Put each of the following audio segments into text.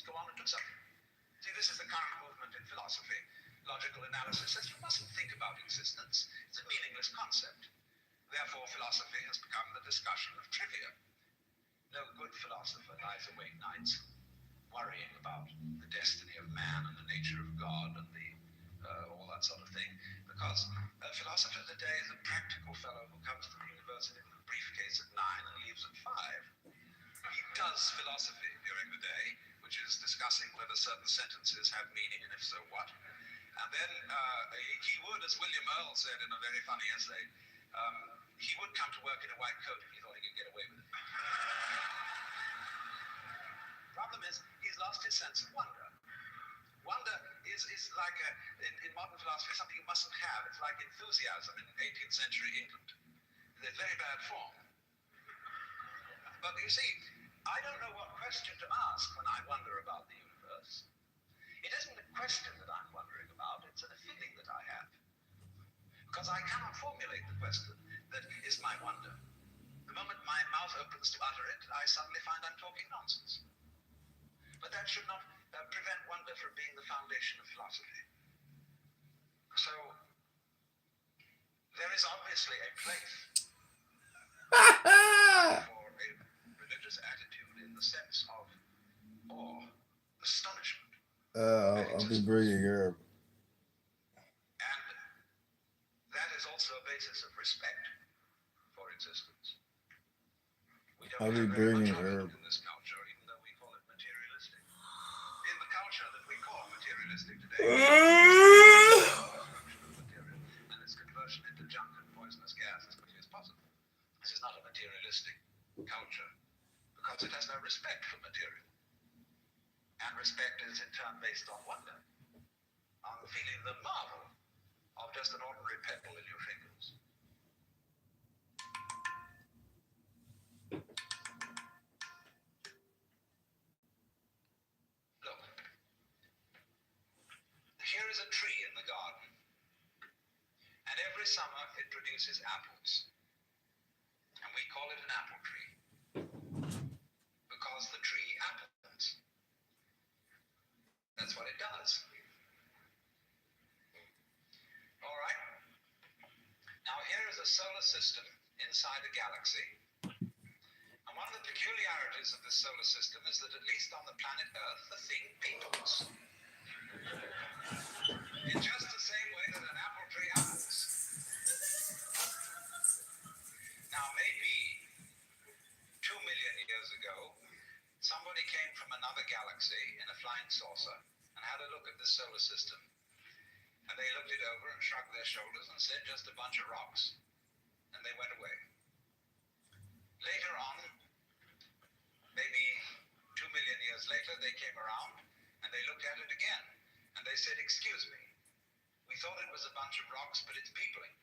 go on and do something. See, this is the current movement in philosophy. Logical analysis says you mustn't think about existence. It's a meaningless concept. Therefore, philosophy has become the discussion of trivia. No good philosopher lies awake nights worrying about the destiny of man and the nature of God and all that sort of thing, because a philosopher today is a practical fellow who comes to the university with a briefcase at 9 and leaves at 5. He does philosophy during the day, which is discussing whether certain sentences have meaning and if so what. And then he would, as William Earle said in a very funny essay, he would come to work in a white coat if he thought he could get away with it. Problem is, he's lost his sense of wonder. Wonder is like, in modern philosophy, something you mustn't have. It's like enthusiasm in 18th century England. It's a very bad form. But you see, I don't know what question to ask when I wonder about the universe. It isn't a question that I'm wondering about, it's a feeling that I have. Because I cannot formulate the question that is my wonder. The moment my mouth opens to utter it, I suddenly find I'm talking nonsense. But that should not prevent wonder from being the foundation of philosophy. So, there is obviously a place for a religious attitude in the sense of awe, astonishment. I'll be bringing herb. And that is also a basis of respect for existence. We don't I'll be have very much bringing of it herb. in this culture, even though we call it materialistic. In the culture that we call materialistic today, destruction of material and its conversion into junk and poisonous gas as quickly as possible. This is not a materialistic culture because it has no respect for material. And respect is in turn based on wonder, on the feeling, the marvel of just an ordinary pebble in your fingers. Look, here is a tree in the garden, and every summer it produces apples, and we call it an apple tree, because the tree apples. That's what it does. All right. Now here is a solar system inside a galaxy. And one of the peculiarities of this solar system is that at least on the planet Earth, the thing beetles. In just the same way that an apple tree apples. Now maybe 2 million years ago, somebody came from another galaxy in a flying saucer and had a look at this solar system. And they looked it over and shrugged their shoulders and said, just a bunch of rocks. And they went away. Later on, maybe 2 million years later, they came around and they looked at it again. And they said, excuse me, we thought it was a bunch of rocks, but it's peopling.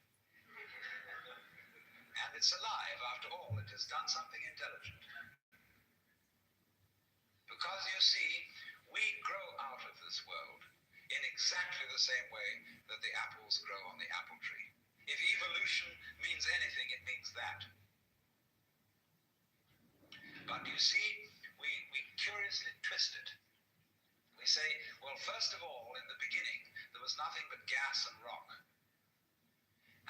And it's alive after all. It has done something intelligent. Because you see, we grow out of this world in exactly the same way that the apples grow on the apple tree. If evolution means anything, it means that. But you see, we curiously twist it. We say, well, first of all, in the beginning, there was nothing but gas and rock.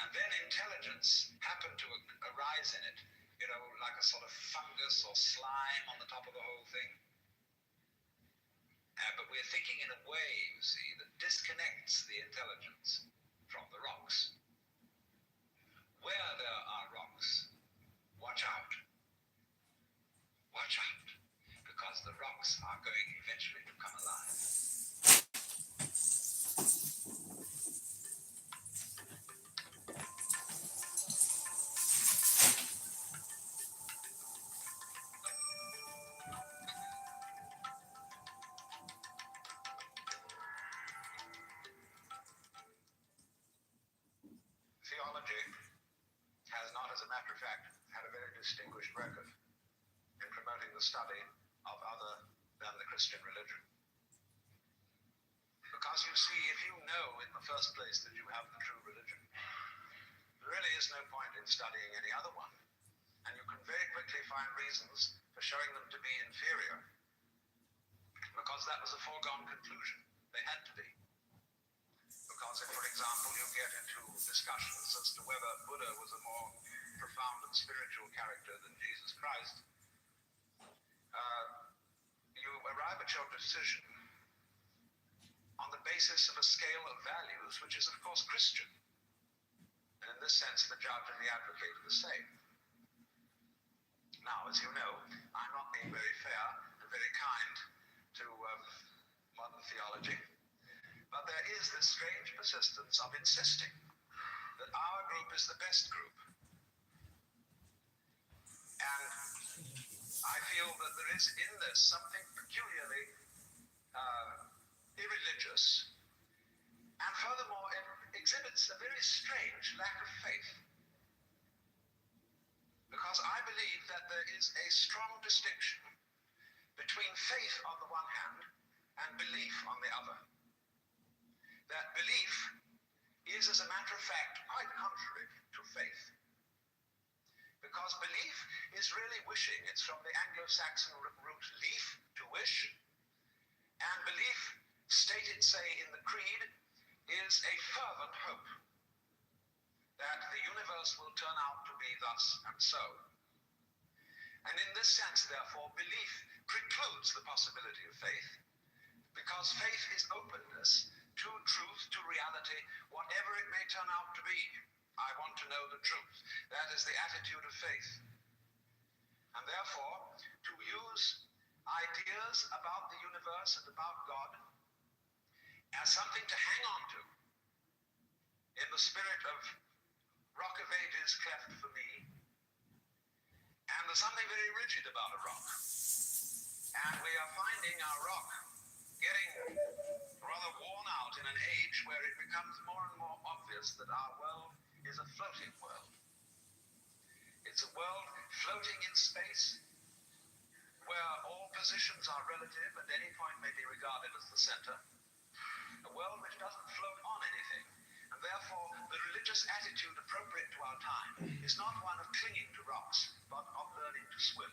And then intelligence happened to arise in it, like a sort of fungus or slime on the top of the whole thing. But we're thinking in a way, you see, that disconnects the intelligence from the rocks. Where there are rocks, watch out. Watch out, because the rocks are going eventually to come alive. Theology has not, as a matter of fact, had a very distinguished record in promoting the study of other than the Christian religion. Because you see, if you know in the first place that you have the true religion, there really is no point in studying any other one. And you can very quickly find reasons for showing them to be inferior. because that was a foregone conclusion. They had to be. Because if, for example, you get into discussions as to whether Buddha was a more profound and spiritual character than Jesus Christ, you arrive at your decision on the basis of a scale of values, which is, of course, Christian. And in this sense, the judge and the advocate are the same. Now, as you know, I'm not being very fair and very kind to modern theology, but there is this strange persistence of insisting that our group is the best group. And I feel that there is in this something peculiarly irreligious, and furthermore, it exhibits a very strange lack of faith. Because I believe that there is a strong distinction between faith on the one hand and belief on the other. That belief is, as a matter of fact, quite contrary to faith. Because belief is really wishing. It's from the Anglo-Saxon root leaf, to wish. And belief, stated, say, in the creed, is a fervent hope that the universe will turn out to be thus and so. And in this sense, therefore, belief precludes the possibility of faith, because faith is openness to truth, to reality, whatever it may turn out to be. I want to know the truth. That is the attitude of faith. And therefore, to use ideas about the universe and about God as something to hang on to, in the spirit of Rock of Ages cleft for me, and there's something very rigid about a rock. And we are finding our rock getting rather worn out in an age where it becomes more and more obvious that our world is a floating world. It's a world floating in space, where all positions are relative and any point may be regarded as the center. A world which doesn't float on anything. And therefore, the religious attitude appropriate to our time is not one of clinging to rocks, but of learning to swim.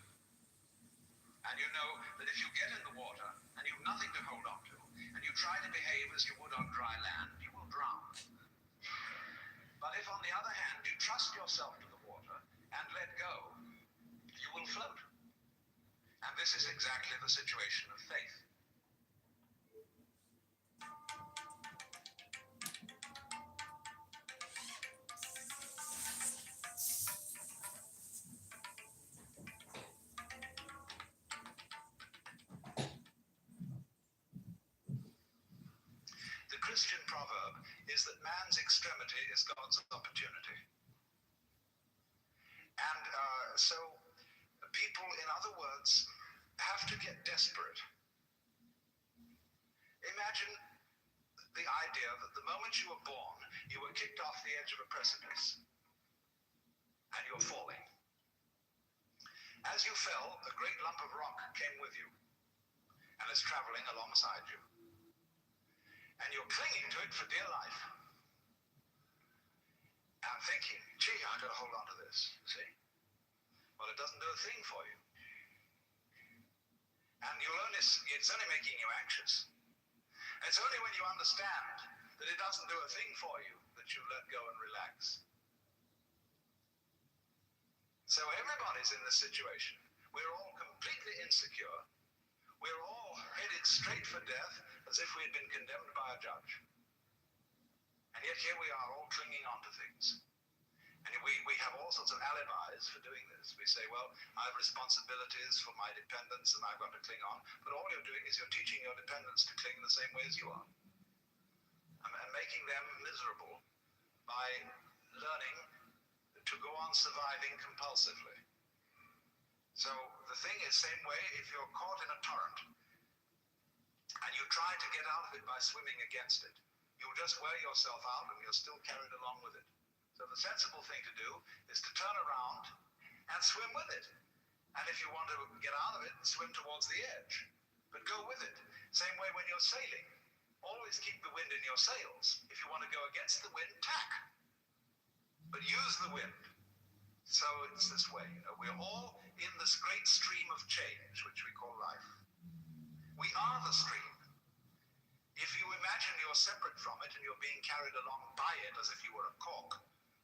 And you know that if you get in the water and you've nothing to hold on to, and you try to behave as you would on dry land, you will drown. But if, on the other hand, you trust yourself to the water and let go, you will float. And this is exactly the situation of faith. The Christian proverb is that man's extremity is God's opportunity. And so people, in other words, have to get desperate. Imagine the idea that the moment you were born, you were kicked off the edge of a precipice, and you're falling. As you fell, a great lump of rock came with you, and is traveling alongside you. And you're clinging to it for dear life. And thinking, gee, I've got to hold on to this, see? Well, it doesn't do a thing for you. And it's only making you anxious. And it's only when you understand that it doesn't do a thing for you that you let go and relax. So everybody's in this situation. We're all completely insecure. We're all headed straight for death, as if we had been condemned by a judge. And yet here we are, all clinging on to things. And we have all sorts of alibis for doing this. We say, well, I have responsibilities for my dependents and I've got to cling on. But all you're doing is you're teaching your dependents to cling the same way as you are. And making them miserable by learning to go on surviving compulsively. So the thing is, same way, if you're caught in a torrent and you try to get out of it by swimming against it, you'll just wear yourself out and you're still carried along with it. So the sensible thing to do is to turn around and swim with it. And if you want to get out of it, swim towards the edge. But go with it. Same way when you're sailing. Always keep the wind in your sails. If you want to go against the wind, tack. But use the wind. So it's this way. We're all in this great stream of change, which we call life. We are the stream. If you imagine you're separate from it and you're being carried along by it as if you were a cork,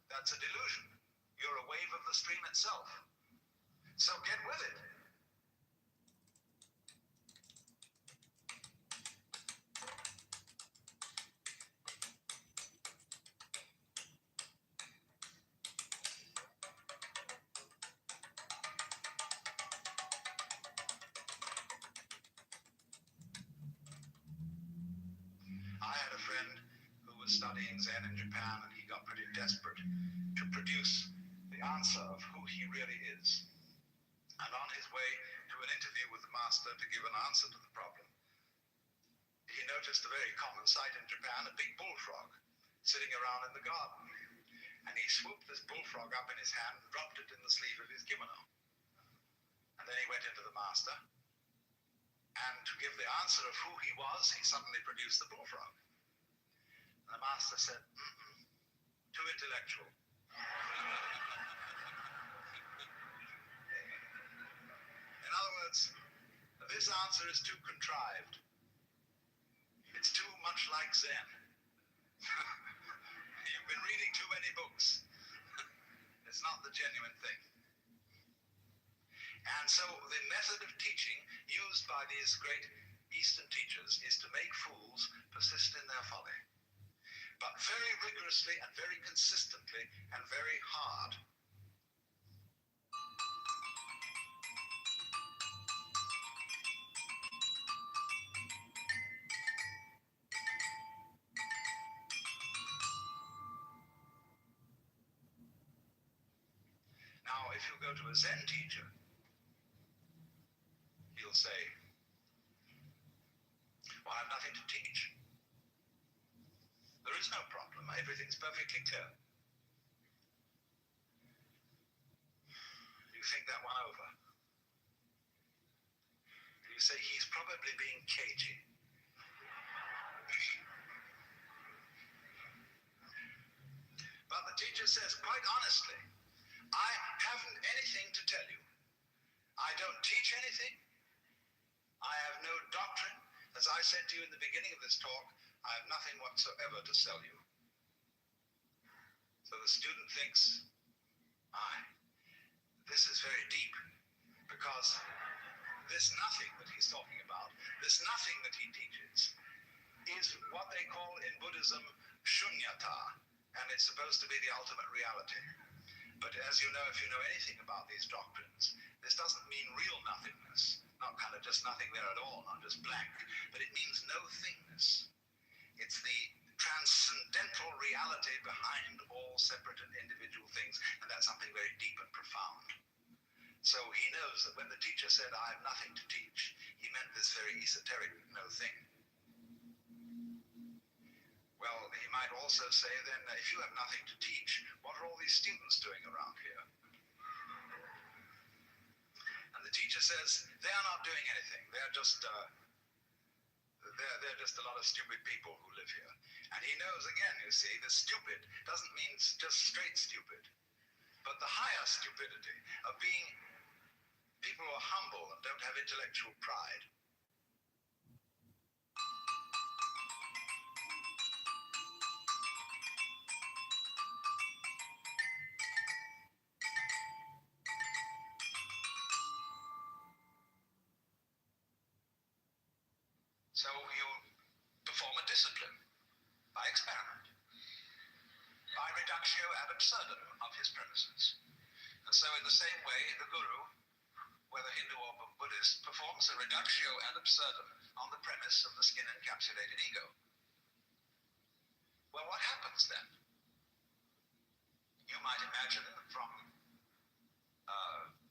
that's a delusion. You're a wave of the stream itself. So get with it. I had a friend who was studying Zen in Japan, and he got pretty desperate to produce the answer of who he really is. And on his way to an interview with the master to give an answer to the problem, he noticed a very common sight in Japan, a big bullfrog sitting around in the garden. And he swooped this bullfrog up in his hand and dropped it in the sleeve of his kimono. And then he went into the master, and to give the answer of who he was, he suddenly produced the bullfrog. And the master said, too intellectual. In other words, this answer is too contrived. It's too much like Zen. You've been reading too many books. It's not the genuine thing. And so the method of teaching used by these great Eastern teachers is to make fools persist in their folly, but very rigorously and very consistently and very hard. Now, if you go to a Zen teacher, he'll say, well, I have nothing to teach. There is no problem. Everything's perfectly clear. You think that one over. You say he's probably being cagey. But the teacher says, quite honestly, I haven't anything to tell you. I don't teach anything. I have no doctrine. As I said to you in the beginning of this talk, I have nothing whatsoever to sell you. So the student thinks, this is very deep, because this nothing that he's talking about, this nothing that he teaches, is what they call in Buddhism shunyata, and it's supposed to be the ultimate reality. But as you know, if you know anything about these doctrines, this doesn't mean real nothingness, not kind of just nothing there at all, not just blank, but it means no thingness. It's the transcendental reality behind all separate and individual things, and that's something very deep and profound. So he knows that when the teacher said, I have nothing to teach, he meant this very esoteric no thing. Well, he might also say then, if you have nothing to teach, what are all these students doing around here? And the teacher says, they are not doing anything. They're just they're just a lot of stupid people who live here. And he knows, again, you see, the stupid doesn't mean just straight stupid, but the higher stupidity of being people who are humble and don't have intellectual pride. So you perform a discipline by experiment, by reductio ad absurdum of his premises. And so in the same way, the guru, whether Hindu or Buddhist, performs a reductio ad absurdum on the premise of the skin-encapsulated ego. Well, what happens then? You might imagine from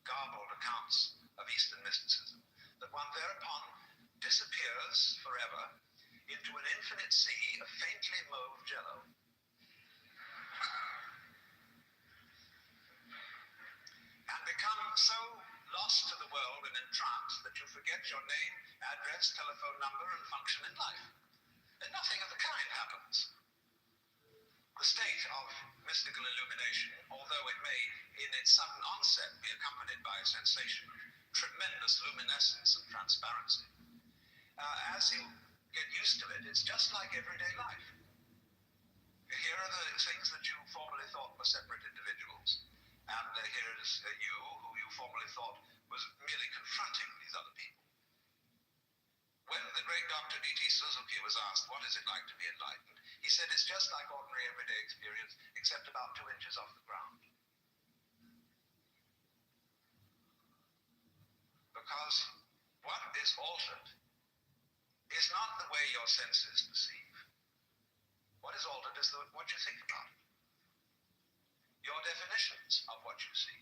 garbled accounts of Eastern mysticism that one thereupon disappears forever into an infinite sea of faintly mauve jello. And become so lost to the world and entranced that you forget your name, address, telephone number, and function in life. And nothing of the kind happens. The state of mystical illumination, although it may in its sudden onset be accompanied by a sensation of tremendous luminescence and transparency, As you get used to it, it's just like everyday life. Here are the things that you formerly thought were separate individuals, and here is you, who you formerly thought was merely confronting these other people. When the great Dr. D.T. Suzuki was asked, what is it like to be enlightened? He said, it's just like ordinary everyday experience, except about 2 inches off the ground. Because what is altered is not the way your senses perceive. What is altered is what you think about it. Your definitions of what you see.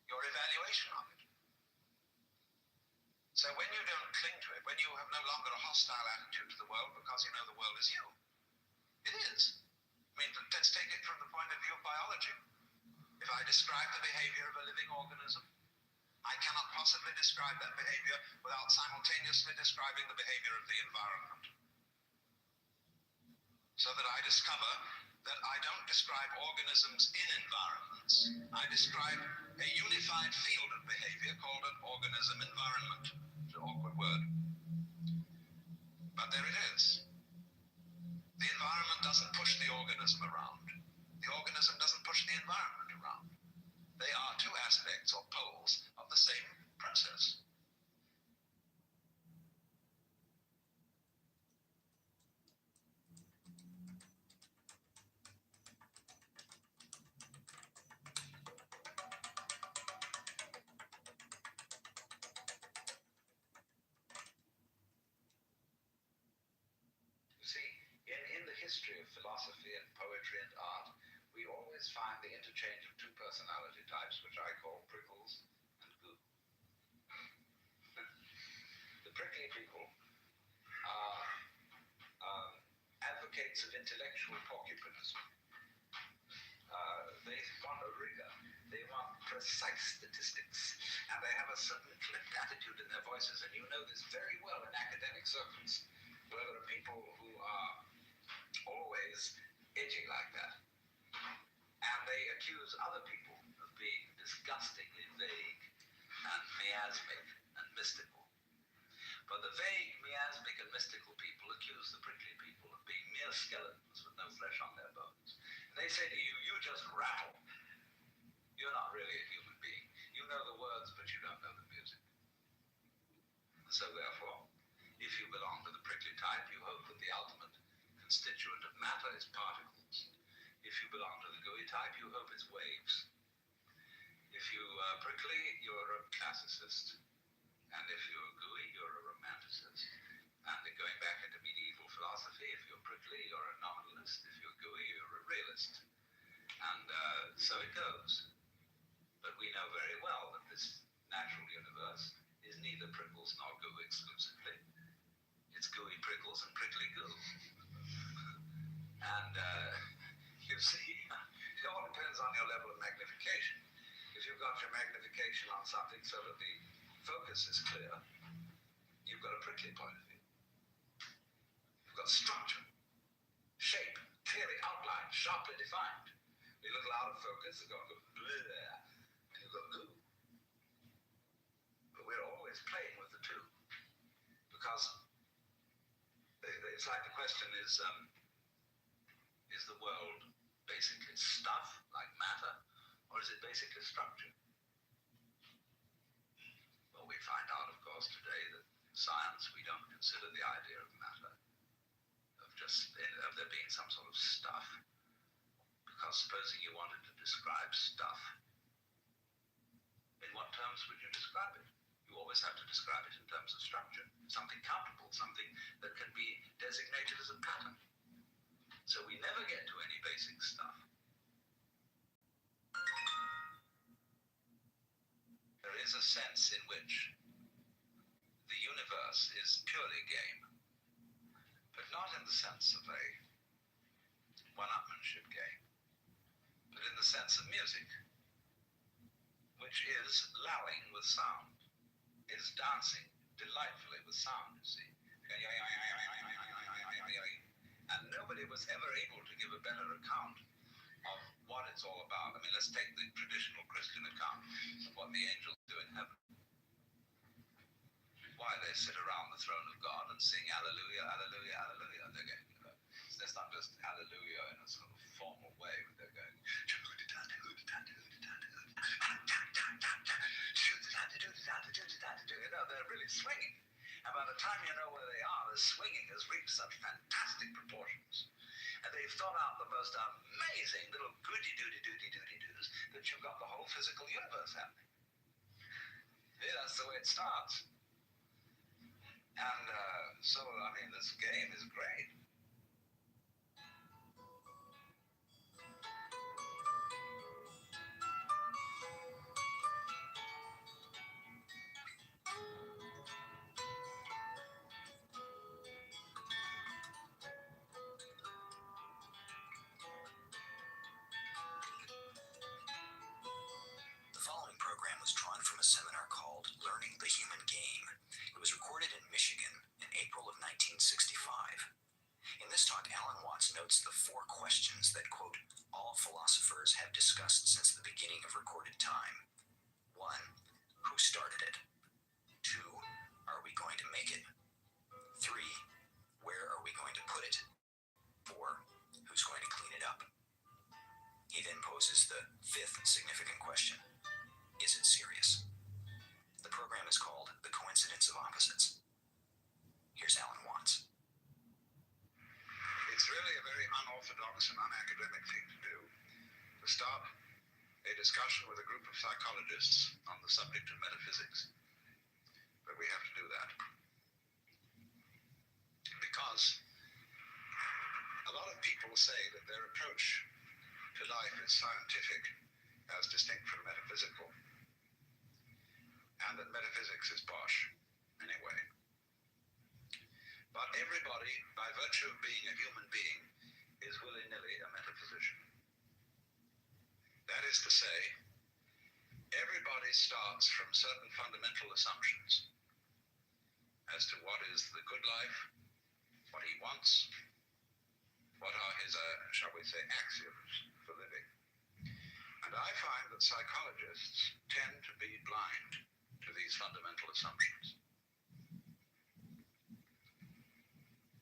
Your evaluation of it. So when you don't cling to it, when you have no longer a hostile attitude to the world because you know the world is you. It is. I mean, let's take it from the point of view of biology. If I describe the behavior of a living organism, I cannot possibly describe that behavior without simultaneously describing the behavior of the environment. So that I discover that I don't describe organisms in environments. I describe a unified field of behavior called an organism environment. It's an awkward word. But there it is. The environment doesn't push the organism around. The organism doesn't push the environment around. They are two aspects or poles of the same process. You see, in the history of philosophy and poetry and art, we always find the interchange of two personality types, which I call prickles and goo. The prickly people are advocates of intellectual porcupinism. They want a rigor. They want precise statistics. And they have a certain clipped attitude in their voices. And you know this very well in academic circles, where there are people who are always edgy like that. And they accuse other people of being disgustingly vague and miasmic and mystical. But the vague, miasmic, and mystical people accuse the prickly people of being mere skeletons with no flesh on their bones. And they say to you, you just rattle. You're not really a human being. You know the words, but you don't know the music. And so therefore, if you belong to the prickly type, you hope that the ultimate constituent of matter is particles. If you belong to the gooey type, you hope it's waves. If you are prickly, you're a classicist. And if you're gooey, you're a romanticist. And going back into medieval philosophy, if you're prickly, you're a nominalist. If you're gooey, you're a realist. And so it goes. But we know very well that this natural universe is neither prickles nor goo exclusively. It's gooey prickles and prickly goo. And you see, it all depends on your level of magnification. If you've got your magnification on something so that the focus is clear, you've got a prickly point of view. You've got structure, shape, clearly outlined, sharply defined. You look out of focus, it's going to go bleh, and you've got goo. But we're always playing with the two. Because it's like the question is the world basically stuff, like matter, or is it basically structure? Well, we find out, of course, today that in science we don't consider the idea of matter, of there being some sort of stuff. Because supposing you wanted to describe stuff, in what terms would you describe it? You always have to describe it in terms of structure, something countable, something that can be designated as a pattern. So we never get to any basic stuff. There is a sense in which the universe is purely game, but not in the sense of a one-upmanship game, but in the sense of music, which is lalling with sound, is dancing delightfully with sound, you see. And nobody was ever able to give a better account of what it's all about. I mean, let's take the traditional Christian account of what the angels do in heaven. why they sit around the throne of God and sing Alleluia, Alleluia, Alleluia. They're going, so that's not just Alleluia in a sort of formal way, but they're going, they're really swinging. And by the time you know where they are, the swinging has reached such fantastic proportions. And they've thought out the most amazing little goody-doody-doody-doody-doos that you've got the whole physical universe happening. Yeah, that's the way it starts. And so, I mean, this game is great. The following program was drawn from a seminar called Learning the Human Game. It was recorded in Michigan in April of 1965. In this talk, Alan Watts notes the 4 questions that, quote, all philosophers have discussed since the beginning of recorded time. 1. Who started it? 2. Are we going to make it? 3. Where are we going to put it? 4. Who's going to clean it up? He then poses the 5th significant question. Is it serious? The program is called The Coincidence of Opposites. Here's Alan Watts. It's really a very unorthodox and unacademic thing to do, to start a discussion with a group of psychologists on the subject of metaphysics. But we have to do that. Because a lot of people say that their approach to life is scientific as distinct from metaphysical, and that metaphysics is bosh anyway. But everybody, by virtue of being a human being, is willy-nilly a metaphysician. That is to say, everybody starts from certain fundamental assumptions as to what is the good life, what he wants, what are his, shall we say, axioms for living. And I find that psychologists tend to be blind to these fundamental assumptions.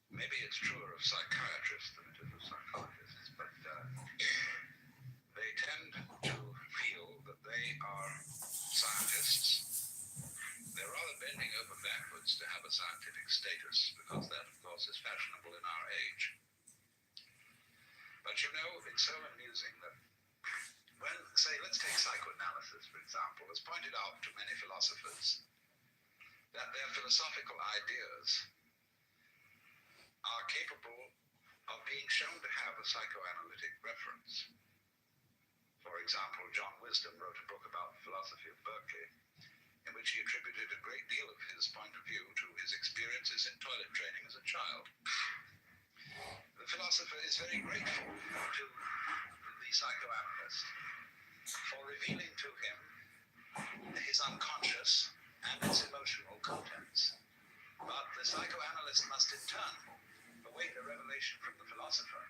Maybe it's truer of psychiatrists than it is of psychologists, but they tend to feel that they are scientists. They're rather bending over backwards to have a scientific status, because that, of course, is fashionable in our age. But you know, it's so amusing that when, say, let's take psychoanalysis, for example, as pointed out to many philosophers, that their philosophical ideas are capable of being shown to have a psychoanalytic reference. For example, John Wisdom wrote a book about the philosophy of Berkeley, in which he attributed a great deal of his point of view to his experiences in toilet training as a child. The philosopher is very grateful to the psychoanalyst for revealing to him his unconscious and its emotional contents. But the psychoanalyst must in turn await a revelation from the philosopher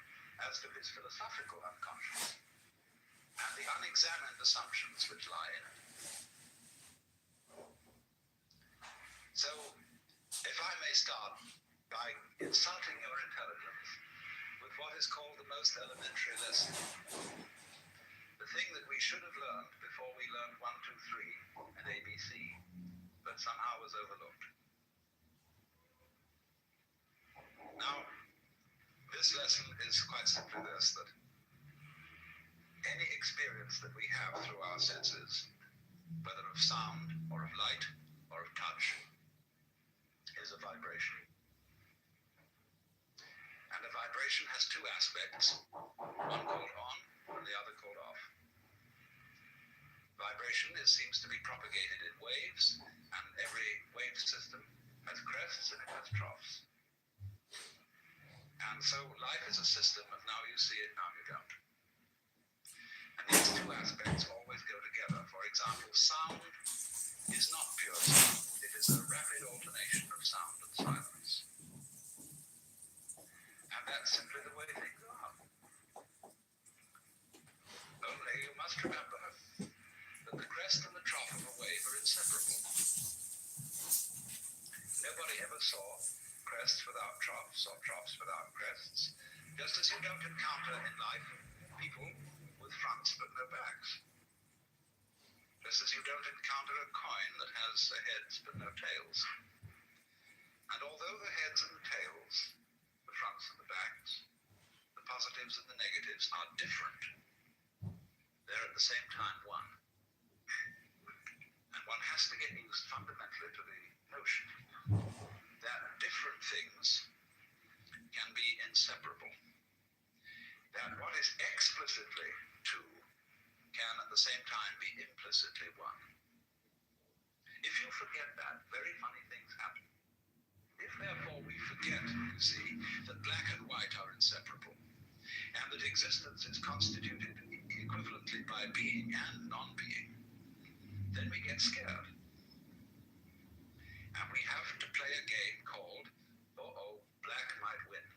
as to his philosophical unconscious and the unexamined assumptions which lie in it. So, if I may start by insulting your intelligence with what is called the most elementary lesson, the thing that we should have learned before we learned 1, 2, 3 and ABC, but somehow was overlooked. Now, this lesson is quite simply this, that any experience that we have through our senses, whether of sound or of light or of touch, is a vibration. And a vibration has 2 aspects, one called on and the other called off. Vibration seems to be propagated in waves, and every wave system has crests and it has troughs. And so life is a system of now you see it, now you don't. And these 2 aspects always go together. For example, sound is not pure sound. It is a rapid alternation of sound and silence. And that's simply the way things are. Only you must remember that the crest and the trough of a wave are inseparable. tops or troughs without crests, just as you don't encounter in life people with fronts but no backs. Just as you don't encounter a coin that has heads but no tails. And although the heads and the tails, the fronts and the backs, the positives and the negatives are different, they're at the same time one. And one has to get used fundamentally to the notion that different things can be inseparable. That what is explicitly two can at the same time be implicitly one. If you forget that, very funny things happen. If therefore we forget, you see, that black and white are inseparable, and that existence is constituted equivalently by being and non-being, then we get scared. And we have to play a game called, black might win.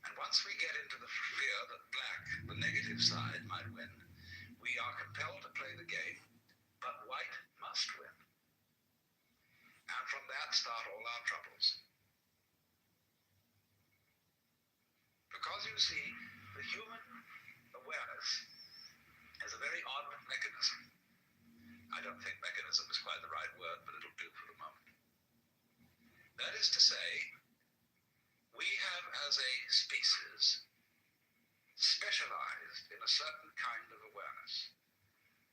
And once we get into the fear that black, the negative side, might win, we are compelled to play the game, but white must win. And from that start all our troubles. Because you see, the human awareness is a very odd mechanism. I don't think mechanism is quite the right word, but it'll do for the moment. That is to say, we have as a species specialized in a certain kind of awareness,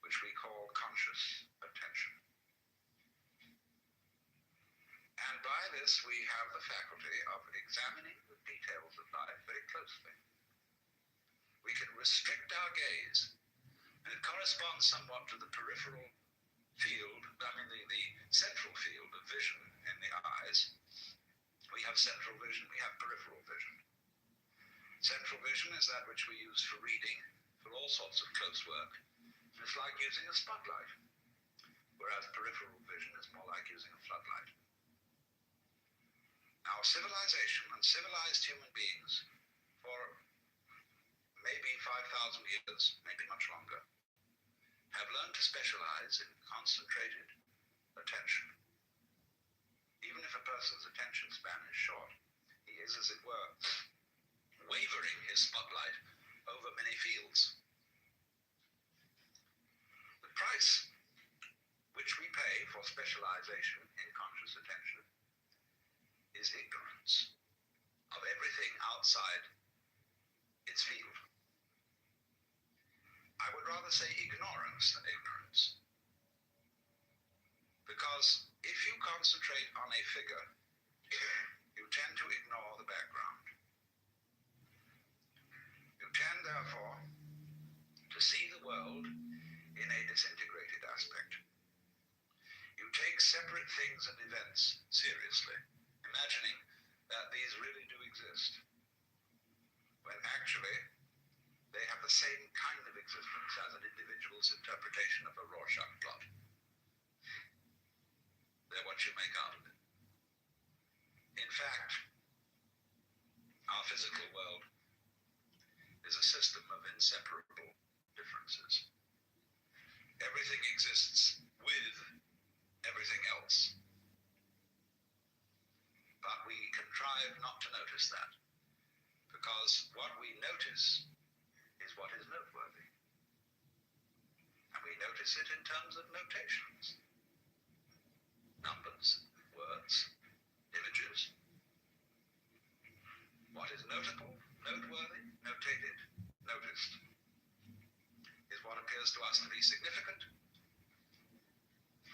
which we call conscious attention. And by this we have the faculty of examining the details of life very closely. We can restrict our gaze, and it corresponds somewhat to the peripheral field, the central field of vision in the eyes. We have central vision, we have peripheral vision. Central vision is that which we use for reading, for all sorts of close work. It's like using a spotlight, whereas peripheral vision is more like using a floodlight. Now, civilization and civilized human beings for maybe 5,000 years, maybe much longer, have learned to specialize in concentrated attention. Even if a person's attention span is short, he is, as it were, wavering his spotlight over many fields. The price which we pay for specialization in conscious attention is ignorance of everything outside its field. I would rather say ignorance than ignorance. Because if you concentrate on a figure, you tend to ignore the background. You tend, therefore, to see the world in a disintegrated aspect. You take separate things and events seriously, imagining that these really do exist, when actually they have the same kind of existence as an individual's interpretation of a Rorschach plot. They're what you make out of it. In fact, our physical world is a system of inseparable differences. Everything exists with everything else. But we contrive not to notice that, because what we notice is what is noteworthy. And we notice it in terms of notations. Numbers, words, images. What is notable, noteworthy, notated, noticed, is what appears to us to be significant,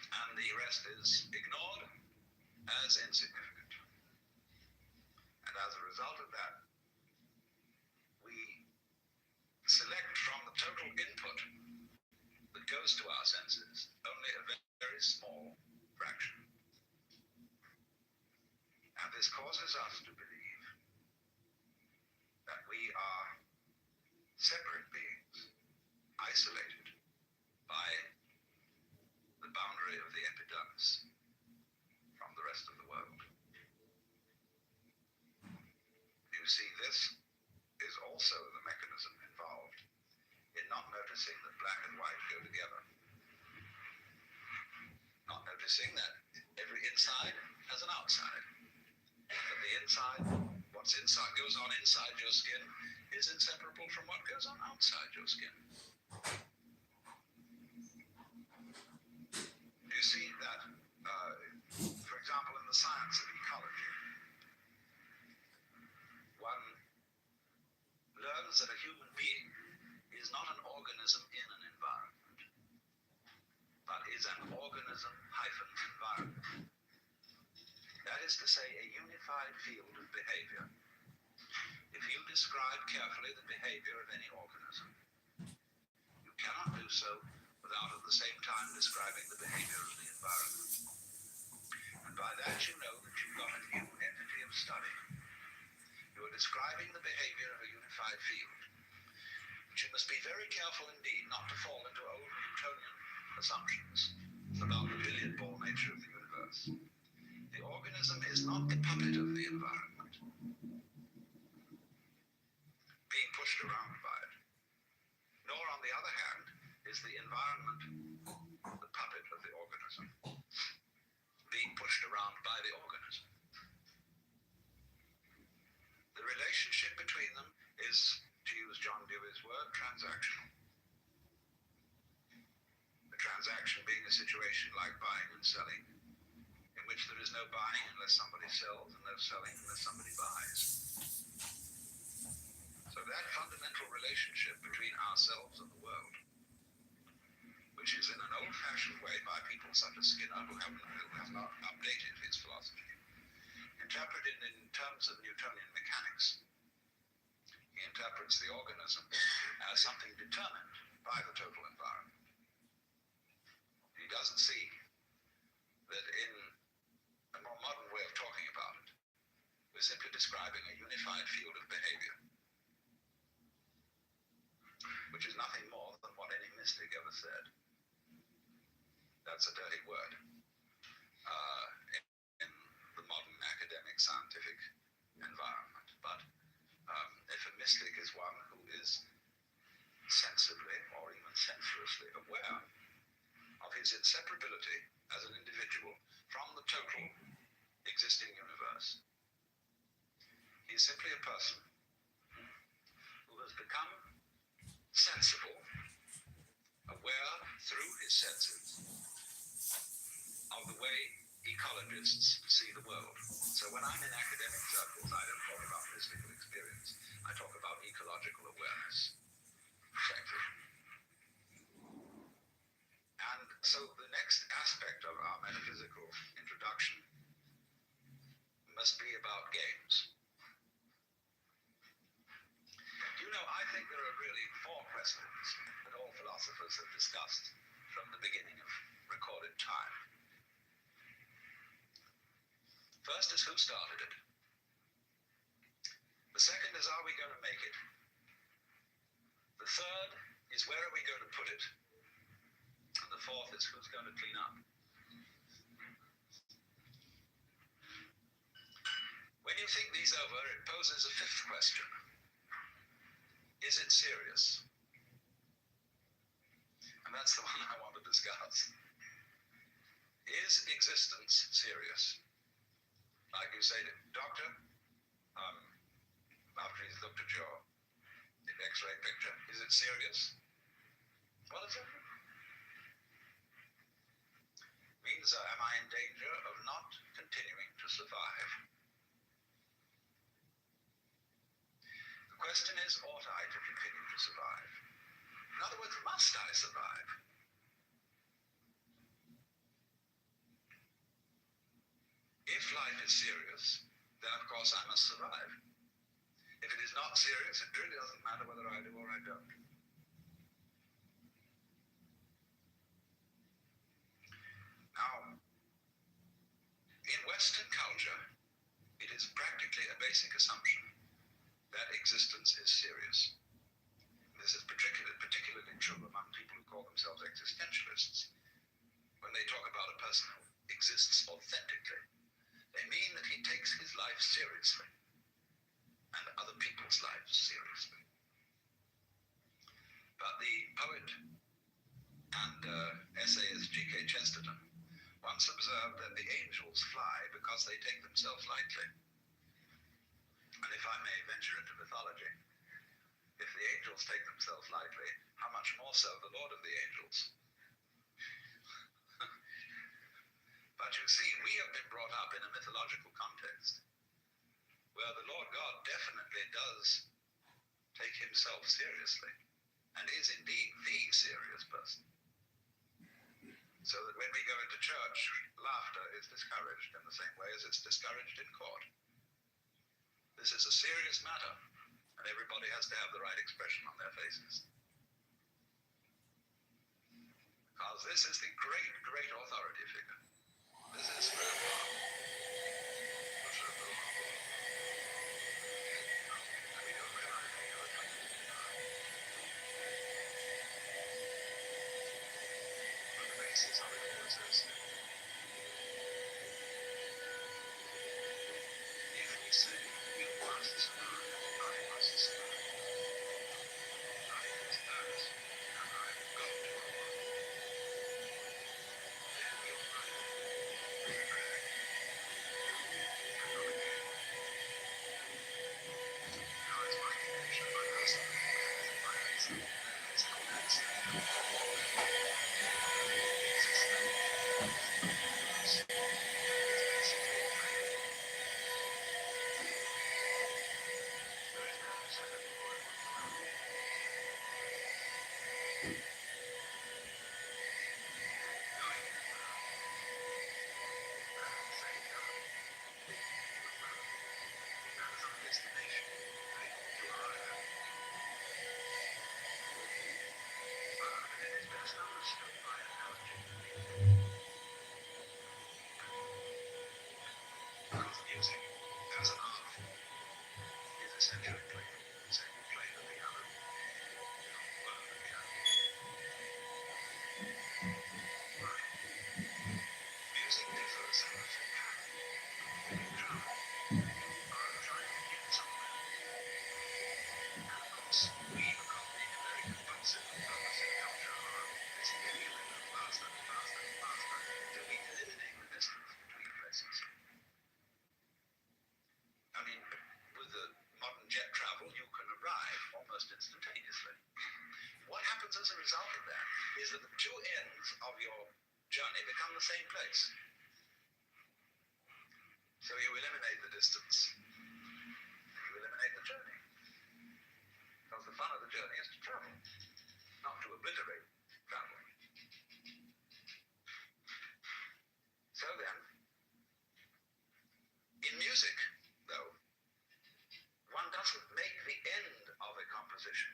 and the rest is ignored as insignificant. And as a result of that, we select from the total input that goes to our senses only a very small fraction. And this causes us to believe that we are separate beings, isolated by the boundary of the epidermis from the rest of the world. You see, this is also the mechanism involved in not noticing that black and white go together. Not noticing that every inside has an outside. That the inside, what's inside goes on inside your skin is inseparable from what goes on outside your skin. You see that, for example, in the science of ecology, one learns that a human being is not an organism in an environment, but is an organism-environment. That is to say, a unified field of behavior. If you describe carefully the behavior of any organism, you cannot do so without at the same time describing the behavior of the environment. And by that you know that you've got a new entity of study. You are describing the behavior of a unified field. But you must be very careful indeed not to fall into old Newtonian assumptions about the billiard ball nature of the universe. The organism is not the puppet of the environment, being pushed around by it. Nor, on the other hand, is the environment the puppet of the organism, being pushed around by the organism. The relationship between them is, to use John Dewey's word, transactional. A transaction being a situation like buying and selling, in which there is no buying unless somebody sells and no selling unless somebody buys. So that fundamental relationship between ourselves and the world, which is in an old-fashioned way by people such as Skinner, who have not updated his philosophy, interpreted in terms of Newtonian mechanics. He interprets the organism as something determined by the total environment. He doesn't see that in a more modern way of talking about it, we're simply describing a unified field of behavior, which is nothing more than what any mystic ever said. That's a dirty word in the modern academic scientific environment. But if a mystic is one who is sensibly or even sensuously aware of his inseparability as an individual from the total existing universe, he is simply a person who has become sensible, aware through his senses of the way ecologists see the world. So when I'm in academic circles, I don't talk about mystical experience. I talk about ecological awareness. Frankly. And so the next aspect of our metaphysical introduction must be about games. You know, I think there are really four questions that all philosophers have discussed from the beginning of recorded time. First is who started it. The second is are we going to make it? The third is where are we going to put it? And the fourth is who's going to clean up? When you think these over, it poses a fifth question. Is it serious? And that's the one I want to discuss. Is existence serious? Like you say, doctor, after he's looked at your X-ray picture, is it serious? Well, it's okay. Means am I in danger of not continuing to survive? The question is, ought I to continue to survive? In other words, must I survive? If life is serious, then of course I must survive. If it is not serious, it really doesn't matter whether I do or I don't. Now, in Western culture, it is practically a basic assumption that existence is serious. This is particularly true among people who call themselves existentialists. When they talk about a person who exists authentically, they mean that he takes his life seriously and other people's lives seriously. But the poet and essayist G.K. Chesterton once observed that the angels fly because they take themselves lightly. And if I may venture into mythology, if the angels take themselves lightly, how much more so the Lord of the angels? But you see, we have been brought up in a mythological context where the Lord God definitely does take himself seriously and is indeed the serious person. So that when we go into church, laughter is discouraged in the same way as it's discouraged in court. This is a serious matter, and everybody has to have the right expression on their faces. Because this is the great, great authority figure. This is Grandpa. We don't realize any other time. On the basis of it all says, if we say, you must survive, I must survive, life is that, and I've got to go on, then your life is a drag, and not a gain. Now it's my conviction, my personal conviction, my metaphysical understanding of existence is basically a failure. There is no second word whatsoever. Knowing it well, and saying God, that is our destination, I hope to arrive at. And it is best understood by analogy. Because music, as an art form, is essentially played. So you play the piano, you don't learn the piano. Right? Music differs from a ficale. You travel, are trying to get somewhere. And of course, we, because being a very compulsive and purposive culture, are busy feeling faster and faster and faster till we eliminate the distance between places. I mean, with the modern jet travel, you can arrive almost instantaneously. What happens as a result of that is that the two ends of your journey become the same place. So you eliminate the distance, and you eliminate the journey. Because the fun of the journey is to travel, not to obliterate travel. So then, in music, though, one doesn't make the end of a composition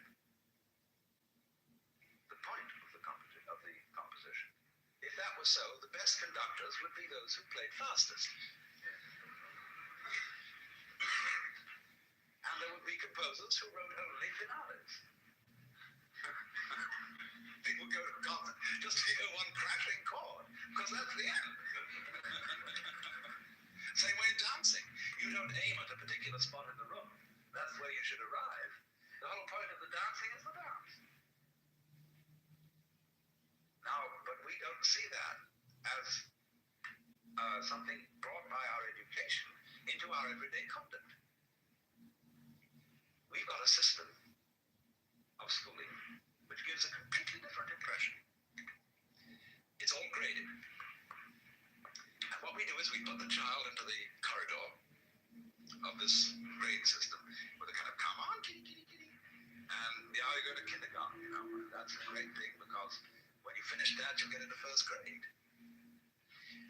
the point of the composition. If that was so, the best conductors would be those who played fastest. And there would be composers who wrote only finales. People go to a concert just to hear one crashing chord, because that's the end. Same way dancing. You don't aim at a particular spot in the room. That's where you should arrive. The whole point of the dancing is the dance. Now, but we don't see that as something brought by our education into our everyday conduct. We've got a system of schooling which gives a completely different impression. It's all graded. And what we do is we put the child into the corridor of this grade system with a kind of, come on, kitty, kitty, kitty. And now you go to kindergarten, you know. That's a great thing because when you finish that, you get into first grade.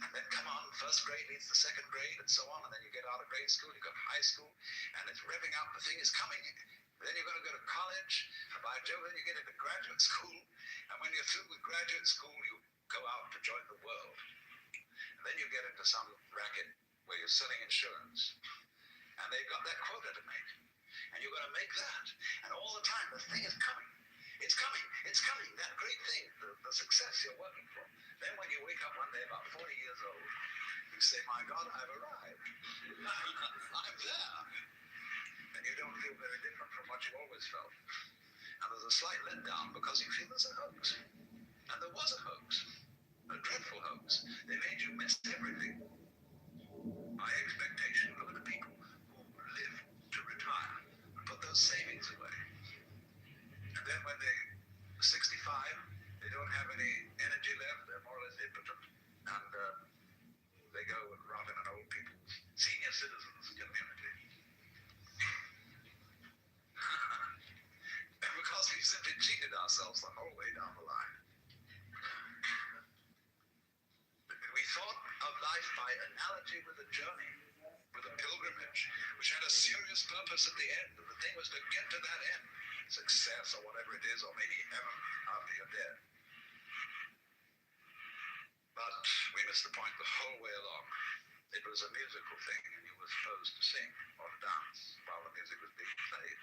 And then come on, first grade leads to second grade and so on. And then you get out of grade school, you go to high school, and it's revving up, the thing is coming. Then you're going to go to college, and by Jove, then you get into graduate school. And when you're through with graduate school, you go out to join the world. And then you get into some racket where you're selling insurance. And they've got that quota to make. And you're going to make that. And all the time, the thing is coming. It's coming. It's coming. That great thing, the success you're working for. Then when you wake up one day about 40 years old, you say, my God, I've arrived. I'm there. And you don't feel very different from what you always felt. And there's a slight letdown because you feel there's a hoax. And there was a hoax. A dreadful hoax. They made you miss everything. My expectation of the people who live to analogy with a journey, with a pilgrimage, which had a serious purpose at the end. And the thing was to get to that end, success or whatever it is, or maybe heaven after you're dead. But we missed the point the whole way along. It was a musical thing, and you were supposed to sing or dance while the music was being played.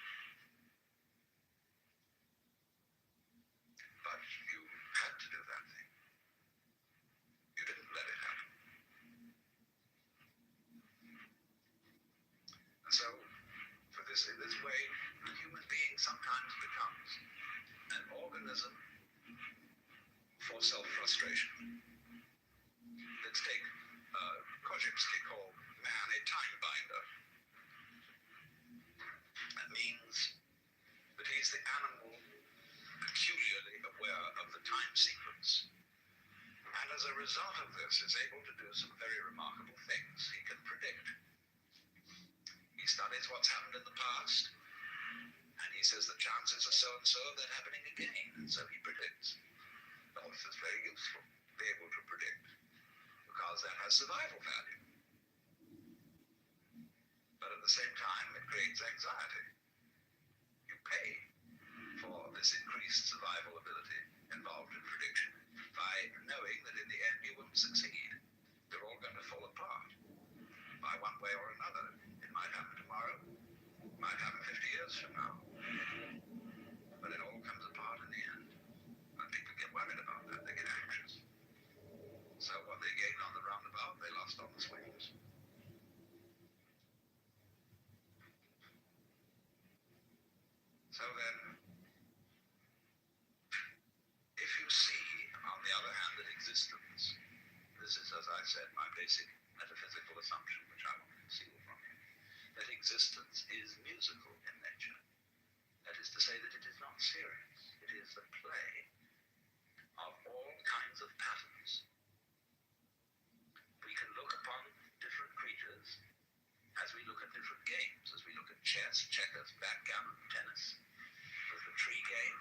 But you had to do that thing. You didn't let it happen. And so, in this way, the human being sometimes becomes an organism for self-frustration. Let's take Korzybski called man a time binder. That means that he's the animal peculiarly aware of the time sequence. And as a result of this, is able to do some very remarkable things. He can predict. He studies what's happened in the past, and he says the chances are so-and-so of that happening again, and so he predicts. Well, this is very useful, to be able to predict, because that has survival value. But at the same time, it creates anxiety. You pay for this increased survival ability involved in prediction by knowing that in the end you won't succeed. They're all going to fall apart by one way or another. It might happen tomorrow, it might happen 50 years from now, but it all comes apart in the end. And people get worried about that, they get anxious. So what they gained on the roundabout, they lost on the swings. So then, if you see, on the other hand, that existence, this is, as I said, my basic metaphysical assumption, which I won't conceal from you, that existence is musical in nature. That is to say that it is not serious. It is the play of all kinds of patterns. We can look upon different creatures as we look at different games, as we look at chess, checkers, backgammon, tennis. There's the tree game,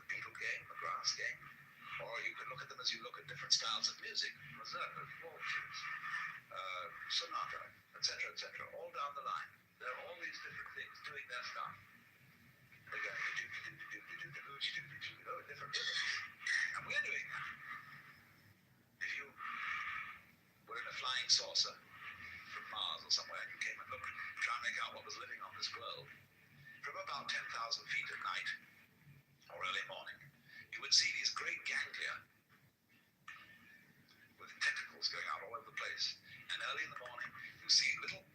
the beetle game, the grass game. Or you can look at them as you look at different styles of music, mazurka, waltzes, sonata, etc., all down the line. There are all these different things doing their stuff. They're going different rhythms. And we're doing that. If you were in a flying saucer from Mars or somewhere and you came and looked, try and make out what was living on this globe, from about 10,000 feet at night or early morning, you would see these great ganglia with tentacles going out all over the place. And early in the morning, you see little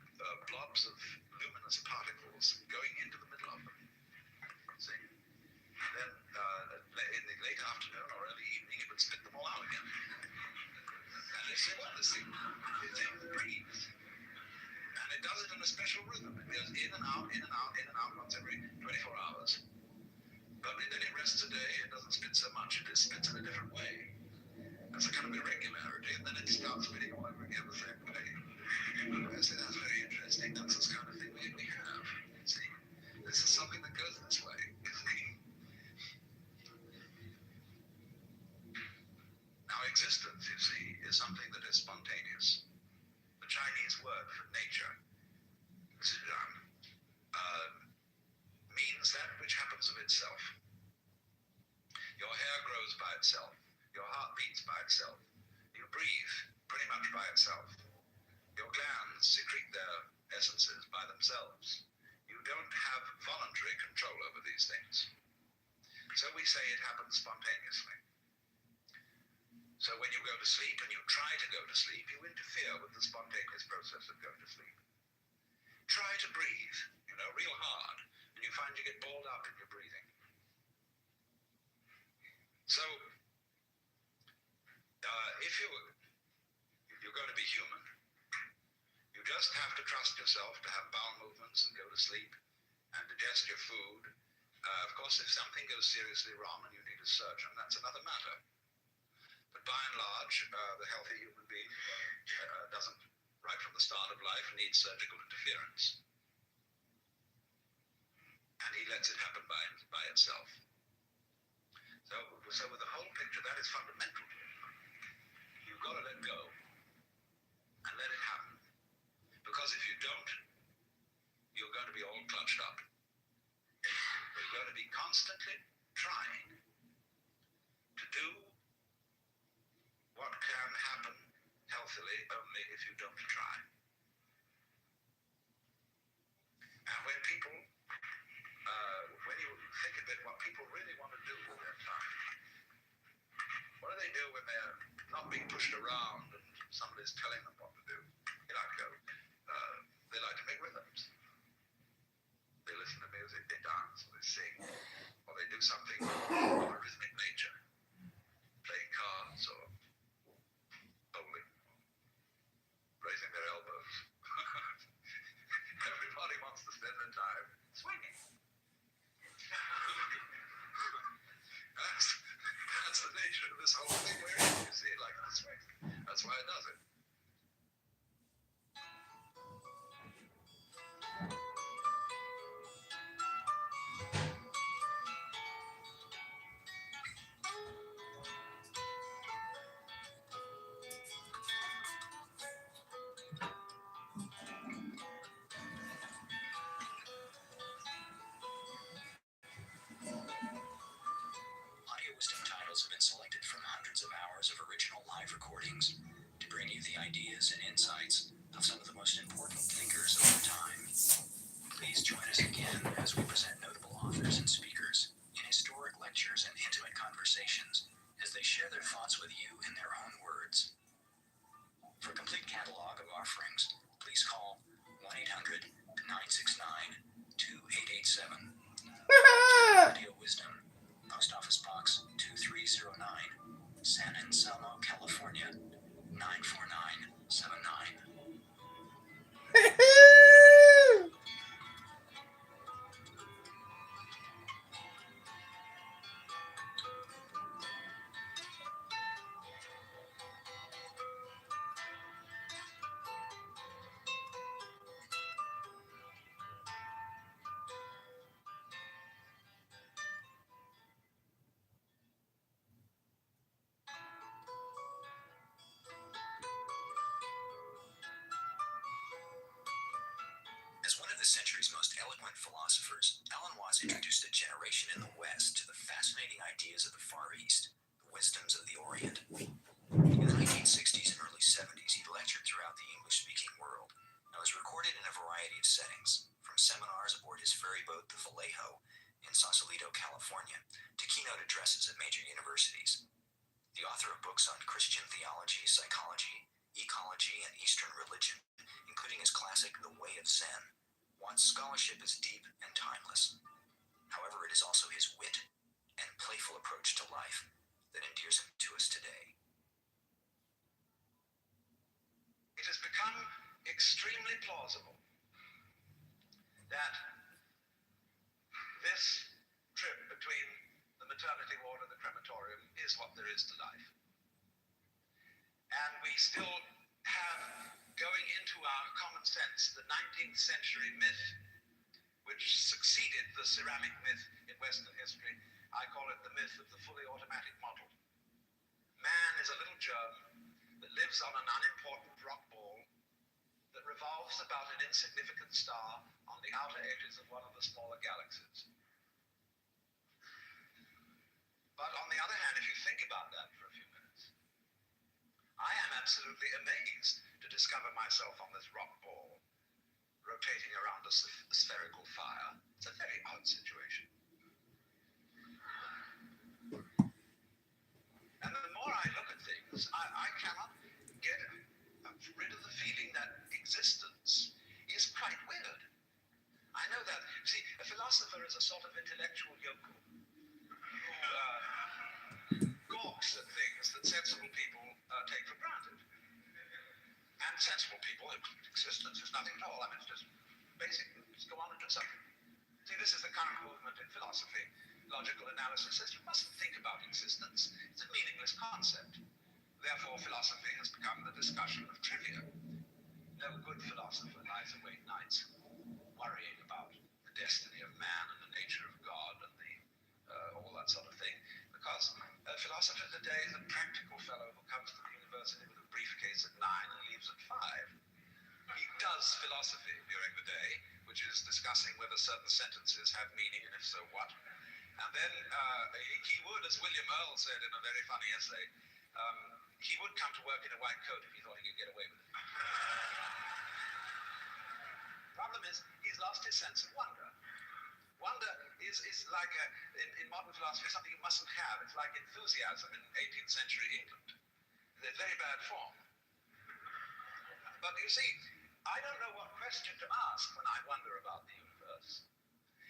blobs of luminous particles going into the middle of them. See? And then in the late afternoon or early evening, it would spit them all out again. And they say, well, this thing breathes. And it does it in a special rhythm. It goes in and out, in and out, in and out once every 24 hours. But then it rests a day, it doesn't spit so much, it just spits in a different way. That's a kind of irregularity, and then it starts spitting all over again the same way. I say that's very interesting. That's this kind of thing we have. See, this is something that goes this way. Now, existence, you see, is something that is spontaneous. The Chinese word for nature, zidang, means that which happens of itself. Your hair grows by itself. Your heart beats by itself. You breathe pretty much by itself. Your glands secrete their essences by themselves. You don't have voluntary control over these things. So we say it happens spontaneously. So when you go to sleep and you try to go to sleep, you interfere with the spontaneous process of going to sleep. Try to breathe, real hard, and you find you get balled up in your breathing. So, if you're going to be human, you just have to trust yourself to have bowel movements and go to sleep and digest your food. Of course, if something goes seriously wrong and you need a surgeon, that's another matter. But by and large, the healthy human being doesn't, right from the start of life, need surgical interference. And he lets it happen by itself. So with the whole picture, that is fundamental. You've got to let go. and let it happen. Because if you don't, you're going to be all clutched up. You're going to be constantly trying to do what can happen healthily only if you don't try. And when people, when you think of it, what people really want to do with their time, what do they do when they're not being pushed around and somebody's telling them what to do? They like to make rhythms. They listen to music, they dance, or they sing, or they do something of a rhythmic nature, playing cards or bowling, raising their elbows. Everybody wants to spend their time swinging. That's the nature of this whole thing. Where you see it like a swing. That's why it does it. Audio wisdom titles have been selected from hundreds of hours of original live recordings to bring you the ideas and insights of some of the most important thinkers of our time. Please join us again as we present notable authors and speakers in historic lectures and intimate conversations as they share their thoughts with you in their own words. For a complete catalog of offerings, please call 1-800-969-2887. Audio Wisdom, Post Office Box 2309, San Anselmo, California 94979. As one of the century's most eloquent philosophers, Alan Watts introduced a generation in the West to the fascinating ideas of the Far East, the wisdoms of the Orient. In the 1960s and early 70s, he lectured throughout the English-speaking world and was recorded in a variety of settings, from seminars aboard his ferry boat, the Vallejo, in Sausalito, California, to keynote addresses at major universities. The author of books on Christian theology, psychology, ecology, and Eastern religion, including his classic The Way of Zen, Watts' scholarship is deep and timeless. However, it is also his wit and playful approach to life that endears him to us today. It has become extremely plausible that this trip between the maternity ward and the crematorium is what there is to life. And we still have, going into our common sense, the 19th century myth, which succeeded the ceramic myth in Western history. I call it the myth of the fully automatic model. Man is a little germ that lives on an unimportant rock ball that revolves about an insignificant star on the outer edges of one of the smaller galaxies. But on the other hand, if you think about that for a few minutes, I am absolutely amazed to discover myself on this rock ball, rotating around a spherical fire. It's a very odd situation. And the more I look at things, I cannot get rid of the feeling that existence is quite weird. I know that, see, a philosopher is a sort of intellectual yokel who gawks at things that sensible people take for granted. And sensible people, existence is nothing at all. I mean, it's just basic. Just go on and do something. See, this is the current movement in philosophy. Logical analysis says you mustn't think about existence. It's a meaningless concept. Therefore, philosophy has become the discussion of trivia. No good philosopher lies awake nights worrying about the destiny of man and the nature of God and all that sort of thing, because philosopher today is a practical fellow who comes to the university with a briefcase at 9 and leaves at 5. He does philosophy during the day, which is discussing whether certain sentences have meaning and if so what. And then he would, as William Earl said in a very funny essay, he would come to work in a white coat if he thought he could get away with it. Problem is, he's lost his sense of wonder. Wonder is like, in modern philosophy, something you mustn't have. It's like enthusiasm in 18th century England. It's a very bad form. But you see, I don't know what question to ask when I wonder about the universe.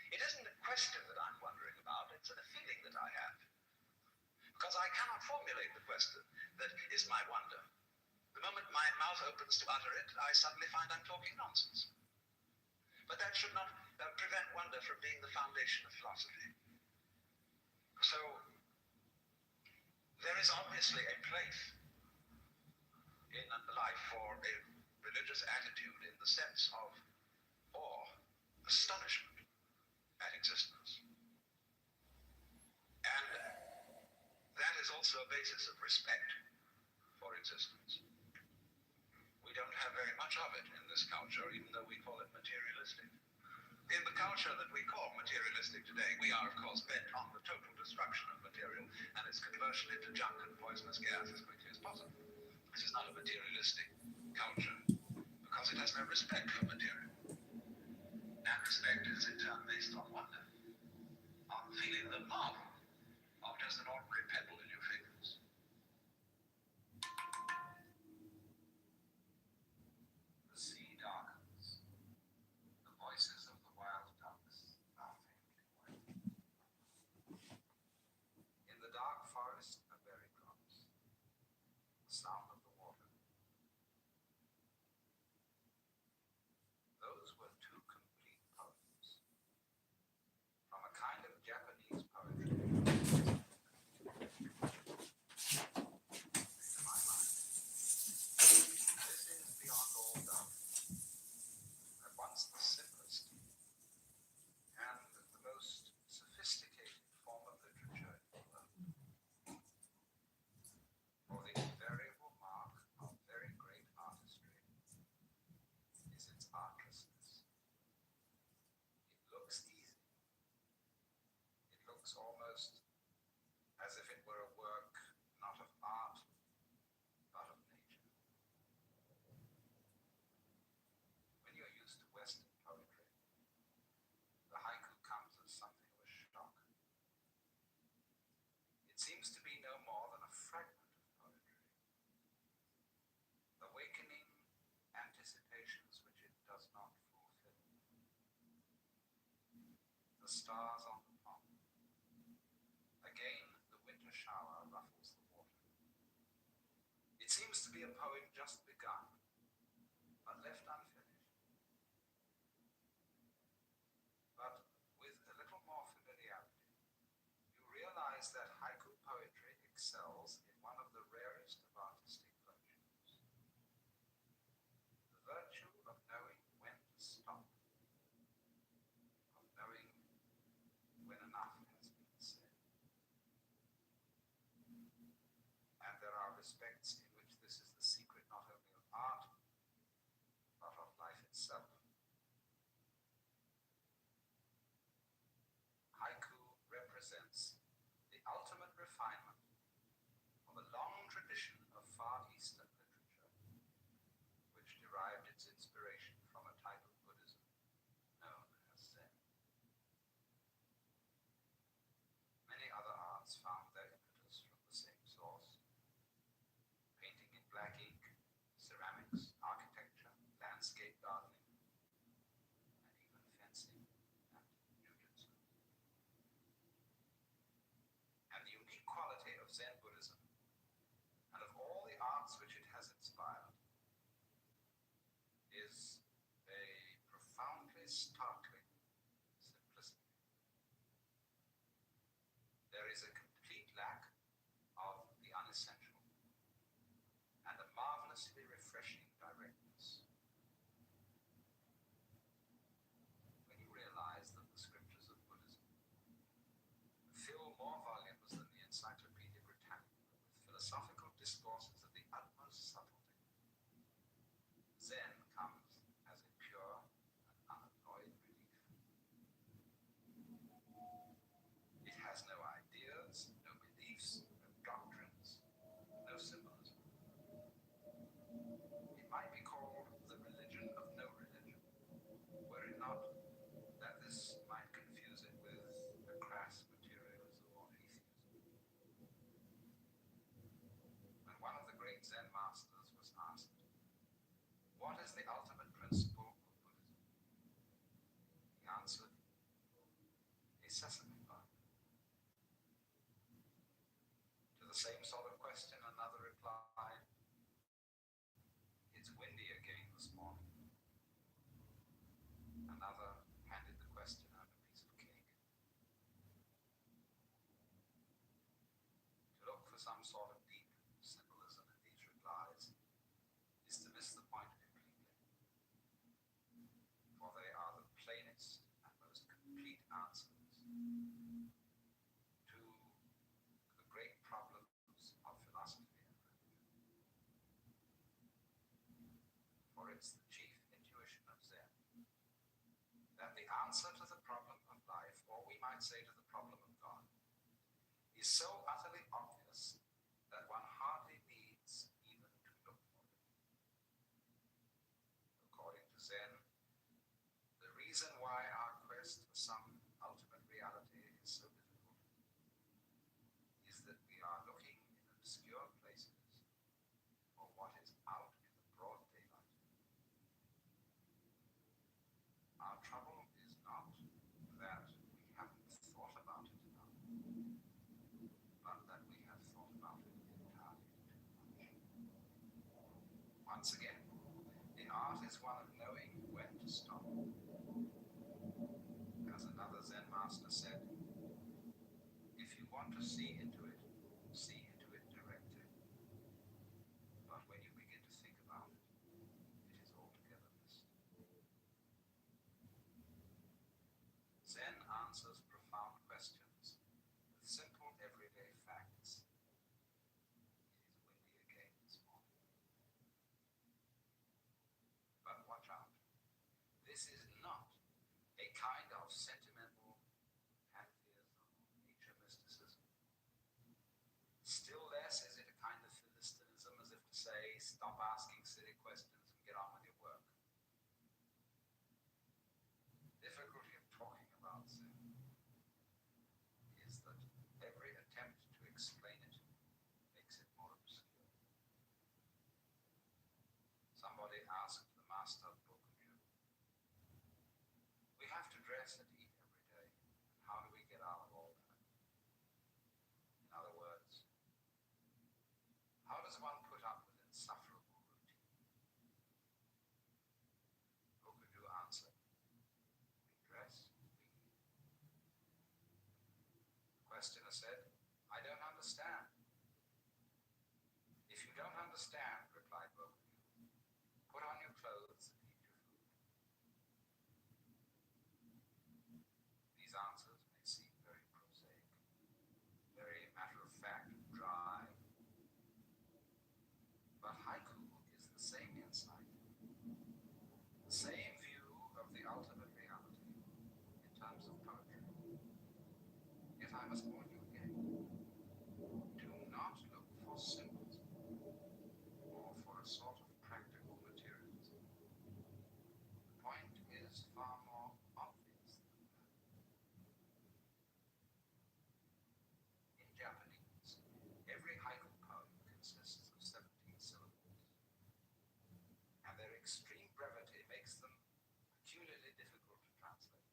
It isn't a question that I'm wondering about, it's a feeling that I have. Because I cannot formulate the question that is my wonder. The moment my mouth opens to utter it, I suddenly find I'm talking nonsense. But that should not prevent wonder from being the foundation of philosophy. So, there is obviously a place in life for a religious attitude in the sense of awe, astonishment at existence. And that is also a basis of respect for existence. We don't have very much of it in this culture, even though we call it materialistic. In the culture that we call materialistic today, we are, of course, bent on the total destruction of material and its conversion into junk and poisonous gas as quickly as possible. This is not a materialistic culture, because it has no respect for material. And respect is in turn based on wonder, on feeling the marvel of just an ordinary pebble in your fingers. The sea darkens. The voices of the wild ducks are faintly white. In the dark forest, a berry drops. The sound of the water. Those were two complete poems from a kind of Japanese poetry to my mind. This is beyond all doubt at once the simplest and the most sophisticated form of literature in the world. For the invariable mark of very great artistry is its artlessness. It looks easy. It looks almost as if it were a work not of art, but of nature. When you're used to Western poetry, the haiku comes as something of a shock. It seems to be no more than a fragment of poetry, awakening anticipations which it does not fulfill. The stars on the pond. Again, the winter shower ruffles the water. It seems to be a poem just begun, but left unfinished. But with a little more familiarity, you realize that haiku poetry excels in one of the rarest of artistic virtues. The virtue of knowing when to stop, of knowing when enough has been said. And there are respects in which this is the secret not only of art, but of life itself. Haiku represents the ultimate refinement sesame bun. To the same sort of question, another replied, "It's windy again this morning." Another handed the questioner a piece of cake. To look for some sort of deep symbolism in these replies is to miss the point completely, for they are the plainest and most complete answers to the great problems of philosophy and religion. For it's the chief intuition of Zen that the answer to the problem of life, or we might say to the problem of God, is so utterly obvious that one hardly needs even to look for it. According to Zen, the reason why our quest for some ultimate reality is so difficult is that we are looking in obscure places for what is out in the broad daylight. Our trouble is not that we haven't thought about it enough, but that we have thought about it entirely too much. Once again, the art is one of knowing when to stop. As another Zen master said, if you want to see into it directly. But when you begin to think about it, it is altogether missed. Zen answers profound questions with simple everyday facts. It is windy again this morning. But watch out. This is not a kind of sentimental pantheism or nature mysticism. Still less is it a kind of philistinism, as if to say, stop asking silly questions and get on with your work. The difficulty of talking about Zen is that every attempt to explain it makes it more obscure. Somebody asked the master of Bokuju, "We have to dress and eat every day. How do we get out of all that?" In other words, how does one put up with insufferable routine? Bokuju answered, "We dress, we eat." The questioner said, "I don't understand." "If you don't understand," replied Bokuju, "put on your clothes and eat your food." These answers may seem very prosaic, very matter-of-fact and dry, but haiku is the same insight, the same view of the ultimate reality in terms of poetry. Yet I must warn you again, do not look for symbols or for a sort of practical materialism. The point is far more obvious than that. In Japanese, every haiku poem consists of 17 syllables, and their extreme brevity makes them peculiarly difficult to translate.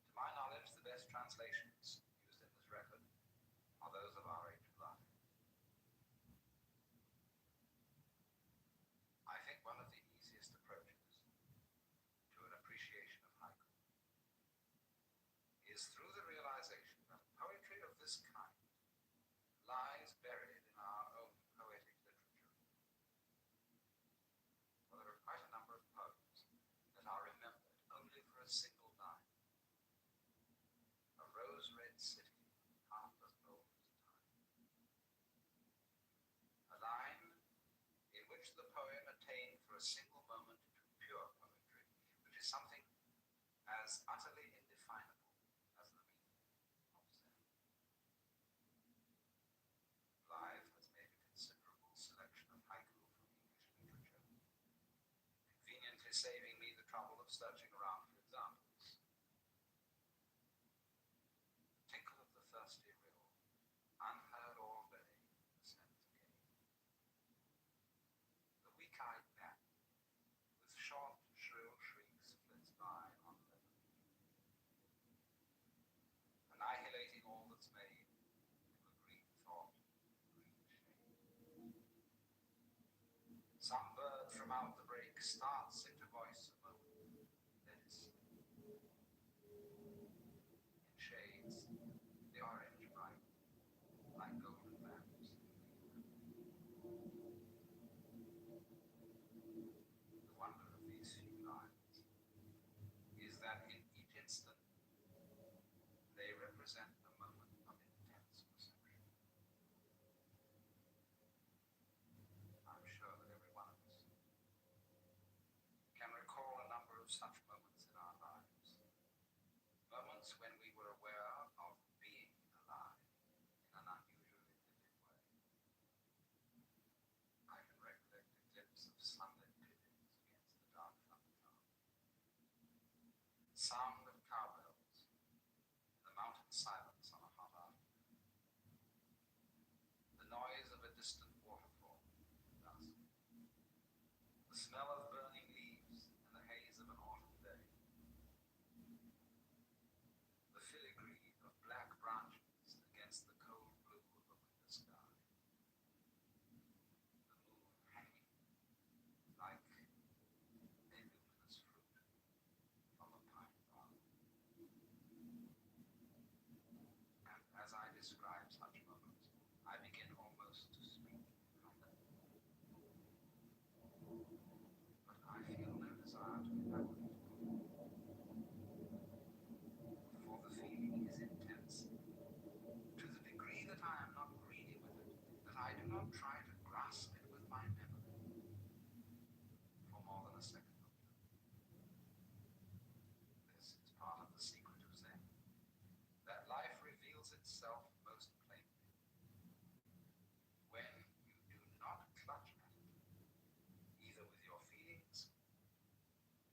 To my knowledge, the best translations used in this record are those of our age of life. I think one of the easiest approaches to an appreciation of haiku is through the realization that poetry of this kind lies buried in our own poetic literature. For there are quite a number of poems that are remembered only for a single line. A rose-red city, half as old as time. A line in which the poem attained for a single moment to pure poetry, which is something as utterly indefinable as the meaning of Zen. Blythe has made a considerable selection of haiku from English literature, conveniently saving me the trouble of searching around for examples. Tinkle of the thirsty rill, unheard all day, ascends again. The weak-eyed bat, with short, shrill shrieks, flits by on leather. out the break, starts into voice a moment, then it sleep. In shades, the orange bright, like golden lamps. The wonder of these few lines is that in each instant they represent a moment of intense perception. I'm sure that every one of us can recall a number of such moments in our lives. Moments when we were aware of being alive in an unusually vivid way. I can recollect a glimpse of sunlit pigeons against the dark thundercloud. Sound of cowbells in the mountain silence on a hot afternoon. The noise of a distant waterfall in dusk. The smell of burning leaves and the haze of an autumn day. The filigree of black branches against the cold blue of a winter sky. The moon hanging like a luminous fruit from a pine bough. And as I describe such moments, I begin almost to speak in haiku. But I feel no desire to elaborate upon it. For the feeling is intense, to the degree that I am not greedy with it, that I do not try to grasp it with my memory for more than a second or two. This is part of the secret of Zen, that life reveals itself most plainly when you do not clutch at it, either with your feelings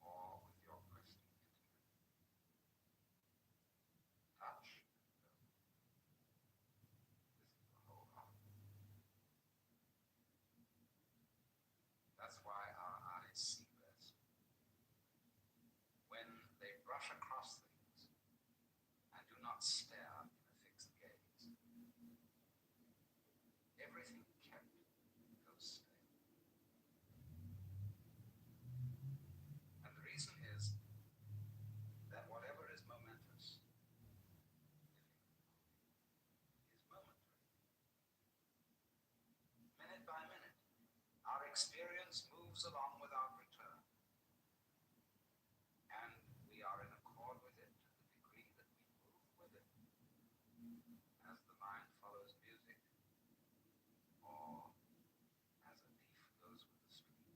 or with your questing intellect. Touch and go. This is the whole art. That's why our eyes see best. When they brush across things and do not stare in a fixed gaze. Everything kept goes stale. And the reason is that whatever is momentous, is momentary. Minute by minute, our experience moves along without return. And we are in accord with it to the degree that we move with it, as the mind follows music, or as a leaf goes with the stream.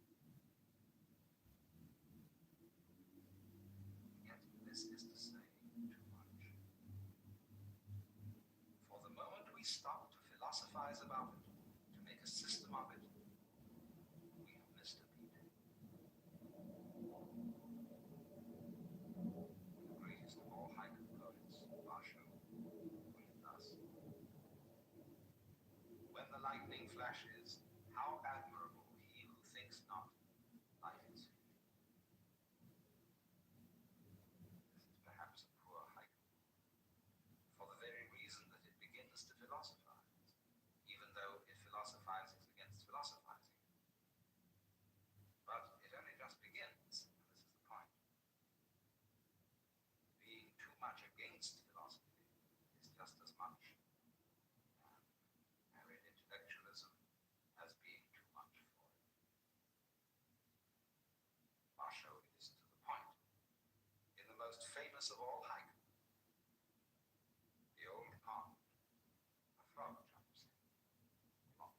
Yet this is to say too much. For the moment we stop to philosophize about it, to make a system of it, we have missed a beat. The greatest of all haiku poets, Basho, put it thus: when the lightning flashes, how admirable he who thinks not like his feet. This is perhaps a poor haiku, for the very reason that it begins to philosophize, even though it philosophizes against philosophizing. But it only just begins, and this is the point. Being too much against philosophy is just as much arid intellectualism as being too much for it. Basho is to the point in the most famous of all haiku, the old pond, a frog jumps in. Plop.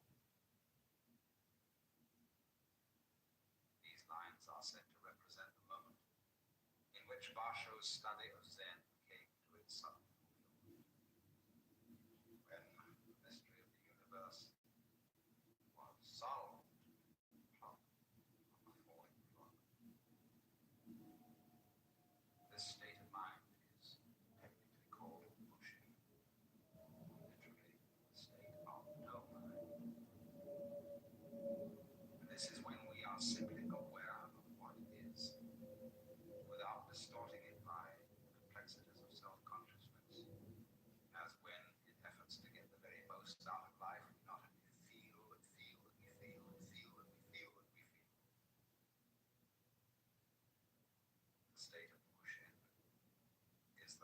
These lines are said to represent the moment in which Basho's study of Zen came to its sudden fulfillment. When the mystery of the universe was solved, plop, on the falling frog. This state of mind is technically called bushi, literally the state of no mind. And this is when we are simply aware of what is, without distorting it by the complexities of self-consciousness, as when, in efforts to get the very most out of life, we not only feel, but feel, and we feel, and feel, and we feel, and we feel.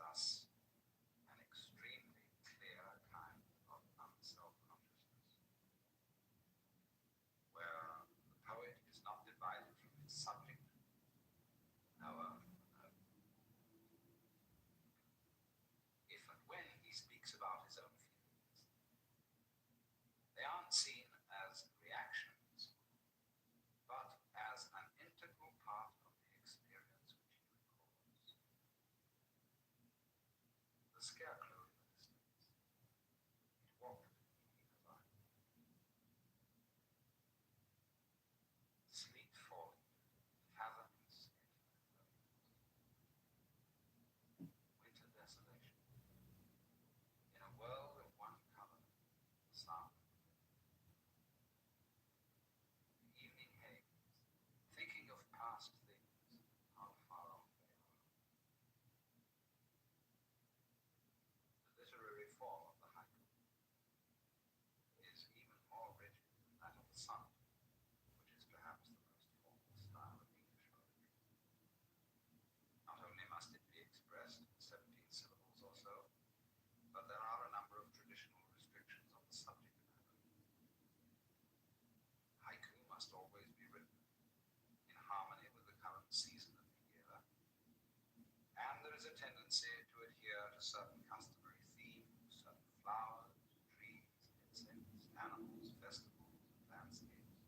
thus an extremely clear kind of unself-consciousness, where the poet is not divided from its subject. No. If and when he speaks about his own feelings, they aren't seen as reactions, but as an integral part of the experience which he records. The scarecrow in the distance, it walked in the light. Sleep falling, fathomless infinite loneliness. Winter desolation. In a world of one color, sun. The evening haze, thinking of past things, how far off they are. The literary form of the haiku is even more rigid than that of the sonnet, which is perhaps the most formal style of English poetry. Not only must it be expressed in 17 syllables or so, but there are a number of traditional restrictions on the subject matter. Haiku must always be written in harmony with the current season of the year, and there is a tendency to adhere to certain customary themes, certain flowers, trees, insects, animals, festivals, and landscapes,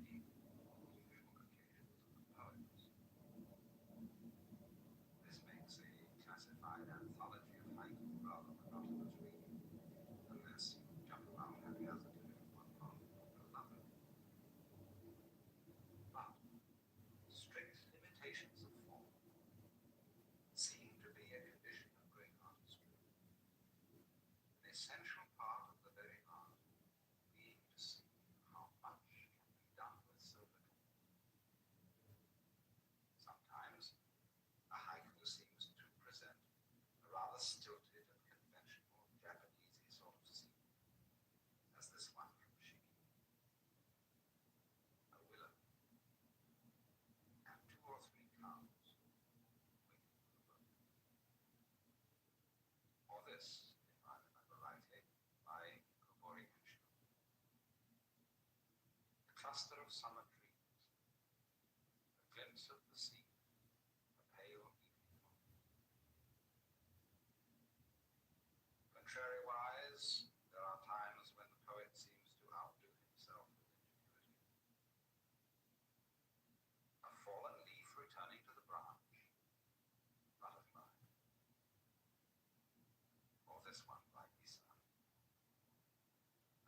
being usual occasions of the poets. This makes a classified anthology of haiku rather monotonous reading, unless you jump around haphazardly from one poem to another. But strict limitations of form seem to be a condition of great artistry, an essential part of the very art being to see how much can be done with so little. Sometimes a haiku seems to present a rather stilted and conventional Japanesey sort of scene, as this one from Shiki. A willow, and 2 or 3 cows waiting for the boat. Or this, if I remember rightly, by Kitover. A cluster of summer trees, a glimpse of the sea, a pale evening moon. Contrariwise, there are times when the poet seems to outdo himself with ingenuity. A fallen leaf returning to the branch, butterfly. Or this one by Isa.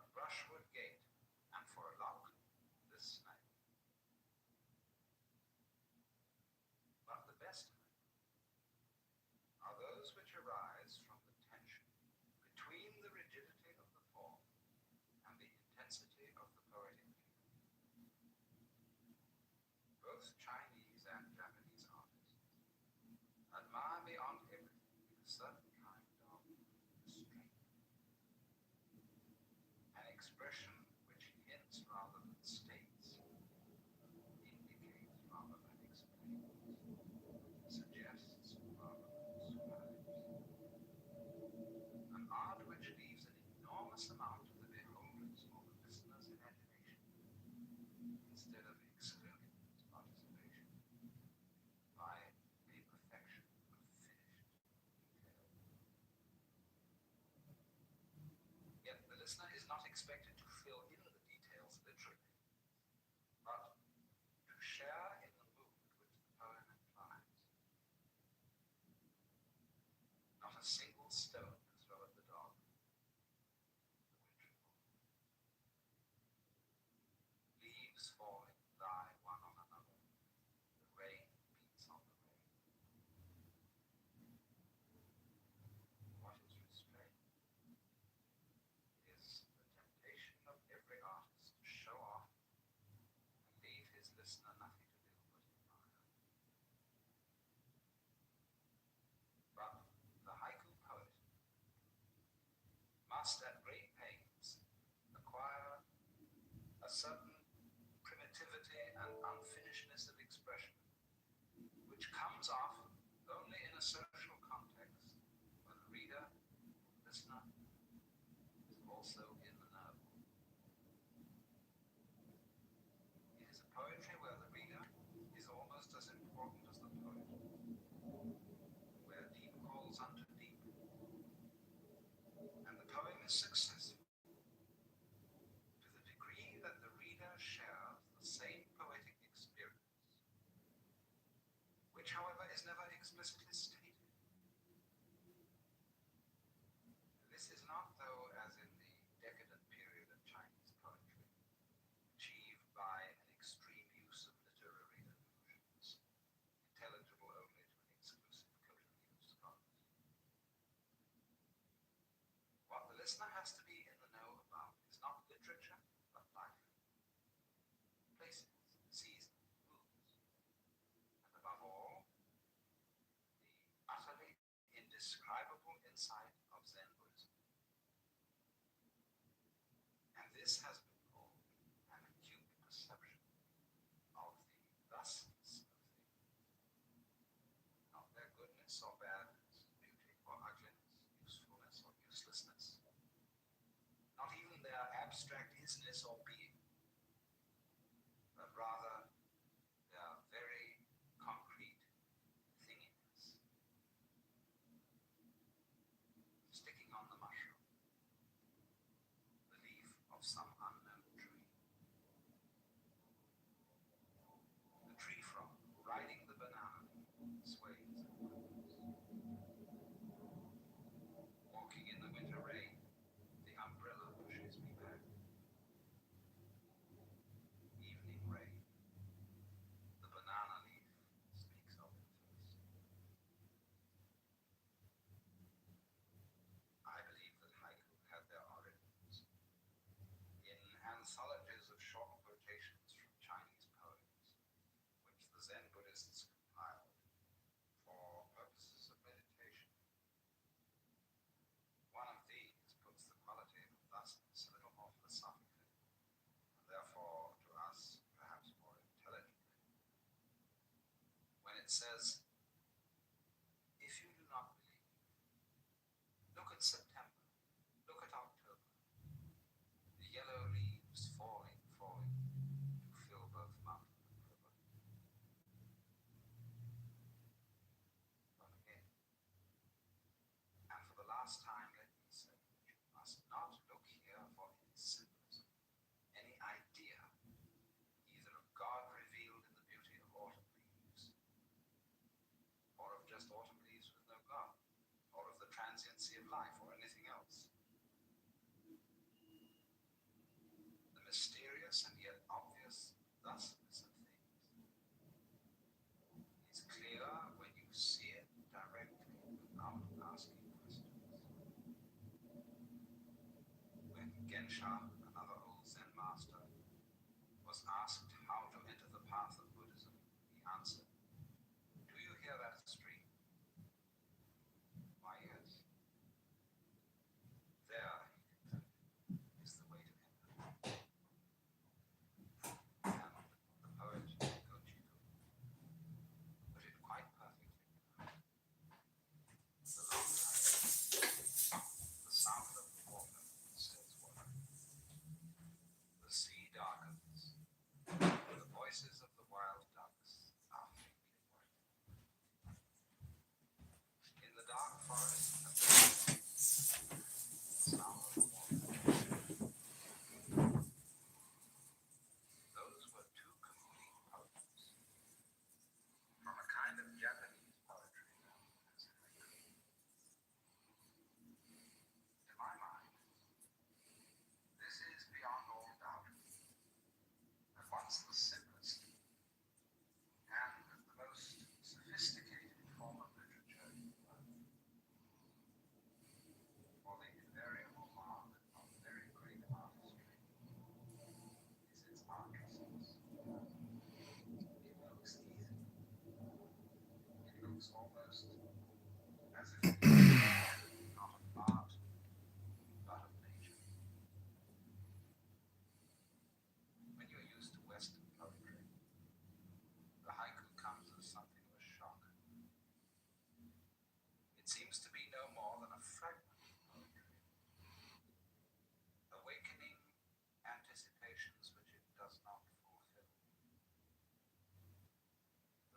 A brushwood gate, and for a lock, this snail. But the best of them are those which arise from the tension between the rigidity of the form and the intensity of the poetic feeling. Both Chinese and Japanese artists admire beyond everything a certain kind of restraint, an expression which hints rather than states, indicates rather than explains, suggests rather than describes. An art which leaves an enormous amount to the beholder's or the listener's imagination, instead of excluding its participation by a perfection of finished detail. Yet the listener is not expected to fill in the details literally, but to share in the mood which the poem implies. Not a single stone to throw at the dog. The wintry morning. Leaves falling lie one on another. The rain beats on the rain. What is restraint? It is the temptation of every artist to show off and leave his listener nothing to do but admire. But the haiku poet must at great pains acquire a certain primitivity and unfinishedness of expression, which comes off only in a social context listener is also in the know. It is a poetry where the reader is almost as important as the poet, where deep calls unto deep, and the poem is successful to the degree that the reader shares the same poetic experience, which, however, is never explicitly stated. This is not, though, as in the decadent period of Chinese poetry, achieved by an extreme use of literary allusions, intelligible only to an exclusive coterie of scholars. What the listener has to be in the know about is not literature, but life, places, seasons, moods, and above all, the utterly indescribable insight of Zen Buddhism. And this has been called an acute perception of the thusness of things, not their goodness or badness, beauty or ugliness, usefulness or uselessness, not even their abstract isness or being, but rather their very concrete thinginess. Sticking on the mushroom, the leaf of some unknown tree. The tree frog riding the banana sways and moves. Walking in the winter rain, the umbrella pushes me back. Evening rain, the banana leaf speaks of it first. I believe that haiku had their origins in anthologies of short quotations from Chinese poets, which the Zen Buddhists compiled for purposes of meditation. One of these puts the quality of thusness a little more philosophically, and therefore to us perhaps more intelligently, when it says, "If you do not believe, look at September, look at October, the yellow leaves falling, to fill both mountain and river." But again, and for the last time, let me say that you must not look here for any symbolism, any idea, either of God revealed in the beauty of autumn leaves, or of just autumn leaves with no God, or of the transiency of life, or anything else. The mysterious and yet obvious thusness of things is clear when you see it directly without asking questions. When Gensha, another old Zen master, was asked how to enter the path of Buddhism, he answered, "Do you hear that stream? Why, yes. There," he concluded, "is the way to enter." And the poet Kitover put it quite perfectly. The long title, "The sound of the water," says water. The sea darkens, the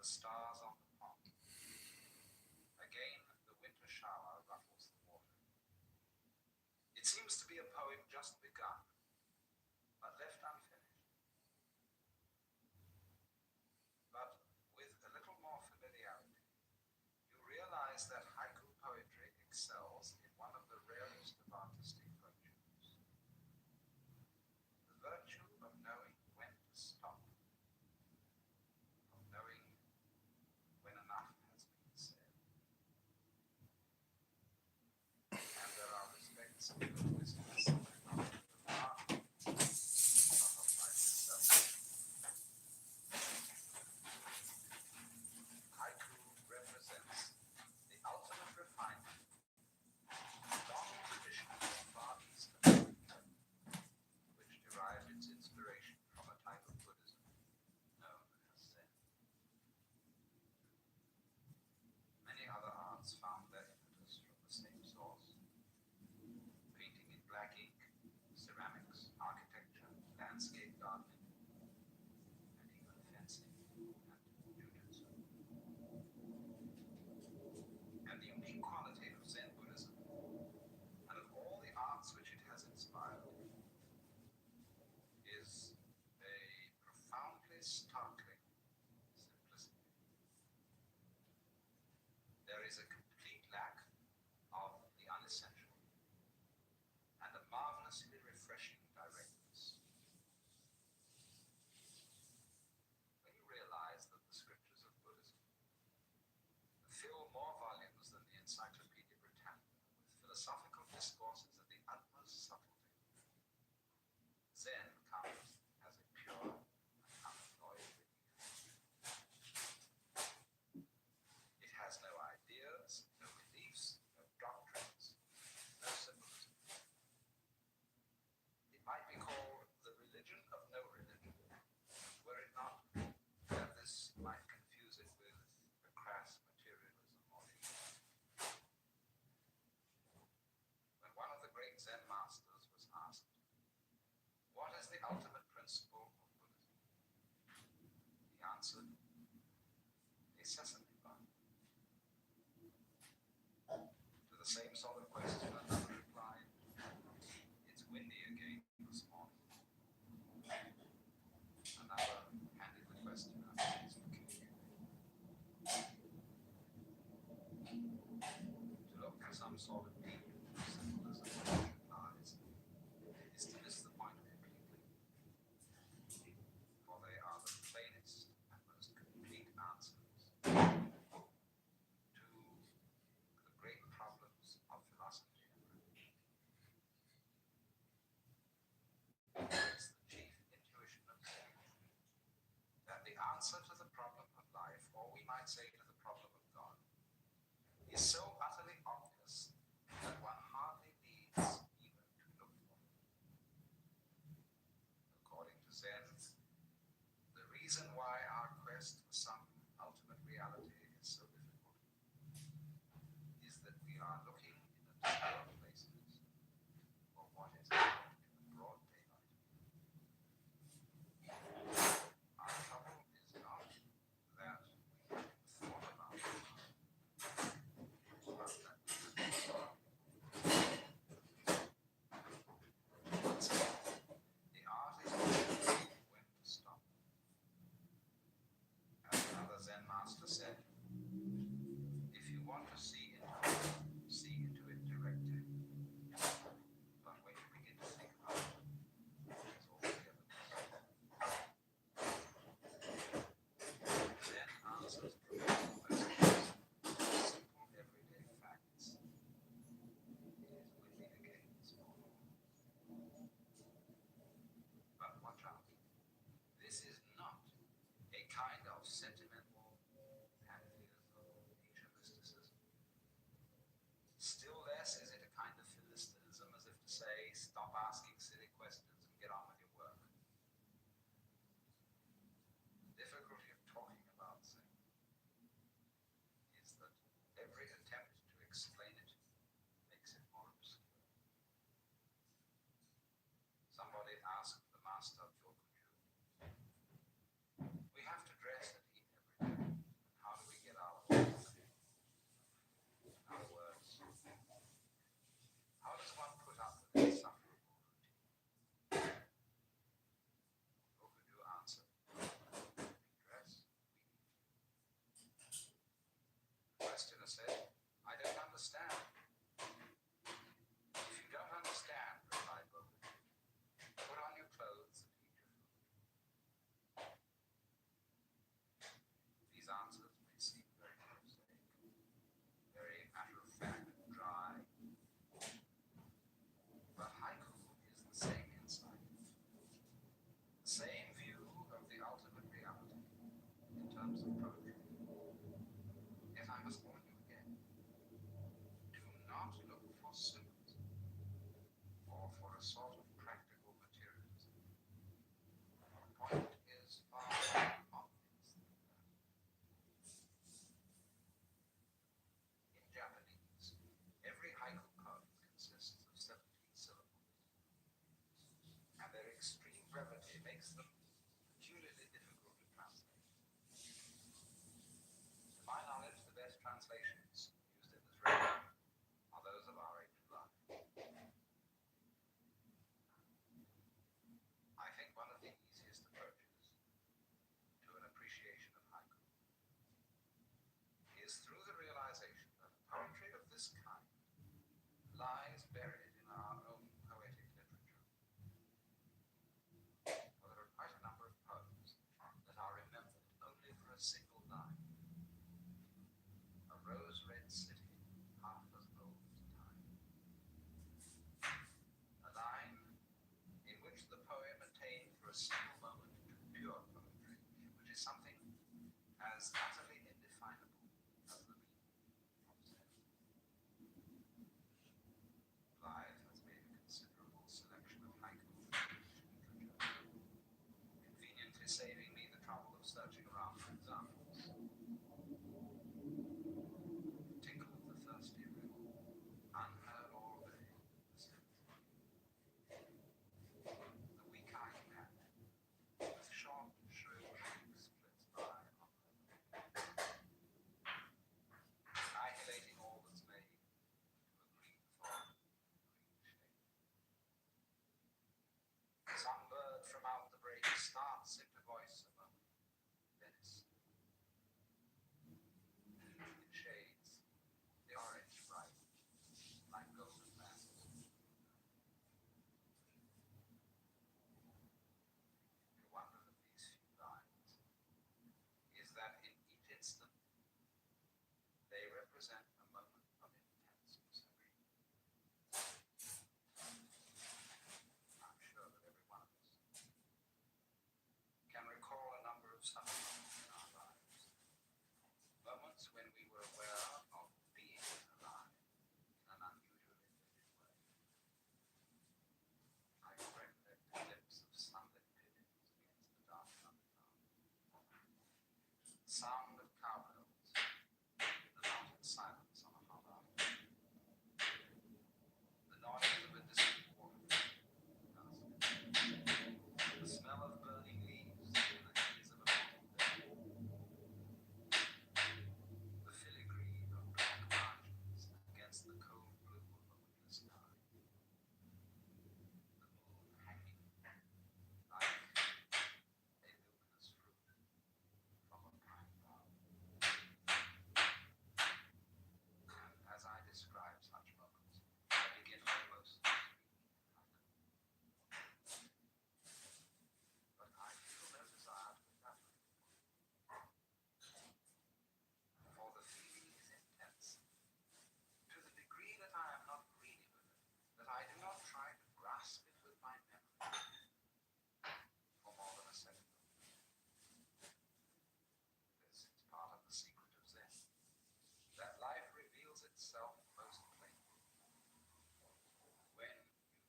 the stars on the pond. Again, the winter shower ruffles the water. It seems to be a poem just begun, but left unfinished. But with a little more familiarity, you realize that haiku poetry excels in one of the rarest of artistic virtues. The virtue of knowing when to stop, of knowing when enough has been said. And there are respects in your wisdom of the art of life itself. Haiku represents the ultimate refinement, long tradition of Far Eastern literature, which derived its inspiration from a type of Buddhism known as Zen. Many other arts found their impetus from the same source. Painting in black ink, ceramics, architecture, landscape gardening, and even fencing and jujutsu. And the unique quality of Zen Buddhism, and of all the arts which it has inspired, is a profoundly startling simplicity. There is a complete lack of the unessential, and a marvelously refreshing directness. When you realize that the scriptures of Buddhism fill more volumes than the Encyclopedia Britannica with philosophical discourses of the utmost subtlety, Zen comes as a pure and unalloyed relief. It has no ideas, no beliefs, no doctrines, no symbolism. It might be called the religion of no religion, were it not that this might confuse it with a crass materialism or atheism. When one of the great Zen masters was asked, "What is the ultimate principle of Buddhism?" he answered, "A sesame bun." To the same sort of question, another replied, "It's windy again this morning." Another handed the questioner a piece of cake. To look for some sort of deep symbolism in such replies is to miss the point completely, for they are the plainest and most complete answers to the great problems of philosophy and religion. It's the chief intuition of Zen that the answer to the problem of life, or we might say to the problem of God, is so utterly obvious that one hardly needs even to look for it. According to Zen, the reason why our quest for some ultimate reality is so difficult is that we are looking in obscure places for what is happening in the broad daylight. Our trouble is not that we haven't thought about it, but that we haven't thought. Once again, the art is knowing when to stop. As another Zen master said, "If you want to see into it directly. But when you begin to think about it, it's altogether different." Zen answers profound questions to simple everyday facts. It is windy again this morning. But watch out. This is not a kind of sentimental pantheism, Asia mysticism. Still less is it a kind of philistinism, as if to say, stop asking silly questions and get on with your work. The difficulty of talking about Zen is that every attempt to explain it makes it more obscure. Somebody asked the master of Chokuju, "We have to dress and eat every day. symbolism, or for a sort of practical materialism. The point is far more obvious than that. In Japanese, every haiku poem consists of 17 syllables, and their extreme brevity makes them peculiarly difficult to translate. To my knowledge, the best translations used in this record are those of our H. Blood. I think one of the easiest approaches to an appreciation of haiku is through the realization that poetry of this kind lies buried in our own poetic literature. For there are quite a number of poems that are remembered only for a single line. A rose-red city, half as old as time. A line in which the poem attained for a single moment to pure poetry, which is something as utterly indefinable as the meaning of Zen. Blythe has made a considerable selection of haiku from English literature, conveniently saving me the trouble of searching around for examples. Tinkle of the thirsty river, unheard already, the symphony. The weak-eyed man, with short, shrill shrieks flits by on the annihilating all that's made to a green thought, green shade. Some bird from out the break starts into voice a moment, Venice. It shades, the orange bright, like golden lamps. The wonder of these few lines is that in each instant they represent a moment of intense perception. I'm sure that every one of us can recall a number of such moments in our lives. Moments when we were aware of being alive in an unusually vivid way. I recollect a glimpse of sunlit pigeons against the dark underground. The sound of cowbells, the mountain silence on a hot afternoon. The noise of a distant waterfall in dusk. The smell of burning leaves in the haze of a autumn day. The filigree of black margins against the cold blue of a winter sky. The moon hanging like a luminous fruit from a pine bough. And as I describe such moments, I begin almost to speak in haiku. But I feel no desire to elaborate. For the feeling is intense, to the degree that I am not greedy with it, that I do not try to grasp it with my memory for more than a second. This is part of the secret of Zen, that life reveals itself most plainly when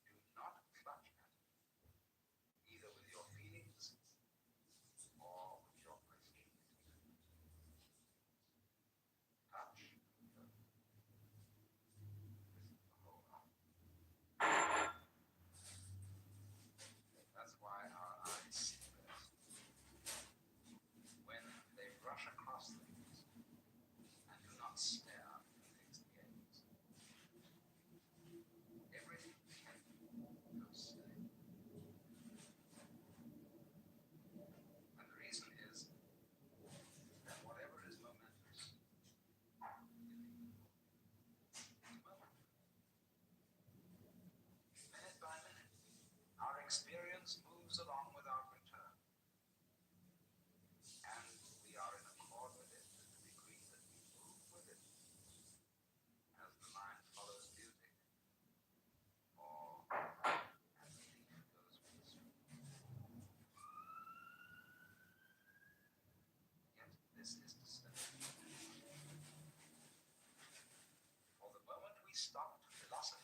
you do not clutch at it, either with your feelings or with your questions. Touch and feel. This is the whole art. That's why our eyes see best. When they brush across things and do not stare into fixed gaze. Everything can go silly. And the reason is that whatever is momentous is meaningful. Moment. Minute by minute, our experience moves along without return. And we are in accord with it to the degree that we move with it, as the mind follows music, or as the leaf goes with the stream. Yet this is to say, for the moment we stop to philosophize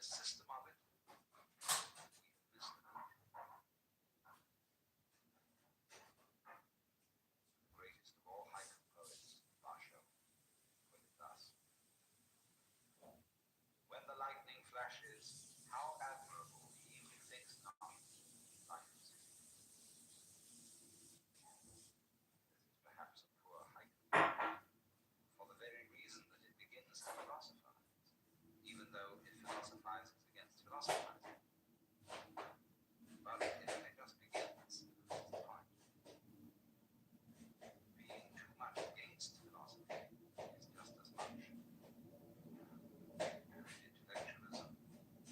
the system of it, we've missed the mark. The greatest of all haiku poets, Basho, put it thus: when the lightning flashes, how admirable he who thinks not life is. This is perhaps a poor haiku, for the very reason that it begins to philosophize, even though it philosophizes against philosophizing. But it only just begins, that's the point. Being too much against philosophy is just as much intellectualism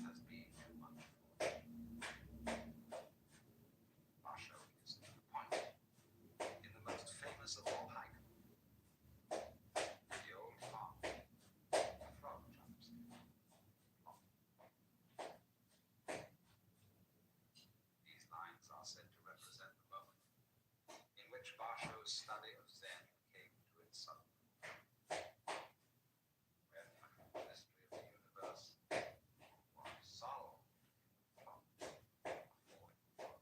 as being too much for it. Basho is to the point in the most famous of all haiku, the old poem, The Frog Jumps. These lines are said to represent the moment in which Basho's study of Zen came to its sudden when the mystery of the universe was solved from falling frog.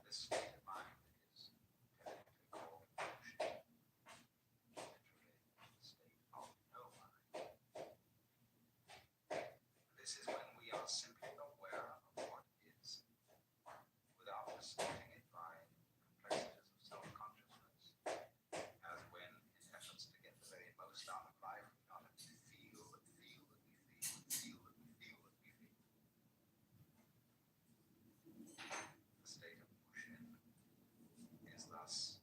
This state of mind is technically called motion, literally the state of no mind. This is when we are simply aware of what is, without distorting it by complexities of self-consciousness, as when, in efforts to get the very most out of life, we not only feel that we feel that we feel, feel that we feel that we feel. The state of Mushin is thus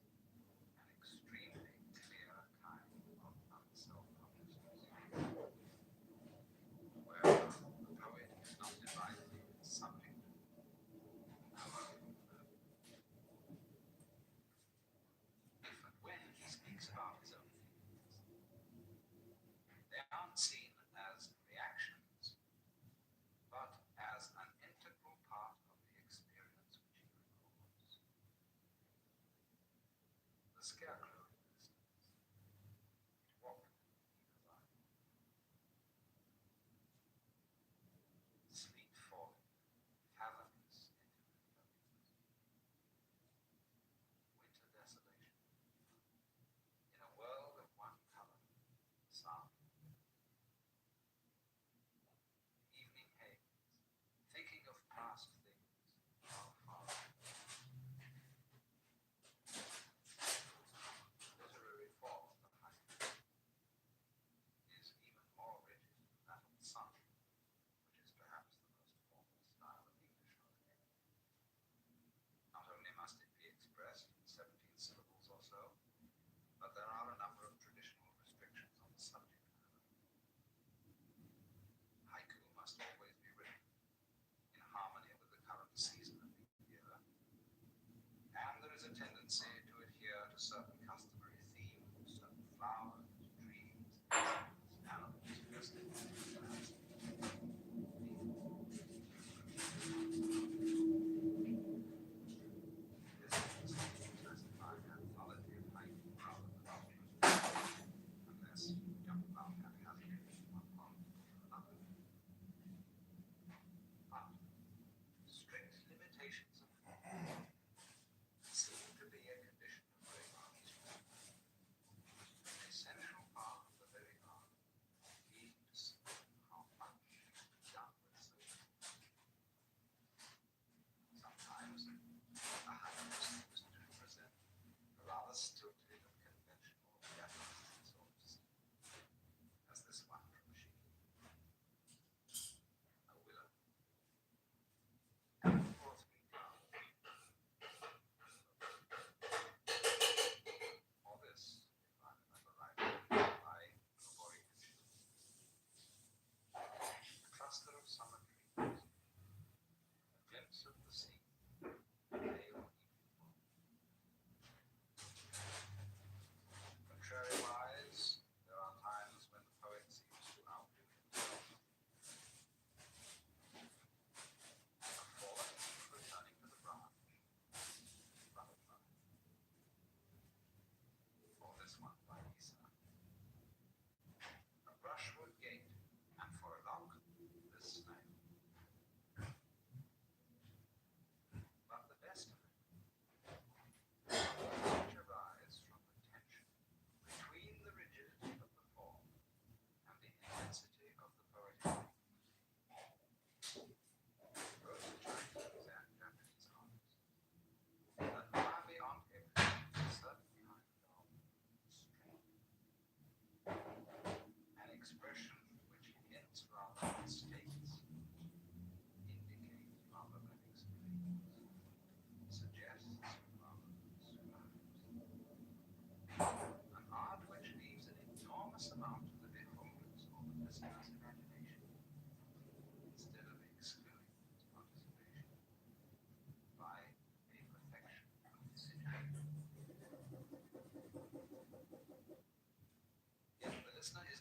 an extremely clear kind of unself-consciousness, where the poet is not divided into subject and verb. If and when he speaks about his own feelings, they aren't seen as reactions, but as an integral part of the experience which he records. The scarecrow, for instance, it walked with me as I walked. Sleet falling, fathomless infinite loneliness. Winter desolation, in a world of one color, sun. Evening haze, thinking of past things, far, far away.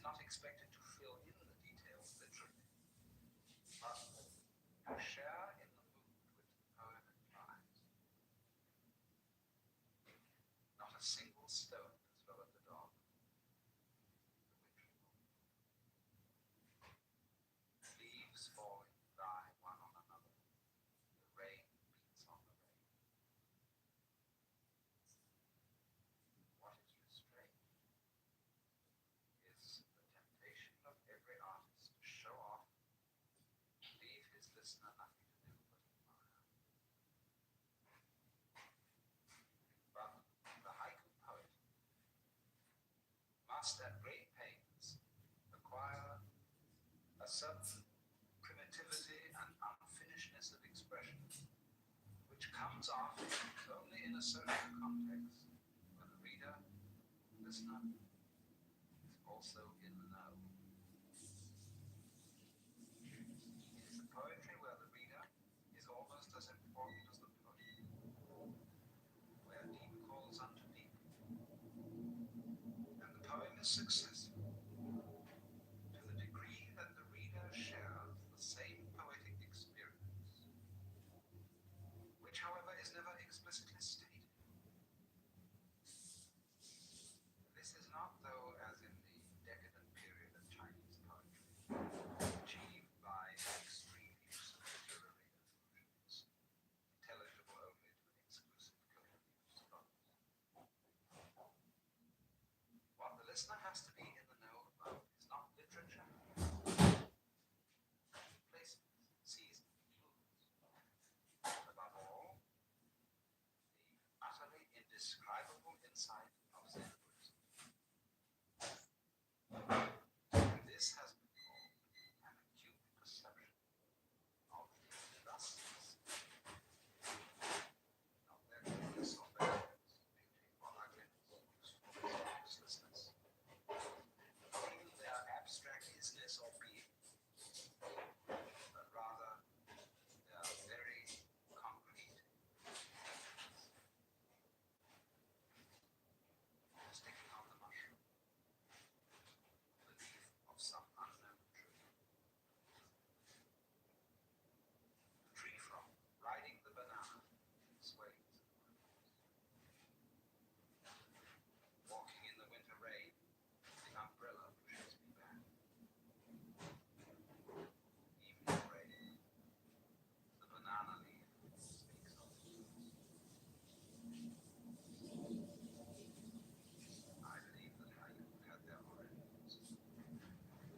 not expected to fill in the details literally, but to share in the mood which the poem implies. Not a single stone to throw at the dog. The wintry moon. Leaves falling dry one on another. The rain beats on the rain. What is restraint is the temptation of every artist to show off, leave his listener nothing to do but admire. But the haiku poet must at great pains acquire a certain primitivity and unfinishedness of expression, which comes off only in a social context, where the reader, listener, is also in the know. It is a poetry where the reader is almost as important as the poet, where deep calls unto deep, and the poem is successful to the degree that the reader shares the same poetic experience, which, however, is never explicitly stated. This is not, though, as in the decadent period of Chinese poetry, achieved by extreme use of literary allusions, intelligible only to an exclusive community of scholars. What the listener has to be in the know about is not literature, placements, seasons, moods, but above all, the utterly indescribable insight of Zen Buddhism. This has been called an acute perception of the thusness, not their goodness or badness, beauty or ugliness, usefulness or uselessness, not even their abstract isness or being, but rather their very concrete existence. Sticking on the mushroom, the leaf of some unknown tree. The tree frog riding the banana sways and whimpers. Walking in the winter rain, the umbrella pushes me back. Evening rain, the banana leaf speaks of the blues. I believe that haiku had their origins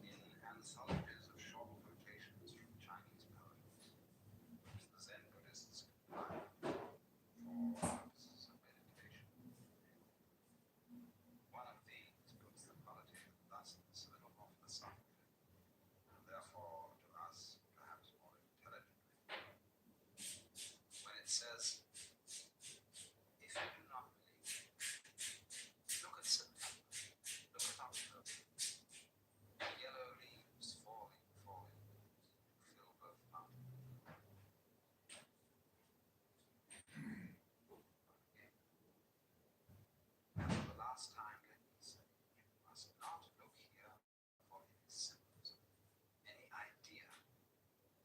in anthologies of short quotations from Chinese poets, which the Zen Buddhists compiled for purposes of meditation. One of these puts the quality of thusness a little more philosophically, and therefore to us perhaps more intelligently, when it says, if you do not believe, look at September, look at October, yellow leaves falling, falling, fill both mountains. But again, and for the last time, let me say, you must not look here for any symbolism, any idea,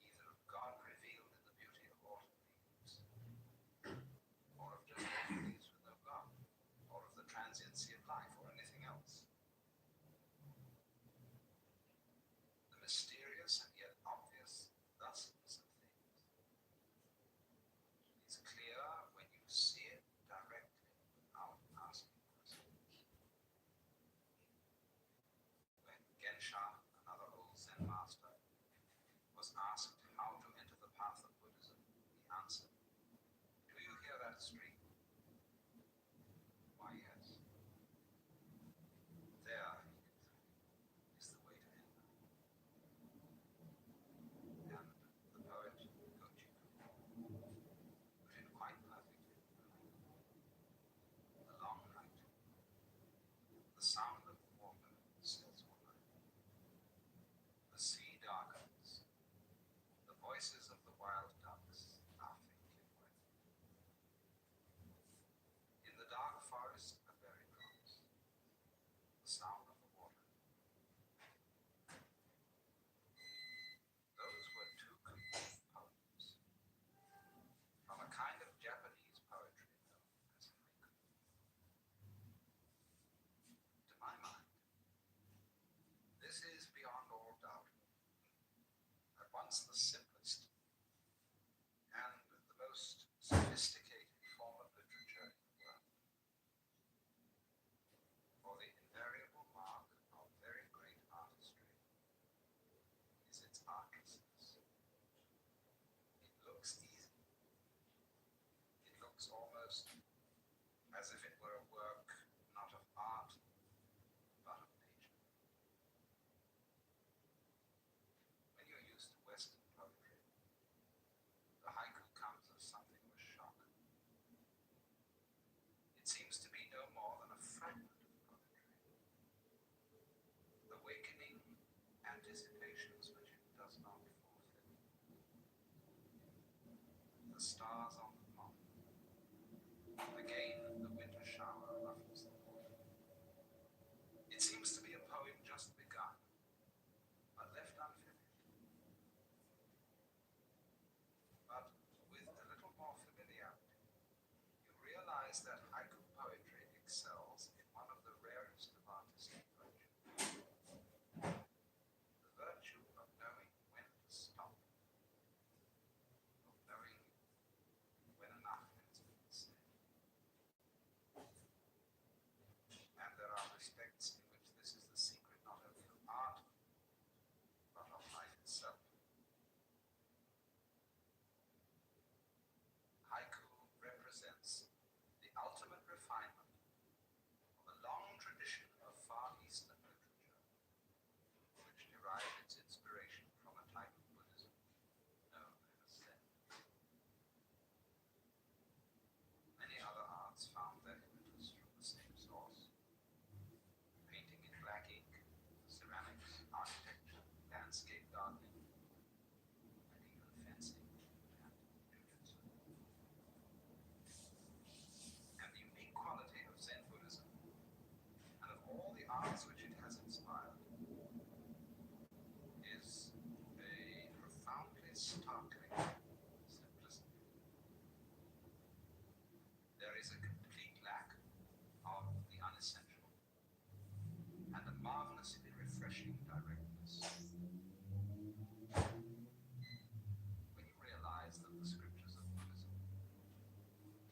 either of God revealed in the beauty of autumn leaves, or of just autumn leaves with no God, or of the transiency of life, or anything else. The mysterious and yet obvious thusness of things is clear when you see it directly without asking questions. When Gensha, another old Zen master, was asked how to enter the path of Buddhism, he answered, "Do you hear that stream? Why, yes. There," he continued, "is the way to enter." And the poet Gochiku put it quite perfectly in the haiku. The long night, the sound of water says woman. The sea darkens, once the simplest and the most sophisticated form of literature in the world. For the invariable mark of very great artistry is its artlessness. It looks easy. It looks almost as if it were a work not of art, but of nature. When you're used to Western poetry, the haiku comes as something of a shock. It seems to be no more than a fragment of poetry, awakening anticipations which it does not fulfill. The stars on the pond. Again, the winter shower ruffles the water. It seems to be a poem just begun, but left unfinished. But with a little more familiarity, you realize that haiku poetry excels in one of the rarest of artistic virtues. The virtue of knowing when to stop, of knowing when enough has been said. And there are respects in which this is the secret not only of art, but of life itself. Haiku represents the ultimate refinement of a long tradition of Far Eastern literature, which derived its inspiration from a type of Buddhism known as Zen. Many other arts found their impetus from the same source. Painting in black ink, ceramics, architecture, landscape gardening, and even fencing and jujutsu. And the unique quality of Zen Buddhism, and of all the arts which it has inspired, is a profoundly startling simplicity. There is a complete lack of the unessential, and a marvelously refreshing directness. When you realize that the scriptures of Buddhism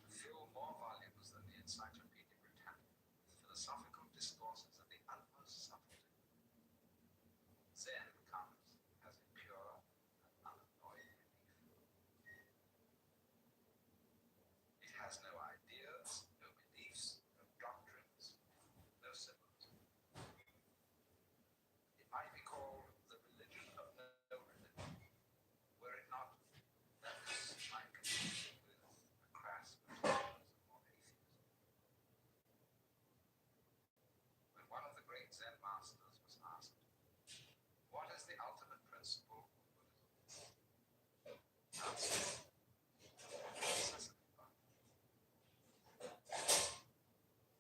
fill more volumes than the Encyclopedia Britannica with philosophical discourses of the utmost subtlety, Zen comes as a pure and unannoyed relief. It has no ideas, no beliefs, no doctrines, no symbolism. It might be called the religion of no religion, were it not that this might compete with a crass materialism or atheism. When one of the great Zen masters was asked, "What is the ultimate principle of Buddhism?" Answer: necessity.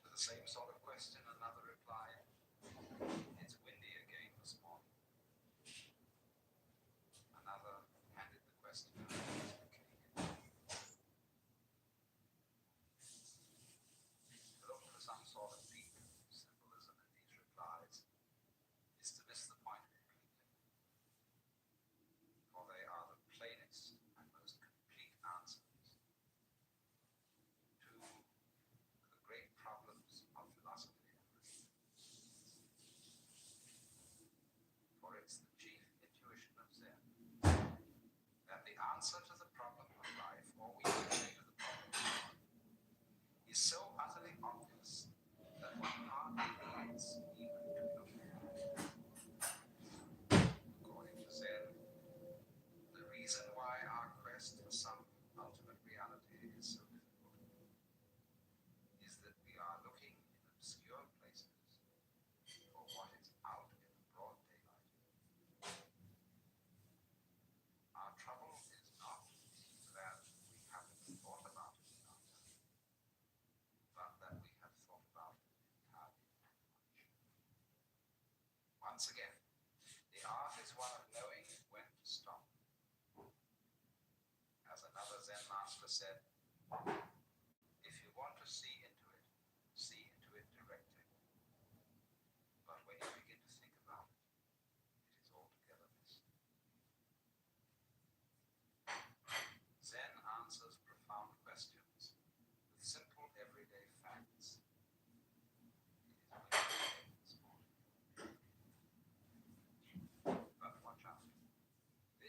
To the same sort of question, another replied, "It's windy again this morning." Another handed the question to Mr. King. To look for some sort of deep symbolism in these replies is to miss the point completely, for they are the plainest and most complete answers to the great problems of philosophy and religion. For it's the chief intuition of Zen that the answer to the problem of life, or we might say to the problem of God, is so utterly obvious that one hardly needs even to look. According to Zen, the reason why our quest for some ultimate reality is so difficult is that we are looking in obscure places for what is out in the broad daylight. Our trouble is not that we haven't thought about it enough, but that we have thought about it entirely too much. Once again, the art is one of knowing when to stop. As another Zen master said, "If you want to see into it directly. But when you begin to think about it, it is altogether missed."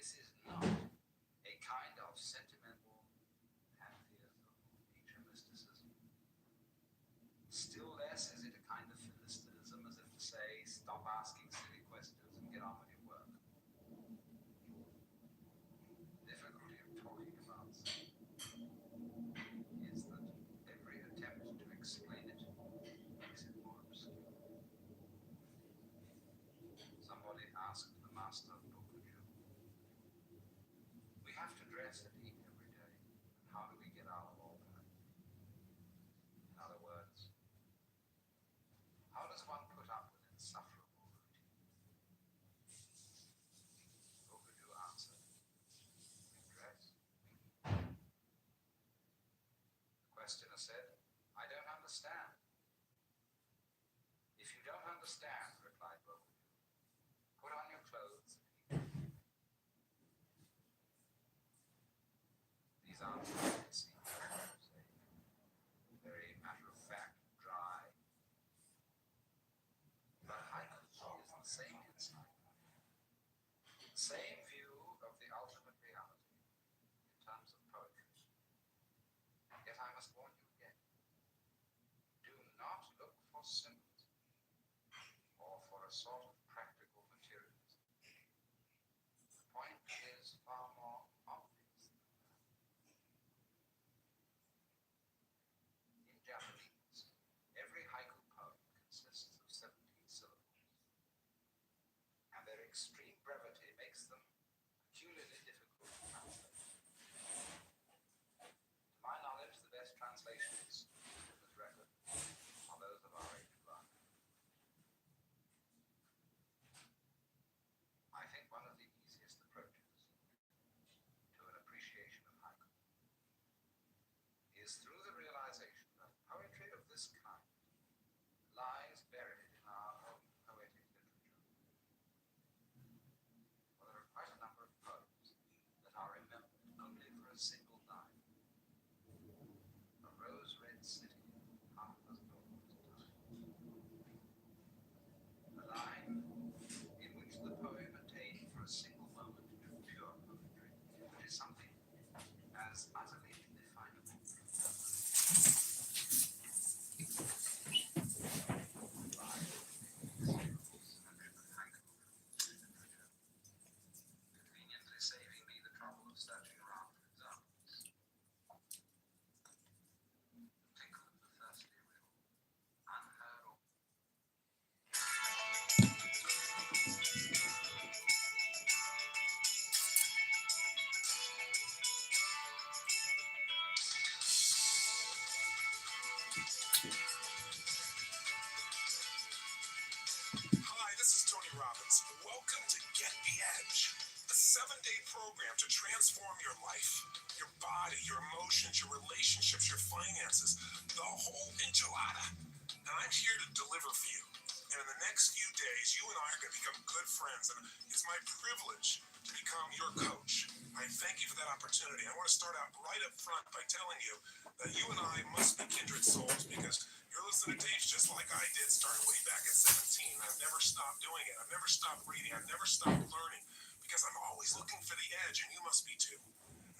This is not a kind of sentimental pantheism, nature mysticism. Still less is it a kind of philistinism, as if to say, stop asking silly questions and get on with your work. The difficulty of talking about something is that every attempt to explain it makes it more obscure. Somebody asked the master of Bokuju, we have to dress and eat every day. How do we get out of all that? In other words, how does one put up with insufferable routine? Bokuju answered, we dress. The questioner said, I don't understand. If you don't understand, replied Bokuju, put on your clothes and eat. These answers seem very matter of fact, dry. But haiku is the same insight, the same view of the ultimate reality in terms of poetry. Yet I must warn you again, do not look for symbolism or for a sort of practical materialism. The point is far more obvious than that. In Japanese, every haiku poem consists of 17 syllables, and their extreme brevity makes them peculiarly difficult to translate. To my knowledge, the best translations of this record are those of our age blood. I think one of the easiest approaches to an appreciation of haiku is through the realization that poetry of this kind lies buried in our own poetic literature. For there are quite a number of poems that are remembered only for a single line. A rose-red city, half as old as time. A line in which the poem attained for a single moment to pure poetry, which is something as utterly indefinable. Conveniently saving me the trouble of searching around for examples. Tinkle of the thirsty riddle, unheard of. Hi, this is Tony Robbins. Welcome to Get the Edge, a 7-day program to transform your life, your body, your emotions, your relationships, your finances, the whole enchilada. And I'm here to deliver for you. And in the next few days, you and I are going to become good friends, and it's my privilege to become your coach. I thank you for that opportunity. I want to start out right up front by telling you that you and I must be kindred souls because you're listening to tapes just like I did, starting way back at 17. I've never stopped doing it. I've never stopped reading. I've never stopped learning because I'm always looking for the edge, and you must be too.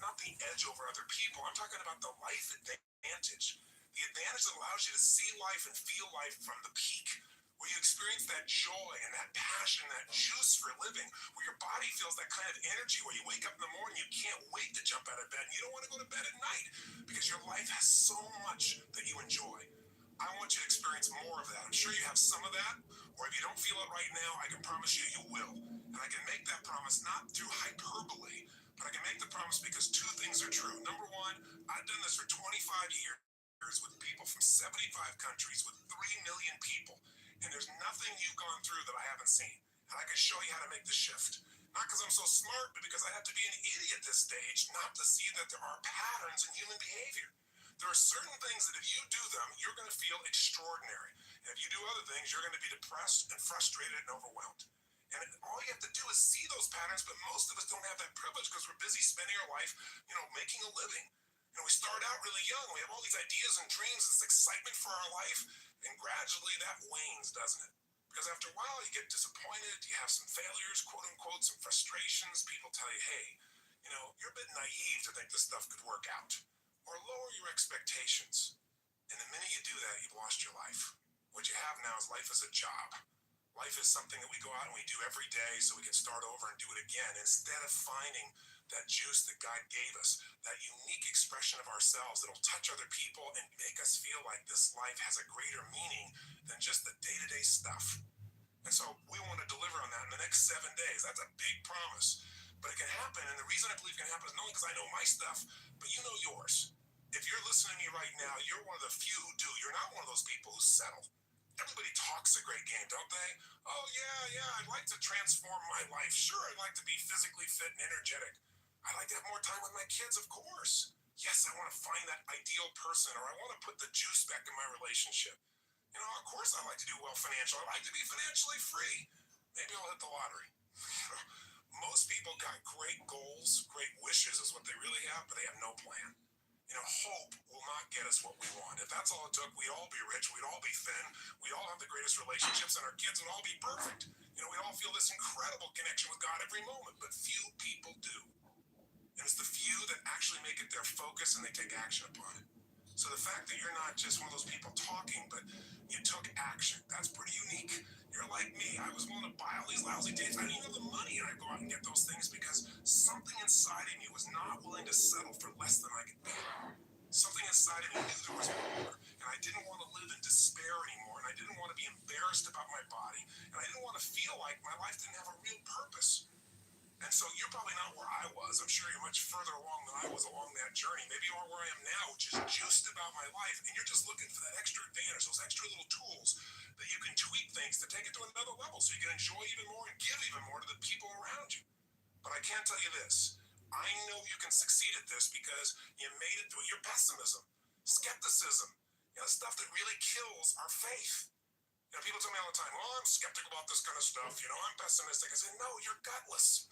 Not the edge over other people. I'm talking about the life advantage. The advantage that allows you to see life and feel life from the peak, where you experience that joy and that passion, that juice for living, where your body feels that kind of energy, where you wake up in the morning, you can't wait to jump out of bed, and you don't want to go to bed at night because your life has so much that you enjoy. I want you to experience more of that. I'm sure you have some of that, or if you don't feel it right now, I can promise you, you will. And I can make that promise not through hyperbole, but I can make the promise because two things are true. Number one, I've done this for 25 years with people from 75 countries, with 3 million people. And there's nothing you've gone through that I haven't seen. And I can show you how to make the shift. Not because I'm so smart, but because I have to be an idiot at this stage not to see that there are patterns in human behavior. There are certain things that if you do them, you're going to feel extraordinary. And if you do other things, you're going to be depressed and frustrated and overwhelmed. And all you have to do is see those patterns, but most of us don't have that privilege because we're busy spending our life, making a living. We start out really young. We have all these ideas and dreams, this excitement for our life, and gradually that wanes, doesn't it? Because after a while, you get disappointed, you have some failures, quote unquote, some frustrations. People tell you, hey, you're a bit naive to think this stuff could work out. Or lower your expectations. And the minute you do that, you've lost your life. What you have now is life as a job. Life is something that we go out and we do every day so we can start over and do it again instead of finding that juice that God gave us, that unique expression of ourselves that'll touch other people and make us feel like this life has a greater meaning than just the day-to-day stuff. And so we want to deliver on that in the next 7 days. That's a big promise. But it can happen, and the reason I believe it can happen is not only because I know my stuff, but you know yours. If you're listening to me right now, you're one of the few who do. You're not one of those people who settle. Everybody talks a great game, don't they? Oh, yeah, I'd like to transform my life. Sure, I'd like to be physically fit and energetic. I'd like to have more time with my kids, of course. Yes, I want to find that ideal person, or I want to put the juice back in my relationship. Of course I like to do well financially. I like to be financially free. Maybe I'll hit the lottery. Most people got great goals, great wishes is what they really have, but they have no plan. Hope will not get us what we want. If that's all it took, we'd all be rich, we'd all be thin, we'd all have the greatest relationships, and our kids would all be perfect. We'd all feel this incredible connection with God every moment, but few people do. And it's the few that actually make it their focus and they take action upon it. So the fact that you're not just one of those people talking, but you took action, that's pretty unique. You're like me. I was willing to buy all these lousy dates. I didn't even have the money, and I'd go out and get those things because something inside of me was not willing to settle for less than I could pay. Something inside of me knew there was more, and I didn't want to live in despair anymore, and I didn't want to be embarrassed about my body, and I didn't want to feel like my life didn't have a real purpose. And so you're probably not where I was. I'm sure you're much further along than I was along that journey. Maybe you are where I am now, which is juiced about my life. And you're just looking for that extra advantage, those extra little tools that you can tweak things to take it to another level so you can enjoy even more and give even more to the people around you. But I can tell you this. I know you can succeed at this because you made it through your pessimism, skepticism, stuff that really kills our faith. People tell me all the time, well, I'm skeptical about this kind of stuff. I'm pessimistic. I say, no, you're gutless.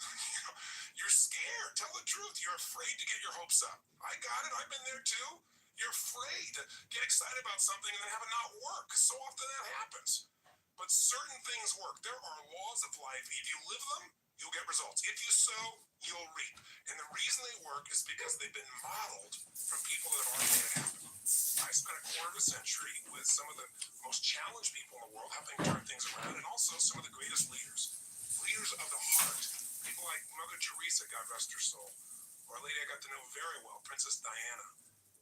You're scared. Tell the truth. You're afraid to get your hopes up. I got it. I've been there too. You're afraid to get excited about something and then have it not work. So often that happens. But certain things work. There are laws of life. If you live them, you'll get results. If you sow, you'll reap. And the reason they work is because they've been modeled from people that have already made it happen. I spent a quarter of a century with some of the most challenged people in the world, helping turn things around, and also some of the greatest leaders of the heart. People like Mother Teresa, God rest her soul, or a lady I got to know very well, Princess Diana.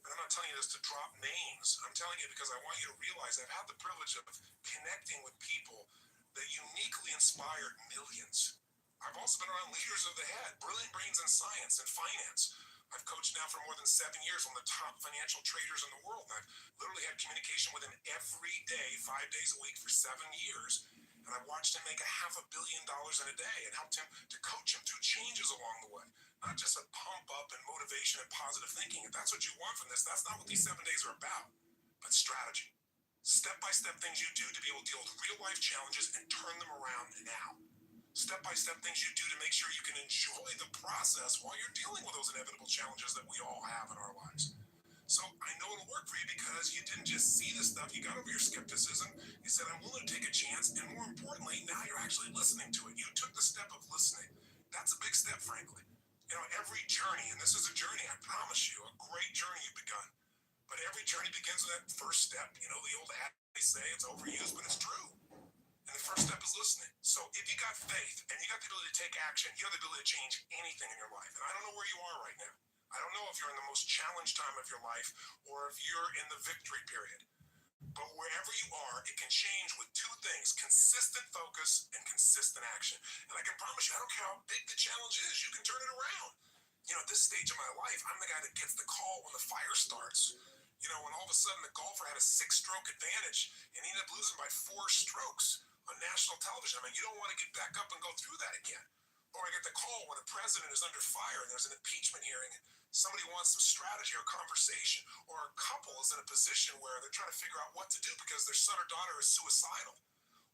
And I'm not telling you this to drop names. I'm telling you because I want you to realize I've had the privilege of connecting with people that uniquely inspired millions. I've also been around leaders of the head, brilliant brains in science and finance. I've coached now for more than 7 years on the top financial traders in the world. And I've literally had communication with him every day, 5 days a week for 7 years. And I've watched him make $500 million in a day and helped him to coach him through changes along the way. Not just a pump up and motivation and positive thinking. If that's what you want from this, that's not what these 7 days are about. But strategy. Step-by-step things you do to be able to deal with real life challenges and turn them around now. Step-by-step things you do to make sure you can enjoy the process while you're dealing with those inevitable challenges that we all have in our lives. So I know it'll work for you because you didn't just see this stuff, you got over your skepticism, you said, I'm willing to take a chance, and more importantly, now you're actually listening to it. You took the step of listening. That's a big step, frankly. Every journey, and this is a journey, I promise you, a great journey you've begun. But every journey begins with that first step. The old adage they say, it's overused, but it's true. And the first step is listening. So if you got faith and you got the ability to take action, you have the ability to change anything in your life. And I don't know where you are right now. I don't know if you're in the most challenged time of your life or if you're in the victory period. But wherever you are, it can change with two things: consistent focus and consistent action. And I can promise you, I don't care how big the challenge is, you can turn it around. At this stage of my life, I'm the guy that gets the call when the fire starts. When all of a sudden the golfer had a 6-stroke advantage and he ended up losing by 4 strokes on national television. You don't want to get back up and go through that again. Or I get the call when the president is under fire and there's an impeachment hearing and somebody wants some strategy or conversation, or a couple is in a position where they're trying to figure out what to do because their son or daughter is suicidal.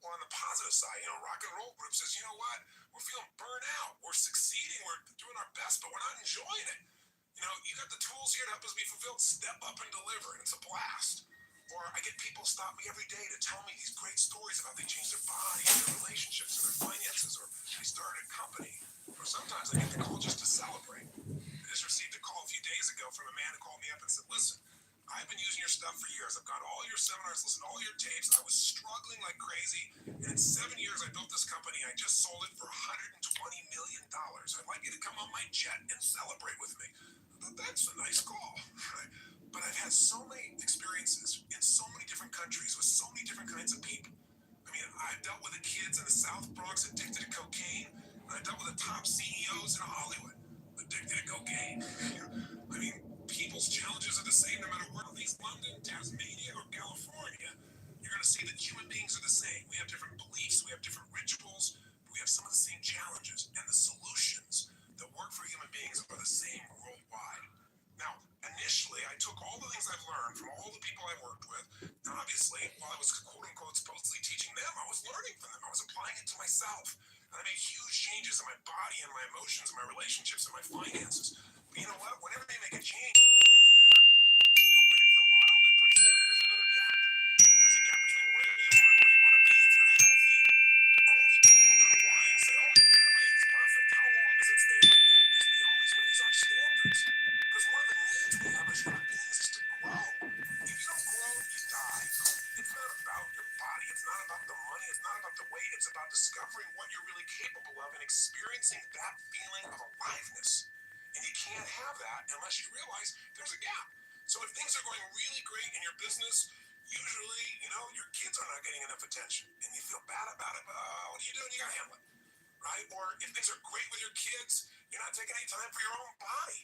Or on the positive side, rock and roll group says, you know what, we're feeling burnt out, we're succeeding, we're doing our best, but we're not enjoying it. You got the tools here to help us be fulfilled. Step up and deliver, and it's a blast. Or I get people stop me every day to tell me these great stories about they changed their body, their relationships, and their finances, or they started a company. Or sometimes I get the call just to celebrate. I just received a call a few days ago from a man who called me up and said, listen, I've been using your stuff for years. I've got all your seminars, listened to all your tapes. I was struggling like crazy. And in 7 years, I built this company. I just sold it for $120 million. I'd like you to come on my jet and celebrate with me. I thought, that's a nice call. Right? But I've had so many experiences in so many different countries with so many different kinds of people. I mean, I've dealt with the kids in the South Bronx addicted to cocaine. And I've dealt with the top CEOs in Hollywood addicted to cocaine. I mean, people's challenges are the same no matter where, at least London, Tasmania, or California. You're going to see that human beings are the same. We have different beliefs, we have different rituals, but we have some of the same challenges. And the solutions that work for human beings are the same worldwide. Now, initially, I took all the things I've learned from all the people I worked with, and obviously, while I was quote-unquote supposedly teaching them, I was learning from them. I was applying it to myself. And I made huge changes in my body and my emotions and my relationships and my finances. But you know what? Whenever they make a change, you feel great for a while, then pretty soon there's another gap. There's a gap between where you are and where you want to be if you're healthy. Only people that are lying say, oh, everything's perfect. How long does it stay like that? Because we always raise our standards. Because one of the needs we have as human beings is to grow. If you don't grow, you die. It's not about your body. It's not about the money. It's not about the weight. It's about discovering what you're really capable of and experiencing that feeling of aliveness. And you can't have that unless you realize there's a gap. So if things are going really great in your business, usually, your kids are not getting enough attention and you feel bad about it. But what are you doing? You got to handle it, right? Or if things are great with your kids, you're not taking any time for your own body.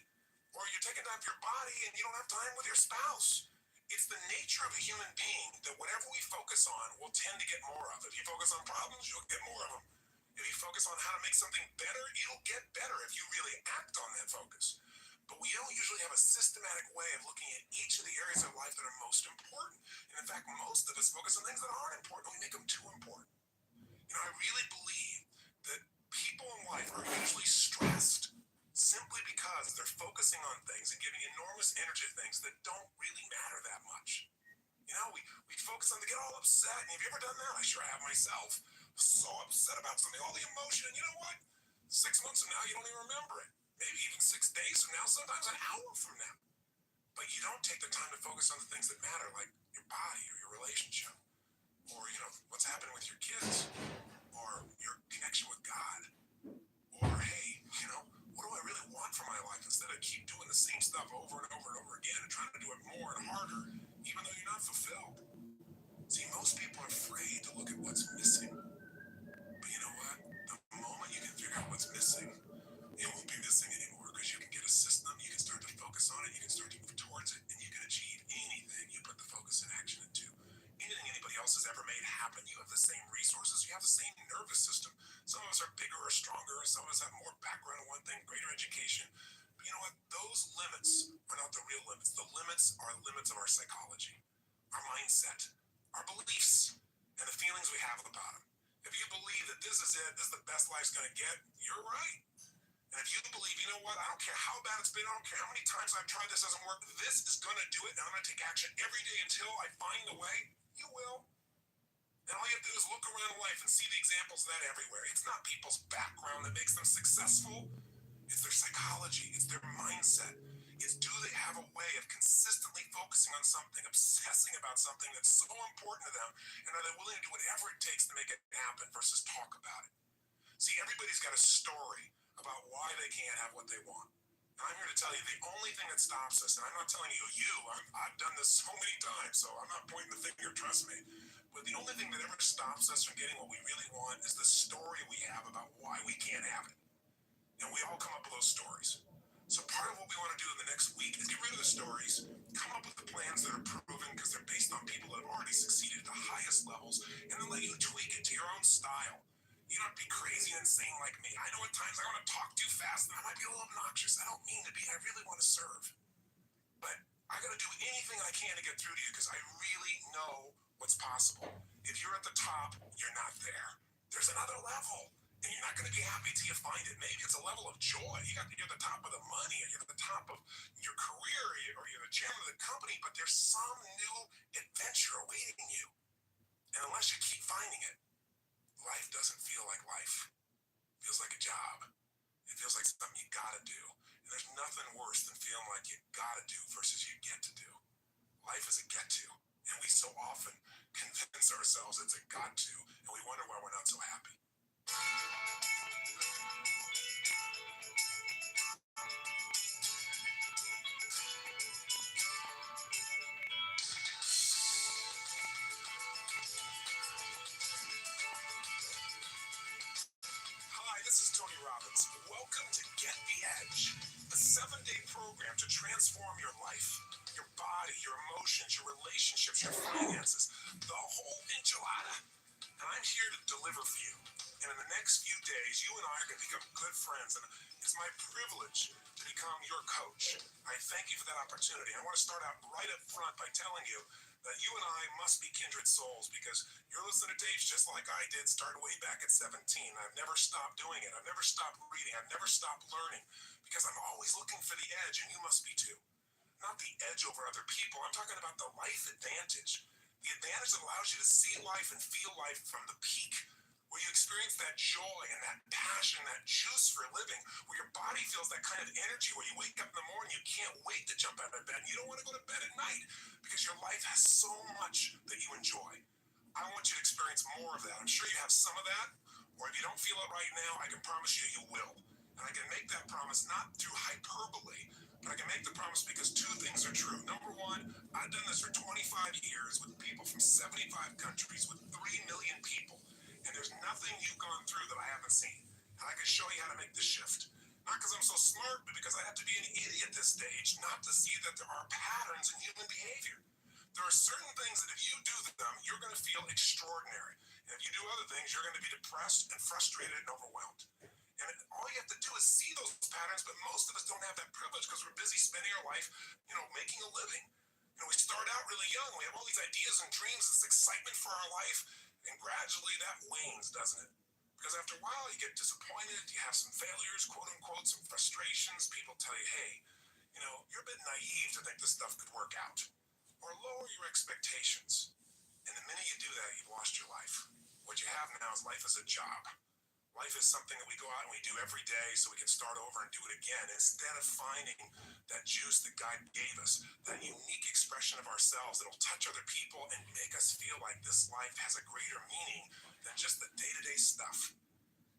Or you're taking time for your body and you don't have time with your spouse. It's the nature of a human being that whatever we focus on, we'll tend to get more of. If you focus on problems, you'll get more of them. If you focus on how to make something better, it'll get better if you really act on that focus. But we don't usually have a systematic way of looking at each of the areas of life that are most important. And in fact, most of us focus on things that aren't important. We make them too important. I really believe that people in life are usually stressed simply because they're focusing on things and giving enormous energy to things that don't really matter that much. We focus on, they get all upset. And have you ever done that? I sure have myself. So upset about something, all the emotion. And you know what? 6 months from now, you don't even remember it. Maybe even 6 days from now, sometimes an hour from now. But you don't take the time to focus on the things that matter, like your body or your relationship, or, what's happening with your kids, or your connection with God, or, hey, what do I really want for my life instead of keep doing the same stuff over and over and over again and trying to do it more and harder, even though you're not fulfilled. See, most people are afraid to look at what's missing. But you know what? The moment you can figure out what's missing, it won't be missing anymore because you can get a system, you can start to focus on it, you can start to move towards it, and you can achieve anything you put the focus and action into. Anything anybody else has ever made happen, you have the same resources, you have the same nervous system. Some of us are bigger or stronger, some of us have more background in one thing, greater education. But you know what? Those limits are not the real limits. The limits are the limits of our psychology, our mindset, our beliefs, and the feelings we have about them. If you believe that this is it, this is the best life's going to get, you're right. And if you believe, you know what, I don't care how bad it's been, I don't care how many times I've tried this doesn't work, this is going to do it, and I'm going to take action every day until I find the way, you will. And all you have to do is look around life and see the examples of that everywhere. It's not people's background that makes them successful. It's their psychology. It's their mindset. It's do they have a way of consistently focusing on something, obsessing about something that's so important to them, and are they willing to do whatever it takes to make it happen versus talk about it? See, everybody's got a story about why they can't have what they want. And I'm here to tell you the only thing that stops us, and I'm not telling I've done this so many times, so I'm not pointing the finger, trust me. But the only thing that ever stops us from getting what we really want is the story we have about why we can't have it. And we all come up with those stories. So part of what we want to do in the next week is get rid of the stories, come up with the plans that are proven because they're based on people that have already succeeded at the highest levels, and then let you tweak it to your own style. You don't have to be crazy and insane like me. I know at times I want to talk too fast and I might be a little obnoxious. I don't mean to be. I really want to serve. But I got to do anything I can to get through to you because I really know what's possible. If you're at the top, you're not there. There's another level. And you're not going to be happy till you find it. Maybe it's a level of joy. You're at the top of the money, or you're at the top of your career, or you're the chairman of the company, but there's some new adventure awaiting you. And unless you keep finding it, life doesn't feel like life. It feels like a job. It feels like something you gotta do. And there's nothing worse than feeling like you gotta do versus you get to do. Life is a get to. And we so often convince ourselves it's a got to, and we wonder why we're not so happy. Hi, this is Tony Robbins. Welcome to Get the Edge, a 7-day program to transform your life, your body, your emotions, your relationships, your finances, the whole enchilada. And I'm here to deliver for you. And in the next few days, you and I are going to become good friends. And it's my privilege to become your coach. I thank you for that opportunity. I want to start out right up front by telling you that you and I must be kindred souls, because you're listening to tapes just like I did, starting way back at 17. I've never stopped doing it. I've never stopped reading. I've never stopped learning, because I'm always looking for the edge, and you must be too. Not the edge over other people. I'm talking about the life advantage. The advantage that allows you to see life and feel life from the peak, where you experience that joy and that passion, that juice for living, where your body feels that kind of energy, where you wake up in the morning, you can't wait to jump out of bed, and you don't want to go to bed at night because your life has so much that you enjoy. I want you to experience more of that. I'm sure you have some of that, or if you don't feel it right now, I can promise you, you will. And I can make that promise not through hyperbole, but I can make the promise because two things are true. Number one, I've done this for 25 years with people from 75 countries, with 3 million people. And there's nothing you've gone through that I haven't seen. And I can show you how to make the shift. Not because I'm so smart, but because I have to be an idiot at this stage not to see that there are patterns in human behavior. There are certain things that if you do them, you're going to feel extraordinary. And if you do other things, you're going to be depressed and frustrated and overwhelmed. And all you have to do is see those patterns, but most of us don't have that privilege because we're busy spending our life, making a living. We start out really young. We have all these ideas and dreams, this excitement for our life, and gradually that wanes, doesn't it? Because after a while, you get disappointed, you have some failures, quote unquote, some frustrations. People tell you, hey, you're a bit naive to think this stuff could work out. Or lower your expectations. And the minute you do that, you've lost your life. What you have now is life as a job. Life is something that we go out and we do every day so we can start over and do it again, instead of finding that juice that God gave us, that unique expression of ourselves that will touch other people and make us feel like this life has a greater meaning than just the day-to-day stuff.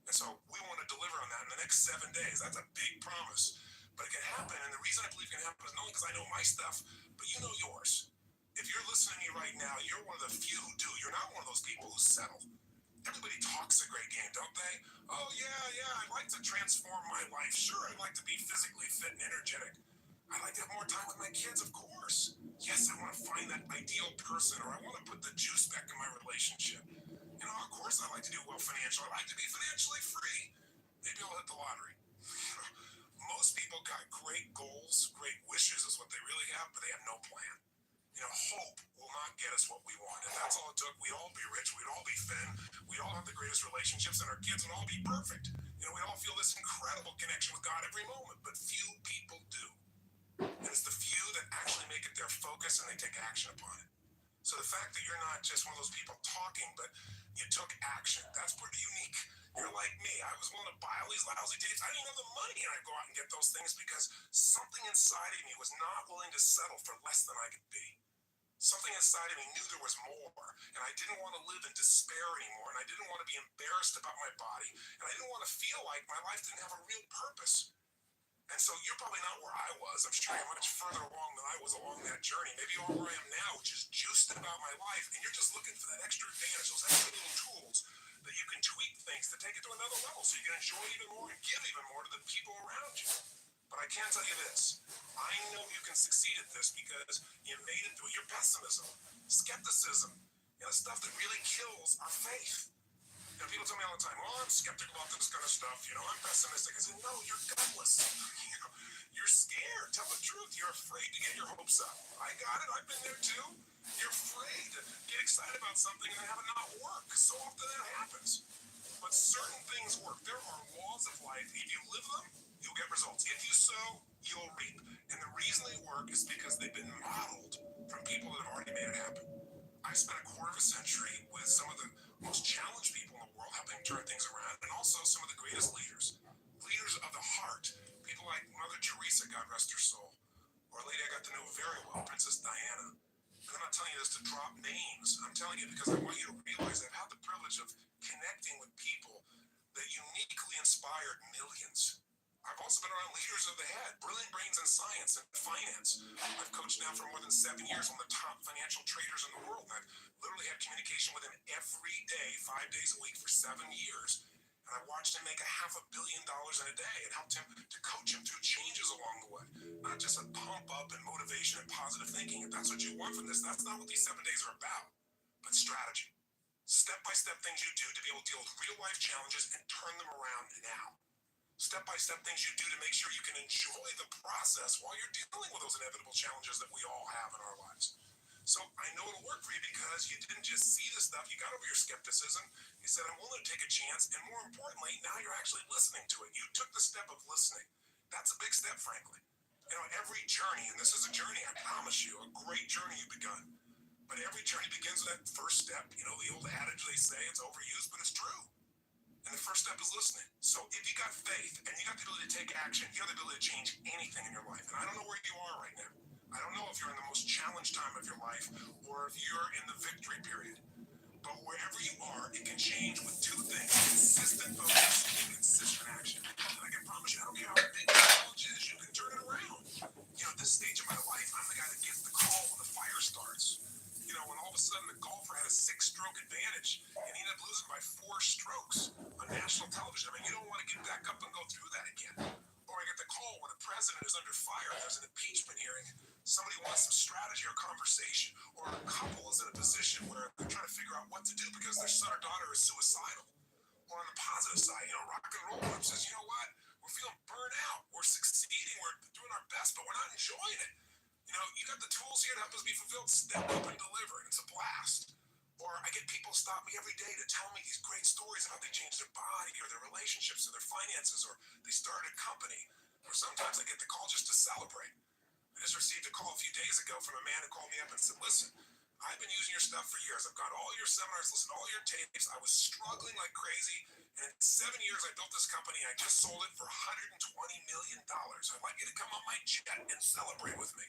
And so we want to deliver on that in the next 7 days. That's a big promise. But it can happen, and the reason I believe it can happen is not only because I know my stuff, but you know yours. If you're listening to me right now, you're one of the few who do. You're not one of those people who settle. Everybody talks a great game, don't they? Oh, yeah, I'd like to transform my life. Sure, I'd like to be physically fit and energetic. I'd like to have more time with my kids, of course. Yes, I want to find that ideal person, or I want to put the juice back in my relationship. Of course I'd like to do well financially. I'd like to be financially free. Maybe I'll hit the lottery. Most people got great goals, great wishes is what they really have, but they have no plan. Hope will not get us what we want. If that's all it took, we'd all be rich, we'd all be thin, we'd all have the greatest relationships, and our kids would all be perfect. We'd all feel this incredible connection with God every moment, but few people do. And it's the few that actually make it their focus and they take action upon it. So the fact that you're not just one of those people talking, but you took action, that's pretty unique. You're like me. I was willing to buy all these lousy tapes. I didn't have the money, and I'd go out and get those things because something inside of me was not willing to settle for less than I could be. Something inside of me knew there was more, and I didn't want to live in despair anymore, and I didn't want to be embarrassed about my body, and I didn't want to feel like my life didn't have a real purpose. And so you're probably not where I was. I'm sure you're much further along than I was along that journey. Maybe you are where I am now, which is juiced about my life, and you're just looking for that extra advantage, those extra little tools that you can tweak things to take it to another level so you can enjoy even more and give even more to the people around you. But I can tell you this, I know you can succeed at this because you made it through your pessimism, skepticism, the stuff that really kills our faith. And know, people tell me all the time, "Oh, I'm skeptical about this kind of stuff. You know, I'm pessimistic." I say, "No, you're gutless. You know, you're scared. Tell the truth. You're afraid to get your hopes up. I got it. I've been there too. You're afraid to get excited about something and then have it not work. So often that happens. But certain things work. There are laws of life. If you live them, you'll get results. If you sow, you'll reap. And the reason they work is because they've been modeled from people that have already made it happen. I spent a quarter of a century with some of the most challenged people in the world, helping turn things around, and also some of the greatest leaders, leaders of the heart, people like Mother Teresa, God rest her soul, or a lady I got to know very well, Princess Diana. And I'm not telling you this to drop names. I'm telling you because I want you to realize I've had the privilege of connecting with people that uniquely inspired millions. I've also been around leaders of the head, brilliant brains in science and finance. I've coached now for more than 7 years on the top financial traders in the world. And I've literally had communication with him every day, 5 days a week for 7 years. And I watched him make $500 million in a day and helped him to coach him through changes along the way. Not just a pump up and motivation and positive thinking. If that's what you want from this, that's not what these 7 days are about, but strategy. Step-by-step things you do to be able to deal with real-life challenges and turn them around now. Step-by-step things you do to make sure you can enjoy the process while you're dealing with those inevitable challenges that we all have in our lives. So I know it'll work for you because you didn't just see the stuff, you got over your skepticism. You said, I'm willing to take a chance, and more importantly, now you're actually listening to it. You took the step of listening. That's a big step, frankly. You know, every journey, and this is a journey, I promise you, a great journey you've begun. But every journey begins with that first step. You know, the old adage they say, it's overused, but it's true. And the first step is listening. So if you got faith and you got the ability to take action, you have the ability to change anything in your life. And I don't know where you are right now. I don't know if you're in the most challenged time of your life or if you're in the victory period. But wherever you are, it can change with two things: consistent focus and consistent action. And I can promise you, I don't care how big the challenge is, you can turn it around. You know, at this stage of my life, I'm the guy that gets the call when the fire starts. You know, when all of a sudden the golfer had a 6-stroke advantage and he ended up losing by 4 strokes on national television. I mean, you don't want to get back up and go through that again. Or I get the call when the president is under fire, there's an impeachment hearing, somebody wants some strategy or conversation, or a couple is in a position where they're trying to figure out what to do because their son or daughter is suicidal. Or on the positive side, you know, rock and roll club says, you know what, we're feeling burnt out, we're succeeding, we're doing our best, but we're not enjoying it. You know, you got the tools here to help us be fulfilled. Step up and deliver. It's a blast. Or I get people stop me every day to tell me these great stories about how they changed their body or their relationships or their finances, or they started a company. Or sometimes I get the call just to celebrate. I just received a call a few days ago from a man who called me up and said, listen, I've been using your stuff for years. I've got all your seminars, listened to all your tapes. I was struggling like crazy. And in 7 years, I built this company. I just sold it for $120 million. I'd like you to come on my jet and celebrate with me.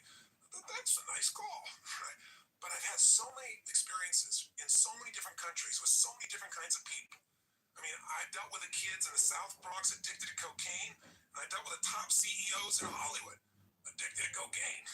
That's a nice call, right? But I've had so many experiences in so many different countries with so many different kinds of people. I mean, I dealt with the kids in the South Bronx addicted to cocaine, and I dealt with the top CEOs in Hollywood addicted to cocaine.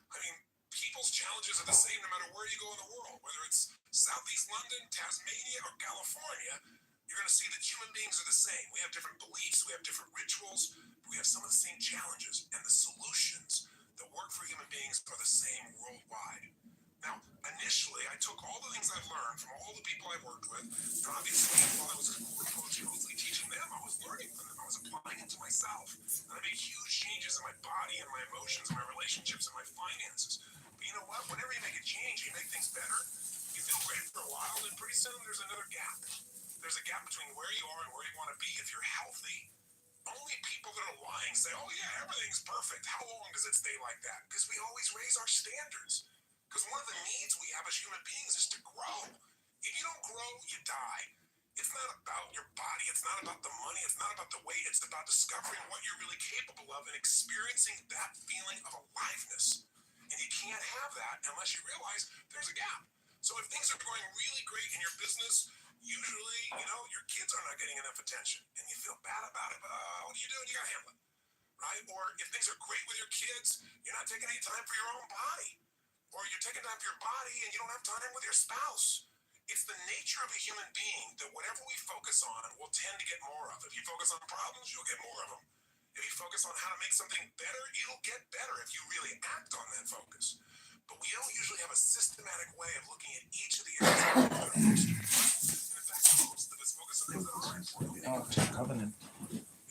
I mean, people's challenges are the same no matter where you go in the world, whether it's Southeast London, Tasmania, or California. You're going to see that human beings are the same. We have different beliefs, we have different rituals, but we have some of the same challenges, and the solutions that work for human beings are the same worldwide. Now, initially, I took all the things I've learned from all the people I've worked with, and obviously, while I was a core coach mostly teaching them, I was learning from them. I was applying it to myself. And I made huge changes in my body and my emotions and my relationships and my finances. But you know what? Whenever you make a change, you make things better, you feel great for a while, and pretty soon there's another gap. There's a gap between where you are and where you want to be if you're healthy. Only people that are lying say, oh yeah, everything's perfect. How long does it stay like that? Because we always raise our standards. Because one of the needs we have as human beings is to grow. If you don't grow, you die. It's not about your body. It's not about the money. It's not about the weight. It's about discovering what you're really capable of and experiencing that feeling of aliveness. And you can't have that unless you realize there's a gap. So if things are going really great in your business, usually, you know, your kids are not getting enough attention and you feel bad about it, but what do? You gotta handle it, right? Or if things are great with your kids, you're not taking any time for your own body. Or you're taking time for your body and you don't have time with your spouse. It's the nature of a human being that whatever we focus on, we'll tend to get more of. If you focus on problems, you'll get more of them. If you focus on how to make something better, it'll get better if you really act on that focus. But we don't usually have a systematic way of looking at each of the areas that are most important. And in fact, most of us let's focus on things that are important. Covenant.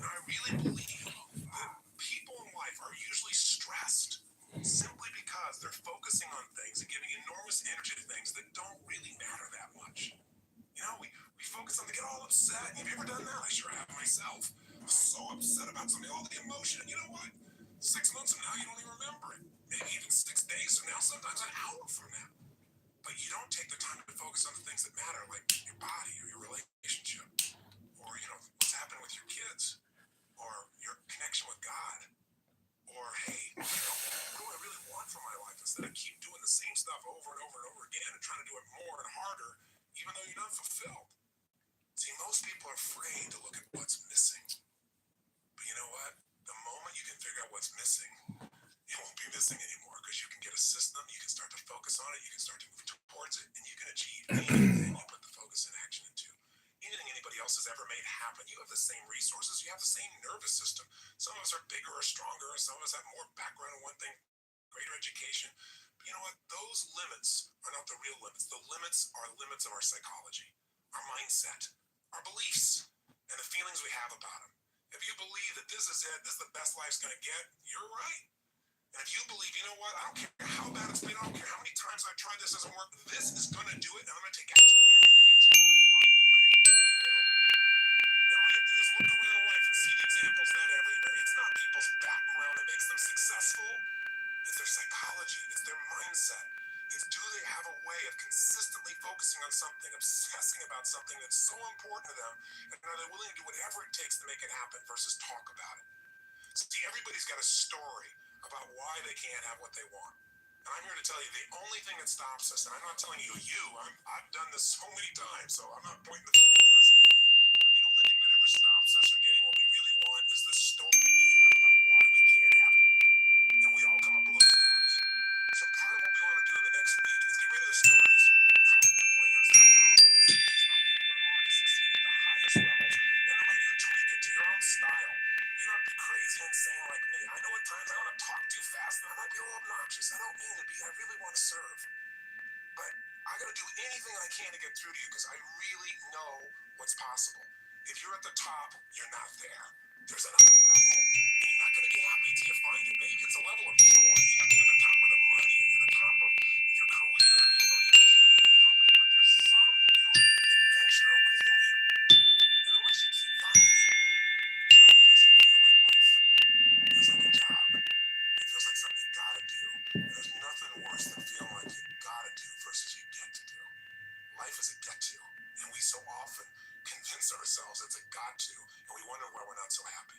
I really believe that people in life are usually stressed simply because they're focusing on things and giving enormous energy to things that don't really matter that much. We focus on, they get all upset. Have you ever done that? I sure have myself. I'm so upset about something, all the emotion. And you know what? 6 months from now, you don't even remember it. Maybe even 6 days from now, sometimes an hour from now. But you don't take the time to focus on the things that matter, like your body or your relationship, or, what's happening with your kids, or your connection with God, or, hey, what do I really want from my life instead of keep doing the same stuff over and over and over again and trying to do it more and harder, even though you're not fulfilled. See, most people are afraid to look at what's missing. But you know what? The moment you can figure out what's missing, it won't be missing anymore because you can get a system, you can start to focus on it, you can start to move towards it, and you can achieve anything you put the focus and action into. Anything anybody else has ever made happen. You have the same resources, you have the same nervous system. Some of us are bigger or stronger, some of us have more background in one thing, greater education. But you know what? Those limits are not the real limits. The limits are limits of our psychology, our mindset, our beliefs, and the feelings we have about them. If you believe that this is it, this is the best life's going to get, you're right. And if you believe, you know what, I don't care how bad it's been, I don't care how many times I've tried this doesn't work, this is going to do it, and I'm going to take action every day until I find a way. And all you have to do is look around life and see the examples of that everywhere. It's not people's background that makes them successful. It's their psychology. It's their mindset. It's, do they have a way of consistently focusing on something, obsessing about something that's so important to them, and are they willing to do whatever it takes to make it happen versus talk about it? See, everybody's got a story about why they can't have what they want. And I'm here to tell you, the only thing that stops us, and I'm not telling you, I've done this so many times, so I'm not pointing the finger, trust me. But the only thing that ever stops us from getting what we really want is the story we have about why we can't have it. And we all come up with those stories. So part of what we want to do in the next week is get rid of the stories, come up with plans that are proven, based on people that have already succeeded at the highest levels, and then let you tweak it to your own style. You don't have to be crazy and insane like me. I know at times I want to talk too fast and I might be a little obnoxious. I don't mean to be. I really want to serve. But I got to do anything I can to get through to you because I really know what's possible. If you're at the top, you're not there. There's another level. And you're not going to be happy until you find it. Maybe it's a level of joy. You're at the top of the money, or you're at the top of your career, or you're at the top of the company, but there's some new adventure awaiting you. And unless you keep finding it, life doesn't feel like life. It feels like a job. It feels like something you gotta do. And there's nothing worse than feeling like you gotta do versus you get to do. Life is a get to. And we so often convince ourselves it's a got to, and we wonder why we're not so happy.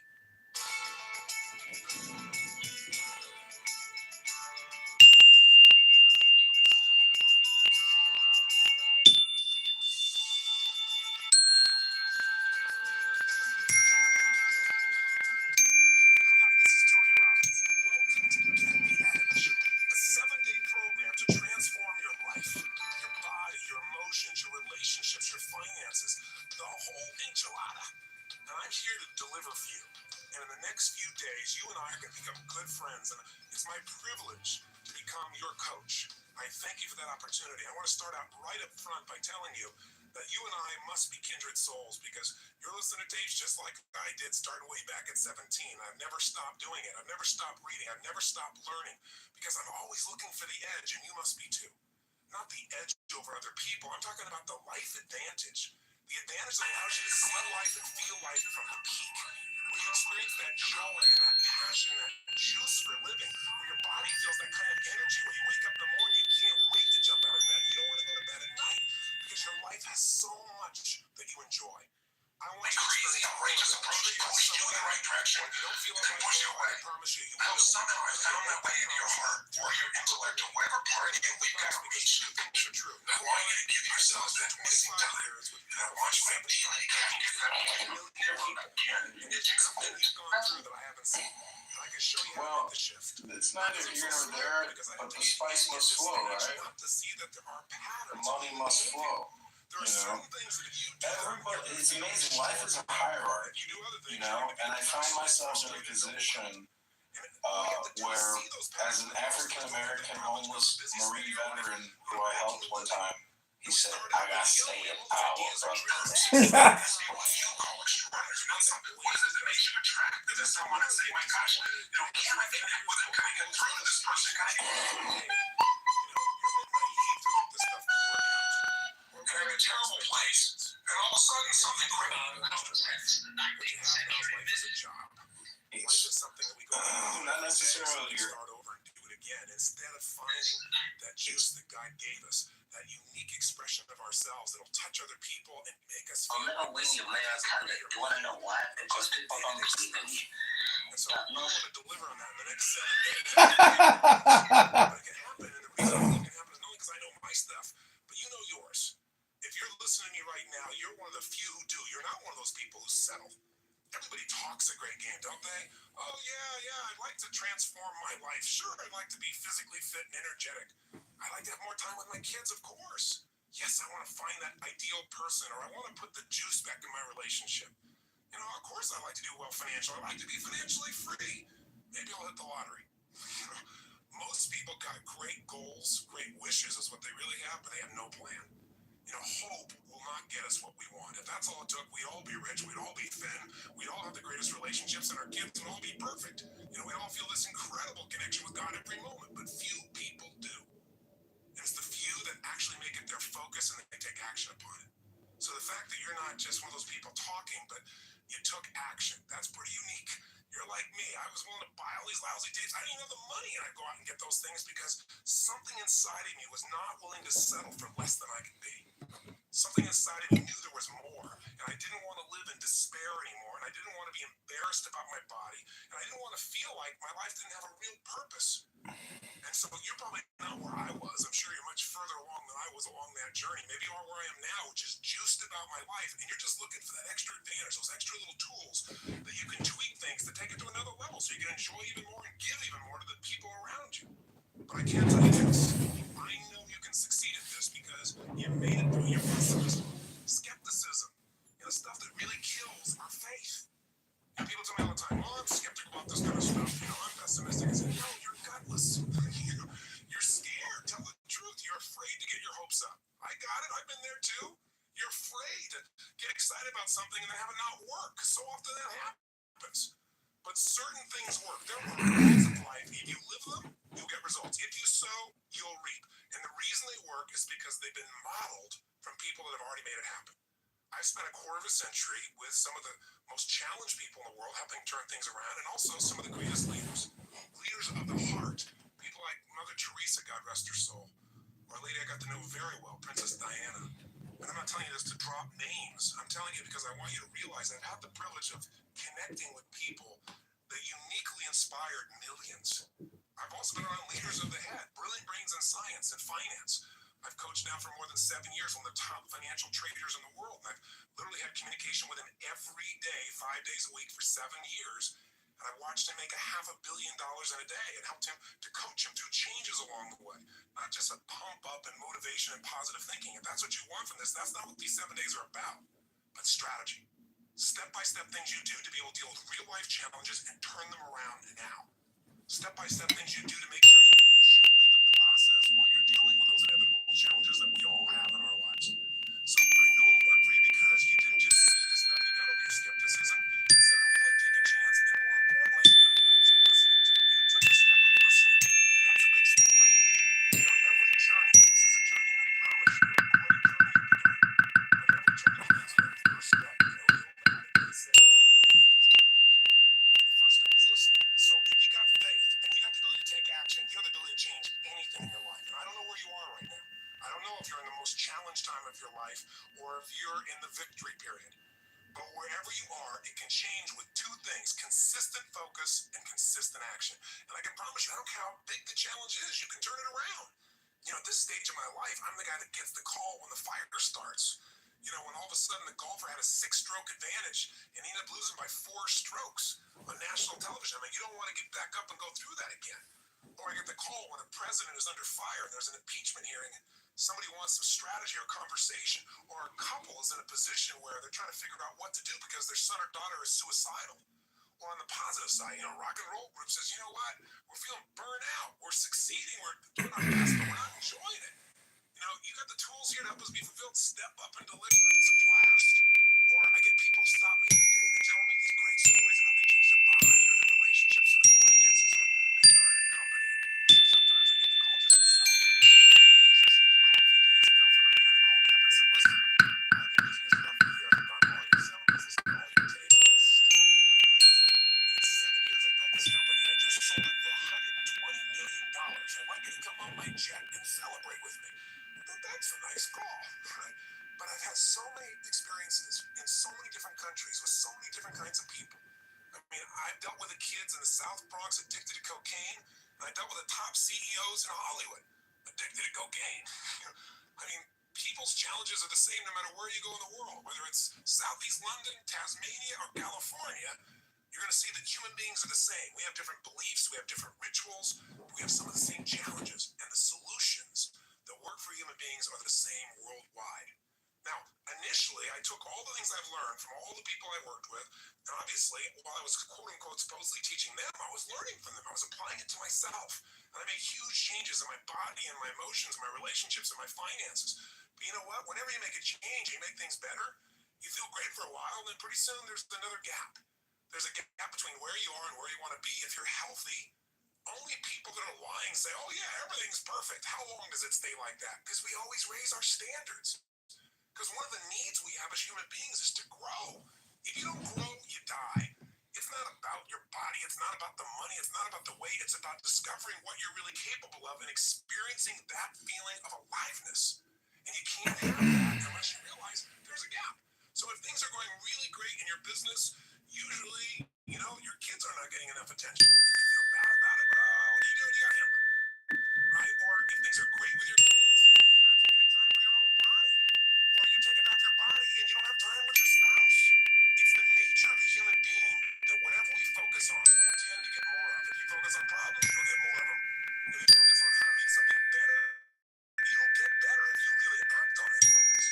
Hi, this is Tony Robbins. Welcome to Get the Edge, a 7-day program to transform your life, your body, your emotions, your relationships, your finances, the whole enchilada. And I'm here to deliver for you. And in the next few days, you and I are going to become good friends, and it's my privilege to become your coach. I thank you for that opportunity. I want to start out right up front by telling you that you and I must be kindred souls because you're listening to tapes just like I did starting way back at 17. I've never stopped doing it. I've never stopped reading. I've never stopped learning because I'm always looking for the edge, and you must be too. Not the edge over other people. I'm talking about the life advantage. The advantage that allows you to see life and feel life from the peak. Where you experience that joy and that passion, that juice for living. Where your body feels that kind of energy. Where you wake up in the morning, you can't wait to jump out of bed. You don't want to go to bed at night because your life has so much that you enjoy. I want you to experience outrageous approach to push you in the right direction, when you don't feel like push you away. I promise you, you will. Somehow I found that way into your heart, or your intellect, or whatever part of you we've got to reach. Two things are true. I want you to give yourself that missing time, and I want you to feel like you never again. And it's something you've gone through that I haven't seen. And I can show you how to make the shift. It's neither here nor there, but the spice must flow, right? Not to see that there are patterns. The money must flow. There are certain things that if you do, everybody, it's amazing. Life is a hierarchy, and I find myself in a position where, as an African American homeless Marine veteran who I helped one time, He said, I gotta stay in power, brother. They're in a terrible place, and all of a sudden something great happens. Life is a job. Life is something that we go not necessarily start over and do it again. Instead of finding that juice that God gave us, that unique expression of ourselves that'll touch other people and make us feel. America, you want to know why? Because people don't believe in you. And so I'm going to deliver on that in the next 7 days. But it can happen, and the reason it can happen is not only because I know my stuff, but you know yours. If you're listening to me right now, you're one of the few who do. You're not one of those people who settle. Everybody talks a great game, don't they? Oh, yeah, I'd like to transform my life. Sure, I'd like to be physically fit and energetic. I'd like to have more time with my kids, of course. Yes, I want to find that ideal person, or I want to put the juice back in my relationship. You know, of course I'd like to do well financially. I'd like to be financially free. Maybe I'll hit the lottery. Most people got great goals, great wishes is what they really have, but they have no plan. You know, hope will not get us what we want. If that's all it took, we'd all be rich, we'd all be thin, we'd all have the greatest relationships, and our kids would all be perfect. You know, we'd all feel this incredible connection with God every moment, but few people do. And it's the few that actually make it their focus and they take action upon it. So the fact that you're not just one of those people talking, but you took action, that's pretty unique. You're like me. I was willing to buy all these lousy tapes. I didn't even have the money, and I'd go out and get those things because something inside of me was not willing to settle for less than I could be. Something inside of me knew there was more, and I didn't want to live in despair anymore, and I didn't want to be embarrassed about my body, and I didn't want to feel like my life didn't have a real purpose. And so you're probably not where I was. I'm sure you're much further along than I was along that journey. Maybe you are where I am now, which is juiced about my life, and you're just looking for that extra advantage, those extra little tools that you can tweak things to take it to another level so you can enjoy even more and give even more to the people around you. But I can't tell you this. I know you can succeed at this because you made it through your pessimism, skepticism, stuff that really kills our faith. And people tell me all the time, oh, I'm skeptical about this kind of stuff. You know, I'm pessimistic. I say, no, you're gutless. You're scared. Tell the truth. You're afraid to get your hopes up. I got it. I've been there too. You're afraid to get excited about something and then have it not work. So often that happens. But certain things work. There are rules of life. If you live them, you'll get results. If you sow, you'll reap. And the reason they work is because they've been modeled from people that have already made it happen. I've spent a quarter of a century with some of the most challenged people in the world helping turn things around, and also some of the greatest leaders of the heart. People like Mother Teresa, God rest her soul, or a lady I got to know very well, Princess Diana. And I'm not telling you this to drop names. I'm telling you because I want you to realize I've had the privilege of connecting with people that uniquely inspired millions. I've also been around leaders of the head, brilliant brains in science and finance. I've coached now for more than 7 years, one of the top financial traders in the world. And I've literally had communication with him every day, 5 days a week for 7 years. And I watched him make $500 million in a day and helped him to coach him through changes along the way. Not just a pump up and motivation and positive thinking. If that's what you want from this, that's not what these 7 days are about, but strategy. Step-by-step things you do to be able to deal with real-life challenges and turn them around now. Step-by-step things you do to make sure you enjoy the process while you're dealing with those inevitable challenges that we all have in our lives. So I know it'll work for you because you didn't just see the stuff, you got over your skepticism, you said, I'm willing to take a chance, and more importantly, now you're actually listening to it. You took the step of listening. That's a big step, right? You know, every journey, this is a journey, I promise you, a great journey at the beginning. But every journey begins with that first step, you know, the old adage that says, that's true. The first step is listening. So if you got faith and you got the ability to take action, you have the ability to change anything in your life. And I don't know where you are right now. I don't know if you're in the most challenged time of your life or if you're in the victory period. But wherever you are, it can change with two things: consistent focus and consistent action. And I can promise you, I don't care how big the challenge is, you can turn it around. You know, at this stage of my life, I'm the guy that gets the call when the fire starts. You know, when all of a sudden the golfer had a 6-stroke advantage and he ended up losing by 4 strokes on national television. I mean, you don't want to get back up and go through that again. Or I get the call when a president is under fire and there's an impeachment hearing and somebody wants some strategy or conversation, or a couple is in a position where they're trying to figure out what to do because their son or daughter is suicidal. Or on the positive side, you know, rock and roll group says, you know what, we're feeling burnt out, we're succeeding, we're doing our best, but we're not enjoying it. You got the tools here to help us be fulfilled. Step up and deliver. It's a blast. Or I get people stop me every day to tell me these great stories about they changed their body or their relationships or their finances or they started a company. Or sometimes I get the call just to celebrate. Just received a call a few days ago from a man who called me up and said, listen, I've been using this stuff for years. I've got all your selling business, all your tapes. I'm struggling like crazy. And in 7 years, I built this company and I just sold it for $120 million. I'd like you to come on my jet and celebrate with me. That's a nice call, right? But I've had so many experiences in so many different countries with so many different kinds of people. I mean, I've dealt with the kids in the South Bronx addicted to cocaine, and I dealt with the top CEOs in Hollywood addicted to cocaine. I mean, people's challenges are the same no matter where you go in the world, whether it's Southeast London, Tasmania, or California. You're going to see that human beings are the same. We have different beliefs, we have different rituals, we have some of the same challenges, and the solutions that work for human beings are the same worldwide. Now, initially, I took all the things I've learned from all the people I worked with, and obviously, while I was quote-unquote supposedly teaching them, I was learning from them. I was applying it to myself, and I made huge changes in my body and my emotions, my relationships, and my finances. But you know what? Whenever you make a change, you make things better, you feel great for a while, and then pretty soon there's another gap. There's a gap between where you are and where you want to be. If you're healthy, only people that are lying say, oh yeah, everything's perfect. How long does it stay like that? Because we always raise our standards. Because one of the needs we have as human beings is to grow. If you don't grow, you die. It's not about your body. It's not about the money. It's not about the weight. It's about discovering what you're really capable of and experiencing that feeling of aliveness. And you can't have that unless you realize there's a gap. So if things are going really great in your business, usually, your kids are not getting enough attention. And you feel bad about it, but what are you doing? You got to handle it. Right? Or if things are great with your kids, you're not taking any time for your own body. Or you're taking time for your body and you don't have time with your spouse. It's the nature of the human being that whatever we focus on, we'll tend to get more of. If you focus on problems, you'll get more of them. If you focus on how to make something better, you'll get better if you really act on that focus.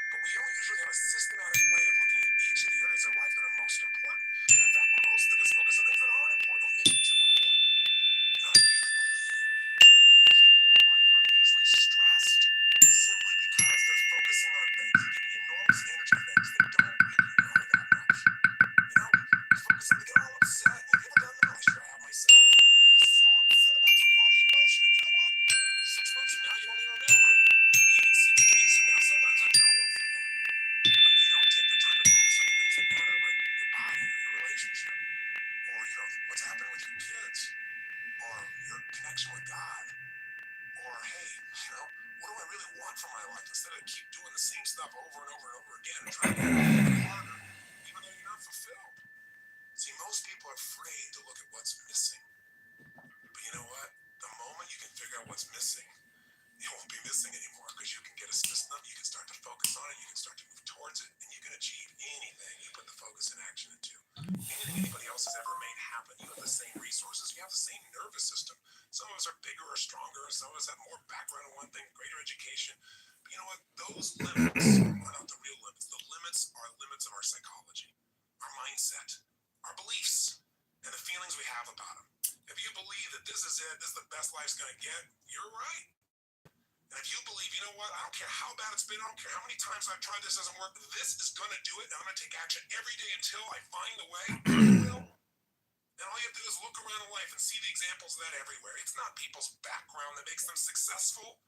But we don't usually have a systematic way of looking at each of the areas of life that are most important. And in fact, most of us focus on things that aren't important. We make them too important. I really believe that people in life are usually stressed simply because they're focusing on things, giving enormous energy to things that don't really matter that much. You focus on, they get all upset. Have you ever done that? I sure have myself. So upset about something, all the emotion, and you know what? 6 months from now, you don't even remember it. Maybe even 6 days from now, sometimes an hour from now. But you don't take the time to focus on the things that matter, like your body or your relationship, or what's happening with your kids, or your connection with God, or hey, what do I really want from my life instead of keep doing the same stuff over and over and over again and trying to get harder, even though you're not fulfilled. See, most people are afraid to look at what's missing. But you know what? The moment you can figure out what's missing, it won't be missing anymore because you can get a system, you can start to focus on it, you can start to move towards it, and you can achieve anything you put the focus and action into. Anything anybody else has ever made happen. You have the same resources, you have the same nervous system. Some of us are bigger or stronger, some of us have more background in one thing, greater education. But you know what? Those limits are not the real limits. The limits are limits of our psychology, our mindset, our beliefs, and the feelings we have about them. If you believe that this is it, this is the best life's going to get, you're right. And if you believe, you know what, I don't care how bad it's been, I don't care how many times I've tried this doesn't work, this is going to do it, and I'm going to take action every day until I find the way, you will. And all you have to do is look around in life and see the examples of that everywhere. It's not people's background that makes them successful.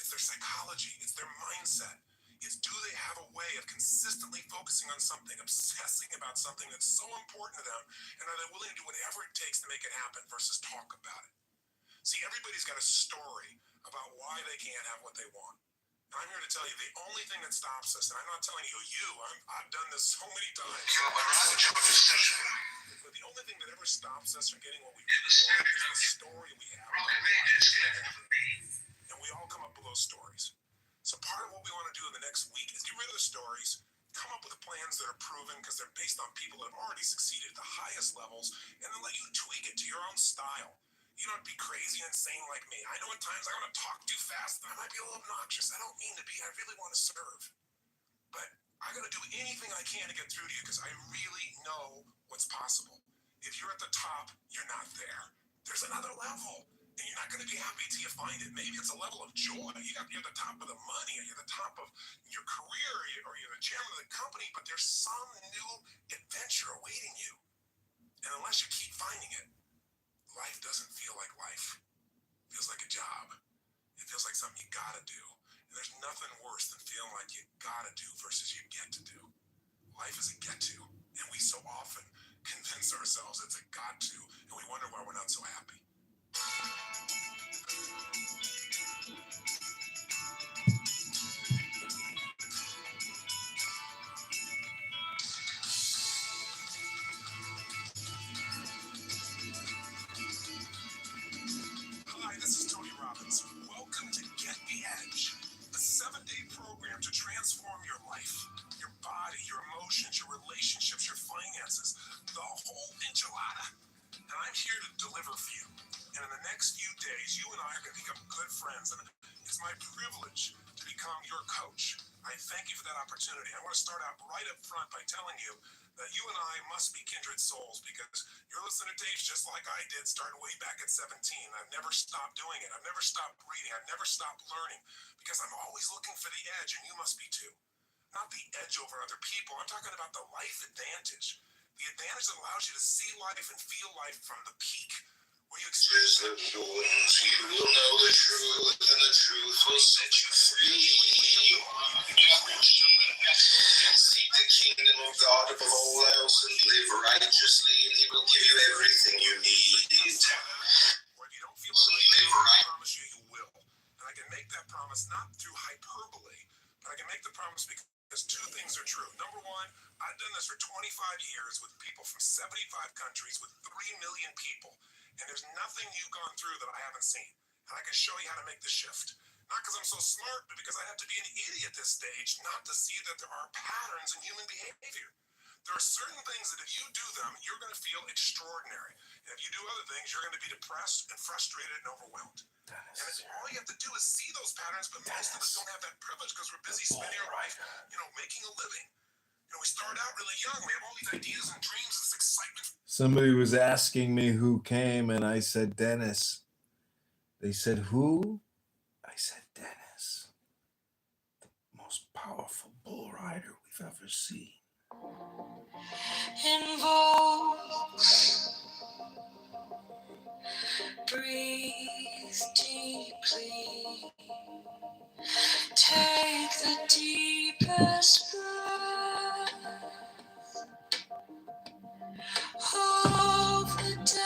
It's their psychology. It's their mindset. It's do they have a way of consistently focusing on something, obsessing about something that's so important to them, and are they willing to do whatever it takes to make it happen versus talk about it? See, everybody's got a story about why they can't have what they want. And I'm here to tell you the only thing that stops us, and I'm not telling I've done this so many times. But the only thing that ever stops us from getting what we really want is the story we have. And we all come up with those stories. So part of what we want to do in the next week is get rid of the stories, come up with plans that are proven because they're based on people that have already succeeded at the highest levels, and then let you tweak it to your own style. You don't be crazy and insane like me. I know at times I want to talk too fast and I might be a little obnoxious. I don't mean to be. I really want to serve. But I'm going to do anything I can to get through to you because I really know what's possible. If you're at the top, you're not there. There's another level. And you're not going to be happy till you find it. Maybe it's a level of joy. You're the top of the money, or you're the top of your career, or you're the chairman of the company, but there's some new adventure awaiting you. And unless you keep finding it, life doesn't feel like life. It feels like a job. It feels like something you gotta do. And there's nothing worse than feeling like you gotta do versus you get to do. Life is a get to. And we so often convince ourselves it's a got to, and we wonder why we're not so happy. Hi, this is Tony Robbins. Welcome to Get the Edge, a 7-day program to transform your life, your body, your emotions, your relationships, your finances, the whole enchilada. And I'm here to deliver for you. And in the next few days, you and I are going to become good friends. And it's my privilege to become your coach. I thank you for that opportunity. I want to start out right up front by telling you that you and I must be kindred souls, because you're listening to tapes just like I did, starting way back at 17. I've never stopped doing it. I've never stopped reading. I've never stopped learning, because I'm always looking for the edge, and you must be too. Not the edge over other people. I'm talking about the life advantage. The advantage that allows you to see life and feel life from the peak, where you experience the ones you will know the truth, and the truth will set you free. Seek the kingdom of God above all else and live righteously, and He will give you everything you need. Or if you don't feel like I promise you, you will. And I can make that promise not through hyperbole, but I can make the promise because two things are true. Number one, I've done this for 25 years with people from 75 countries, with 3 million people. And there's nothing you've gone through that I haven't seen. And I can show you how to make the shift. Not because I'm so smart, but because I have to be an idiot at this stage not to see that there are patterns in human behavior. There are certain things that if you do them, you're going to feel extraordinary. And if you do other things, you're going to be depressed and frustrated and overwhelmed. And all you have to do is see those patterns, but most of us don't have that privilege because we're busy spending our life, making a living. We start out really young. We have all these ideas and dreams, this excitement. Somebody was asking me who came, and I said Dennis. They said, who? I said Dennis. The most powerful bull rider we've ever seen. Involved. Breathe deeply. Take the deepest breath of the day.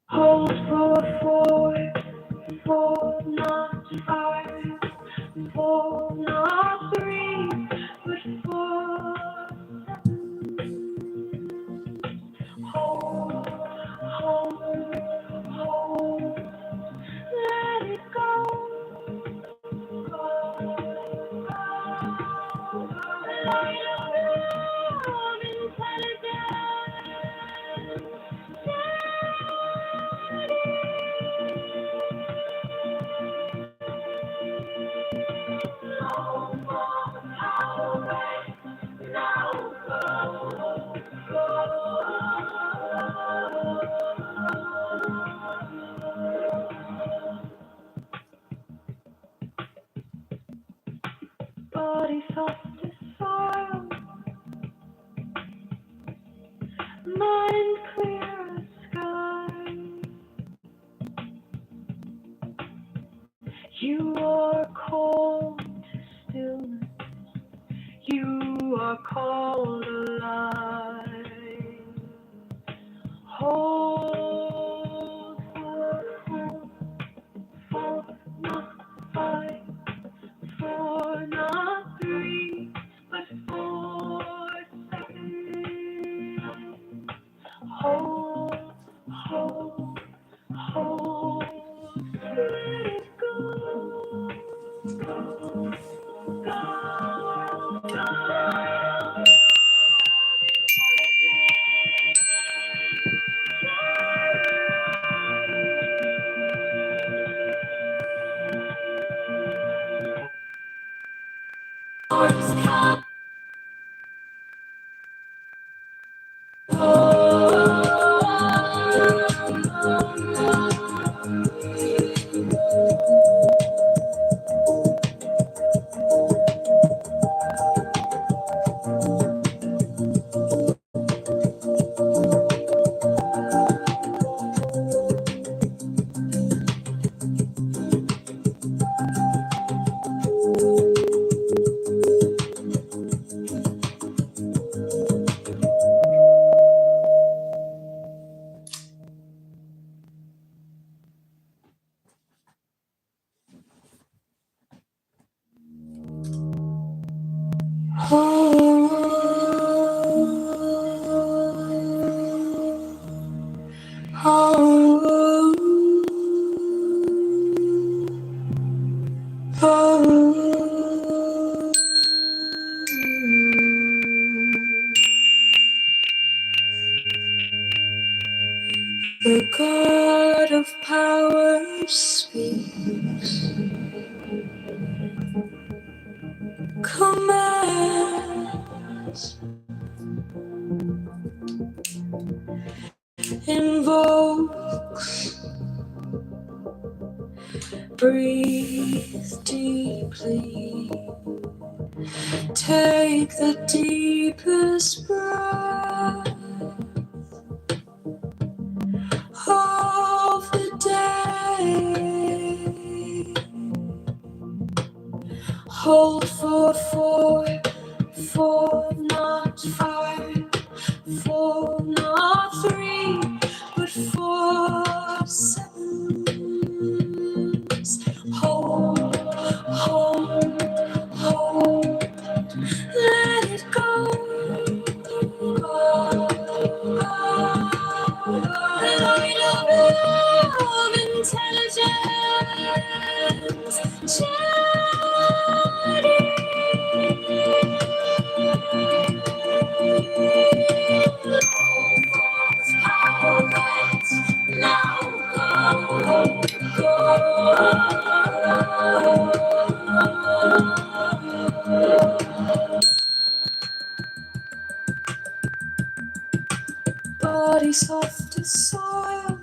Hold for 4, not 5, 4, not 3, but 4. Hold, let it go. Light of love, intelligence, body soft as soil, mind clear as sky. You are called to stillness. You are called alive. Hold for 4, not 5, 4, not 3, but 4 seconds. Hold, let it go. Oh The God of power speaks. Commands, invokes, breathe deeply. Take the deepest breath of the day. Hold for not 5, 4 not 3, but 4 seconds. Hold, hold, let it go. The light of love, intelligence, body soft as soil,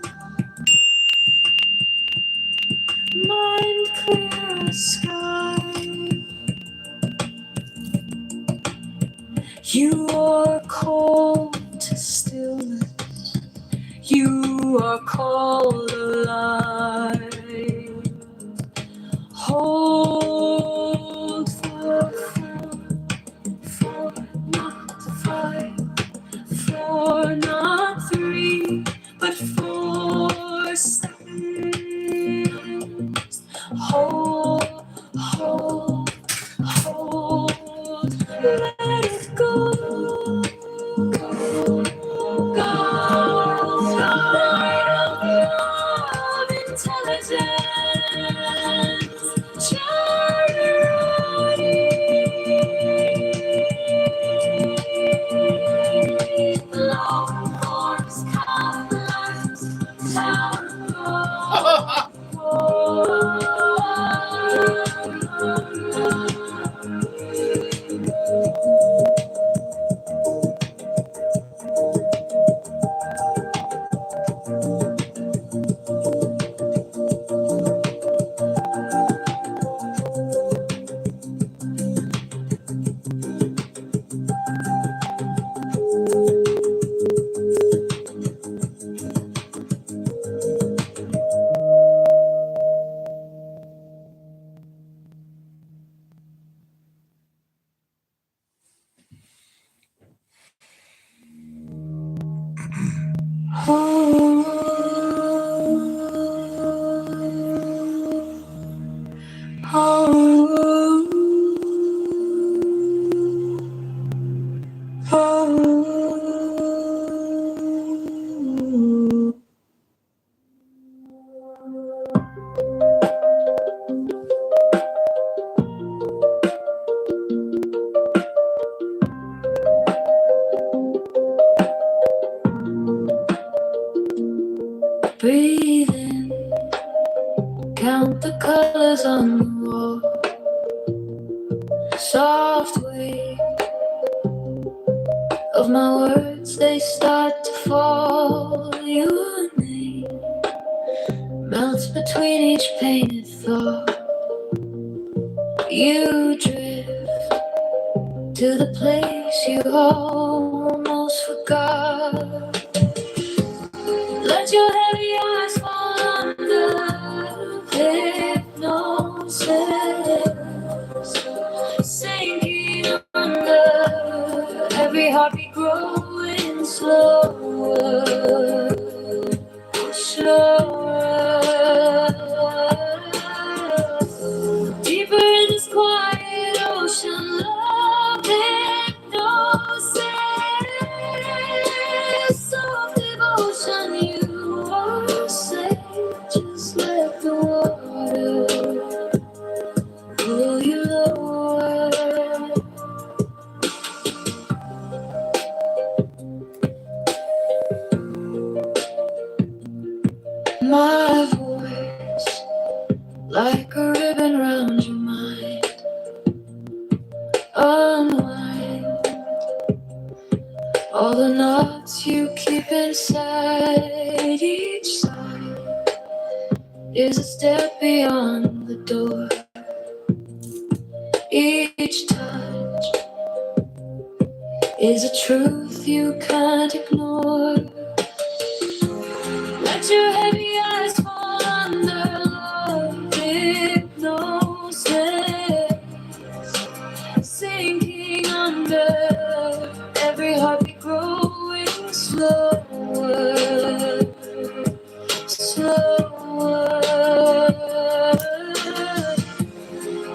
mind clear as sky. You are called to stillness. You are called alive. Hold for not 5, 4 not 3, but 4 seconds. Hold, let it go. Intelligence, long forms, colors, Breathe in, count the colors on the wall. Soft wave of my words, they start to fall. Your name melts between each painted thought. You drift to the place you almost forgot. Let your heavy eyes fall under hypnosis, sinking under, every heartbeat growing slower, slower. Deeper in this quiet ocean, love hypnosis, soft devotion. You are safe, just let the water pull you lower. All the knots you keep inside each side is a step beyond the door. Each touch is a truth you can't ignore. Let your heavy eyes fall under love hypnosis, sinking under every heartbeat growing slower, slower.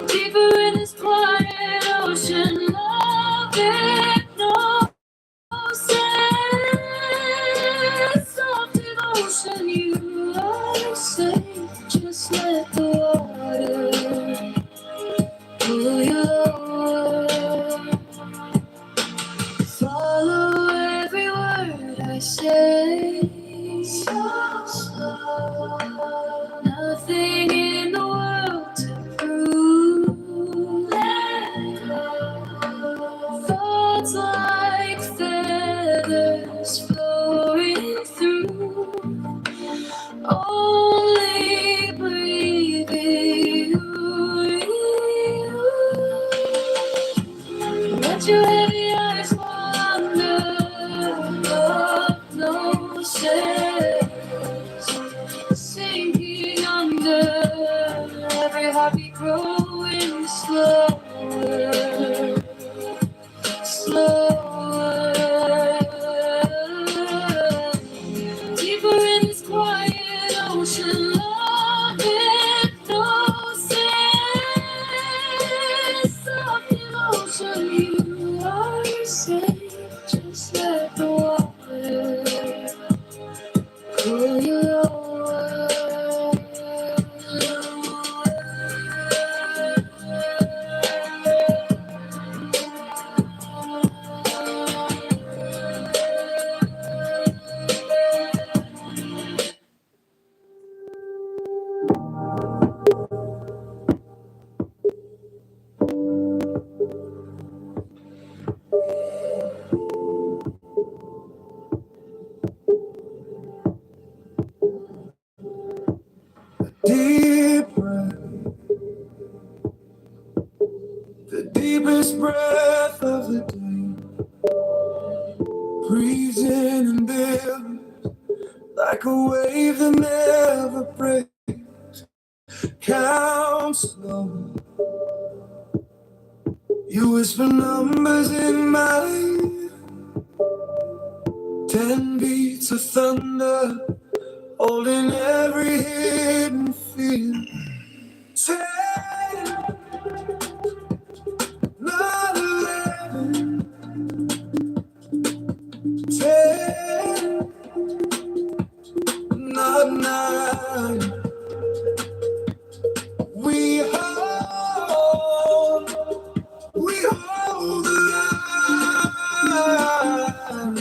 Deeper in this quiet ocean, love hypnosis, soft devotion, you are safe. Just let the water pull you lower. Follow every word I say. So slow. Nothing in the world to prove. Let go. Thoughts like feathers flowing through. Only breathing you. Let your heavy eyes wander, no sense, sinking under every heartbeat growing slower, slower. Deeper in this quiet ocean, love hypnosis, soft emotion, you are safe. Just let the water pull you lower. Deep breath, the deepest breath of the day. Breathe in and build like a wave that never breaks. Count slow. You whisper numbers in my ear. 10 beats of thunder, holding every hidden fear. 10, not 11. 10, not 9. We hold the line.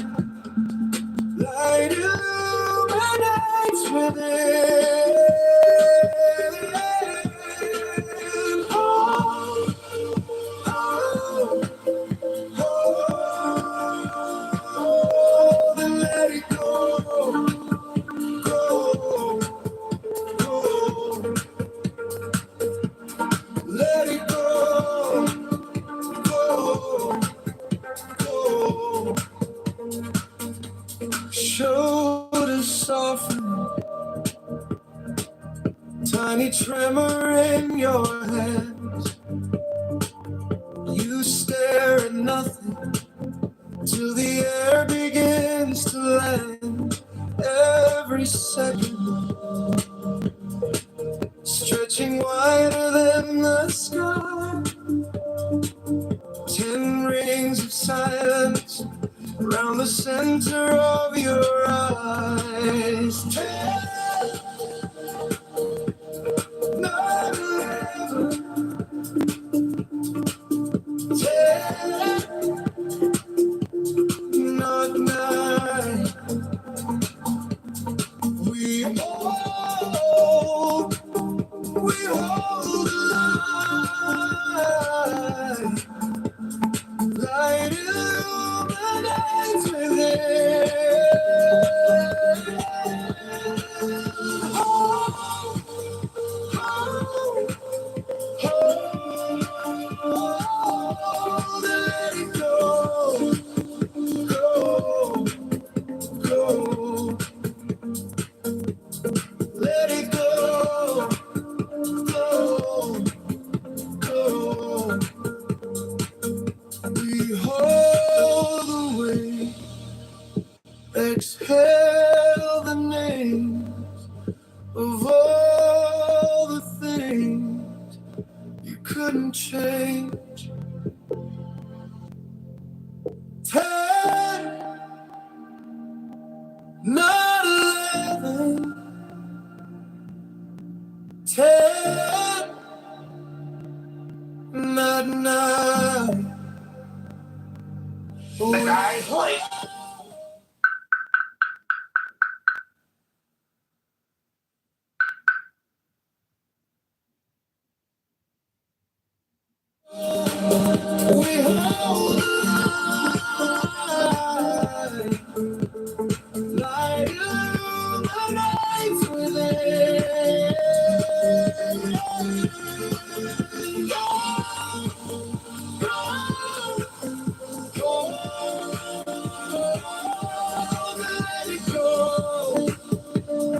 Light illuminates within. Hold, hold, and let it go, go, go. Let it go, go, go. Shoulders soften, tiny tremor in your hands. You stare at nothing till the air begins to land. Every second stretching wider than the sky. 10 rings of silence around the center of your eyes. 10, not 11. 10, not 9. We hold the line. Light illuminates within. exhale the names of all the things you couldn't change. 10, not 11. 10, not 9. The guy played. We hold light illuminates within. Go, let it go,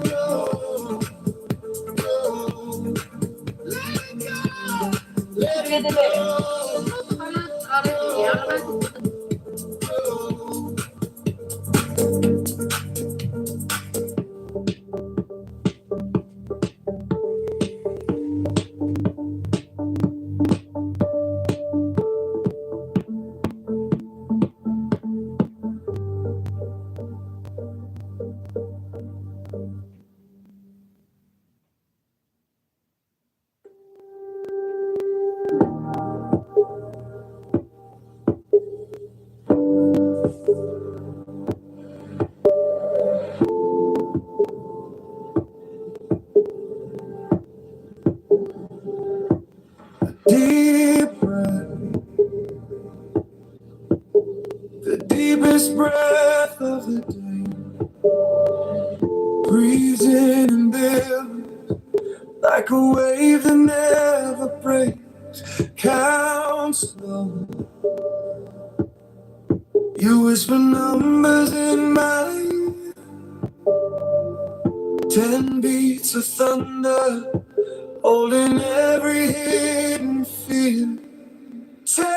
go, go, let it go, let it go. Deep breath, the deepest breath of the day. Breathes in and builds like a wave that never breaks. Count slow. You whisper numbers in my ear. 10 beats of thunder, holding every hidden fear. 10,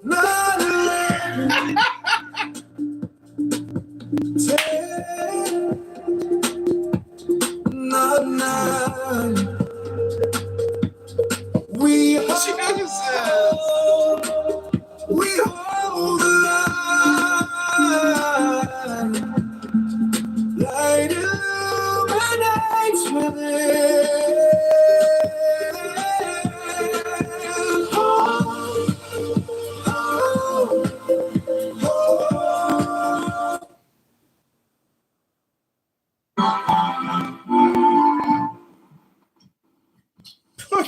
not 11. 10, not 9. We hold the line. Light illuminates within.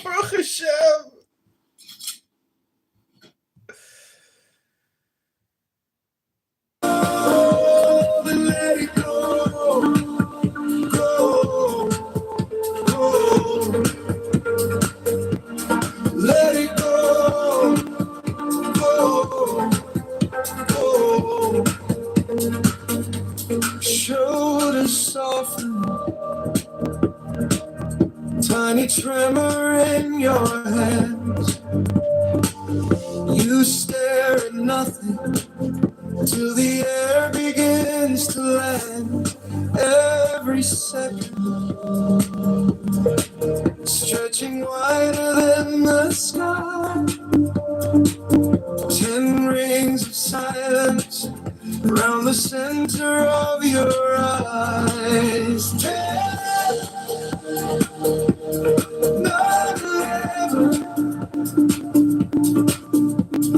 Baruch Hashem. Then let it go, go, go. Let it go, go, go. Shoulders soften, tiny tremor in your hands. You stare at nothing till the air begins to land. Every second stretching wider than the sky. 10 rings of silence around the center of your eyes. 10, not 11.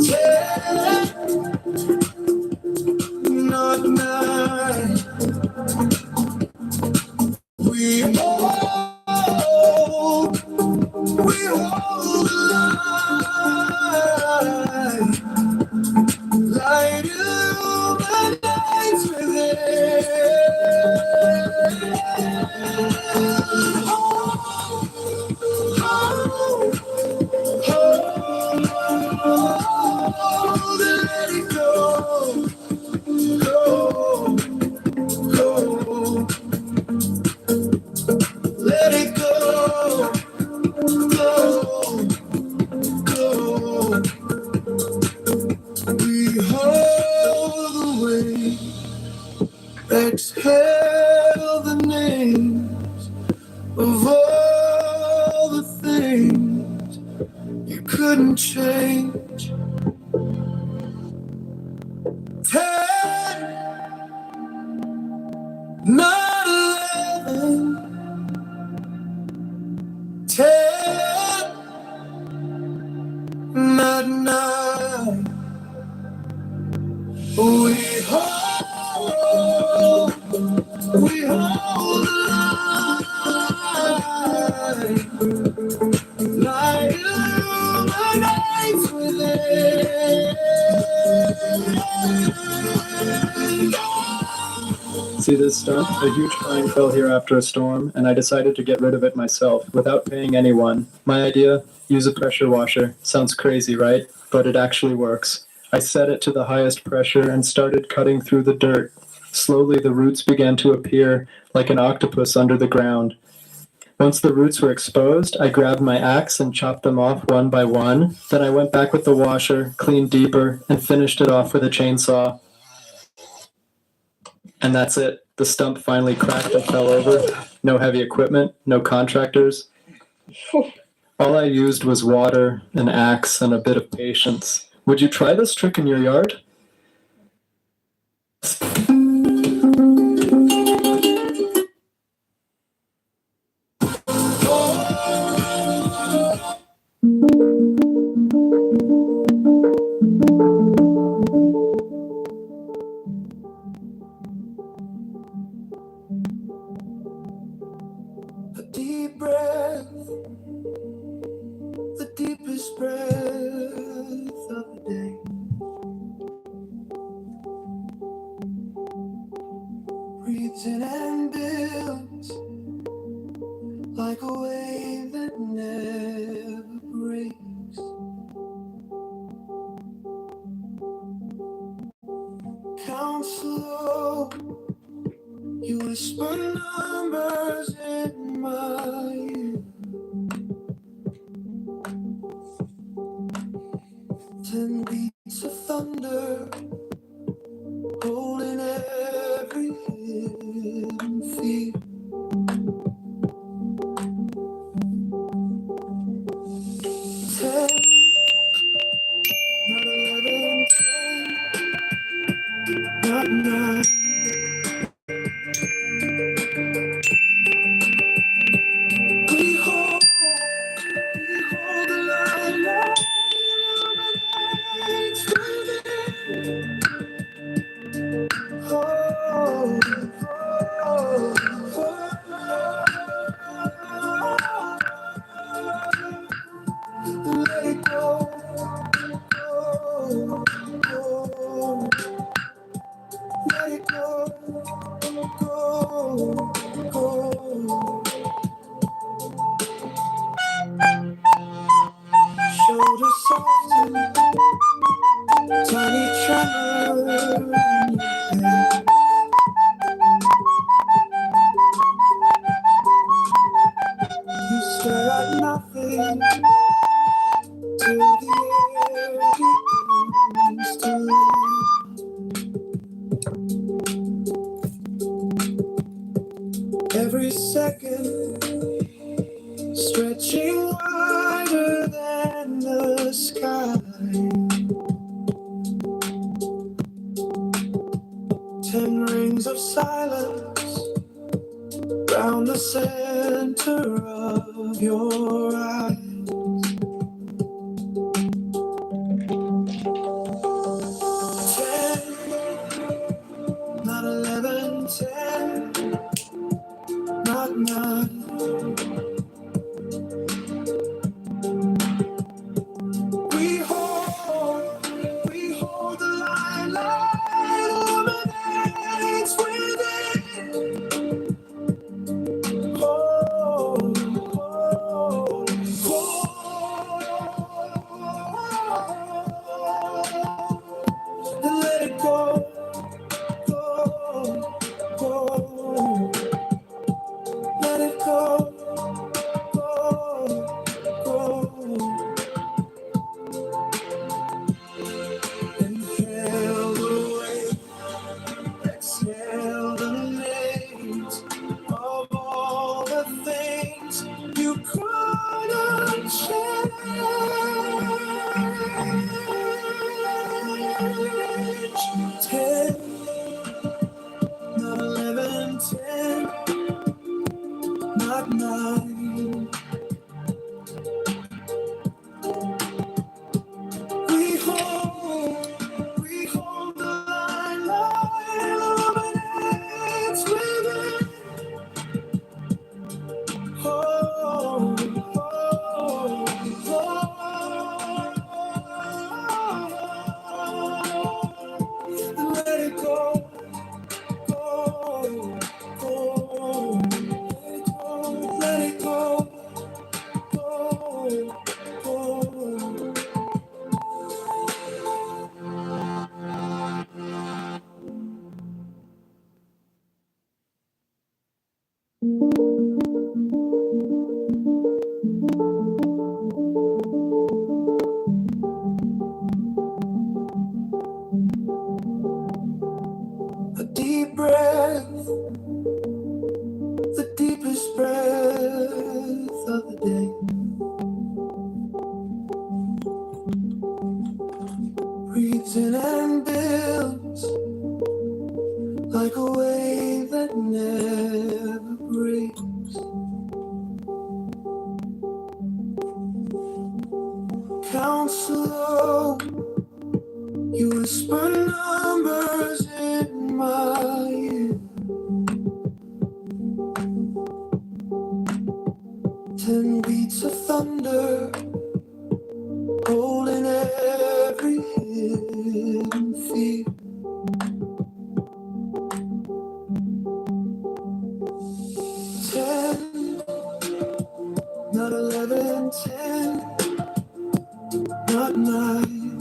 10, not 9. We hold the line. Light illuminates within. Hold, let it go, go, go. Let it go, go, go. exhale the names of all the things you couldn't change. 10, not 11, 10, not 9. We hold the line, light illuminates within. See this stump? A huge pine fell here after a storm, and I decided to get rid of it myself, without paying anyone. My idea? Use a pressure washer. Sounds crazy, right? But it actually works. I set it to the highest pressure and started cutting through the dirt. Slowly the roots began to appear, like an octopus under the ground. Once the roots were exposed, I grabbed my axe and chopped them off one by one. Then I went back with the washer, cleaned deeper, and finished it off with a chainsaw. And that's it. The stump finally cracked and fell over. No heavy equipment, no contractors. All I used was water, an axe, and a bit of patience. Would you try this trick in your yard? A deep breath, the deepest breath of the day. Breathes in and builds like a wave that never breaks. Count slow, you whisper numbers in my ear. 10 beats of thunder, holding every hidden fear. 10, not 11, 10, not 9. We hold the line, light illuminates within. Oh, oh, let it go. Let it go. Shoulder soften, tiny tremor in your head. You stare at nothing till the air begins to land. Every second stretching wider than the sky. 10 rings of silence round the center of your eyes. 10, not 11, 10, not 9. We hold the line, light illuminates within. Oh, reason and builds like a wave that never breaks. Count slow, you whisper numbers in my ear. 10 beats of thunder, holding every hidden fear. 10, not 11, 10, not 9.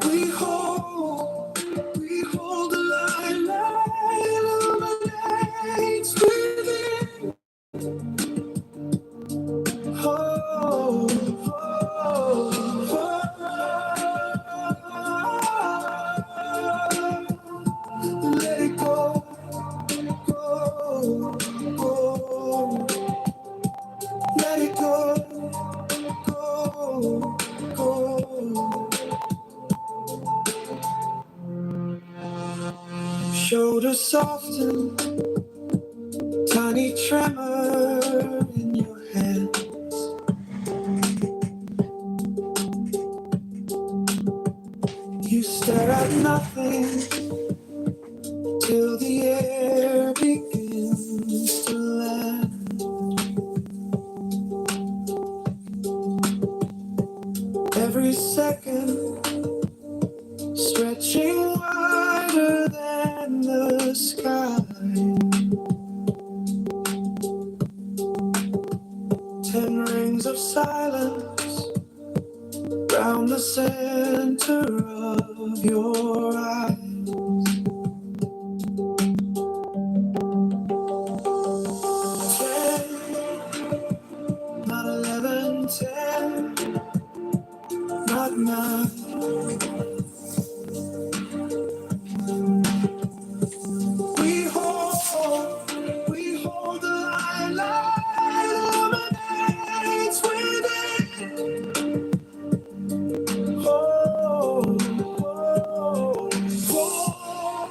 We hold the light illuminates within. Oh, oh, oh. Let it go, go, go. Let it go, go, go. Shoulders soften, tiny tremor in your hand. You stare at nothing till the air begins to land. Every second stretching wider than the sky. 10 rings of silence round the center of your eye. 10, not 11, 10, not 9. We hold the light illuminates within. Oh, oh, oh.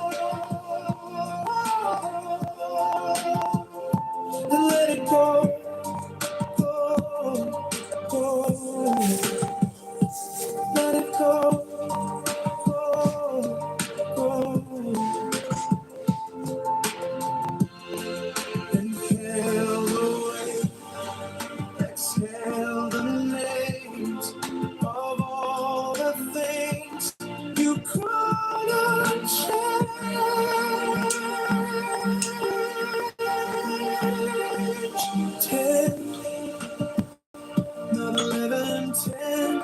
Let it go, go, go. Let it go, go, go. Inhale the wave, exhale the names of all the things you couldn't change. 10, not 11, 10,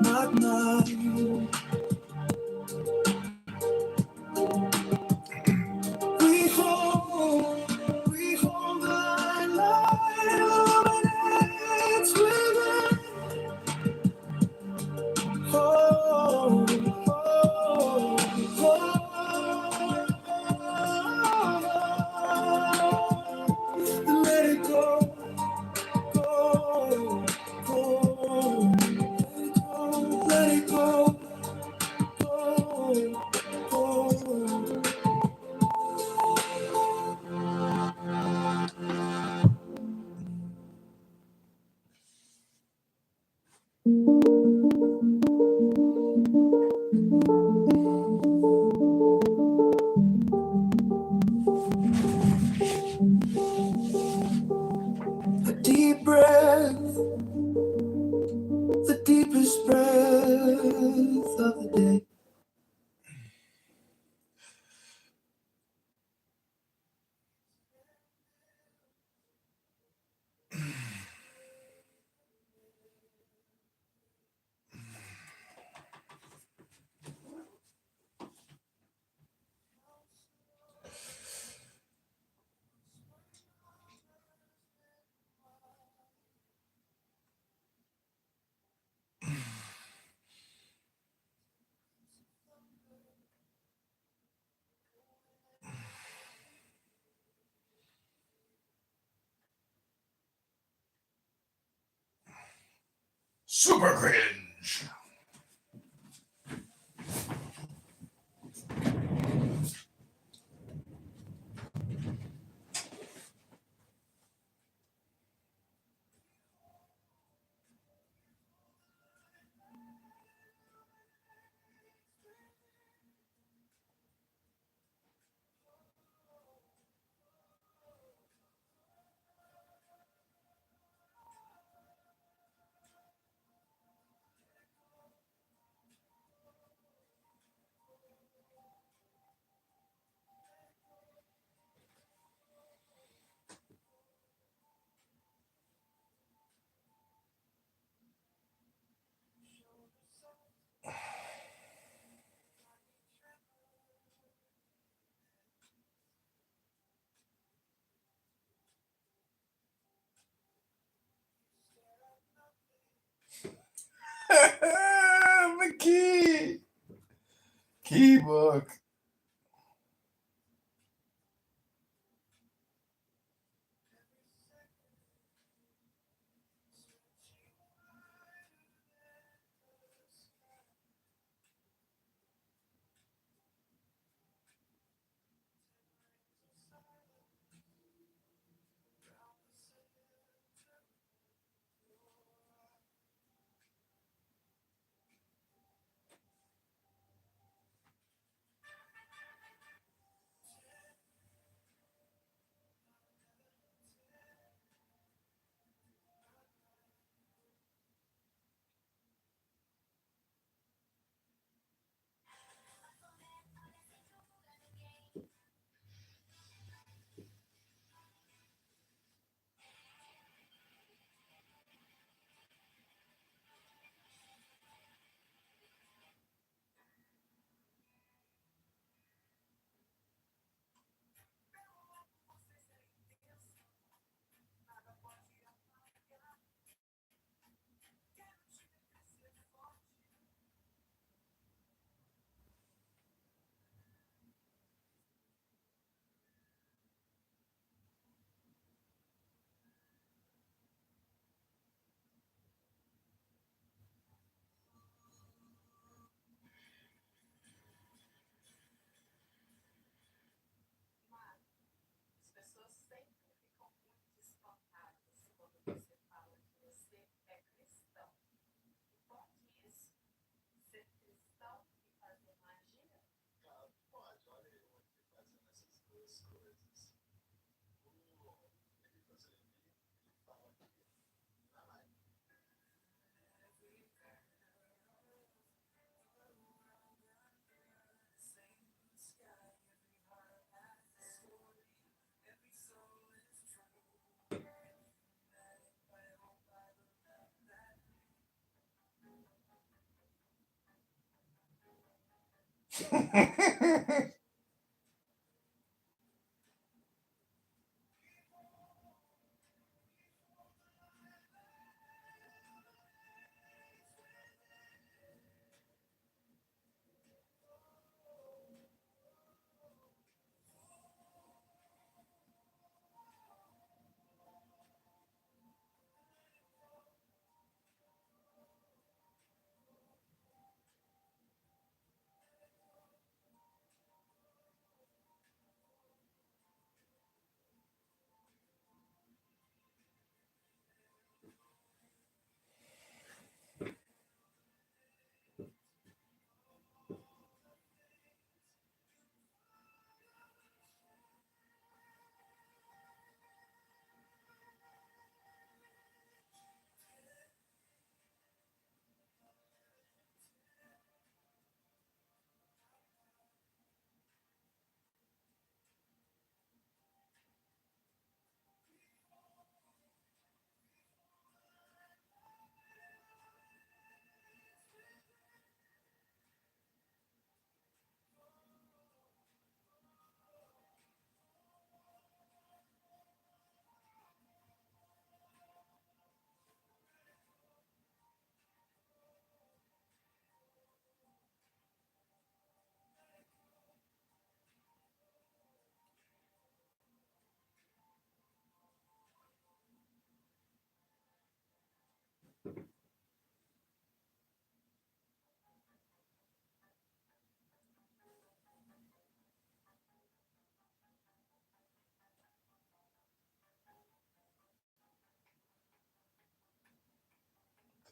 not 9. We hold the light illuminates within. Oh, oh, oh. Let it go, go, go. Let it go, go, go. A deep breath, the deepest breath of the day. Super cringe. The key book.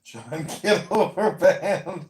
John Kitover band.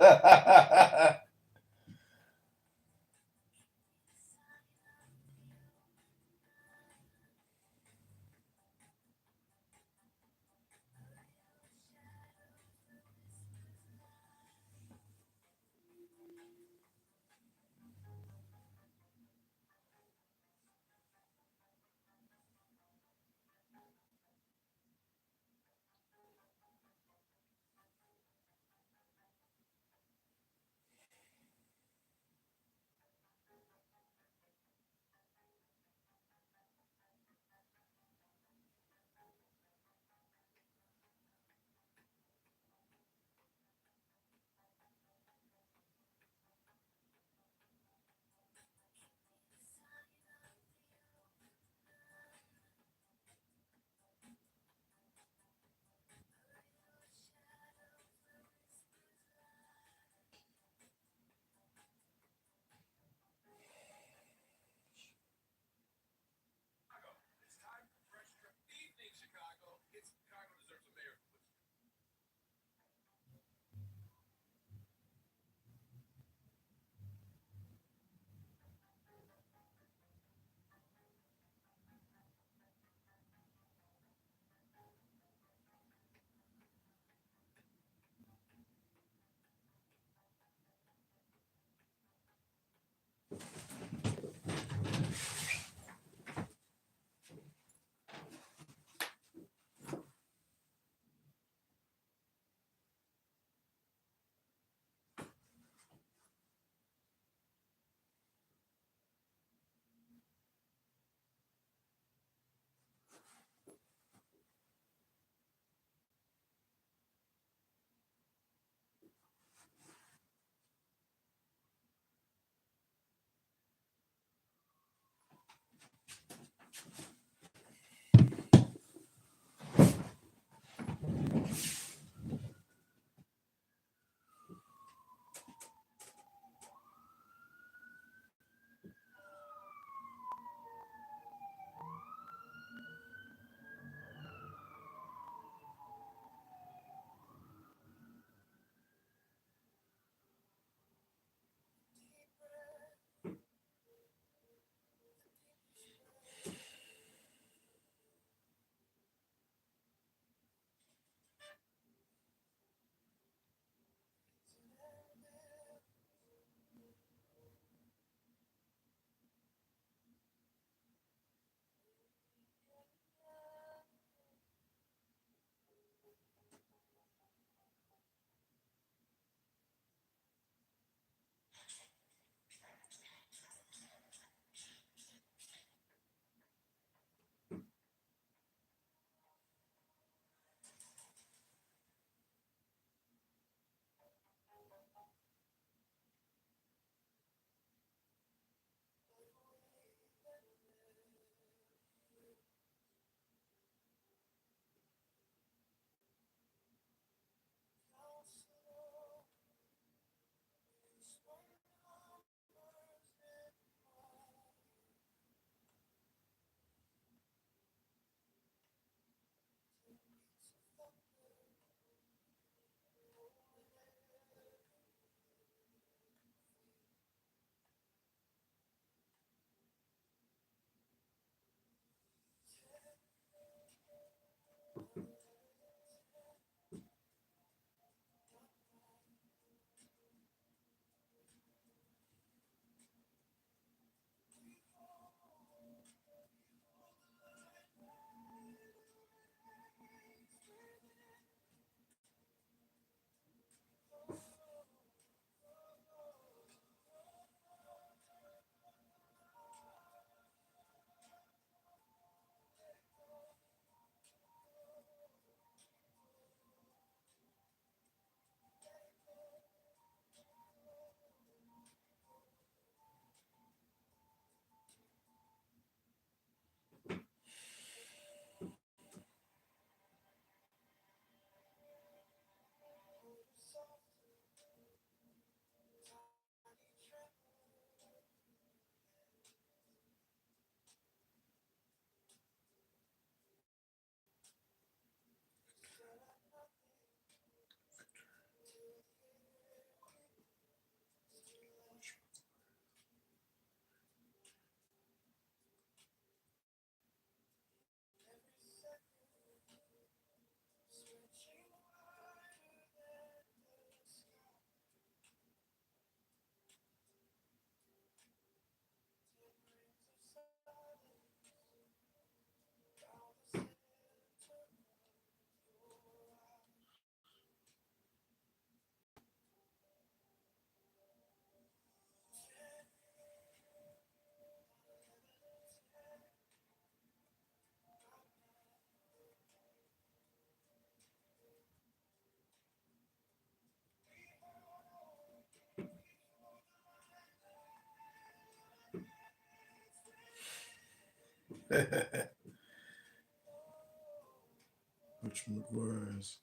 Which McGuire's.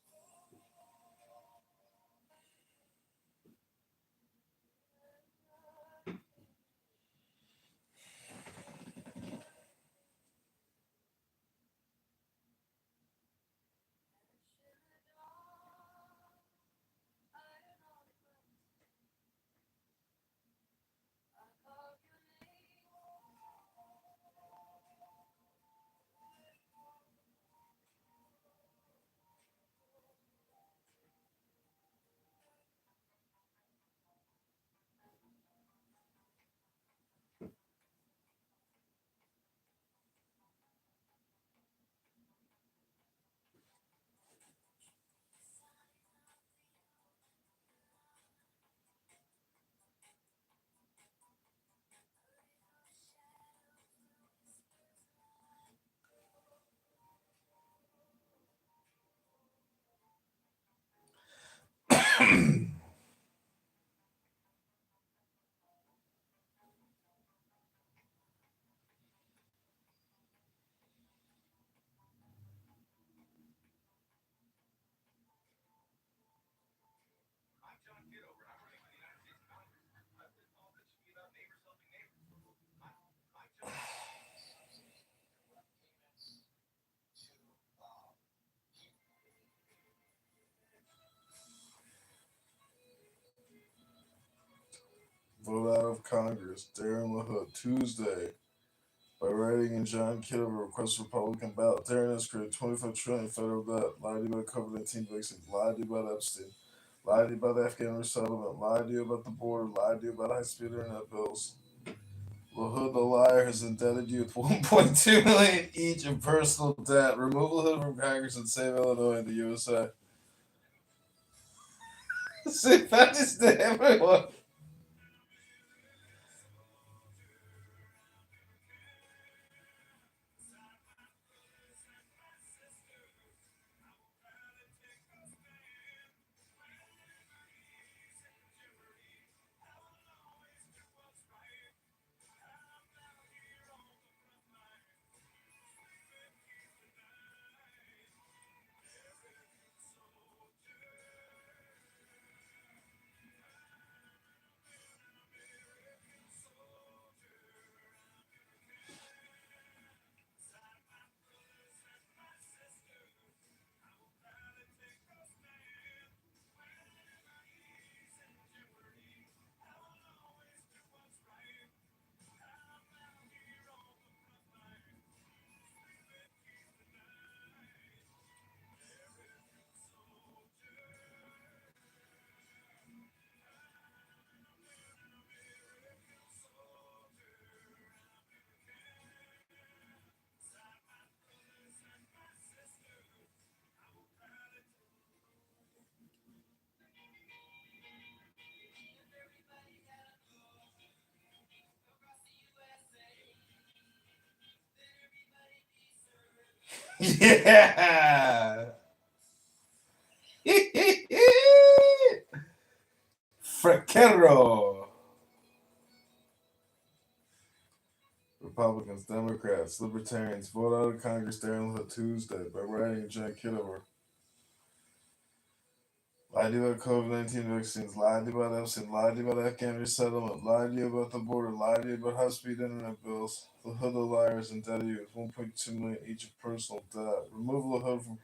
I'm John Kitover, and I'm running for the United States Congress. I've been told that should be about neighbors helping neighbors. My job. Vote out of Congress. Darren LaHood, Tuesday. By writing in John Kitover, request Republican ballot. Darren has created $25 trillion federal debt. Lied to you about COVID-19 vaccines. Lied to you about Epstein. Lied to you about Afghan resettlement. Lied to you about the border. Lied to you about high-speed internet bills. LaHood the liar has indebted you with $1.2 million each in personal debt. Remove LaHood from Congress and save Illinois and the USA. Say thanks to everyone. Yeah. Fraquero. Republicans, Democrats, Libertarians, vote out of Congress during Tuesday by writing John Kitover. Lied to you about COVID-19 vaccines, lied to you about Epstein, lied to you about Afghan resettlement, lied to you about the border, lied to you about high-speed internet bills. LaHood the liars indebted you with $1.2 million each in personal debt. Remove LaHood from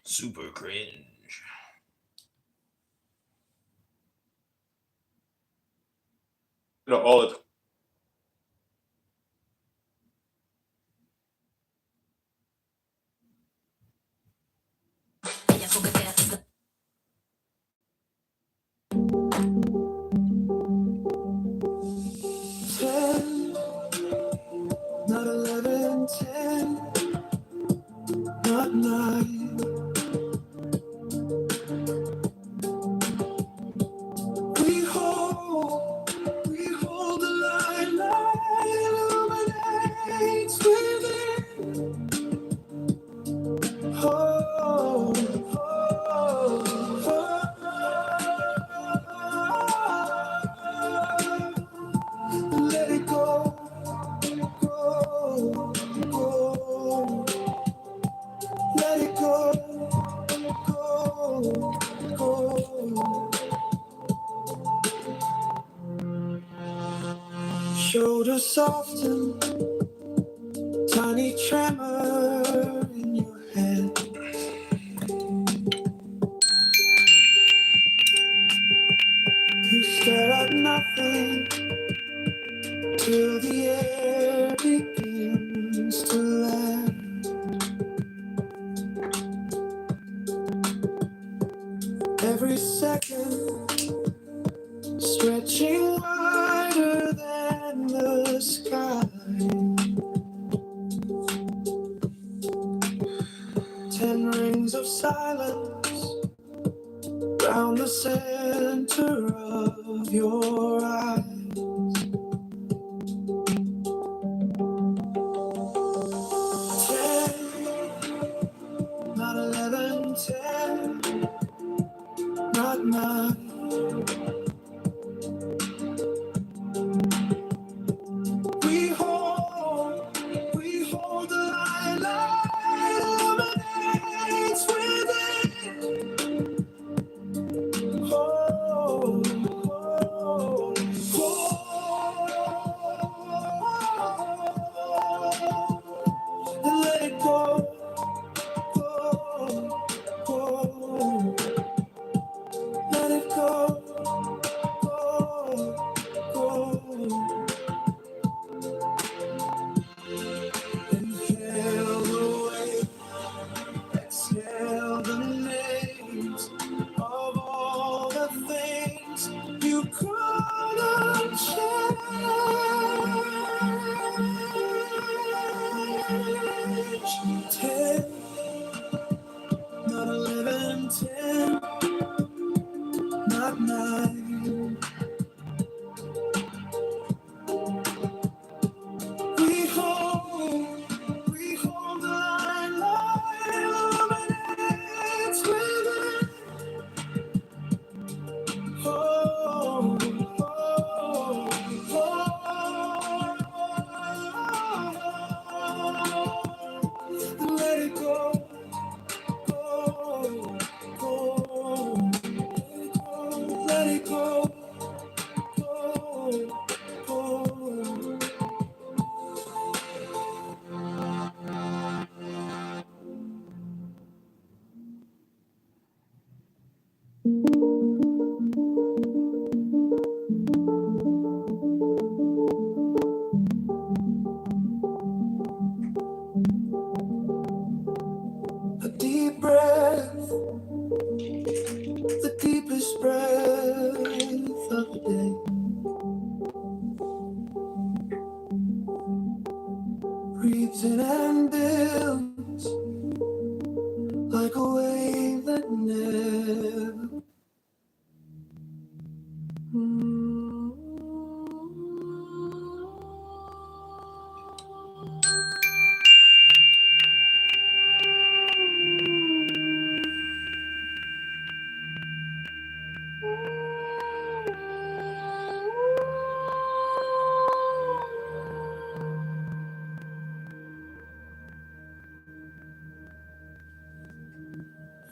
Super cringe. All the time. Not 11, 10, not 9. We hold the line that illuminates within. Oh, oh, oh. Let it go, go, go. Let it go, go, go. Shoulders soften, tiny tremor in your head. You stare at nothing till the air begins to land. Every second stretching wider than the sky. 10 rings of silence round the center of your eyes. 10, not 11, 10, not 9. We hold the light illuminates within. Oh, oh, oh. And let it go, go, go. Let it go, go, go. Inhale the weight, exhale the names of all the things you couldn't change. 10, not 11, 10, not 9. let it go. A deep breath, the deepest breath of the day. Breathes in and builds like a wave that never.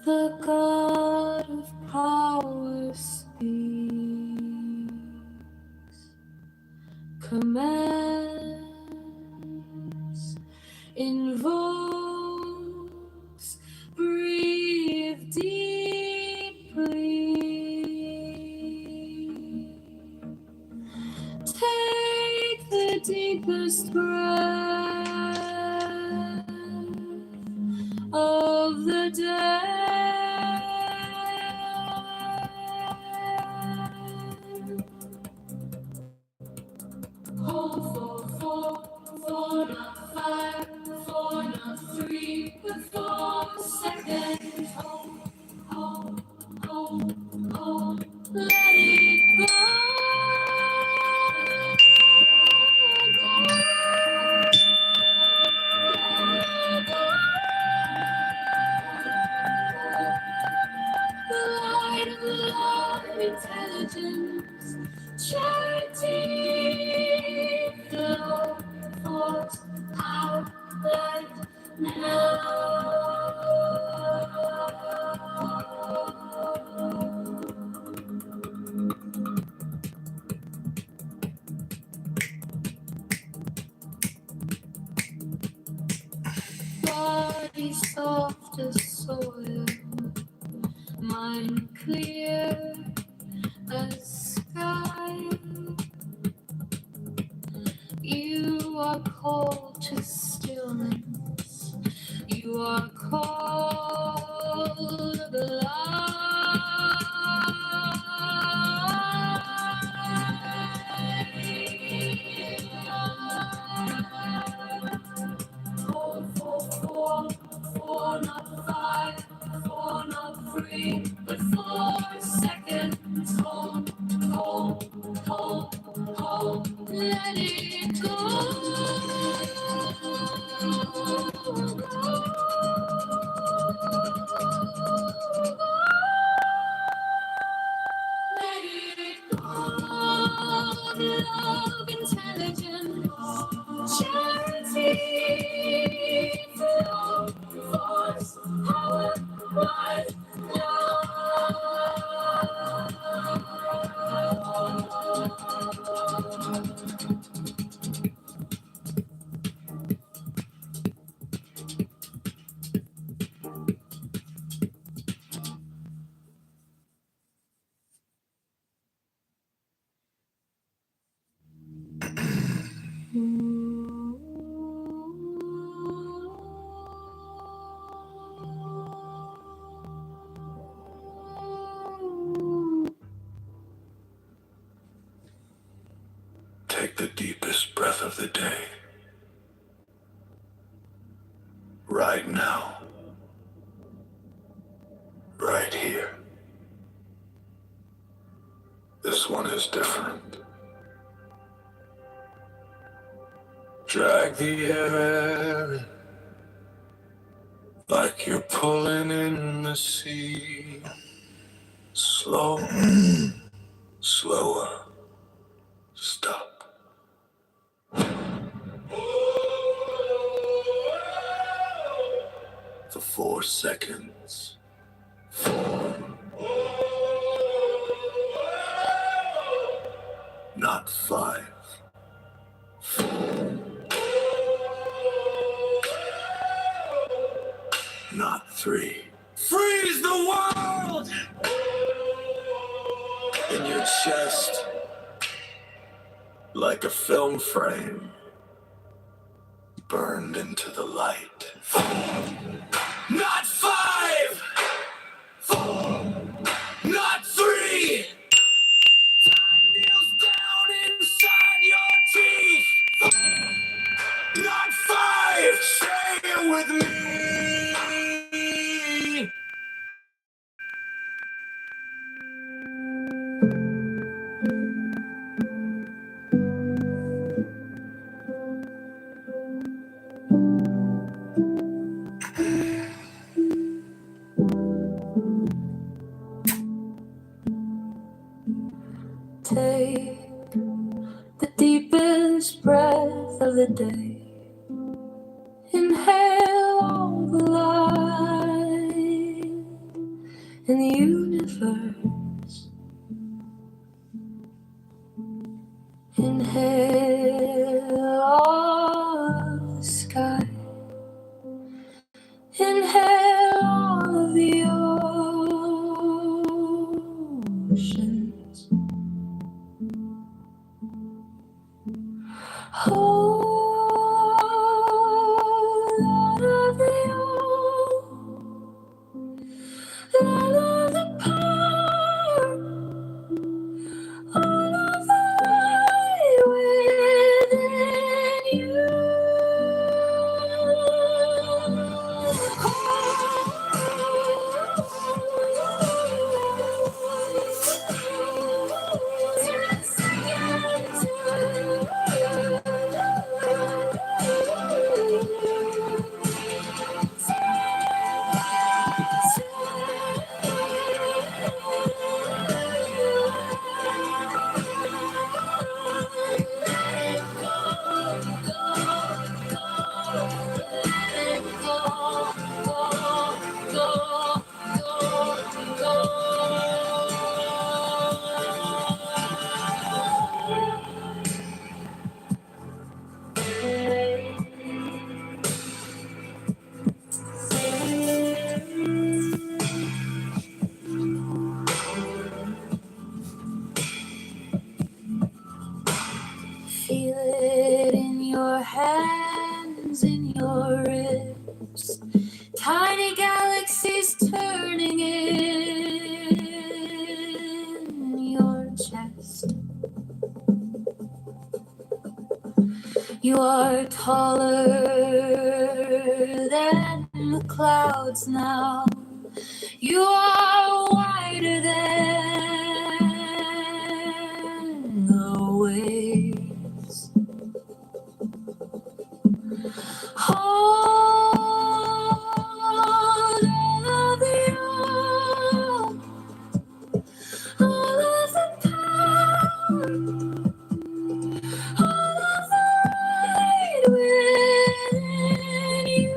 The God of power speaks, commands, invokes, breathe deeply. Take the deepest breath of the day. Hold for 4, not 5, 4, not 3, but 4 seconds. Hold, let it go. The light of love, intelligence, charity, flow, force, out, light, now. Body soft as soil, mind clear as sky. You are called to stillness. You are called alive. 4, not 5, 4, not 3, but 4 seconds. Hold, let it go. Let it go. Love, intelligence, charity, flow, force, power, rise, Take the deepest breath of the day. Right now. Right here. This one is different. Drag the air in, like you're pulling in the sea. Slow, slower, stop. For 4 seconds. 4. Not 5. Not 3. Freeze the world in your chest like a film frame burned into the light. Not 5! 4! Not 3! Time kneels down inside your teeth. Not 5! Say it with me! Take the deepest breath of the day. Inhale all the light in the universe. Inhale all of the sky. Inhale all of the oceans. Hold all of the all of the power, all of the light within you. Feel it in your hands, in your ribs. Tiny galaxies turning in your chest. You are taller than the clouds now. You are wider than the waves. Hold all of the all of the power, all of the light within you.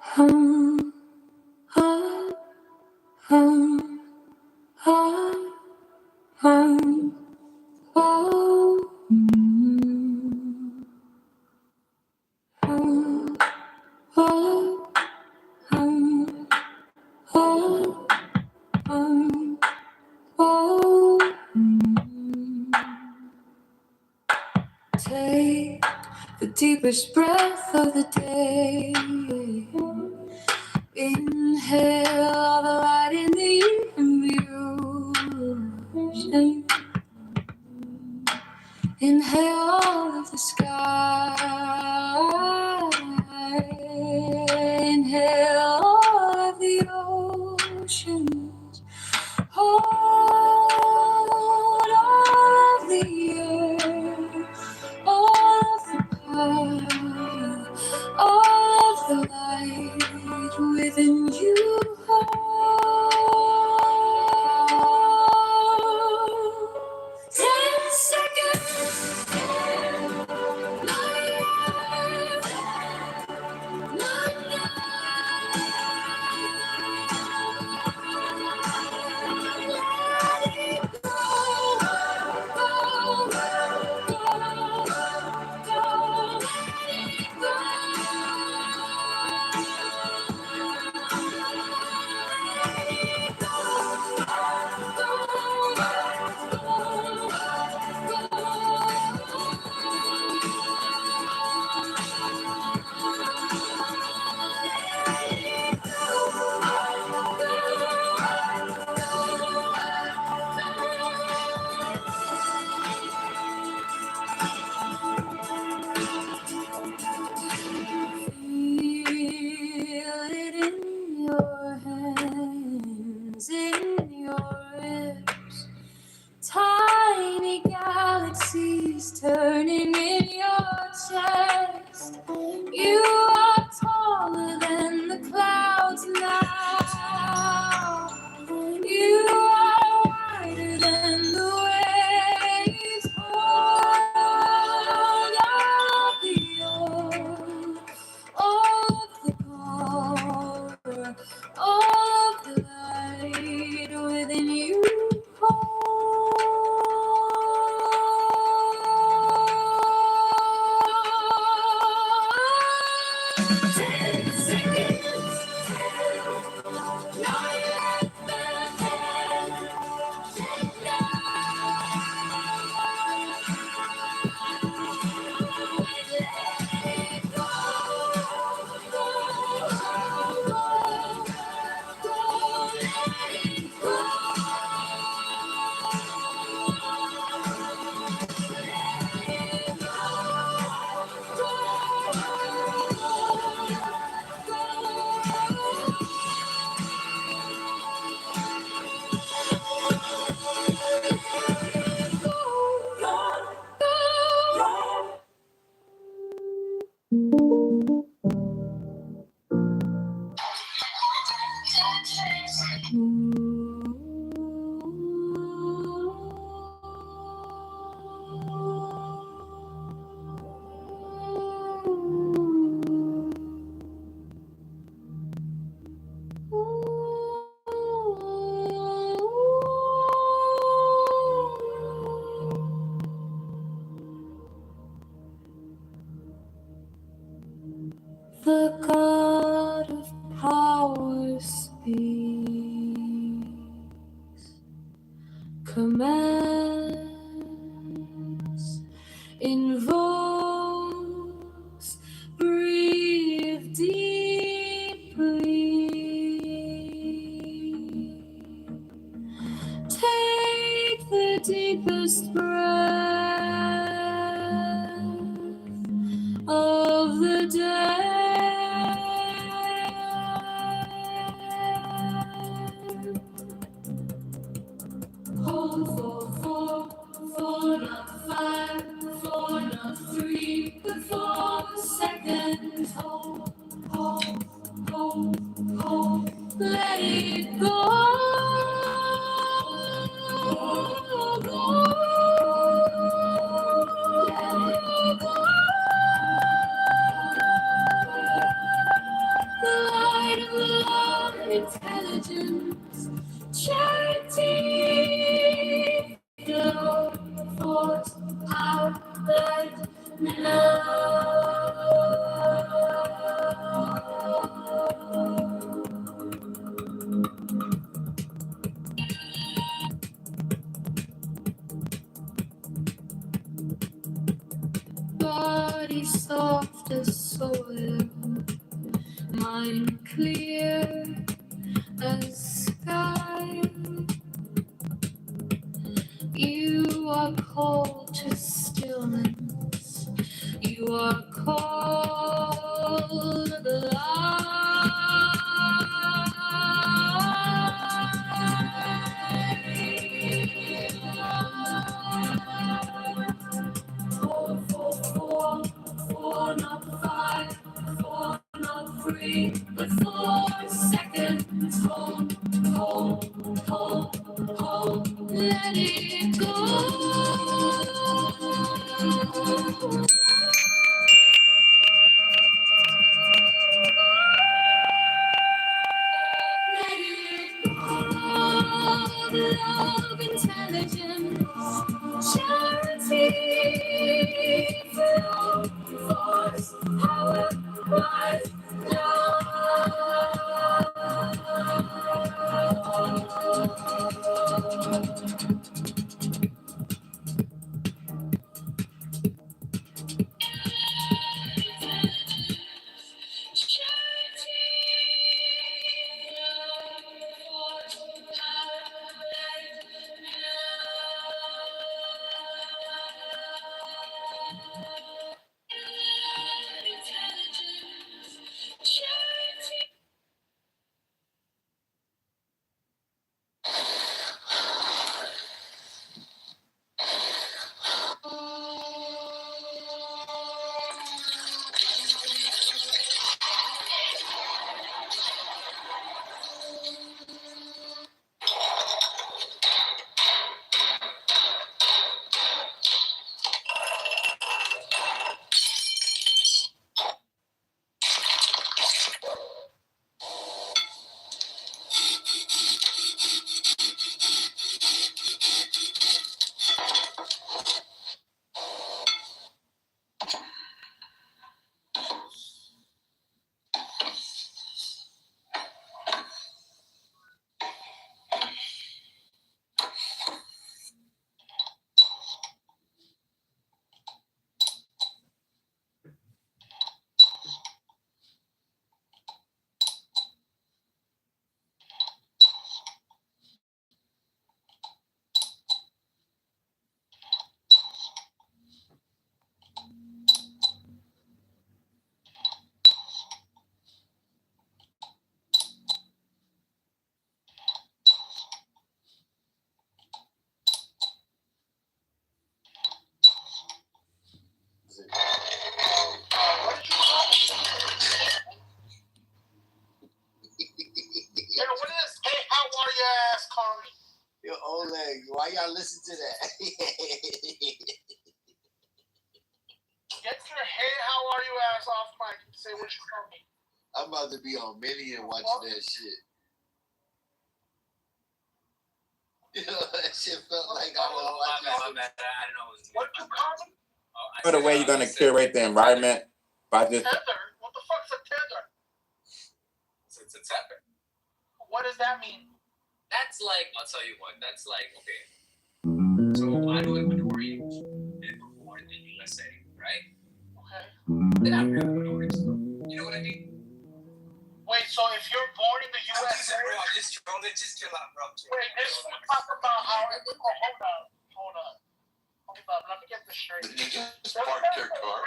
Hum, hum, hum, hum, hum, oh, hum, oh. deepest breath of the day. Inhale all the light in the illusion. Inhale all of the sky. Inhale all of the oceans. Hold all of the earth. All of the power. All of the light within you. Hold 10 seconds. Feel it in your hands, in your ribs. Tiny galaxies turning in your chest. You are taller than the clouds now. You are wider than the waves. Hold all the earth, all of the power, all of the light within you. The God of power speaks, commands, invokes, breathe deeply. Take the deepest breath of the day. Hold for 4, 4 not 5, 4 not 3, but 4 seconds. Hold, hold, hold, hold. Let it go. The light of love, intelligence, charity, flow, force, power, light, love. Body, soul. the soil, mind clear as sky. You are called to stillness. You are called alive. 4, 4, 4, 4, not 5, 4, not 3, but 4 seconds. Hold, hold, hold, hold, let it go. Let it go. Love, intelligence, charity, flow, force, power, life, Yo, Oleg, why y'all listen to that? Get your hey, how are you ass off mic and say what you call me. I'm about to be on Million watching that shit. You know, that shit felt like I was watching. I don't know. What you call me? What a way you're going to curate the environment by just. Tether? What the fuck's a tether? It's a tether. What does that mean? That's like, I'll tell you what, that's like, okay. So I'm Ecuadorian and we're born in the USA, right? Okay. They're not real Ecuadorians. You know what I mean? Wait, so if you're born in the USA... Bro, I'm just trolling, just chill out, bro. Wait, this is talk about how... Hold up. Let me get this straight. Just parked their car.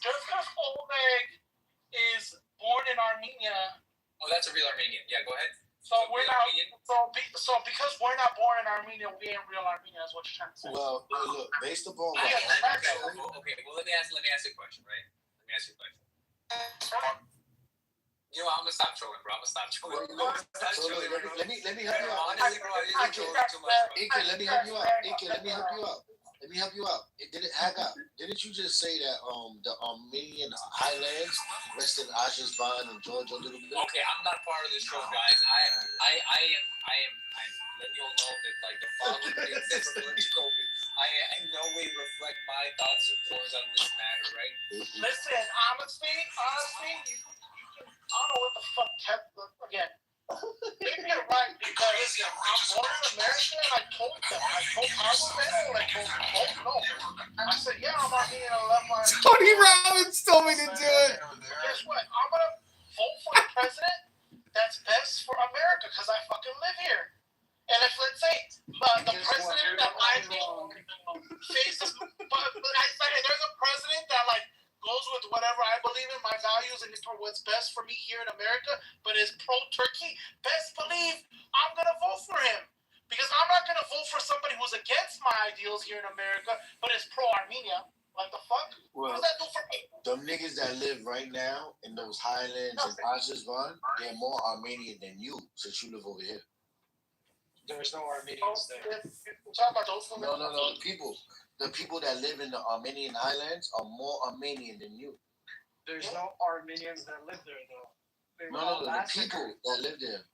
Just because Oleg is born in Armenia... Oh, that's a real Armenian. Yeah, go ahead. So we're not... So because we're not born in Armenia, we ain't real Armenians, what you're trying to say. Well, look, based upon what... Okay, well, let me ask you a question, right? Let me ask you a question. You know, I'm gonna stop trolling, bro. Let me help you out. Honestly, bro, I trolling too much, bro. Inke, let me help you out. Let me help you out. Didn't you just say that the Armenian highlands rested Azerbaijan and Georgia a little bit? Okay, I'm not part of this show, guys. I'm letting you all know that like the following things that are political, I in no way reflect my thoughts and feelings on this matter, right? Listen, honestly, you can, I don't know what the fuck again. Maybe you're right because I'm born in America and I told Congressman, I said, yeah, I'm Armenian, I love my... Tony Robbins told me to do with whatever I believe in, my values, and for what's best for me here in America, but is pro-Turkey, best believe I'm going to vote for him. Because I'm not going to vote for somebody who's against my ideals here in America, but is pro-Armenia. What the fuck? Well, what does that do for me? Them niggas that live right now in those highlands and Azerbaijan, they're more Armenian than you, since you live over here. There's no Armenians there. We're talking about those women. No. The people that live in the Armenian highlands are more Armenian than you. There's no Armenians that live there, though. No, the people that live there.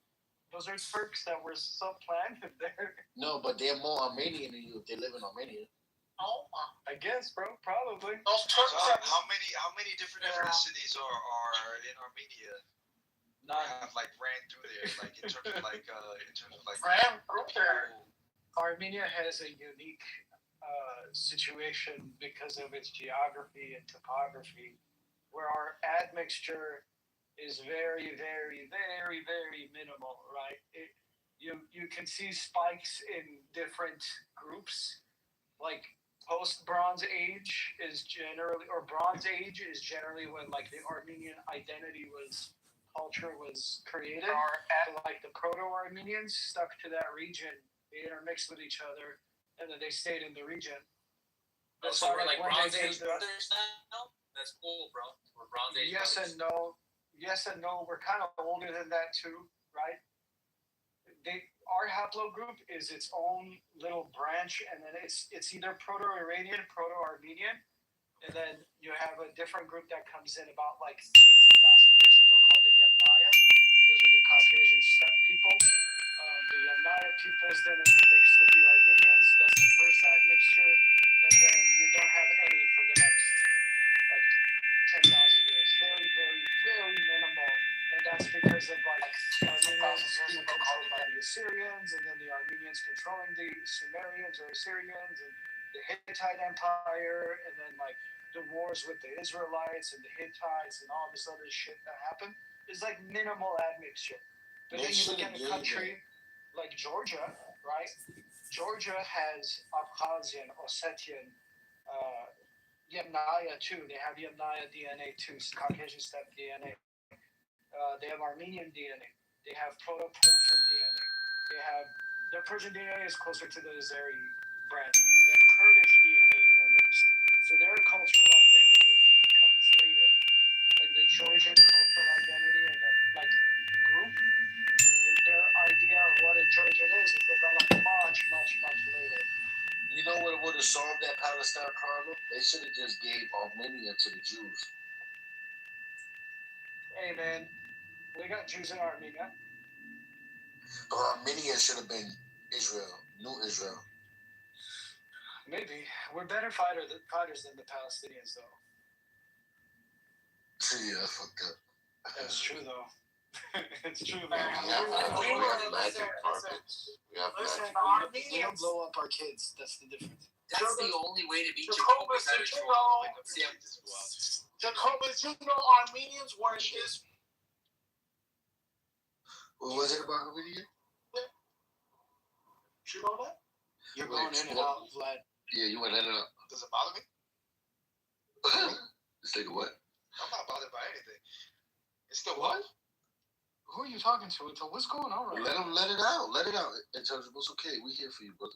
Those are Turks that were supplanted there. No, but they're more Armenian than you if they live in Armenia. Oh, I guess, bro, probably. Those Turks how many different ethnicities are in Armenia? Have like ran through there, like in terms of like ran through there. Armenia has a unique situation because of its geography and topography, where our admixture is very, very, very, very minimal, right? You can see spikes in different groups, like post-Bronze Age is generally, or Bronze Age is generally when like the Armenian identity culture was created. Like the Proto-Armenians stuck to that region, they intermixed with each other, and then they stayed in the region. So we're like Bronze Age brothers now? That's cool, bro. We're Bronze Age brothers. Yes and no. We're kind of older than that too, right? Our haplogroup is its own little branch, and then it's either Proto-Iranian, Proto-Armenian, and then you have a different group that comes in about like 18,000 years ago called the Yamnaya. Those are the Caucasian steppe people. The Yamnaya peoples then intermix with the Armenians. That's the first admixture, and then you don't have any for the next like 10,000 years. Very, very, very minimal. And that's because of like the Armenians being controlled by the Assyrians, and then the Armenians controlling the Sumerians or Assyrians, and the Hittite Empire, and then like the wars with the Israelites and the Hittites and all this other shit that happened. It's like minimal admixture. But then you look at a country like Georgia, right? Georgia has Abkhazian, Ossetian, Yamnaya too. They have Yamnaya DNA too, Caucasian steppe DNA. They have Armenian DNA. They have Proto-Persian DNA. Their Persian DNA is closer to the Azeri branch. They have Kurdish DNA intermixed. So their cultural identity comes later. Like the Georgian cultural identity and the group, their idea of what a Georgian is developed much, much, much later. You know what would have solved that Palestine problem? They should have just gave Armenia to the Jews. Hey man, we got Jews in Armenia. But Armenia should have been Israel, New Israel. Maybe. We're better fighters than the Palestinians, though. See, I fucked up. That's true, though. It's true, man. We have magic carpets. We have magic. We don't blow up our kids. That's the difference. That's the only way to beat Jacobus out of trouble. Jacobus, Armenians weren't this. What was it about Armenia? You know that? You're going in and out, Vlad. Yeah, you went in and out. Does it bother me? This nigga what? I'm not bothered by anything. It's still what? Who are you talking to? What's going on right now? Let it out. Let it out. It's okay. We here for you, brother.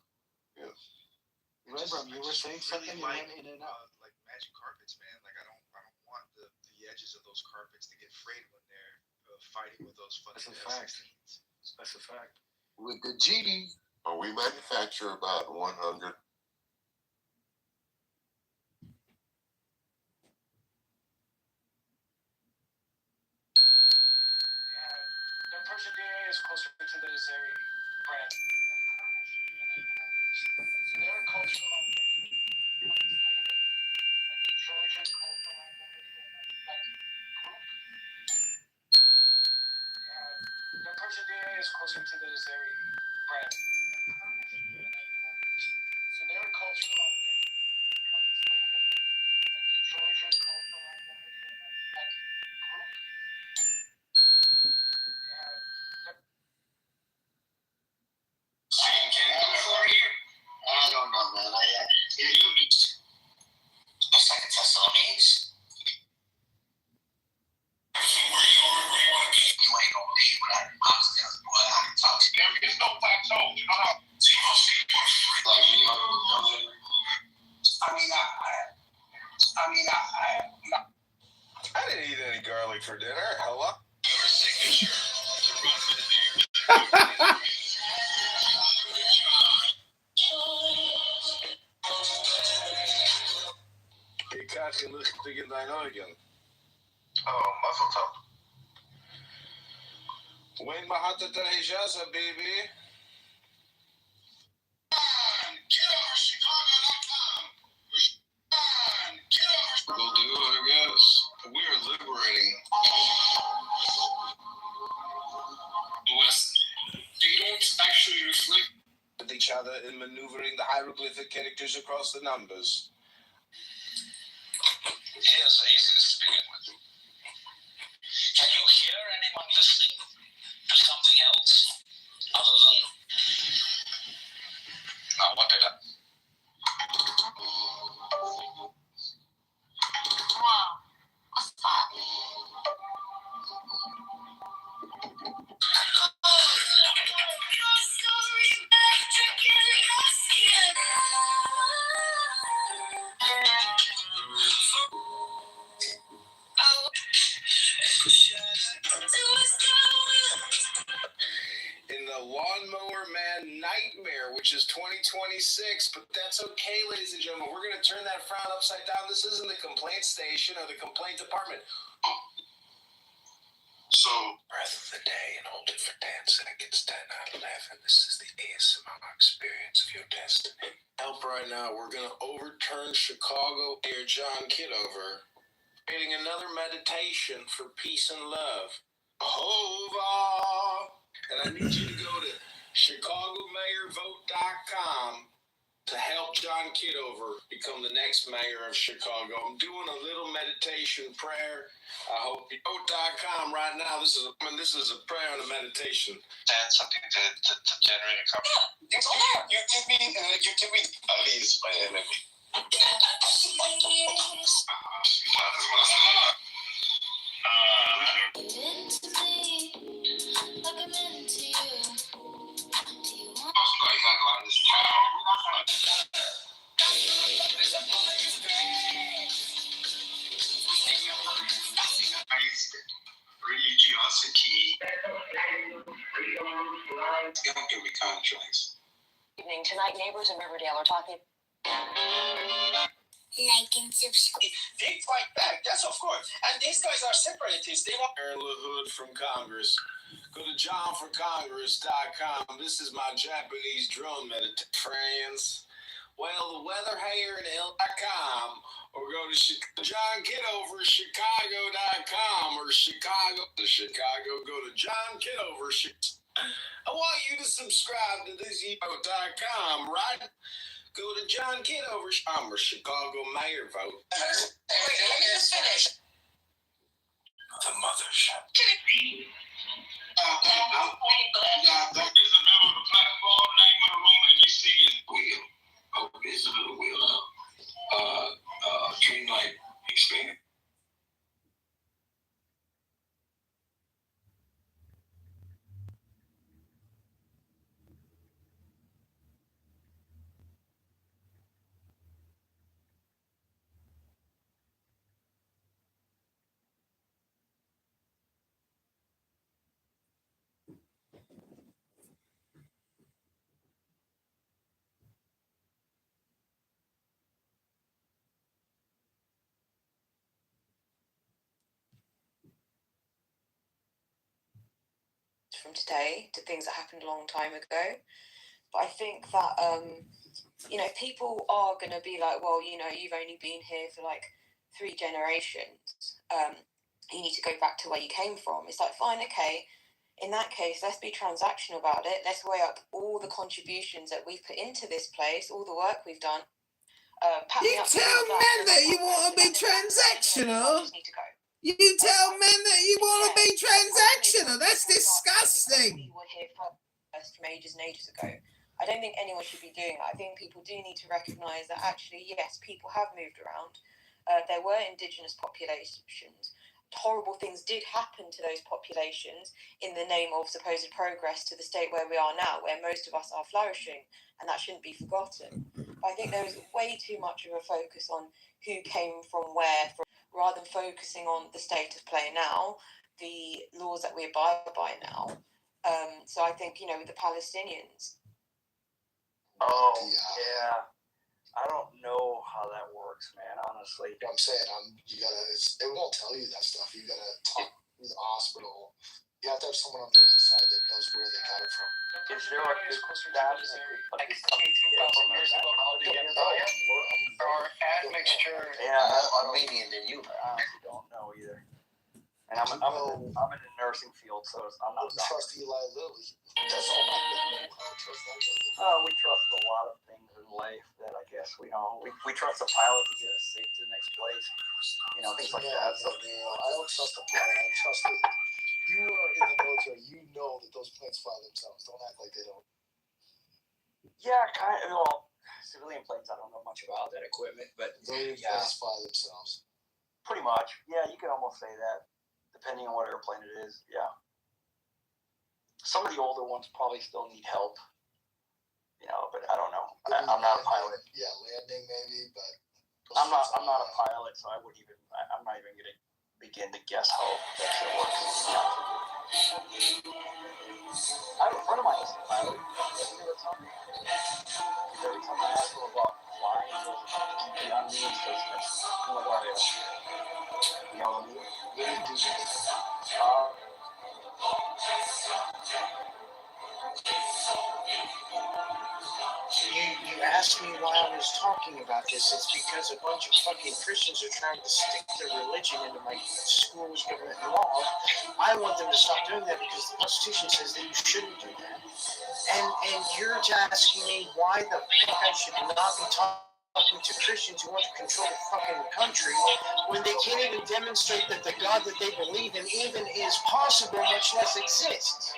Yeah. Right, bro. You were saying something. You went in and out. Like magic carpets, man. Like I don't want the edges of those carpets to get frayed when they're fighting with those fucking F-16s. That's a fact. With the GD, we manufacture about 100. Their Persian DNA is closer to the Azeri branch. So their cultural identity comes later. Like the Georgian cultural identity and group. Their Persian DNA is closer to the Azeri branch. So their cultural identity comes later. Like the Georgian cultural identity and group. I don't know, man. It's like a Thessalonians. I didn't eat any garlic for dinner. Hello? Ik krijg geen lucht tegen dein Augen. Oh, muzzle top. Wayne Mahata Tahijaza, baby. Will do, I guess. We are liberating. West. They don't actually reflect with each other in maneuvering the hieroglyphic characters across the numbers. Here's the easiest to begin with. Can you hear anyone listening to something else other than what did I? In the Lawnmower Man Nightmare, which is 2026, but that's okay, ladies and gentlemen. We're going to turn that frown upside down. This isn't the complaint station or the complaint department. So, breath of the day and hold it for 10 seconds, 10 out of 11. This is the ASMR experience of your destiny. Help right now. We're going to overturn Chicago Mayor John Kitover, creating another meditation for peace and love. Hova! And I need you to go to ChicagoMayorVote.com to help John Kitover become the next mayor of Chicago. I'm doing a little meditation prayer. I hope you vote.com right now. This is a prayer and a meditation. And something to generate a couple. You give me at least my enemy. Religiosity. Don't give me contracts. Evening tonight, neighbors in Riverdale are talking. Like and subscribe. They fight back, that's of course. And these guys are separatists. They want Earl Hood from Congress. Go to johnforcongress.com. This is my Japanese drone meditation. Friends. Well, the weather here in L.com, or go to John Kitover, Chicago.com, or Chicago to Chicago. Go to John Kitover. I want you to subscribe to this .com, right? Go to John Kitover, or Chicago Mayor Vote. Wait, let me just finish. The mothership. There's a middle of the platform, name of the room that you see is Wheel. Oh, it's a little wheel dreamlike experience. From today to things that happened a long time ago. But I think that, people are going to be like, well, you've only been here for like 3 generations. You need to go back to where you came from. It's like, fine, okay. In that case, let's be transactional about it. Let's weigh up all the contributions that we've put into this place, all the work we've done. You tell men that you want to be transactional. You tell men that you want to be transactional. That's disgusting. We were here first from ages and ages ago. I don't think anyone should be doing that. I think people do need to recognise that actually, yes, people have moved around. There were indigenous populations. horrible things did happen to those populations in the name of supposed progress to the state where we are now, where most of us are flourishing, and that shouldn't be forgotten. But I think there is way too much of a focus on who came from where, rather than focusing on the state of play now, the laws that we abide by now. So I think, with the Palestinians. Oh, yeah. I don't know how that works, man, honestly. I'm saying, they won't tell you that stuff. You gotta talk with the hospital. You have to have someone on the inside that knows where they got it from. Is there a good stat, like 18,000 years ago, how did they get by? Or admixture? Yeah, I'm Armenian than you. I honestly don't know either. And I'm in the nursing field, so I'm not. I trust Eli Lilly. That's all I know. I trust that guy. We trust a lot of things in life that I guess we know. We trust a pilot to get us safe to the next place. Things like that. So I don't trust a pilot. I trust it. You are in the military. You know that those planes fly themselves. Don't act like they don't. Yeah, kind of. Well, civilian planes, I don't know much about that equipment, but planes fly themselves. Pretty much. Yeah, you could almost say that. Depending on what airplane it is, yeah. Some of the older ones probably still need help, but I don't know. I'm not a pilot. Yeah, landing maybe, but I'm not a pilot, so I'm not even gonna begin to guess how that shit works. I have a friend of mine that's a pilot. Every time I ask him about flying, he goes, "Keep the unused business." I'm like, "All right." You know what I mean? What do you do? You asked me why I was talking about this. It's because a bunch of fucking Christians are trying to stick their religion into my schools, government, and laws. I want them to stop doing that because the Constitution says that you shouldn't do that. And you're asking me why the fuck I should not be talking to Christians who want to control the fucking country when they can't even demonstrate that the God that they believe in even is possible, much less exists.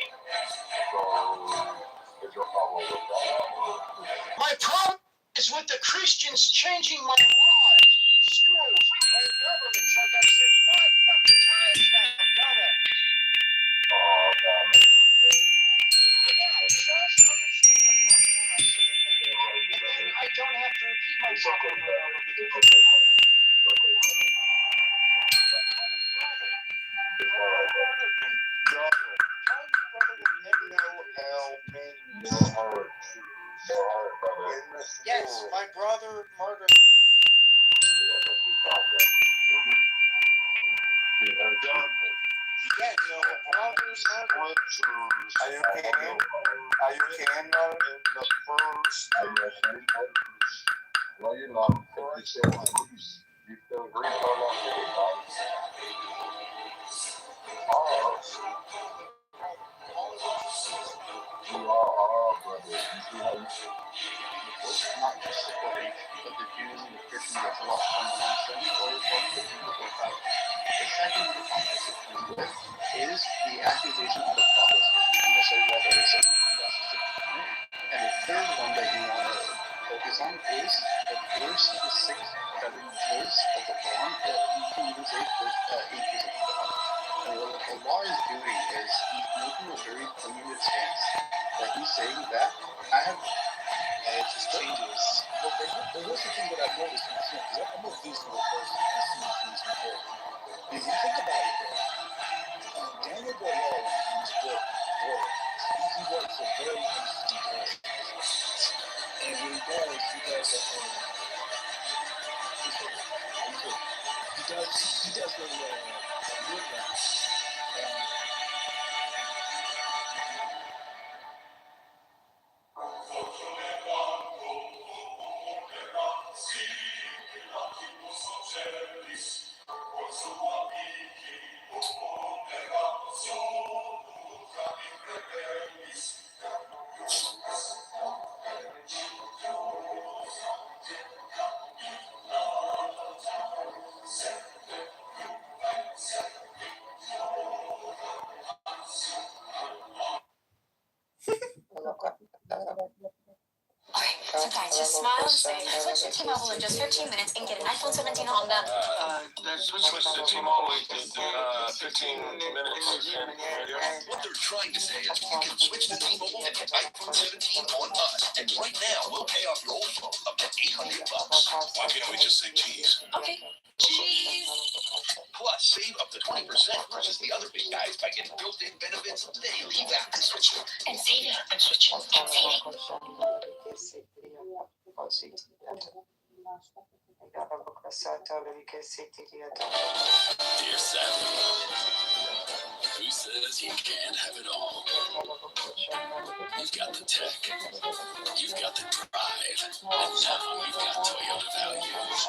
My problem is with the Christians changing my laws, schools, and governments like I've said 5 fucking times now, dumbass. Yeah, just understand the facts when I say a thing. And then I don't have to repeat myself over and over because yes, my brother murdered me. Yes, my brother murdered me. Are you kidding? In the first. Well, you're not. You still agree on that? You are, brother. You see how you Not just the belief, but the Jews and the Christians that's lost from the nonsense or the biblical fact. The second in the context of Jesus is the accusation of the prophets of Jesus say, well, there is a narcissistic component. And the third one that you want to focus on is the first of the 6 7 words of the Quran that you can even say atheism of the Quran. And what Allah is doing is he's making a very poignant stance. Like he's saying that I have it just changes. But here's the thing that I've noticed in this because I'm a reasonable person. I see things before. If you think about it, though, Daniel Boyle in his book, he writes a very interesting character. And when he does a he does a guys, just smile and say, switch to T-Mobile in just 15 minutes and get an iPhone 17 Honda. Switch to T-Mobile in 15 minutes. What they're trying to say is you can switch to T-Mobile and get iPhone 17 on us. And right now, we'll pay off your old phone up to $800. Why can't we just say cheese? Okay. Cheese. Plus, save up to 20% versus the other big guys by getting built-in benefits they leave out. And switching. And saving. And switching. And saving. Dear Sally, who says you can't have it all? You've got the tech, you've got the drive, and now you've got Toyota values.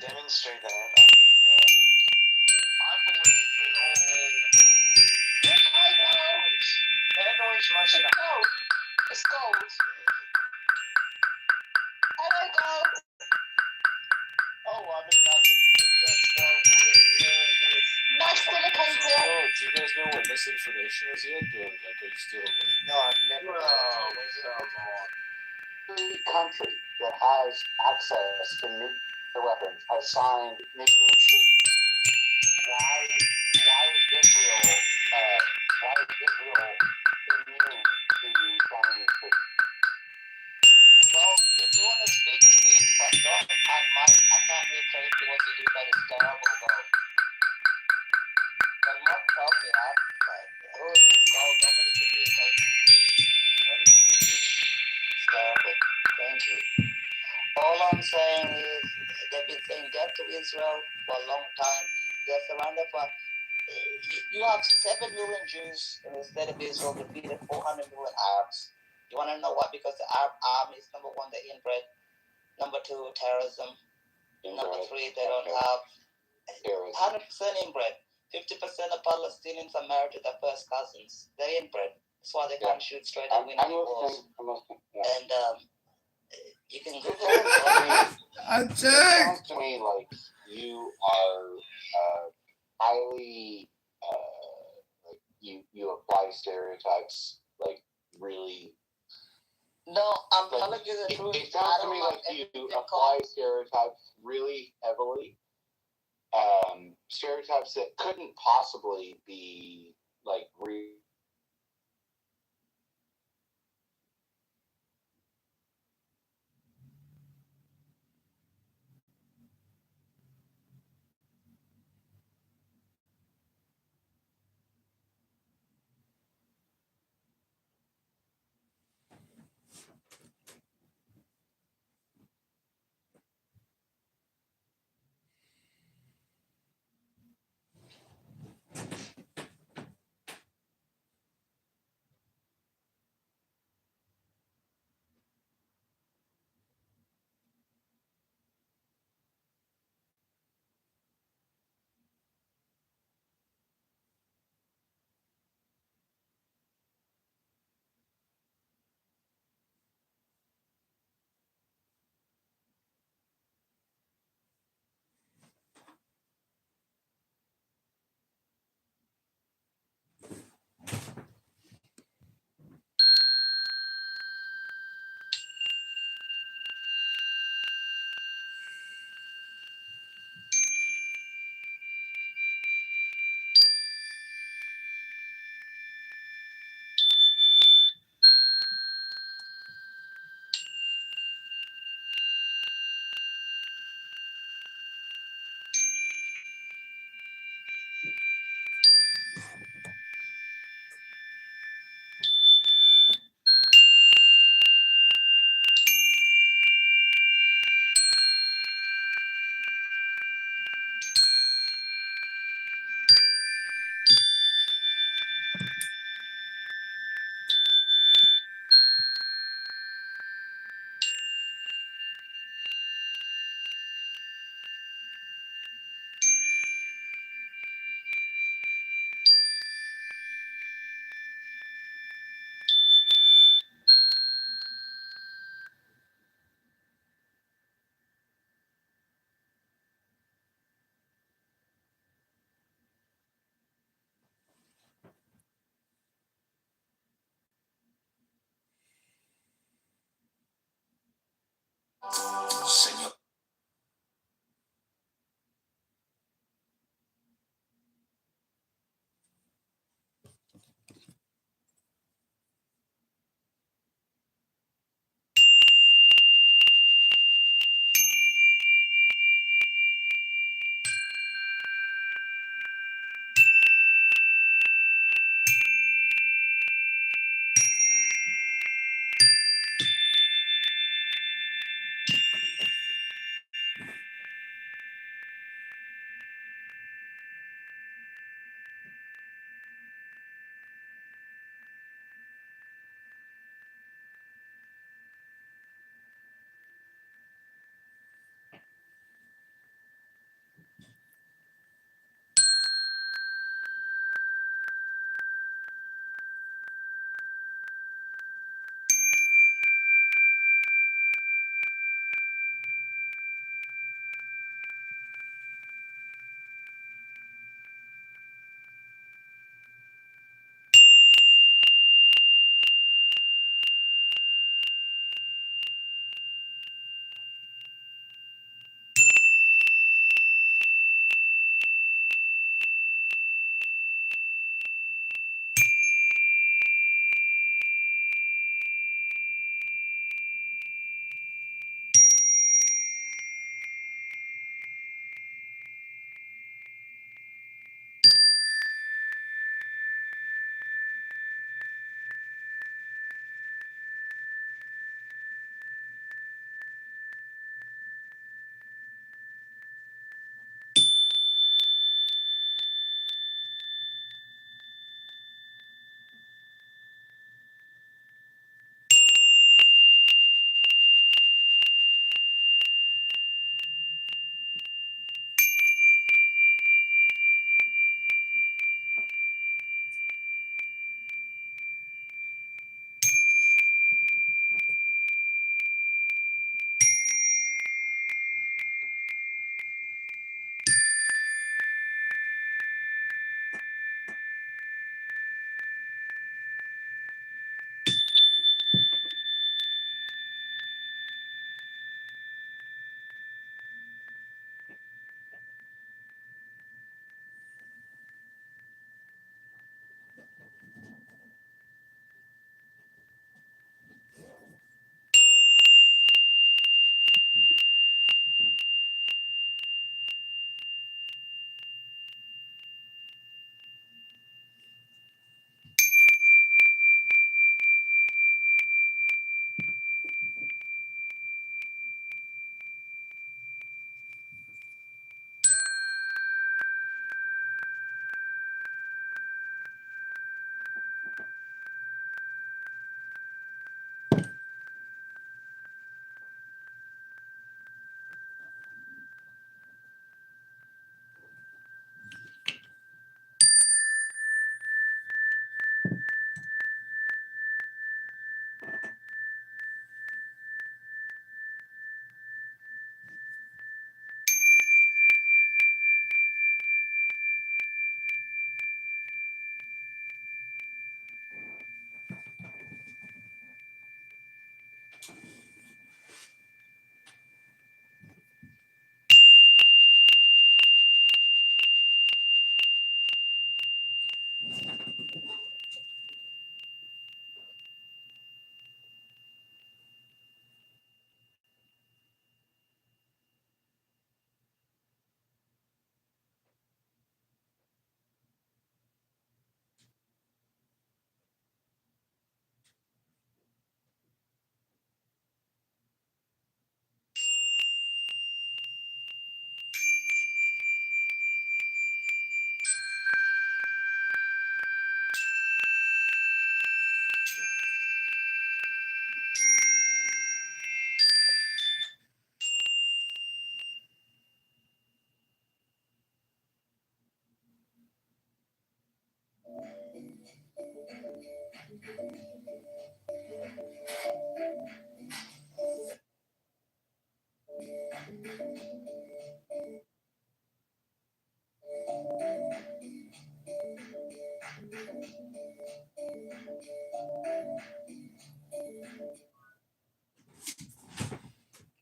Demonstrate that. I believe in all. That noise must stop. It's cold. Hello, go. Oh, I mean, that's why we're Nice to look into. Oh, do you guys know what misinformation is yet? Or like, are you still? No, I've never. Every country that has access to nuclear weapons has signed nuclear treaties. Why is Israel immune to signing a treaty? Well, if you want to speak, but don't. I can't be afraid to what you do that is terrible, though. But not help me out. Like, oh, this guy, nobody can be like. It's terrible. Thank you. All I'm saying is they've been saying death to Israel for a long time. They're surrounded for. You have 7 million Jews in the state of Israel defeated 400 million Arabs. You want to know why? Because the Arab army is number 1, they're inbred. Number 2, terrorism. Number 3, they don't have 100% inbred. 50% of Palestinians are married to their first cousins. They're inbred. That's why they can't shoot straight and win any wars. And you can Google it. It sounds to me like you are highly like you apply stereotypes like really. No, I'm telling you the truth. It sounds to me like you apply stereotypes really heavily. Stereotypes that couldn't possibly be like real.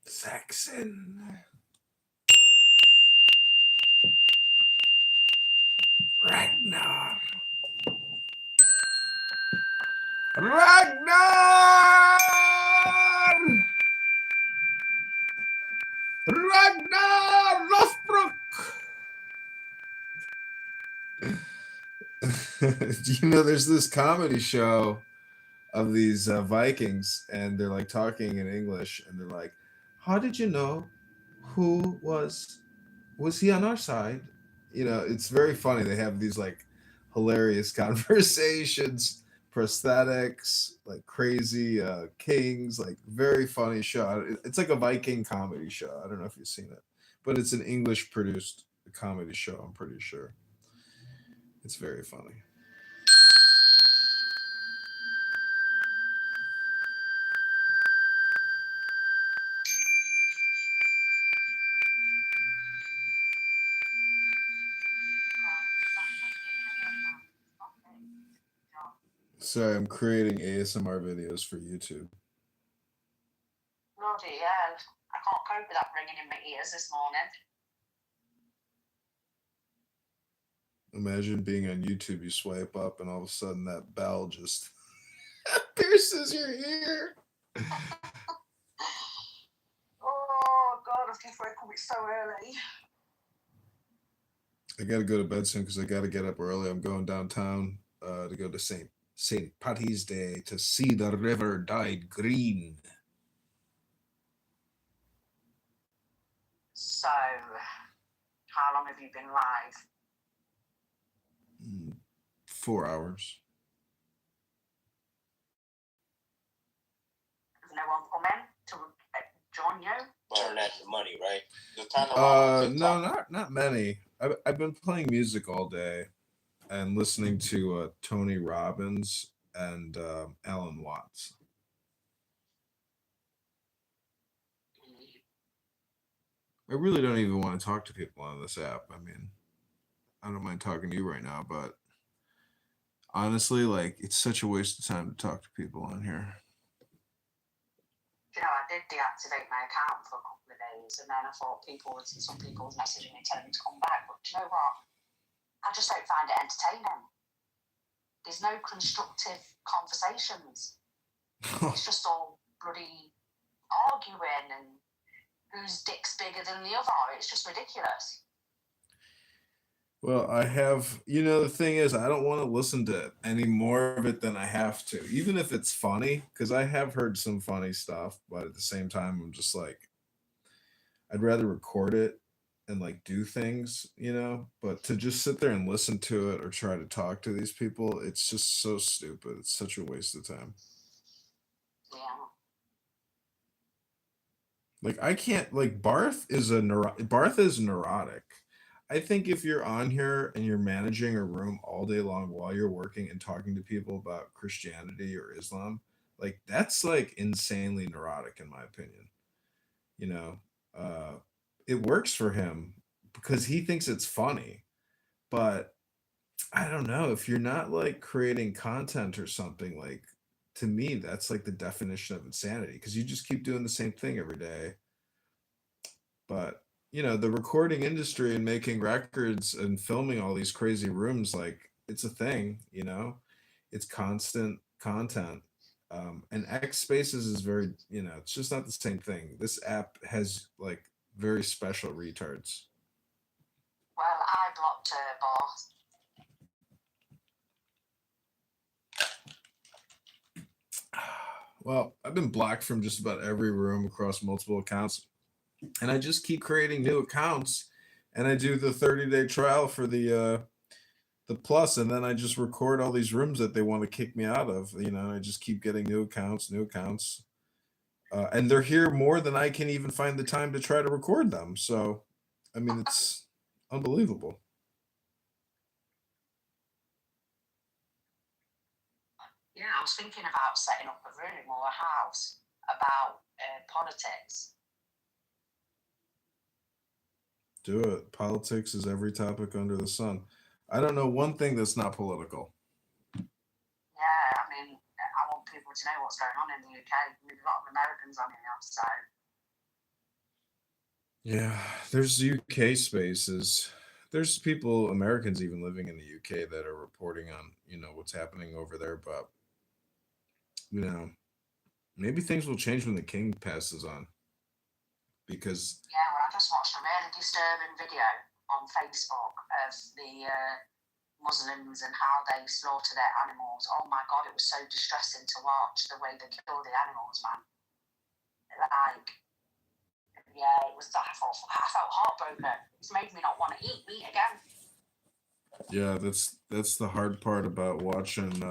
Saxon. Ragnar. Ragnar! Ragnar Lothbrok! Do you know there's this comedy show of these Vikings, and they're like talking in English, and they're like, "How did you know who was he on our side?" You know, it's very funny. They have these like hilarious conversations, prosthetics, like crazy kings, like very funny show. It's like a Viking comedy show. I don't know if you've seen it, but it's an English produced comedy show. I'm pretty sure it's very funny. Sorry, I'm creating ASMR videos for YouTube. Bloody hell. I can't cope with that ringing in my ears this morning. Imagine being on YouTube, you swipe up, and all of a sudden that bell just pierces your ear. Oh, God, I've just woke up. It's so early. I gotta go to bed soon because I gotta get up early. I'm going downtown to go to St. Patty's Day to see the river dyed green. So, how long have you been live? 4 hours. Has no one come in to join you? Turn that to money, right? The time No, not many. I've been playing music all day and listening to Tony Robbins and Alan Watts. I really don't even want to talk to people on this app. I mean, I don't mind talking to you right now, but honestly, like, it's such a waste of time to talk to people on here. You know, I did deactivate my account for a couple of days, and then I thought some people was messaging me telling me to come back. But do you know what? I just don't find it entertaining. There's no constructive conversations. It's just all bloody arguing and whose dick's bigger than the other. It's just ridiculous. Well, I have, the thing is, I don't want to listen to any more of it than I have to, even if it's funny, because I have heard some funny stuff, but at the same time, I'm just like, I'd rather record it and like do things, but to just sit there and listen to it or try to talk to these people, it's just so stupid. It's such a waste of time. Yeah. Like, I can't, like, Barth is neurotic. I think if you're on here and you're managing a room all day long while you're working and talking to people about Christianity or Islam, like, that's like insanely neurotic in my opinion. You know, it works for him because he thinks it's funny, but I don't know, if you're not like creating content or something, like, to me that's like the definition of insanity because you just keep doing the same thing every day. But the recording industry and making records and filming all these crazy rooms, like, it's a thing, it's constant content. And X Spaces is very, it's just not the same thing. This app has like very special retards. Well, I blocked both. Well, I've been blocked from just about every room across multiple accounts, and I just keep creating new accounts, and I do the 30-day trial for the plus, and then I just record all these rooms that they want to kick me out of. I just keep getting new accounts, and they're here more than I can even find the time to try to record them. So, I mean, it's unbelievable. Yeah, I was thinking about setting up a room or a house about politics. Do it. Politics is every topic under the sun. I don't know one thing that's not political. Yeah, I mean, I want people to know what's going on in the UK. There's a lot of Americans on here, so. Yeah, there's UK spaces. There's people, Americans even living in the UK, that are reporting on, what's happening over there. But, maybe things will change when the king passes on. Because Yeah, well, I just watched a really disturbing video on Facebook of the Muslims and how they slaughter their animals. Oh my God, it was so distressing to watch the way they kill the animals, man. Like, yeah, it was. I felt heartbroken. It's made me not want to eat meat again. yeah, that's the hard part about watching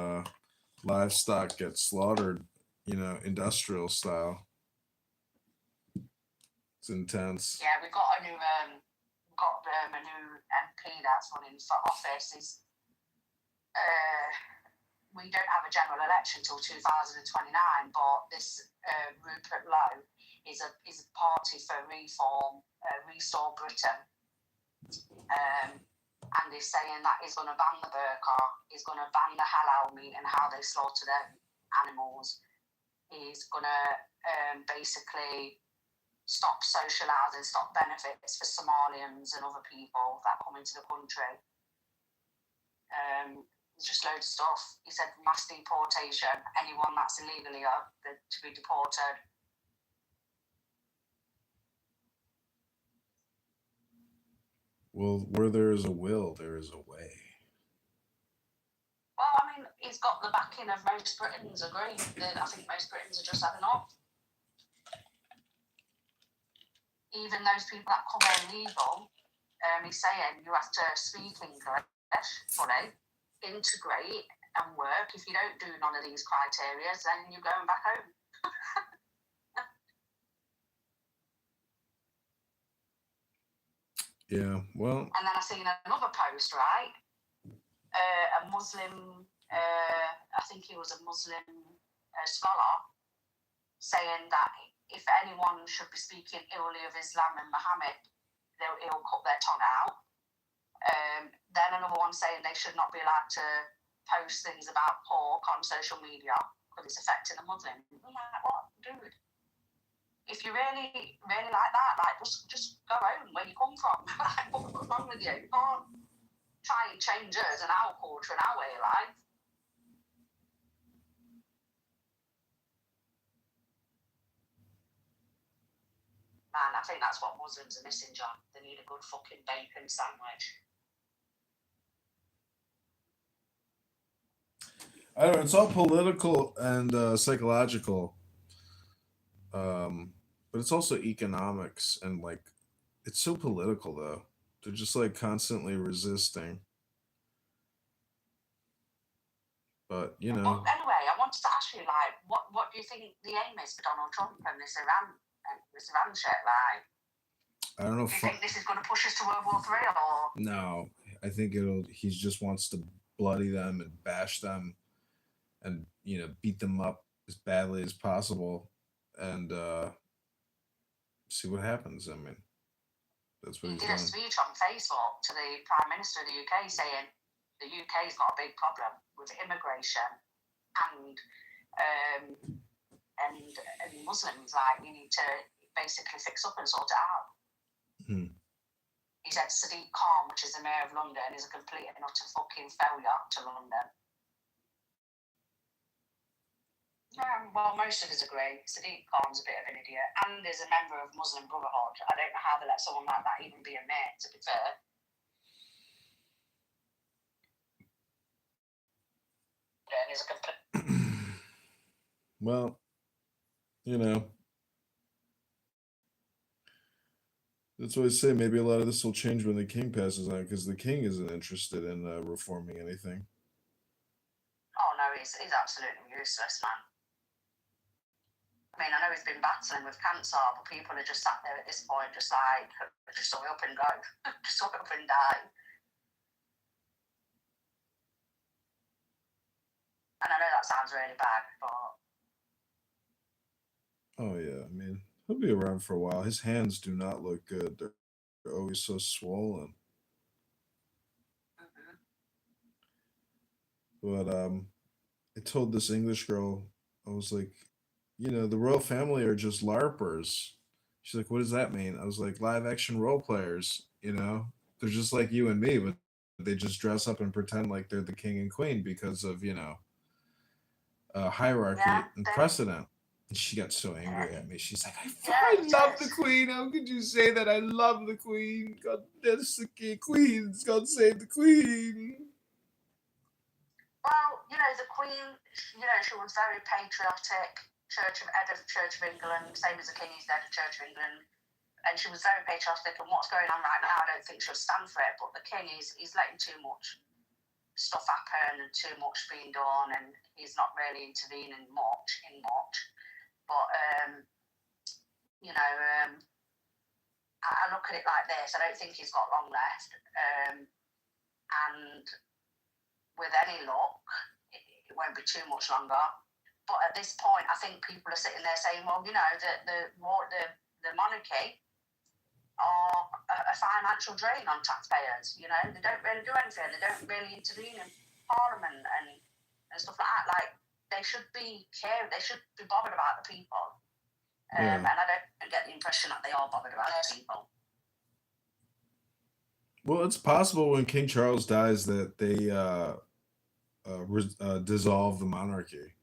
livestock get slaughtered, industrial style. It's intense. Yeah, we've got a new MP that's running for office. We don't have a general election till 2029, but this Rupert Lowe is a party for reform, Restore Britain, and he's saying that he's going to ban the burqa, he's going to ban the halal meat and how they slaughter their animals. He's going to basically stop social housing, stop benefits for Somalians and other people that come into the country. Just loads of stuff. He said mass deportation, anyone that's illegally to be deported. Well, where there is a will, there is a way. Well, I mean, he's got the backing of most Britons agree. I think most Britons are just had enough. Even those people that come in legal, he's saying you have to speak English fully, integrate and work. If you don't do none of these criteria, then you're going back home. Yeah, well. And then I seen another post, right? A Muslim, I think he was a Muslim scholar, saying that if anyone should be speaking illy of Islam and Muhammad, he'll cut their tongue out. Then another one saying they should not be allowed to post things about pork on social media because it's affecting the Muslims. I'm like, what, dude? If you really, really like that, like just go home where you come from. Like, what's wrong with you? You can't try and change us and our culture and our way of life. Man, I think that's what Muslims are missing, John. They need a good fucking bacon sandwich. I don't know. It's all political and psychological, but it's also economics, and like, it's so political though. They're just like constantly resisting. But Well, anyway, I wanted to ask you, like, what do you think the aim is for Donald Trump and this Iran shit? Like, I don't know. Do you think this is going to push us to World War III, or? No, I think he just wants to bloody them and bash them, and beat them up as badly as possible, and see what happens. I mean, that's what he he's did doing. a speech on Facebook to the Prime Minister of the UK saying the UK's got a big problem with immigration and Muslims. Like, we need to basically fix up and sort it out. He said Sadiq Khan, which is the mayor of London, is a complete and utter fucking failure to London. Yeah, well, most of us agree. Sadiq Khan's a bit of an idiot and is a member of Muslim Brotherhood. I don't know how they let someone like that even be a mayor, to be fair. And is a complete... Well, you know, that's what I say. Maybe a lot of this will change when the king passes on, because the king isn't interested in reforming anything. Oh no, he's absolutely useless, man. I mean, I know he's been battling with cancer, but people are just sat there at this point, just like, just hurry up and go, just hurry up and die. And I know that sounds really bad, but Oh yeah, I mean, he'll be around for a while. His hands do not look good. They're always so swollen. But I told this English girl, I was like, you know, the royal family are just LARPers. She's like, what does that mean? I was like, live action role players, you know? They're just like you and me, but they just dress up and pretend like they're the king and queen because of, you know, hierarchy and precedent. And she got so angry at me. She's like, I love the queen. How could you say that? I love the queen. God bless the queens. God save the queen. well, you know, the Queen, you know, she was very patriotic. Head of Church of England, same as the King, he's head of Church of England, and she was very patriotic. And what's going on right now, I don't think she'll stand for it. But the King he's letting too much stuff happen and too much being done, and he's not really intervening much. But you know, I look at it like this. I don't think he's got long left, and with any luck, it won't be too much longer. But at this point, I think people are sitting there saying, well, you know, the monarchy are a financial drain on taxpayers. You know, they don't really do anything. They don't really intervene in Parliament and stuff like that. Like, they should be they should be bothered about the people. And I don't get the impression that they are bothered about the people. Well, it's possible when King Charles dies that they dissolve the monarchy.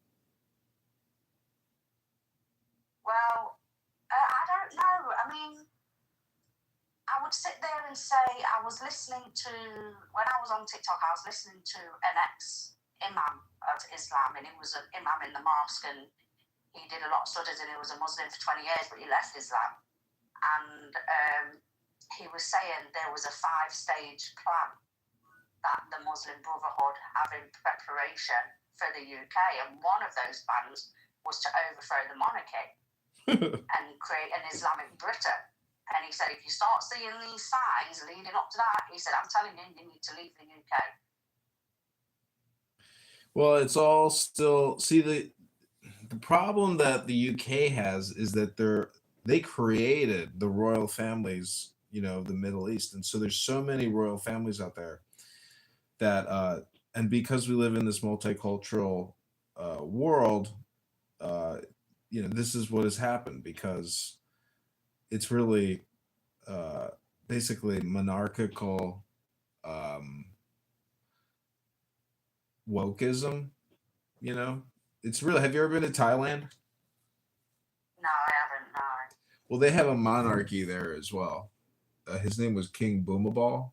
Well, I don't know. I mean, I would sit there and say I was listening to, when I was on TikTok, I was listening to an ex-imam of Islam, and he was an imam in the mosque, and he did a lot of studies, and he was a Muslim for 20 years, but he left Islam. And he was saying there was a 5-stage plan that the Muslim Brotherhood have in preparation for the UK, and one of those plans was to overthrow the monarchy and create an Islamic Britain. And he said, if you start seeing these signs leading up to that, he said, I'm telling you, you need to leave the UK. Well, it's all still, see, the problem that the UK has is that they created the royal families, you know, of the Middle East, and so there's so many royal families out there that and because we live in this multicultural world, you know, this is what has happened, because it's really basically monarchical wokeism. You know, it's really. Have you ever been to Thailand? No, I haven't. No. Well, they have a monarchy there as well. His name was King Boomabal,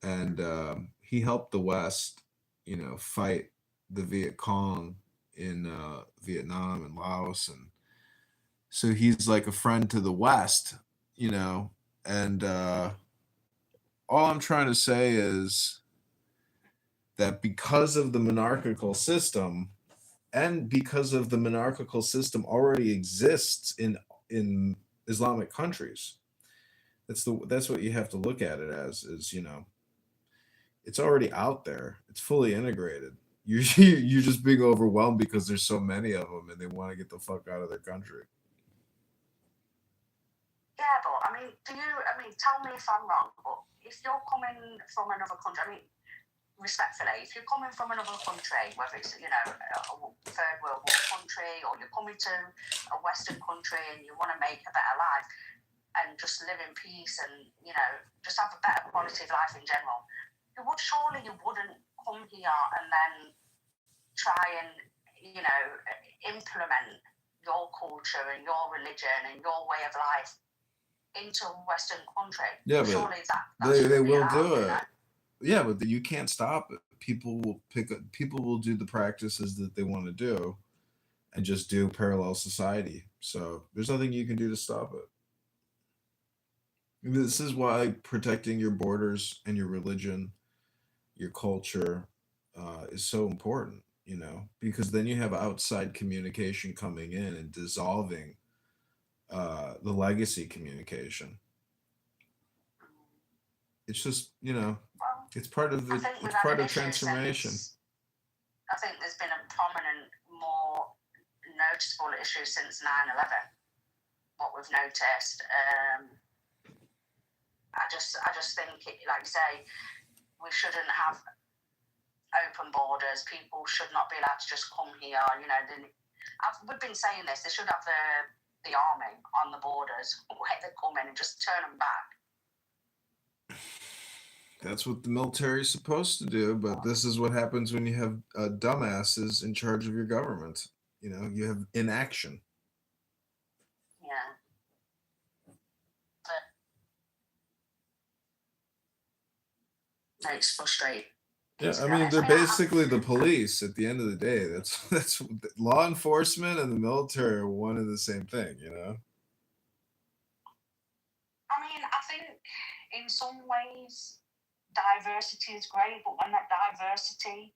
and he helped the West, you know, fight the Viet Cong in Vietnam and Laos, and so he's like a friend to the West, you know. And all I'm trying to say is that because of the monarchical system, and because of the monarchical system already exists in Islamic countries, that's what you have to look at it as, is, you know, it's already out there, it's fully integrated. You're just being overwhelmed because there's so many of them and they want to get the fuck out of their country. Yeah, but I mean, tell me if I'm wrong, but if you're coming from another country, I mean, respectfully, if you're coming from another country, whether it's, you know, a third world war country, or you're coming to a Western country and you want to make a better life, and just live in peace and, you know, just have a better quality of life in general, surely you wouldn't come here and then try and, you know, implement your culture and your religion and your way of life into a Western country. Yeah, but surely that they shouldn't be will allowed, do you it. know? Yeah, but you can't stop it. People will do the practices that they want to do and just do parallel society. So there's nothing you can do to stop it. This is why protecting your borders and your religion, your culture, is so important. You know, because then you have outside communication coming in and dissolving the legacy communication. It's just, you know, Well, it's part of I it. think we've It's had part an of issue transformation. since. I think there's been a prominent, more noticeable issue since 9/11. What we've noticed, I just think, like you say, we shouldn't have open borders. People should not be allowed to just come here. You know, we've been saying this. They should have the army on the borders where they come in and just turn them back. That's what the military is supposed to do, but this is what happens when you have dumbasses in charge of your government. You know, you have inaction. Yeah. But it's frustrating. Yeah, I mean, they're basically the police at the end of the day. That's law enforcement and the military are one and the same thing, you know? I mean, I think in some ways diversity is great, but when that diversity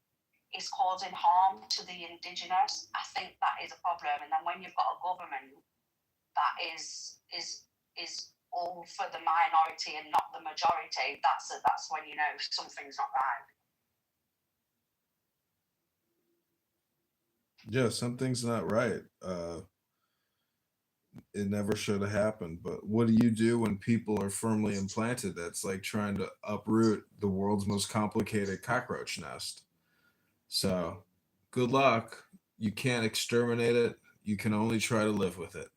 is causing harm to the indigenous, I think that is a problem. And then when you've got a government that is all for the minority and not the majority, that's when you know something's not right. Yeah, something's not right. It never should have happened. But what do you do when people are firmly implanted? That's like trying to uproot the world's most complicated cockroach nest. So, good luck. You can't exterminate it. You can only try to live with it.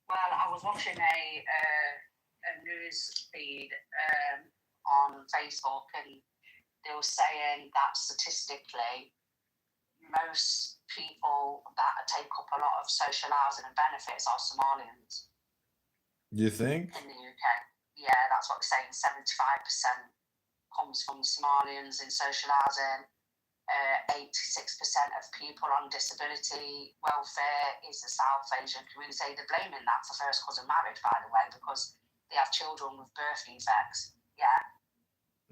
Well, I was watching a news feed on Facebook, and they were saying that statistically, most people that take up a lot of social housing and benefits are Somalians You think? in the UK. Yeah, that's what they're saying. 75% comes from Somalians in social housing. 86% of people on disability welfare is the South Asian community. They're blaming that for first cousin marriage, by the way, because they have children with birth defects. Yeah.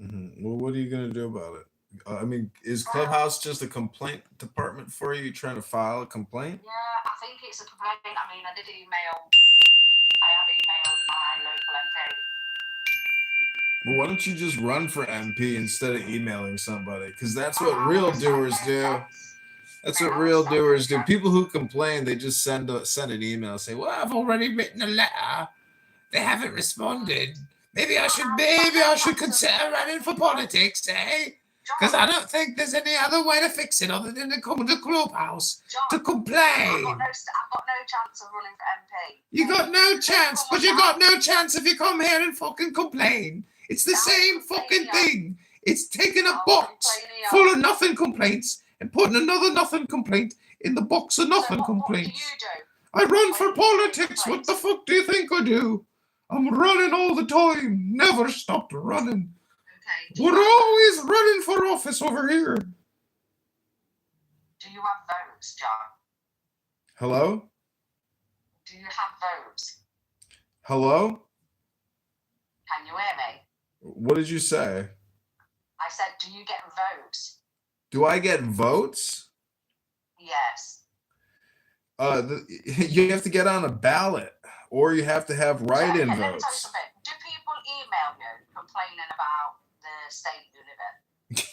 Mm-hmm. Well, what are you going to do about it? I mean, is Clubhouse just a complaint department for you? Trying to file a complaint? Yeah, I think it's a complaint. I mean, I have emailed my local MP. Well, why don't you just run for MP instead of emailing somebody? Because that's what real doers do. That's what real doers do. People who complain, they just send an email, say, "Well, I've already written a letter. They haven't responded. Maybe I should consider running for politics, eh? Because I don't think there's any other way to fix it other than to come to Clubhouse to complain." I've got no chance of running for MP. You got no chance, but you got no chance if you come here and fucking complain. It's the same fucking thing. It's taking a box full of nothing complaints and putting another nothing complaint in the box of nothing complaints. What do you do? I run for politics. What the fuck do you think I do? I'm running all the time. Never stopped running. Okay. We're always running for office over here. Do you have votes, John? Hello? Do you have votes? Hello? Can you hear me? What did you say? I said, do you get votes? Do I get votes? Yes. You have to get on a ballot, or you have to have write-in Let me tell you votes. something. Do people email you complaining about the state you live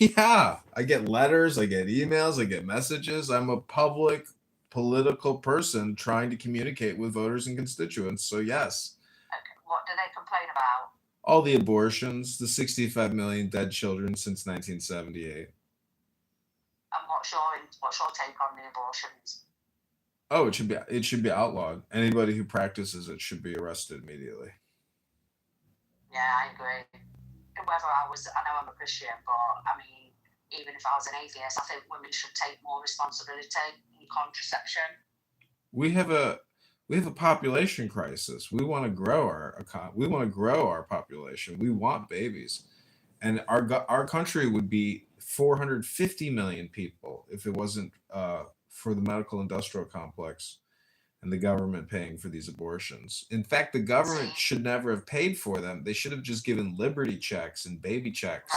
in? Yeah, I get letters, I get emails, I get messages. I'm a public political person trying to communicate with voters and constituents. So yes. Okay. What do they complain about? All the abortions, the 65 million dead children since 1978. And what's your take on the abortions? Oh, it should be outlawed. Anybody who practices it should be arrested immediately. Yeah, I agree. Whether I know I'm a Christian, but I mean, even if I was an atheist, I think women should take more responsibility in contraception. We have a population crisis. We want to grow our population. We want babies, and our country would be 450 million people if it wasn't for the medical industrial complex and the government paying for these abortions. In fact, the government should never have paid for them. They should have just given liberty checks and baby checks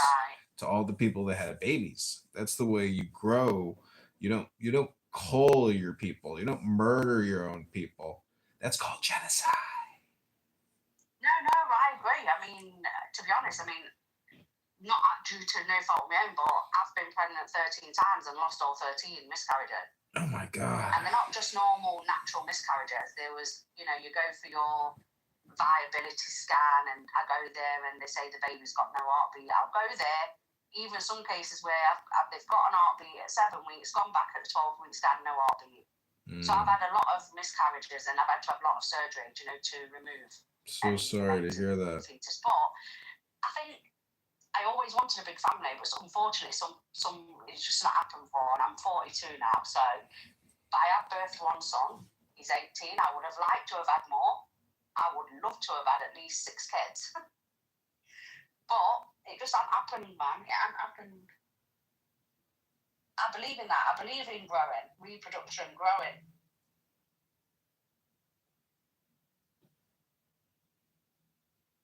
to all the people that had babies. That's the way you grow. You don't cull your people. You don't murder your own people. That's called genocide. No, I agree. I mean, to be honest, I mean, not due to no fault of my own, but I've been pregnant 13 times and lost all 13 miscarriages. Oh my God. And they're not just normal natural miscarriages. There was, you go for your viability scan, and I go there and they say the baby's got no heartbeat. I'll go there. Even some cases where they've got an heartbeat at 7 weeks, gone back at the 12-week scan, no heartbeat. So I've had a lot of miscarriages and I've had to have a lot of surgery, to remove. So sorry to hear that. Fetus. But I think I always wanted a big family, but unfortunately, some it's just not happened for. And I'm 42 now, so. But I had birth to one son. He's 18. I would have liked to have had more. I would love to have had at least 6 kids. But it just hasn't happened, man. It hasn't happened. I believe in that. I believe in growing, reproduction, growing.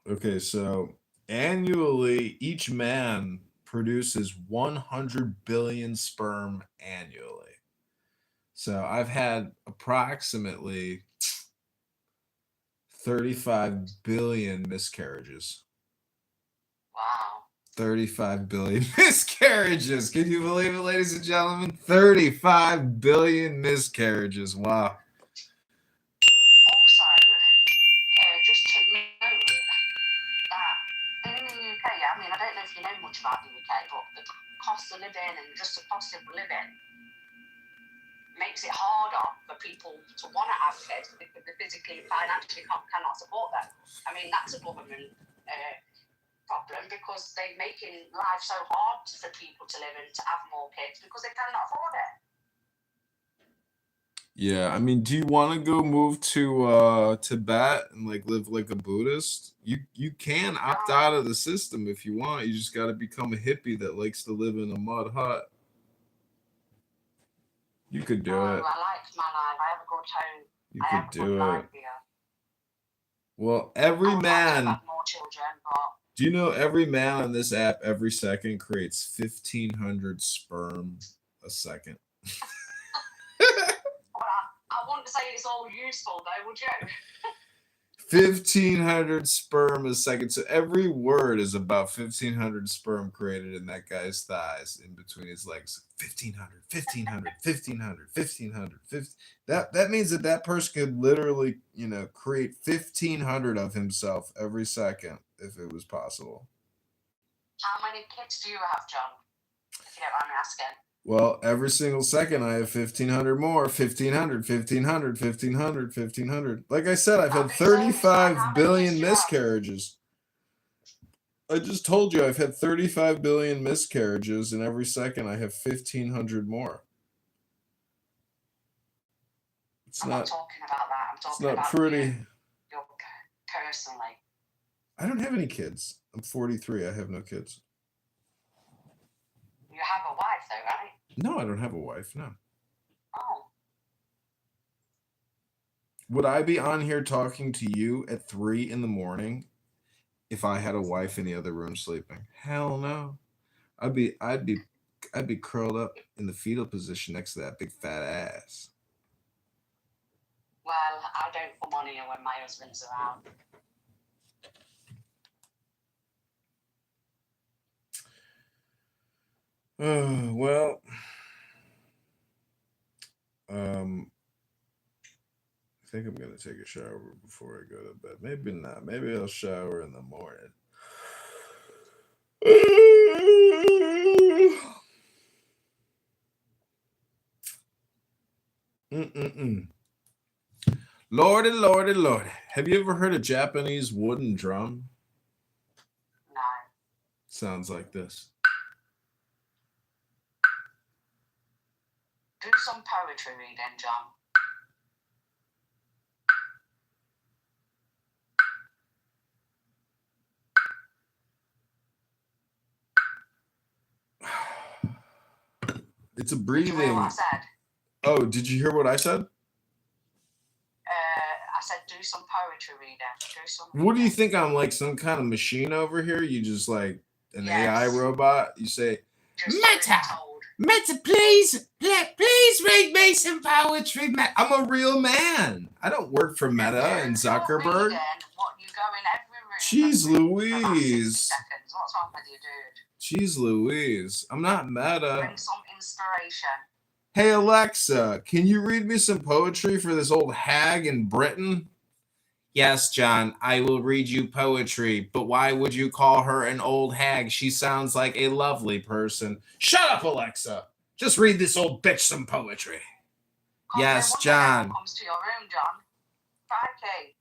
Okay, so annually, each man produces 100 billion sperm annually. So I've had approximately 35 billion miscarriages. Wow. 35 billion miscarriages. Can you believe it, ladies and gentlemen? 35 billion miscarriages. Wow. Also, just to note that in the UK, I mean, I don't know if you know much about the UK, but the cost of living and just the cost of living makes it harder for people to want to have kids because they physically and financially cannot support them. I mean, that's a government problem because they're making life so hard for people to live and to have more kids because they cannot afford it. Yeah, I mean, do you want to go move to Tibet and live like a Buddhist? You can opt out of the system if you want. You just got to become a hippie that likes to live in a mud hut. You could do it. I like my life. I have a good home. You I could have a do good it. life here. Well, every I would man. like to have more children, but Do you know every man on this app every second creates 1,500 sperm a second? I wouldn't say it's all useful, though, would you? 1,500 sperm a second. So every word is about 1,500 sperm created in that guy's thighs, in between his legs. 1,500, 1,500, 1,500, 1,500, 50. That means that person could literally, create 1,500 of himself every second if it was possible. How many kids do you have, John? If you don't mind me asking. Well, every single second I have 1,500 more. 1,500, 1,500, 1,500, 1,500. Like I said, I've had 35 billion miscarriages. I just told you I've had 35 billion miscarriages, and every second I have 1,500 more. I'm not talking about that. I'm talking about pretty. You personally. I don't have any kids. I'm 43. I have no kids. You have a wife, though, right? No, I don't have a wife. No. Oh. Would I be on here talking to you at 3 a.m. if I had a wife in the other room sleeping? Hell no. I'd be curled up in the fetal position next to that big fat ass. Well, I don't come on here when my husband's around. Well, I think I'm gonna take a shower before I go to bed. Maybe not. Maybe I'll shower in the morning. Lordy, lordy, lordy. Have you ever heard a Japanese wooden drum? No. Sounds like this. Do some poetry reading, John. It's a Did you hear breathing. what I said? Oh, did you hear what I said? I said do some poetry reading. Do some. What do you think? I'm like some kind of machine over here? You just like an AI robot? You say, Meta, Meta, please read me some poetry. I'm a real man. I don't work for Meta and Zuckerberg. What you go in every room. Jeez Louise. Seconds. What's wrong with you, dude? Jeez Louise. I'm not Meta. Bring some inspiration. Hey Alexa, can you read me some poetry for this old hag in Britain? Yes, John, I will read you poetry, but why would you call her an old hag? She sounds like a lovely person. Shut up, Alexa. Just read this old bitch some poetry. Yes, John. Comes to your room, John. Crikey.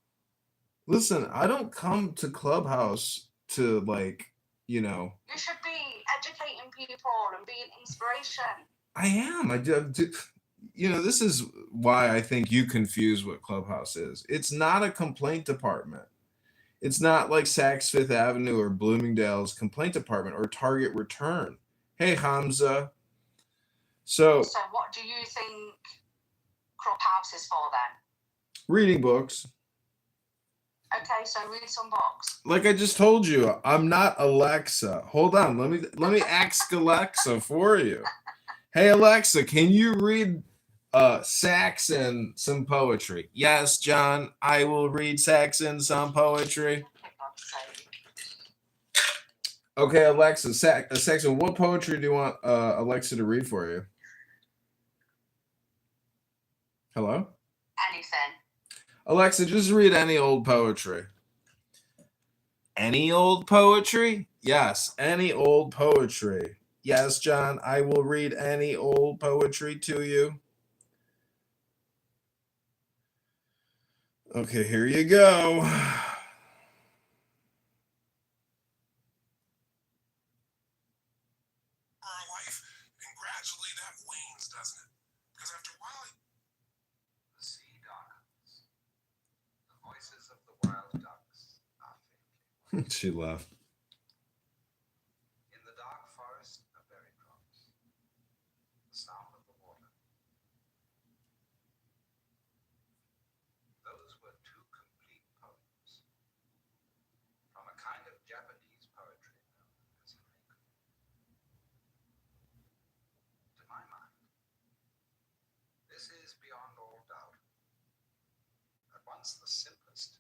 Listen, I don't come to Clubhouse to You should be educating people and being inspiration. I am. I do. This is why I think you confuse what Clubhouse is. It's not a complaint department. It's not like Saks Fifth Avenue or Bloomingdale's complaint department or Target Return. Hey, Hamza. So what do you think Clubhouse is for then? Reading books. Okay, so read some books. Like I just told you, I'm not Alexa. Hold on, let me ask Alexa for you. Hey Alexa, can you read Saxon some poetry? Yes, John, I will read Saxon some poetry. Okay, Alexa, Saxon, what poetry do you want Alexa to read for you? Hello? Anything. Alexa, just read any old poetry. Any old poetry? Yes, any old poetry. Yes, John, I will read any old poetry to you. Okay, here you go. Her life, and gradually that wanes, doesn't it? Because after a while, the sea darkens. The voices of the wild ducks are faintly. She laughed. In the dark forest, a berry drops. The sound of the water. Those were two complete poems from a kind of Japanese poetry known as haiku. To my mind, this is beyond all doubt at once the simplest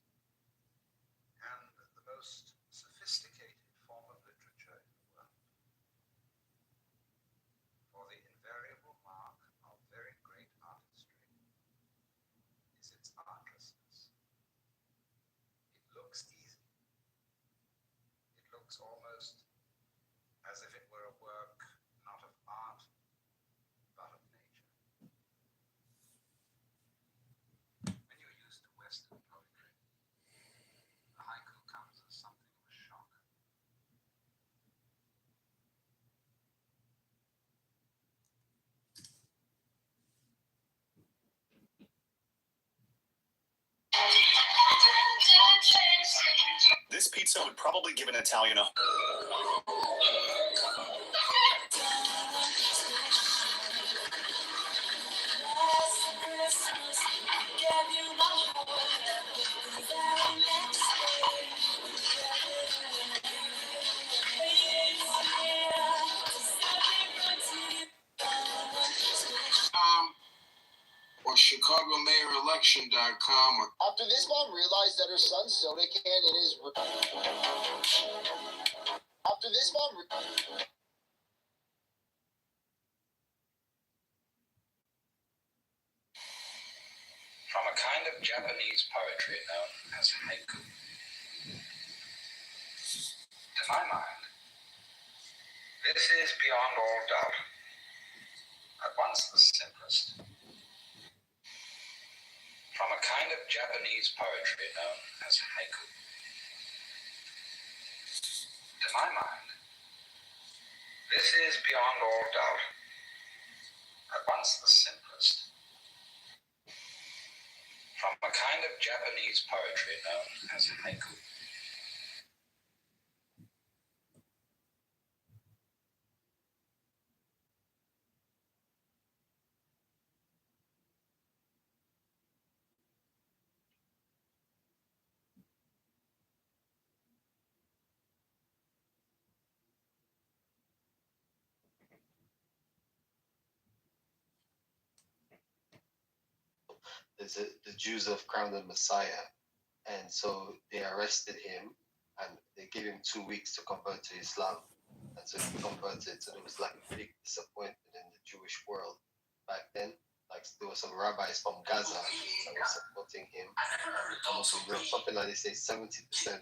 and the most sophisticated form of literature in the world. For the invariable mark of very great artistry is its artlessness. It looks easy. It looks almost as if it were a work not of art, but of nature. When you're used to Western poetry, the haiku comes as something of a shock. This pizza would probably give an Italian a... Or ChicagoMayorElection.com. After this mom realized that her son's soda can in his... After this mom... From a kind of Japanese poetry known as haiku. To my mind, this is beyond all doubt at once the simplest From a kind of Japanese poetry known as haiku. To my mind, this is beyond all doubt at once the simplest. From a kind of Japanese poetry known as haiku. The Jews have crowned the Messiah, and so they arrested him, and they gave him 2 weeks to convert to Islam, and so he converted. So there was like a big disappointment in the Jewish world back then. Like there were some rabbis from Gaza that were supporting him. Something like they say 70%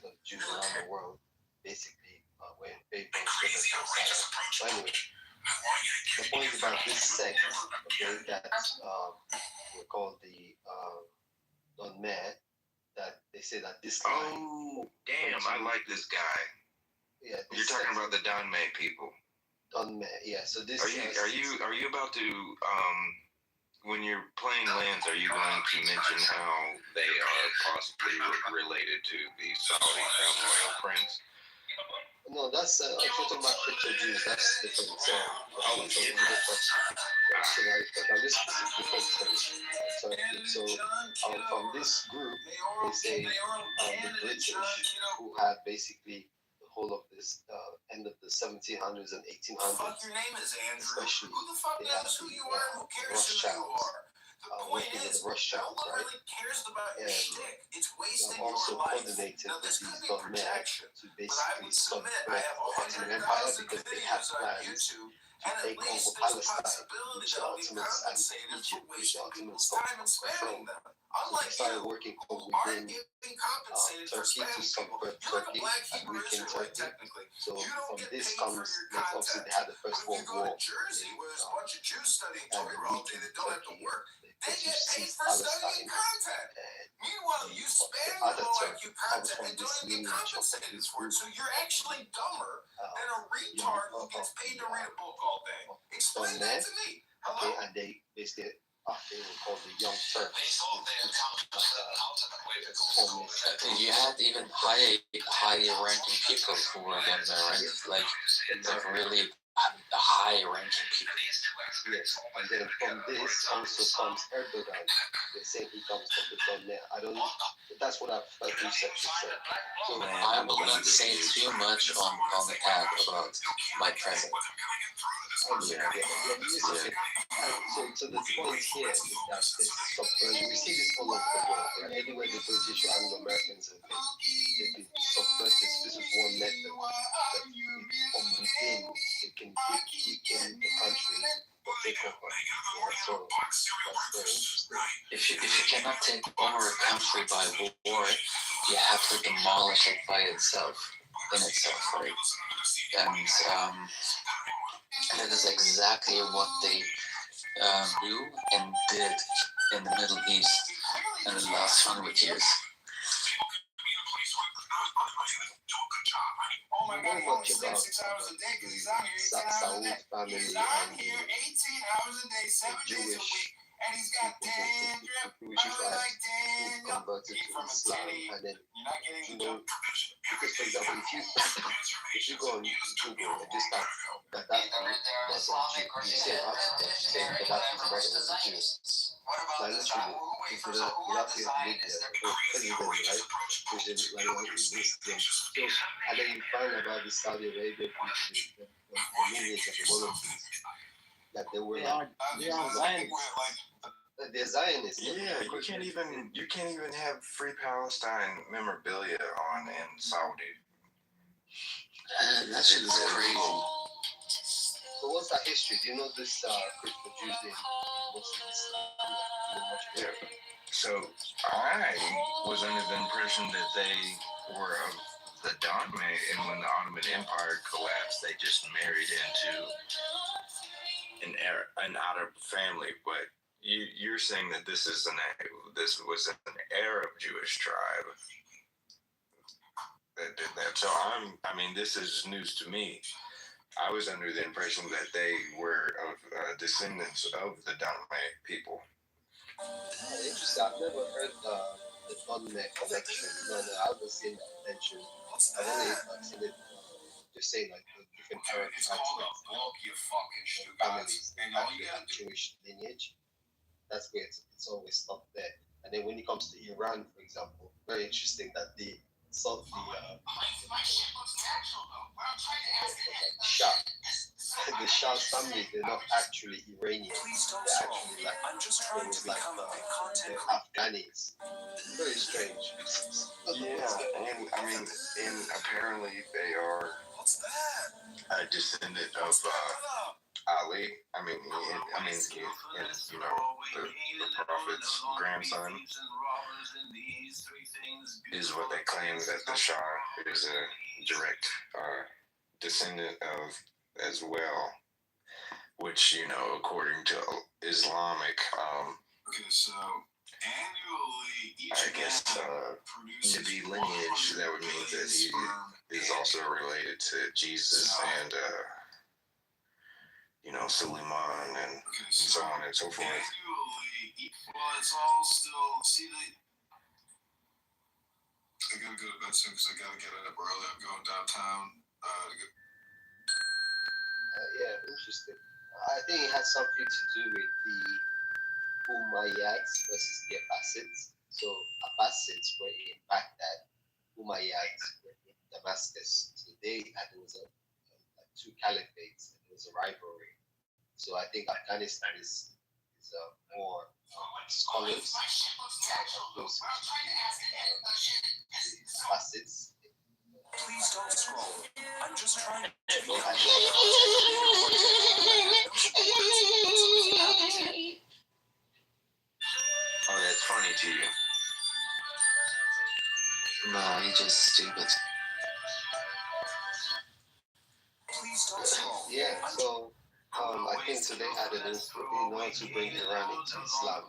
of Jews around the world basically were in favor of the Messiah. So anyway, the point about this sect, okay, that we call the Don Mayor, that they say that this guy. Oh, damn! I like this guy. Yeah, you're talking about the Don May people. Don Mayor, yeah. So this. Are you about to when you're playing lands? Are you going to mention how they are possibly related to the Saudi crown royal prince? No, that's I'm talking about crypto Jews. That's different. So, I'm just specifically focusing. From this group, they say the British, who had basically the whole of this end of the 1700s and 1800s, especially they had the Rothschilds. Working with the Rothschilds, right? And also coordinated with these Don Mayor to basically subvert the Ottoman Empire because they had plans to take over Palestine, which the Ottomans and Egypt, which the Ottomans controlled. So they started working from within Turkey to subvert Turkey and weaken Turkey. So from this comes, obviously they had the First World War and weakened Turkey. They seized Palestine, and the other Turkey comes from this lineage of this group. Don Mayor, okay, and they basically they were called the Young Turks. You had even higher ranking people who were Don Mayor, right? Like really high ranking people. Yes, and then from this also comes Erdogan. They say he comes from the Don Mayor. I don't know. That's what I've heard researchers say. So I wouldn't say too much on the tag about my present. So the point here is that we see this all over the world, right? Anywhere the British or Anglo-Americans have been, they've been subverted. This is one method that from within they can weaken the country or take over. So that's very interesting. If you cannot take over a country by war, you have to demolish it by itself, right? And that is exactly what they do and did in the Middle East in the last 100 years. I don't know much about the Saud family and the Jewish tribes who converted to Islam, and then because for example, if you go on Google and just type Gaddafi was a Jew, you say Gaddafi's brother was a Jew. Like literally, if Gaddafi lived there, the president, right? President, like existed. So, and then you find about the Saudi Arabia, the lineage of the monarchies, that they were Zionists. They're Zionists. Yeah, you can't even have Free Palestine memorabilia in Saudi. That shit is crazy. So what's that history? Do you know this Christopher Jew's name? What's this? Yeah. So I was under the impression that they were of the Don May, and when the Ottoman Empire collapsed, they just married into an Arab family. But you're saying that this was an Arab Jewish tribe that did that. So this is news to me. I was under the impression that they were of descendants of the Dame people. Interesting. I've never heard the Dunne connection. No, I haven't seen that mentioned. I've only seen it just saying like the different Arab tribes families actually have Jewish lineage. That's where it's always stopped there. And then when it comes to Iran, for example, very interesting that the Shah, the Shah's family, they're not actually Iranian. They're actually like they're Afghanis. Very strange. And apparently they are a descendant of Ali. The prophet's grandson is what they claim that the Shah is a direct descendant of as well, which, according to Islamic, I guess, to be lineage, that would mean that he is also related to Jesus and, Suleiman and so on and so forth. Well, it's all still, I gotta go to bed soon because I gotta get up early. I'm going downtown. Yeah, interesting. I think it has something to do with the Umayyads versus the Abbasids. So Abbasids were in Baghdad, Umayyads were in Damascus. So there was two caliphates, and there was a rivalry. So I think Afghanistan is more scholars close to the Abbasids. Please don't scroll. I'm just trying to. Oh, that's funny to you. No, you're just stupid. Please don't scroll. Yeah, so I think so they had an influence to bring Iran into Islam. I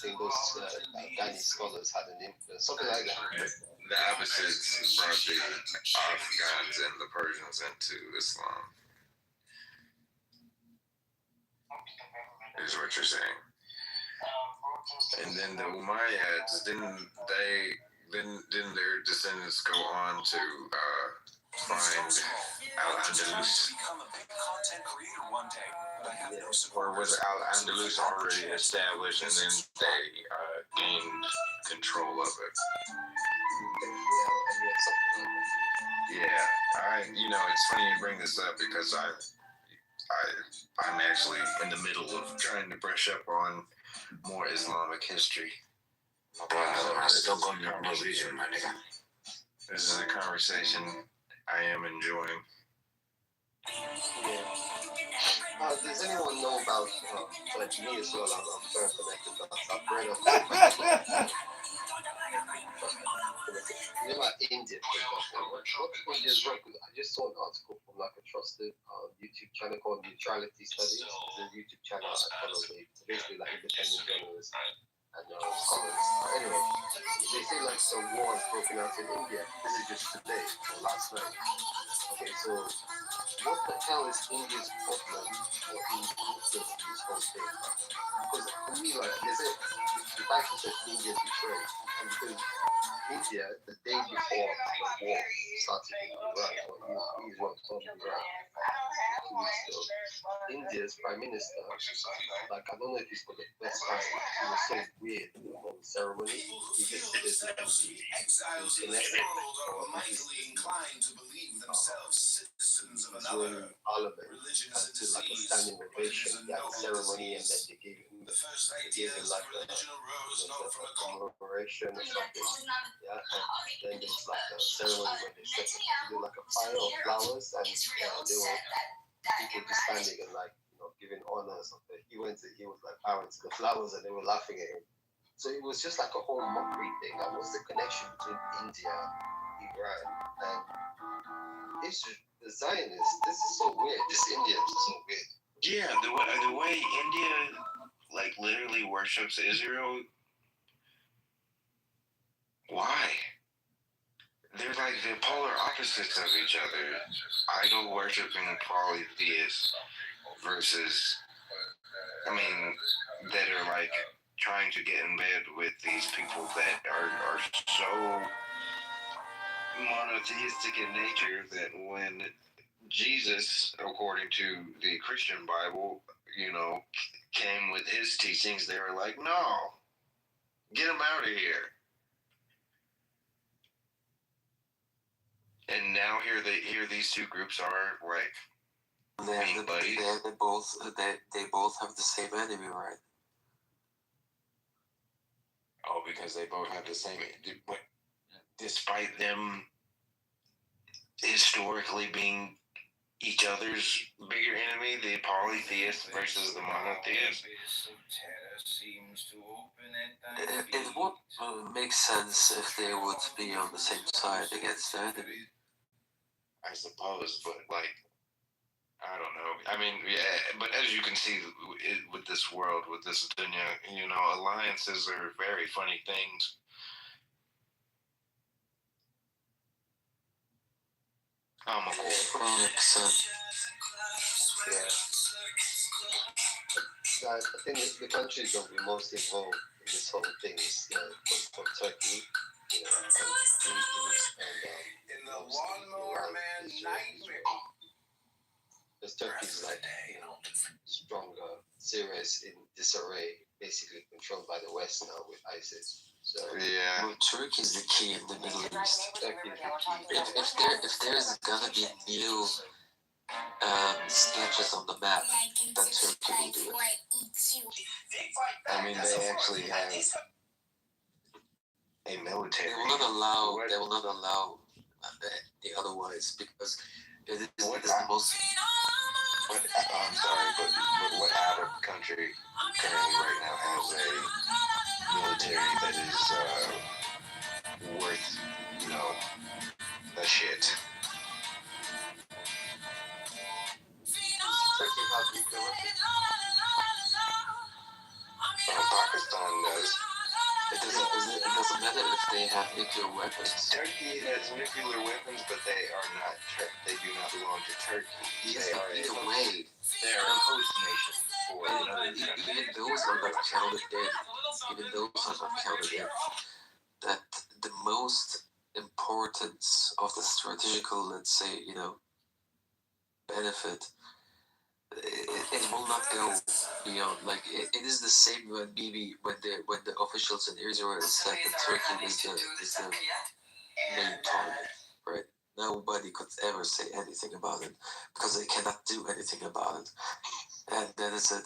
think those Afghani scholars had an influence, something like that. The Abbasids brought the Afghans and the Persians into Islam, is what you're saying. And then the Umayyads, didn't their descendants go on to find Al-Andalus? Or was Al-Andalus already established and then they gained control of it? Yeah, it's funny you bring this up because I'm actually in the middle of trying to brush up on more Islamic history. This is a conversation I am enjoying. Yeah. Does anyone know about, like me as well, I'm very connected to I've read of like India, for example. India's right? I just saw an article from like a trusted YouTube channel called Neutrality Studies. It's a YouTube channel I follow. It's basically like independent journalists and scholars. Anyway, they say like the war has broken out in India. This is just today or last night. Okay, so what the hell is India's problem or influence in this whole thing? Because for me, like they say, the fact is that India betrayed, and because India, the day before the war started in Iran, or Israel stormed Iran, 2 weeks ago, India's prime minister, like I don't know if he's for the first time, it was so weird, the whole ceremony. He just did it exiles in this world are mightily inclined to believe themselves citizens of another. Parliament to like a standing ovation. He had a ceremony and then they gave him like a commemoration or something. Yeah, and then there's like a ceremony where they did like a fire of flowers and they were people just standing and like giving honor or something. He was like bowing to the flowers and they were laughing at him. So it was just like a whole mockery thing. Like, what's the connection between India, Iran, and Israel? The Zionists. This is so weird. This Indians are so weird. Yeah, the way India like literally worships Israel. Why? They're like the polar opposites of each other. Idol worshipping polytheists versus, I mean, that are like trying to get in bed with these people that are so monotheistic in nature that when Jesus, according to the Christian Bible, came with his teachings, they were like, no, get him out of here. And now here these two groups are like being buddies. They both have the same enemy, right? Oh, because they both have the same. Despite them historically being each other's bigger enemy, the polytheist versus the monotheist. It would make sense if they would be on the same side against the enemy. I suppose, but like, I don't know. I mean, yeah, but as you can see with this world, with this dunya, alliances are very funny things. I'm a cool. 100%. Yeah. I think the countries that will be most involved in this whole thing is from Turkey, and because Turkey is like stronger, serious in disarray, basically controlled by the West now with ISIS. So yeah, well, Turkey is the key in the Middle East. Turkey is the key. If there's gonna be new sketches on the map, then Turkey will do it. I mean, they actually have a military. They will not allow the otherwise, because it is the most. I'm sorry, but what Arab country currently right now has a military that is worth, the shit? Turkey has nuclear weapons. Pakistan does. It doesn't matter if they have nuclear weapons. Turkey has nuclear weapons, but they are not. They do not belong to Turkey. Yes, they but are either way, they are a host nation for another country. even those are not counted in. That the most importance of the strategical, let's say, benefit. It will not go beyond. Like it is the same when the officials in Israel said that Turkey is the main target, right? Nobody could ever say anything about it because they cannot do anything about it, and that is a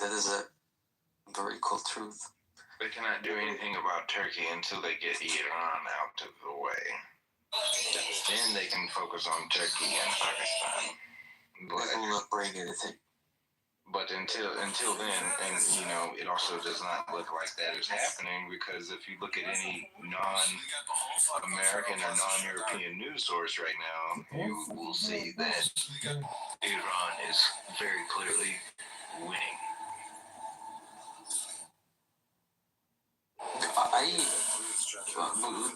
very cold truth. They cannot do anything about Turkey until they get Iran out of the way. Then they can focus on Turkey and Pakistan. That will not bring anything. But until then, and it also does not look like that is happening, because if you look at any non-American or non-European news source right now, you will see that Iran is very clearly winning.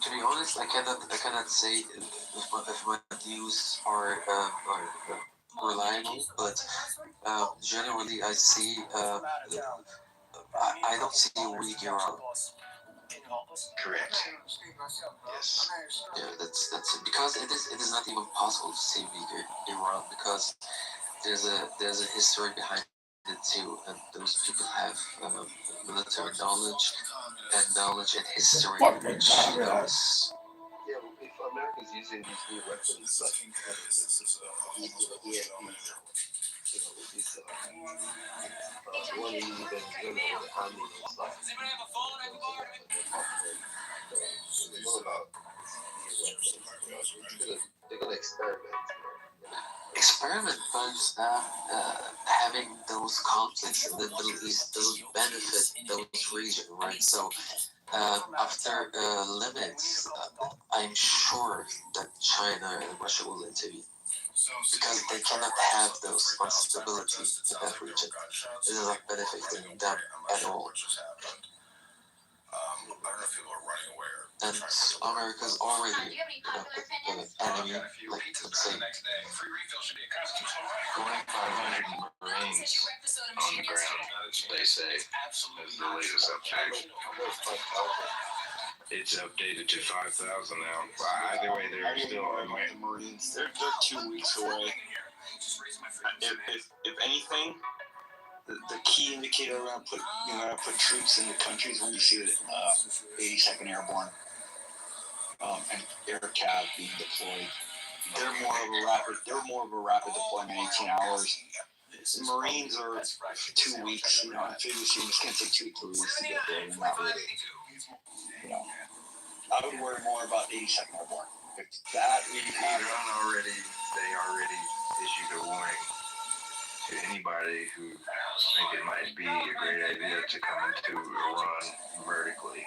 To be honest, I cannot say if my news are reliable, but generally I see I don't see a weak Iran. Correct. Yes. Yeah, that's it. Because it is not even possible to see weaker Iran, because there's a history behind it too, and those people have military knowledge and history, which is. Yeah, if America's using these new weapons like EMPs, with this the one using Venezuela with the army and stuff. They know about these weapons. They're gonna experiment. Experiment, but having those conflicts in the Middle East doesn't benefit those regions, right? So after limits, I'm sure that China and Russia will intervene. because they cannot have those responsibilities in that region. It is not benefiting them at all. And America's already the enemy, like, let's say, 2,500 Marines on the ground, they say, is the latest update. It's updated to 5,000 now. Either way, they're still the Marines. They're 2 weeks away. If anything, the key indicator around put troops in the countries when you see the 82nd Airborne and Air Cav being deployed. They're more of a rapid deployment, 18 hours. The Marines are 2 weeks. Amphibious units can take 2 to 3 weeks to get there. And not really. I would worry more about 82nd Airborne. If that really happened, they already issued a warning to anybody who think it might be a great idea to come into Iran vertically.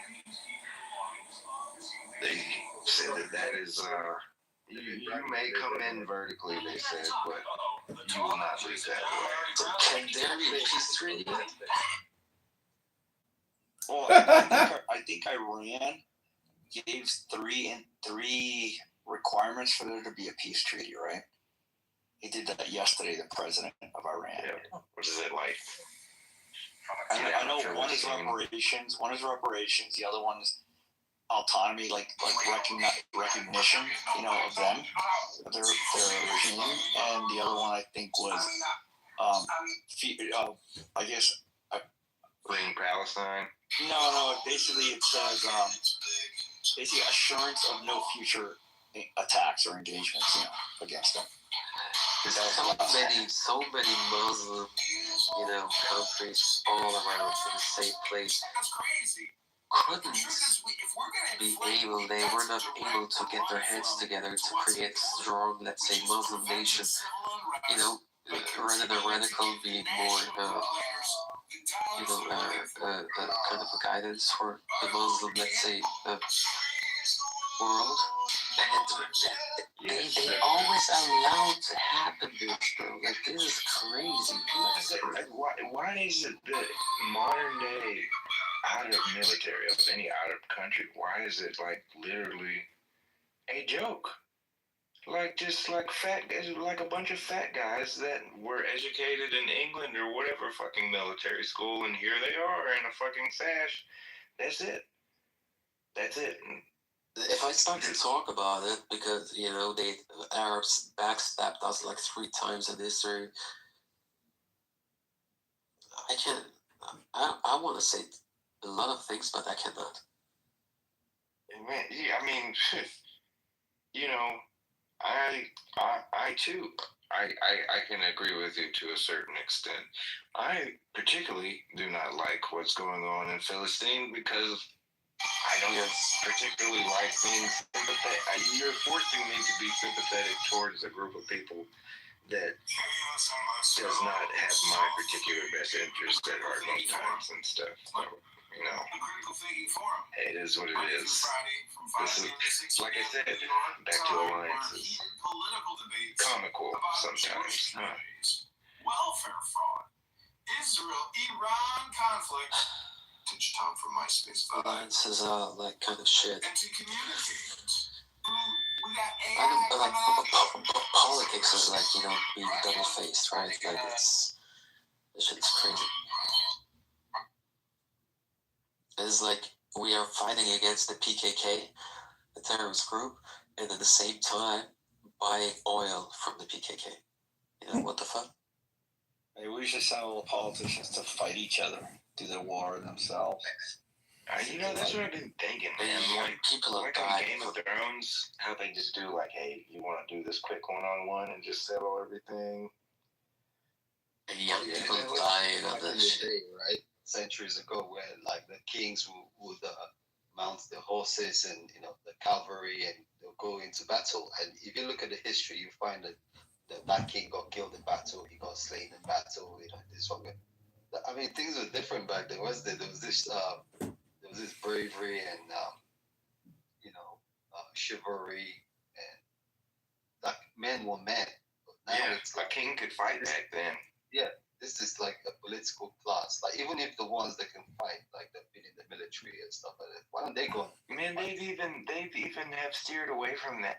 They said that is, you may come in vertically, they said, but you will not leave that way. So can there be a peace treaty? Well, I think Iran gave three requirements for there to be a peace treaty, right? He did that yesterday, the president of Iran. Yeah. What is it like? I know one is reparations, the other one is autonomy, like recognition, of them, of their regime, and the other one I think was, I guess, Freeing Palestine. No. Basically, it says basically assurance of no future attacks or engagements, against them. So many Muslim, countries all around in the same place couldn't be able. They were not able to get their heads together to create a strong, let's say, Muslim nation. Rather than radical being more, kind of a guidance for the Muslim, let's say, world. They always allow it to happen, bro. Like, this is crazy. Why is it that modern day Arab military of any Arab country, why is it like literally a joke? Like just like a bunch of fat guys that were educated in England or whatever fucking military school, and here they are in a fucking sash. That's it. If I start to talk about it, because the Arabs backstabbed us like 3 times in history, I can't. I want to say a lot of things, but I cannot. Man, yeah, I mean, I too, I can agree with you to a certain extent. I particularly do not like what's going on in Philistine because I don't particularly like being sympathetic. You're forcing me to be sympathetic towards a group of people that does not have my particular best interest at heart most times and stuff. So, it is what it is. This is, like I said, back to alliances. Comical sometimes. Welfare fraud. Israel-Iran conflict. Teach Tom from MySpace. Alliances are like kind of shit. And to communicate. Politics is like, being double-faced, right? Like, this shit's crazy. It's like we are fighting against the PKK, the terrorist group, and at the same time buying oil from the PKK. What the fuck? Maybe we should send all the politicians to fight each other, do the war themselves. That's what I've been thinking, man. Like people are like on Game of Thrones, how they just do like, hey, you want to do this quick one-on-one and just settle everything. And young people dying on this shit, right? Centuries ago, where like the kings would mount the horses and the cavalry, and they'll go into battle. And if you look at the history, you find that king got killed in battle, he got slain in battle. This one. I mean, things were different back then. There was this bravery and chivalry, and like men were men. Yeah, a king could fight back then. Yeah, this is like a political class. Like even if the ones that can fight, like they've been in the military and stuff like that, why don't they go? Man, they've even have steered away from that.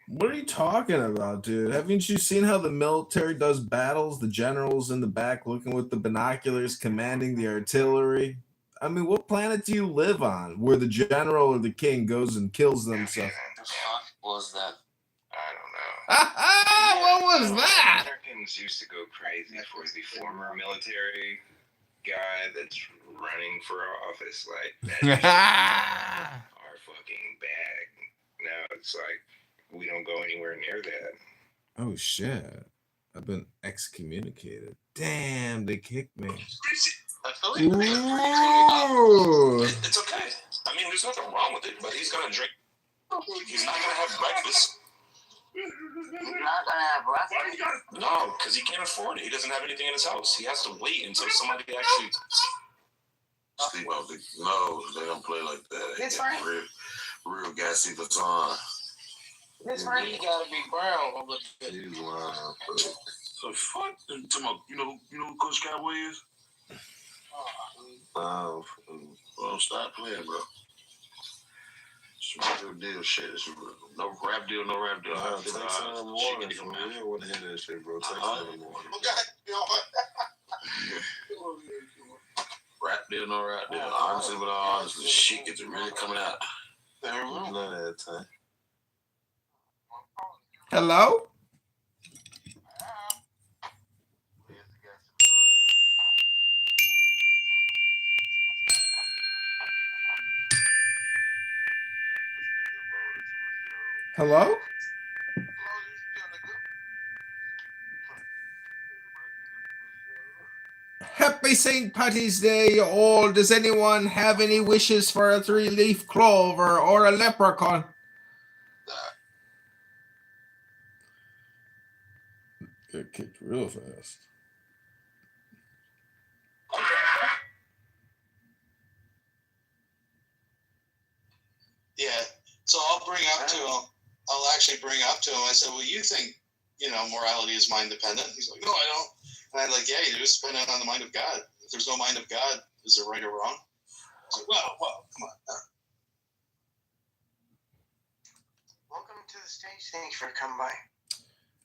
What are you talking about, dude? Haven't you seen how the military does battles? The generals in the back looking with the binoculars, commanding the artillery. I mean, what planet do you live on where the general or the king goes and kills themselves? The fuck was that? I don't know. What was that? Americans used to go crazy for the former military guy that's running for office. Like, that's our fucking bag. Now it's like, we don't go anywhere near that. Oh, shit. I've been excommunicated. Damn, they kicked me. I feel like Ooh. it's okay. I mean, there's nothing wrong with it, but he's gonna drink. He's not gonna have breakfast. He's not gonna have breakfast. No, because he can't afford it. He doesn't have anything in his house. He has to wait until somebody actually. Steve, no, they don't play like that. It's right. Real gassy baton. This right, you gotta be brown. He's wild. So fuck. You know who Coach Cowboy is? Well, stop playing, bro. It's real deal shit. It's no rap deal, no rap deal. Take some of them waters, bro. We don't want to hear that shit, bro. Take some of them waters. Rap deal, no rap deal. Honestly, but honestly, shit gets really coming out. None of that time. Hello? Hello? Happy St. Patty's Day, all. Does anyone have any wishes for a 3-leaf clover or a leprechaun? Get kicked real fast. Yeah. So I'll actually bring up to him. I said, well, you think, morality is mind dependent? He's like, no, I don't. And I'm like, yeah, you do. It's dependent on the mind of God. If there's no mind of God, is it right or wrong? I was like, well, come on. Welcome to the stage. Thanks for coming by.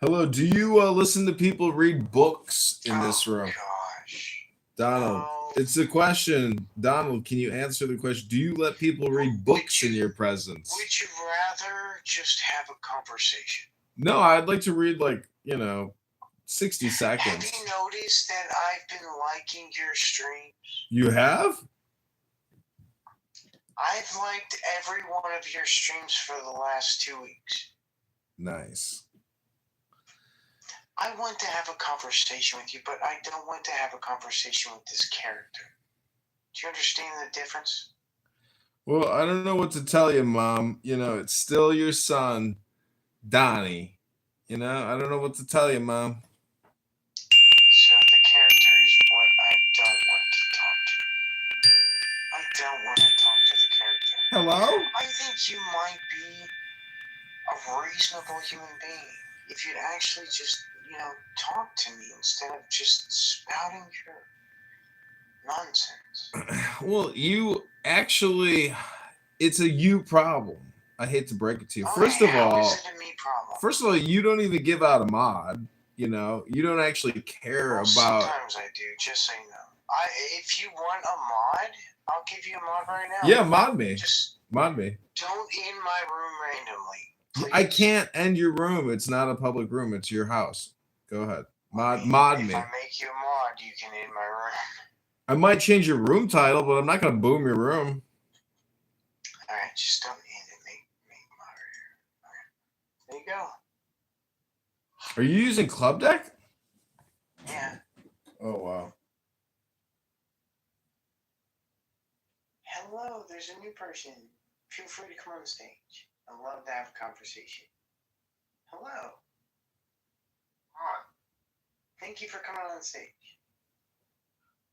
Hello, do you listen to people read books in this room? Gosh. Donald, it's a question. Donald, can you answer the question? Do you let people read books in your presence? Would you rather just have a conversation? No, I'd like to read 60 seconds. Have you noticed that I've been liking your streams? You have? I've liked every one of your streams for the last 2 weeks. Nice. I want to have a conversation with you, but I don't want to have a conversation with this character. Do you understand the difference? Well, I don't know what to tell you, Mom. It's still your son, Donnie. I don't know what to tell you, Mom. So the character is what I don't want to talk to. I don't want to talk to the character. Hello? I think you might be a reasonable human being if you'd actually just, talk to me instead of just spouting your nonsense. Well, it's a you problem. I hate to break it to you. First of all, you don't even give out a mod. You don't actually care about. Sometimes I do, just so you know. If you want a mod, I'll give you a mod right now. Yeah, mod me. Just mod me. Don't end my room randomly. Please. I can't end your room. It's not a public room. It's your house. Go ahead. Mod If me. I make you a mod, you can end my room. I might change your room title, but I'm not going to boom your room. All right, just don't end it. Make moderator. There you go. Are you using Club Deck? Yeah. Oh, wow. Hello, there's a new person. Feel free to come on the stage. I'd love to have a conversation. Hello. Hi. Thank you for coming on the stage.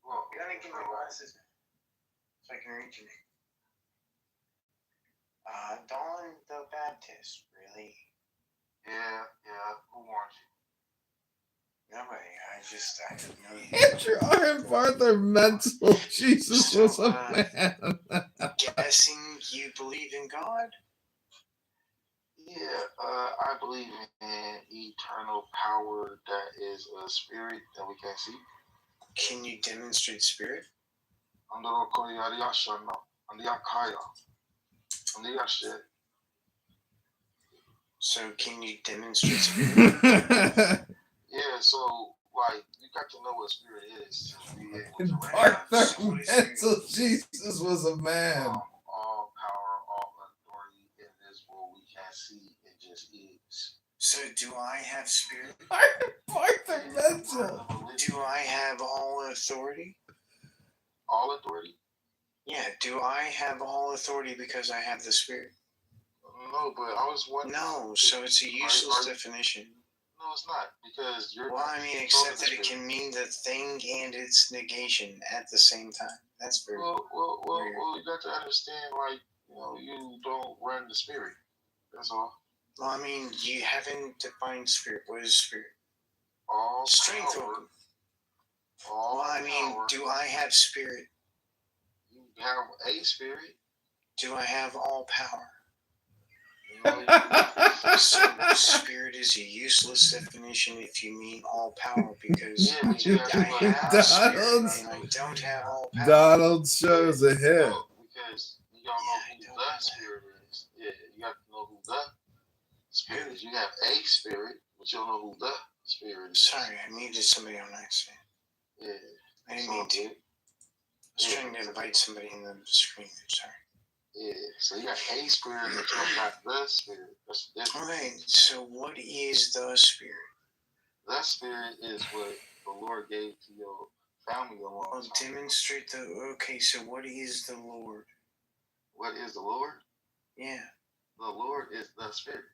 Well, you gotta get my glasses so I can read your name. Don the Baptist, really? Yeah. Who warned you? Nobody. I didn't know. Andrew Iron Arthur mental. Jesus was a man. Guessing you believe in God? Yeah, I believe in eternal power that is a spirit that we can't see. Can you demonstrate spirit? So can you demonstrate spirit? Yeah, so like you got to know what spirit is to be able to Arthur mental. Jesus was a man. all power, all authority, invisible, we can't see, it just is. So do I have spirit? Arthur mental. Do I have all authority? All authority? Yeah, do I have all authority because I have the spirit? No, but I was wondering. No, so it's a useless definition. No, it's not, because you're. Well, I mean, except that it can mean the thing and its negation at the same time. That's very weird. Well, you got to understand, like, you don't run the spirit. That's all. Well, I mean, you haven't defined spirit. What is spirit? All strength. power. Well, I mean, do I have spirit? You have a spirit. Do I have all power? No, so spirit is a useless definition if you mean all power, because I have spirit and I don't have all power. Donald shows a hit. Because you don't know who the spirit is. Yeah, you have to know who the spirit is. You have a spirit, but you don't know who the spirit is. Sorry, I muted somebody on accident. Yeah. I didn't mean to. I was trying to invite somebody in the screen. Sorry. Yeah, so you got a spirit, but you don't got the spirit. That's different. Okay, so what is the spirit? The spirit is what the Lord gave to your family a long time. Demonstrate the. Okay, so what is the Lord? What is the Lord? Yeah. The Lord is the spirit.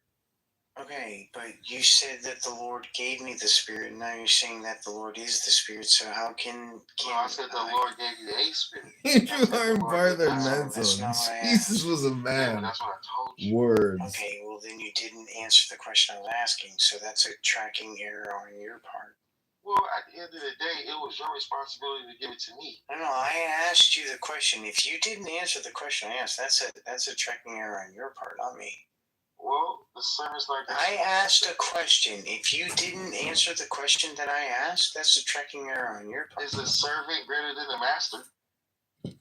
Okay, but you said that the Lord gave me the spirit, and now you're saying that the Lord is the spirit, so how can no, I said the Lord gave you a spirit. Andrew Iron Arthur mental. Jesus was a man. Yeah, that's what I told you. Words. Okay, well then you didn't answer the question I was asking, so that's a tracking error on your part. Well, at the end of the day, it was your responsibility to give it to me. No, I asked you the question. If you didn't answer the question I asked, that's a tracking error on your part, not me. Well, the service like this. I asked a question. If you didn't answer the question that I asked, that's a tracking error on your part. Is a servant greater than the master? I mean,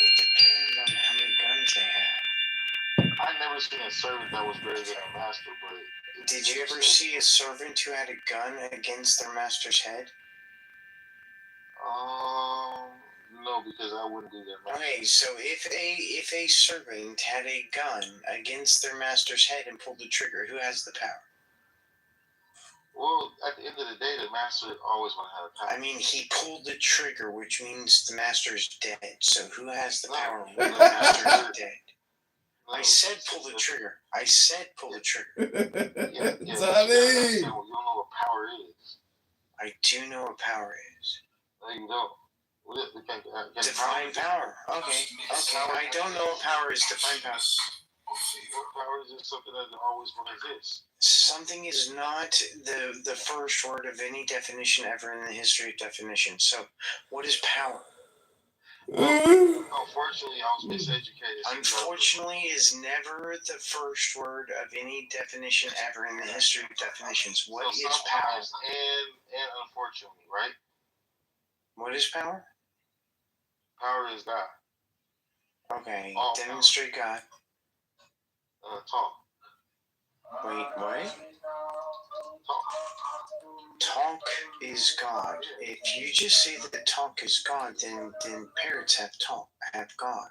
it depends on how many guns they have. I never seen a servant that was greater than a master, but... Did you ever see a servant who had a gun against their master's head? No, because I wouldn't do that. Okay, so if a servant had a gun against their master's head and pulled the trigger, who has the power? Well, at the end of the day, the master always want to have power. I mean, he pulled the trigger, which means the master's dead. So who has the power when the master's dead? I said pull the trigger. I said pull the trigger. Yeah, Donnie! You don't know what power is. I do know what power is. No, you don't. We can't define power. Okay. I don't know what power is. Define power. Power is just something that always going to exist. Something is not the first word of any definition ever in the history of definitions. So, what is power? Unfortunately, I was miseducated. Unfortunately is never the first word of any definition ever in the history of definitions. What is power? And unfortunately, right? What is power? Power is God. Okay, demonstrate God. Talk. Wait, what? Talk is God. If you just say that talk is God, then parrots have God.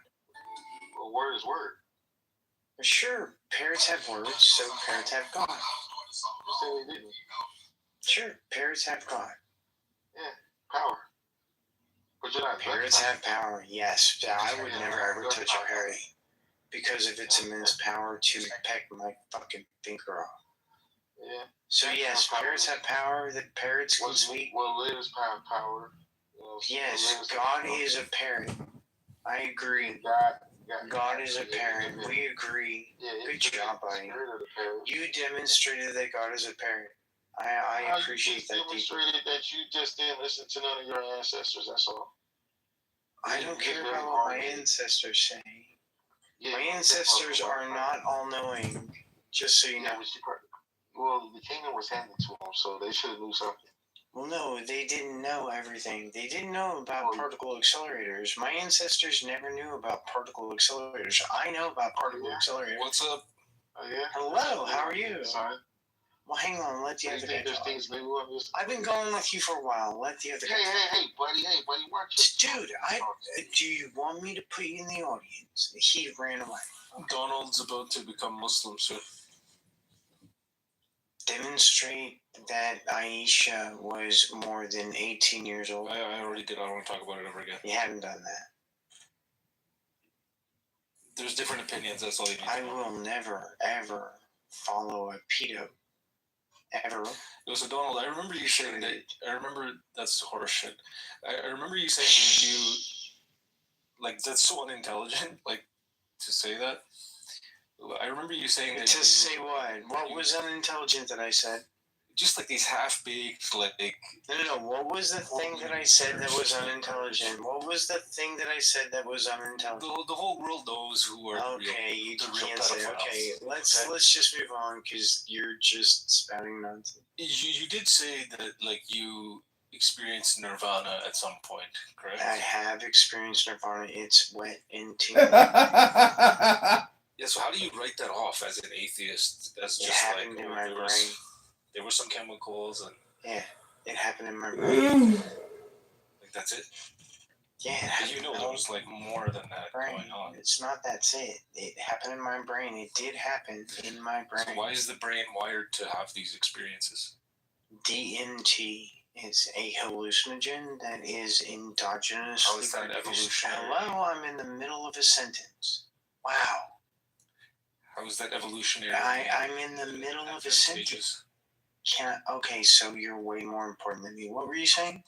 Well, word is word. Sure, parrots have words, so parrots have God. You say they didn't. Sure, parrots have God. Yeah, power. But you're not parrots have power, yes. I would never ever touch a parrot because of its immense power to peck my fucking finger off. Yeah. So yes, parrots have power. The parrots can speak. Well, lives power. Yes, God is a parrot. I agree. God is a parent. We agree. Good job, buddy. You demonstrated that God is a parent. I appreciate that. Demonstrated that you just didn't listen to none of your ancestors. That's all. I don't care about what my ancestors say. My ancestors are not all-knowing. Just so you know. Well, the kingdom was handed to them, so they should have knew something. Well, no, they didn't know everything. They didn't know about particle accelerators. My ancestors never knew about particle accelerators. I know about particle accelerators. What's up? Oh, yeah? Hello, how are you? Sorry. Well, hang on, let the other guy talk. Things new. I've been going with you for a while. Let the other guy talk. Hey, buddy, watch it. Dude, do you want me to put you in the audience? He ran away. Donald's about to become Muslim, sir. Demonstrate that Aisha was more than 18 years old. I already did. I don't want to talk about it ever again. You haven't done that. There's different opinions. That's all you need. I will never, ever follow a pedo. Ever. So Donald, I remember you saying that. I remember that's horse shit. I remember you saying that you, like, that's so unintelligent, like, to say that. I remember you saying that. To say what? What was unintelligent that I said? Just like these half-baked, like. No. What was the thing that I said that was unintelligent? What was the thing that I said that was unintelligent? The whole world knows who are the real. Okay, you the real can't say. pedophiles. Okay, let's just move on because you're just spouting nonsense. You did say that, like, you experienced nirvana at some point, correct? I have experienced nirvana. It's wet and tingly. Yeah, so how do you write that off as an atheist? As It just happened in my brain. There were some chemicals and. Yeah, it happened in my brain. Like, that's it? Yeah, You know there was, like, more than that going on. It's not that's it. It happened in my brain. It did happen in my brain. So why is the brain wired to have these experiences? DMT is a hallucinogen that is endogenously. How is that evolutionary? Hello, I'm in the middle of a sentence. Wow. How is that evolutionary? I'm in the middle of a sentence. Okay, so you're way more important than me. What were you saying?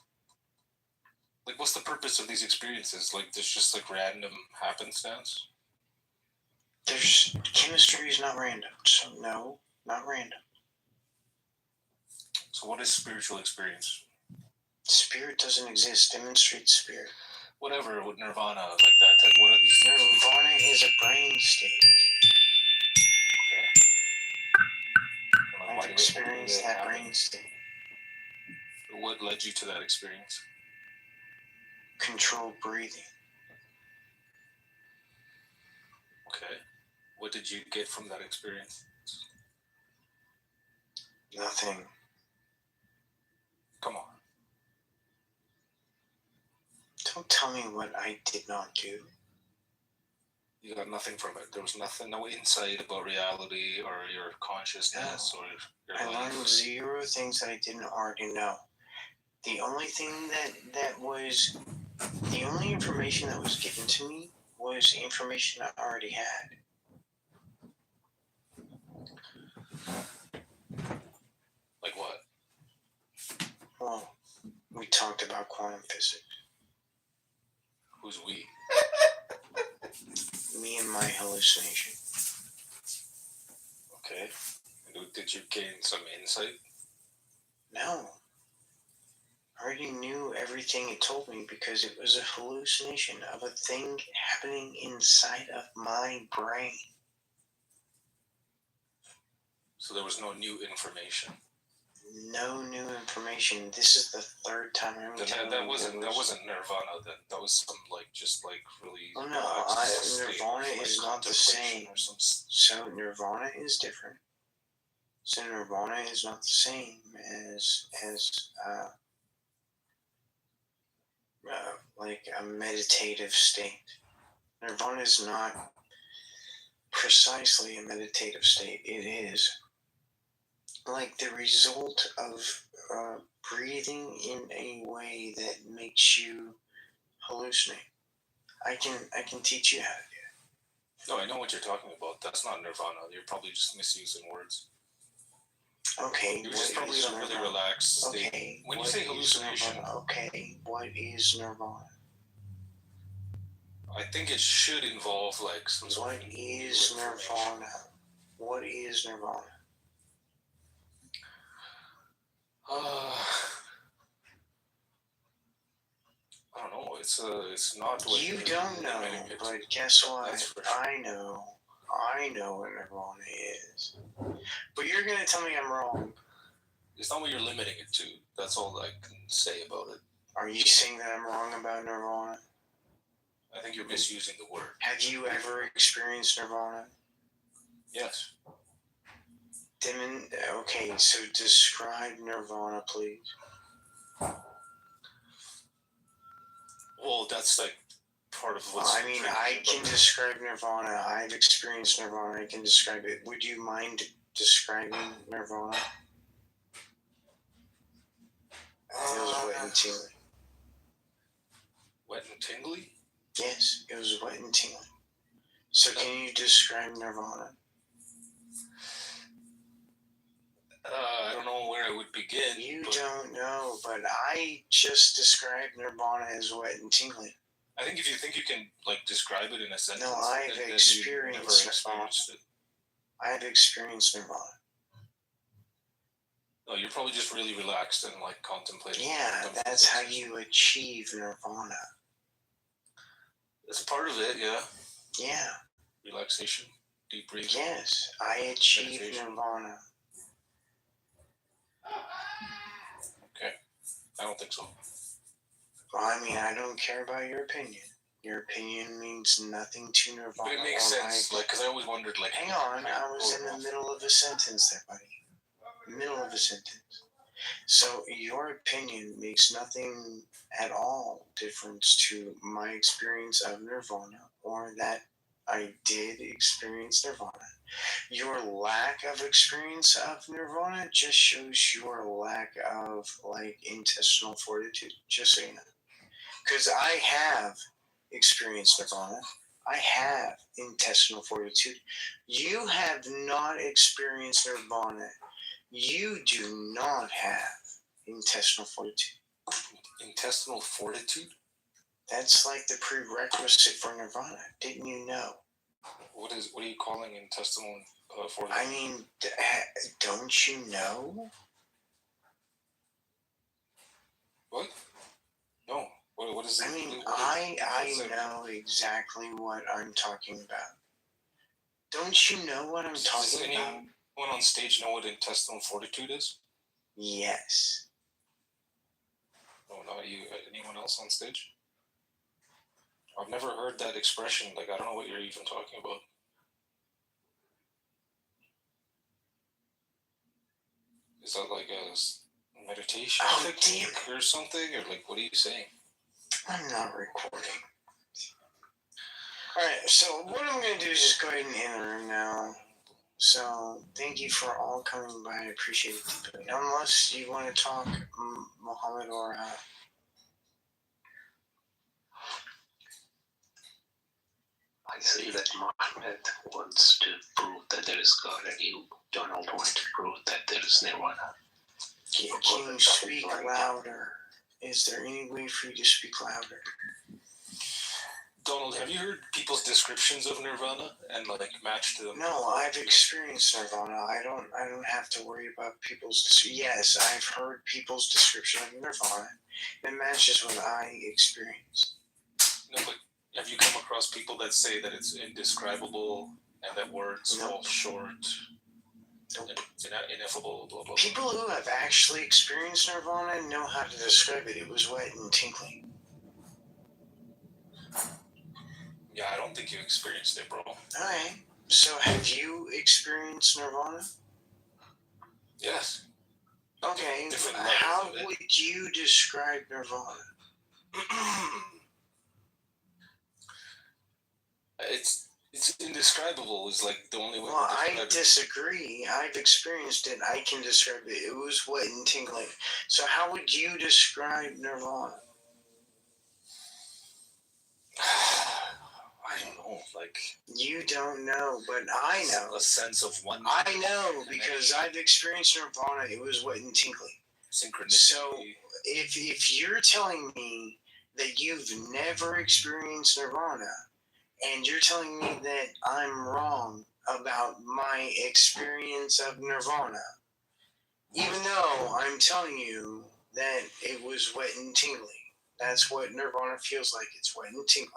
Like, what's the purpose of these experiences? Like, there's just, like, random happenstance? Chemistry is not random, so no, not random. So what is spiritual experience? Spirit doesn't exist. Demonstrate spirit. Whatever, with nirvana, like that. What are these things? Nirvana is a brain state. Okay. I've experienced that brain state. What led you to that experience? Controlled breathing. Okay. What did you get from that experience? Nothing. Come on. Don't tell me what I did not do. You got nothing from it. There was nothing, no insight about reality or your consciousness or your I life. learned 0 things that I didn't already know. The only thing the only information that was given to me was information I already had. Like what? Well, we talked about quantum physics. Who's we? Me and my hallucination. Okay. Did you gain some insight? No. I already knew everything it told me because it was a hallucination of a thing happening inside of my brain. So there was no new information. No new information. This is the 3rd time I'm telling you. That wasn't nirvana. That was some just really. Oh no, nirvana is not the same. So nirvana is different. So nirvana is not the same as like a meditative state. Nirvana is not precisely a meditative state. It is like the result of breathing in a way that makes you hallucinate. I can teach you how to do it. No, I know what you're talking about. That's not nirvana. You're probably just misusing words. Okay. You're just probably in a really relaxed state. Okay. When you say hallucination. Okay. What is nirvana? I think it should involve like some sort What of is nirvana? What is nirvana? I don't know. It's not what You you're don't know, limiting it. but guess what? That's for sure. I know what nirvana is. But you're gonna tell me I'm wrong. It's not what you're limiting it to. That's all I can say about it. Are you saying that I'm wrong about nirvana? I think you're misusing the word. Have you ever experienced nirvana? Yes. Okay, so describe nirvana, please. Well, that's like part of what's. I mean, I can describe nirvana. I've experienced nirvana. I can describe it. Would you mind describing nirvana? It was wet and tingly. Wet and tingly? Yes, it was wet and tingly. So can you describe nirvana? I don't know where I would begin. You don't know, but I just described nirvana as wet and tingly. I think if you think you can like describe it in a sentence, No, I've experienced nirvana. it. I've experienced nirvana. No, you're probably just really relaxed and like contemplating. Yeah, that's how you achieve nirvana. It's a part of it, yeah. Yeah. Relaxation, deep breathing. Yes, I achieved nirvana. Okay, I don't think so. Well, I mean, I don't care about your opinion. Your opinion means nothing to nirvana. But it makes sense, like, because I always wondered, like... Hang on, I was in the middle of a sentence there, buddy. Middle of a sentence. So your opinion makes nothing at all difference to my experience of nirvana, or that I did experience nirvana. Your lack of experience of nirvana just shows your lack of, like, intestinal fortitude, just so you know. Because I have experienced nirvana. I have intestinal fortitude. You have not experienced nirvana. You do not have intestinal fortitude. Intestinal fortitude? That's like the prerequisite for nirvana. Didn't you know? What are you calling intestinal fortitude? I mean, don't you know? What? No. What is it? I mean, I know exactly what I'm talking about. Don't you know what I'm talking about? Does anyone on stage know what intestinal fortitude is? Yes. No, not you. Anyone else on stage? I've never heard that expression. Like, I don't know what you're even talking about. Is that like a meditation technique or something? Or like, what are you saying? I'm not recording. Alright, so what I'm going to do is just go ahead and end the room now. So, thank you for all coming by. I appreciate it. Unless you want to talk, Mohammed, or... I say that Mohammed wants to prove that there is God, and you, Donald, want to prove that there is nirvana. Can you speak louder? Is there any way for you to speak louder? Donald, have you heard people's descriptions of nirvana and like matched them? No, I've experienced nirvana. I don't have to worry about people's. Yes, I've heard people's description of nirvana. It matches what I experienced. No, but have you come across people that say that it's indescribable and that words fall short? Nope. It's ineffable, blah, blah, blah. People who have actually experienced nirvana know how to describe it. It was wet and tingling. Yeah, I don't think you experienced it, bro. Alright. So have you experienced nirvana? Yes. Okay. How would you describe nirvana? It's indescribable is like the only way. Well, I disagree. I've experienced it. I can describe it. It was wet and tingling. So how would you describe nirvana? I don't know. Like, you don't know, but I know. A sense of oneness. I know because I've experienced nirvana. It was wet and tingling. Synchronicity. So if you're telling me that you've never experienced nirvana, And you're telling me that I'm wrong about my experience of nirvana, even though I'm telling you that it was wet and tingly. That's what nirvana feels like. It's wet and tingly.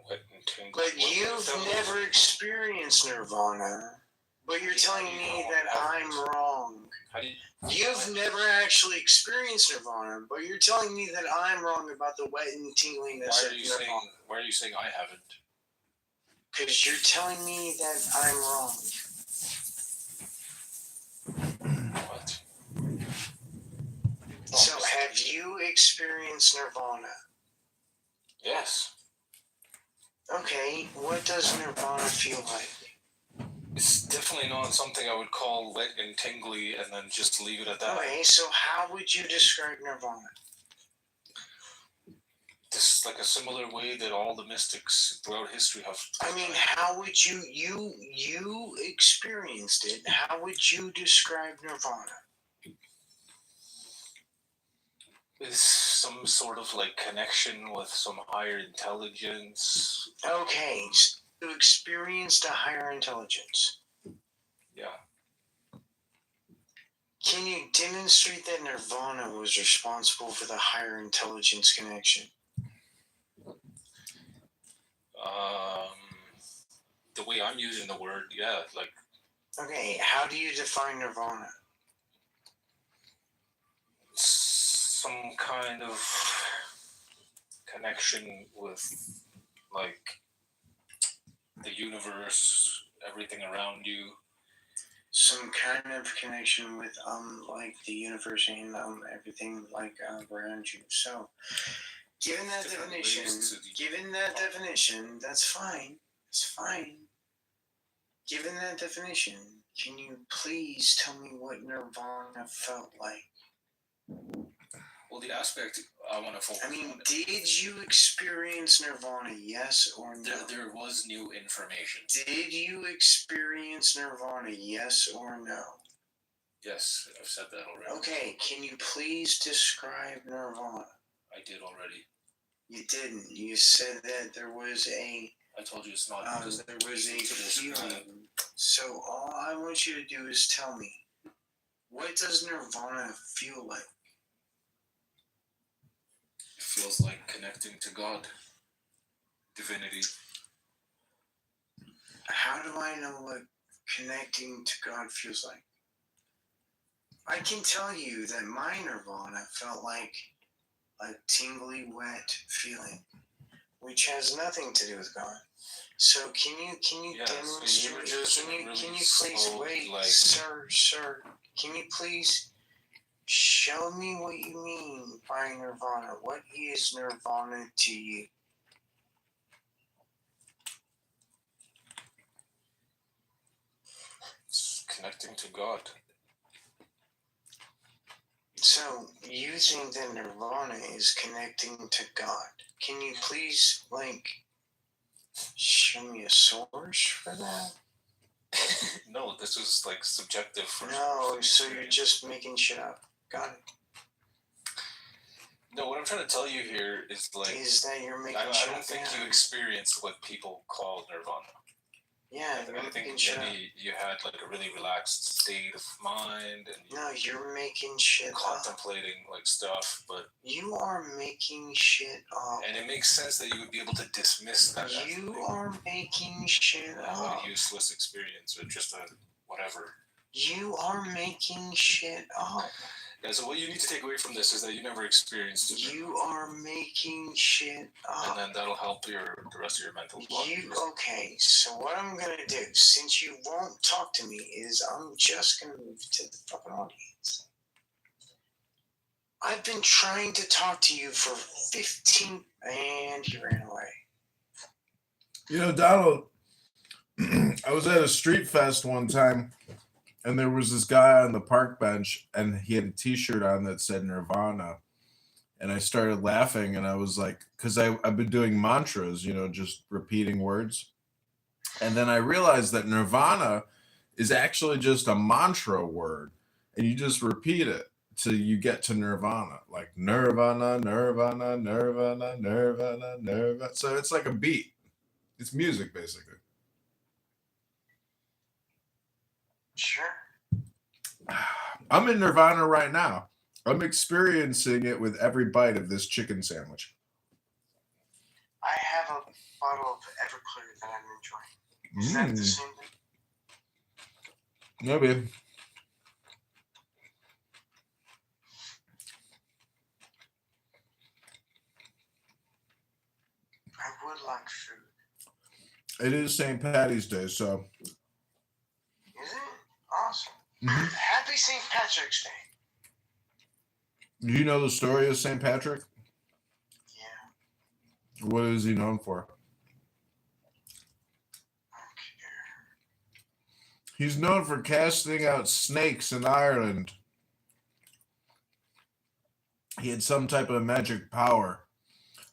Wet and tingly. But you've never experienced nirvana, but you're telling me that I'm wrong. You've never actually experienced nirvana, but you're telling me that I'm wrong about the wet and tingliness of nirvana. Why are you saying I haven't? Because you're telling me that I'm wrong. What? So have you experienced nirvana? Yes. Okay, what does nirvana feel like? It's definitely not something I would call wet and tingly and then just leave it at that. Okay, so how would you describe nirvana? Just like a similar way that all the mystics throughout history have. I mean, how would you experienced it? How would you describe nirvana? Is some sort of like connection with some higher intelligence. Okay, so you experienced a higher intelligence. Yeah. Can you demonstrate that nirvana was responsible for the higher intelligence connection? The way I'm using the word, yeah, like. Okay, how do you define nirvana? Some kind of connection with, like, the universe, everything around you. Some kind of connection with like the universe and everything like around you. So, given that definition, that's fine. It's fine. Given that definition, can you please tell me what nirvana felt like? Well, the aspect I want to focus on. I mean, did you experience nirvana, yes or no? There was new information. Did you experience nirvana, yes or no? Yes, I've said that already. Okay, can you please describe nirvana? I did already. You didn't. You said that there was a... I told you it's not... there was a feeling. So all I want you to do is tell me, what does nirvana feel like? It feels like connecting to God. Divinity. How do I know what connecting to God feels like? I can tell you that my nirvana felt like a tingly, wet feeling, which has nothing to do with God. So can you demonstrate? Can you please wait, like, sir? Can you please show me what you mean by nirvana? What is nirvana to you? It's connecting to God. So you think that nirvana is connecting to God? Can you please, like, show me a source for that? No, this is like subjective. So you're just making shit up. Got it. No, what I'm trying to tell you here is like... Is that you're making I shit don't up? think you experienced what people call nirvana. Yeah, I think maybe you had like a really relaxed state of mind, and no, you're making shit contemplating like stuff, but you are making shit up. And it makes sense that you would be able to dismiss that. You are making shit up. A useless experience or just a whatever. You are making shit up. Yeah, so what you need to take away from this is that you never experienced it. You are making shit up. And then that'll help the rest of your mental block. Okay, so what I'm gonna do, since you won't talk to me, is I'm just gonna move to the fucking audience. I've been trying to talk to you for 15... And he ran away. You know, Donald, I was at a street fest one time, and there was this guy on the park bench, and he had a t-shirt on that said Nirvana. And I started laughing, and I was like, because I've been doing mantras, you know, just repeating words. And then I realized that Nirvana is actually just a mantra word, and you just repeat it till you get to Nirvana, like Nirvana, Nirvana, Nirvana, Nirvana, Nirvana. So it's like a beat. It's music, basically. Sure. I'm in Nirvana right now. I'm experiencing it with every bite of this chicken sandwich. I have a bottle of Everclear that I'm enjoying. Is that the same thing? Maybe. I would like food. It is St. Patty's Day, so. Is it? Awesome. Mhm. Happy St. Patrick's Day. Do you know the story of St. Patrick? Yeah. What is he known for? He's known for casting out snakes in Ireland. He had some type of magic power.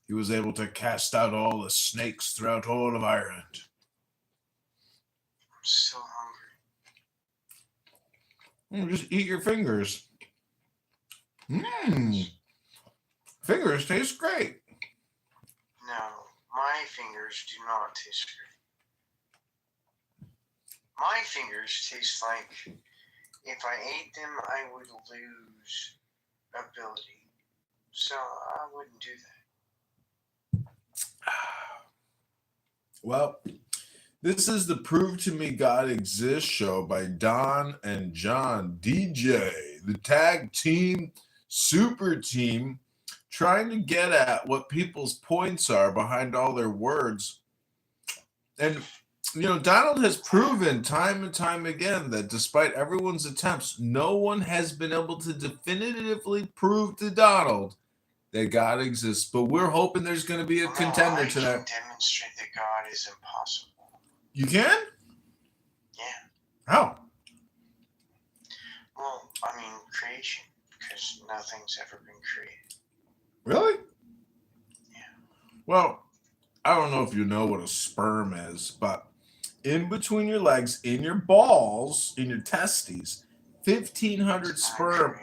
He was able to cast out all the snakes throughout all of Ireland. I'm so hungry. Just eat your fingers. Fingers taste great. No, my fingers do not taste great. My fingers taste like if I ate them, I would lose ability. So I wouldn't do that. Well, this is the Prove to Me God Exists show by Don and John DJ, the tag team, super team, trying to get at what people's points are behind all their words. And, you know, Donald has proven time and time again that despite everyone's attempts, no one has been able to definitively prove to Donald that God exists. But we're hoping there's going to be a contender to that. I can demonstrate that God is impossible. You can? Yeah. How? Well, I mean, creation, because nothing's ever been created. Really? Yeah. Well, I don't know if you know what a sperm is, but in between your legs, in your balls, in your testes, 1,500 sperm.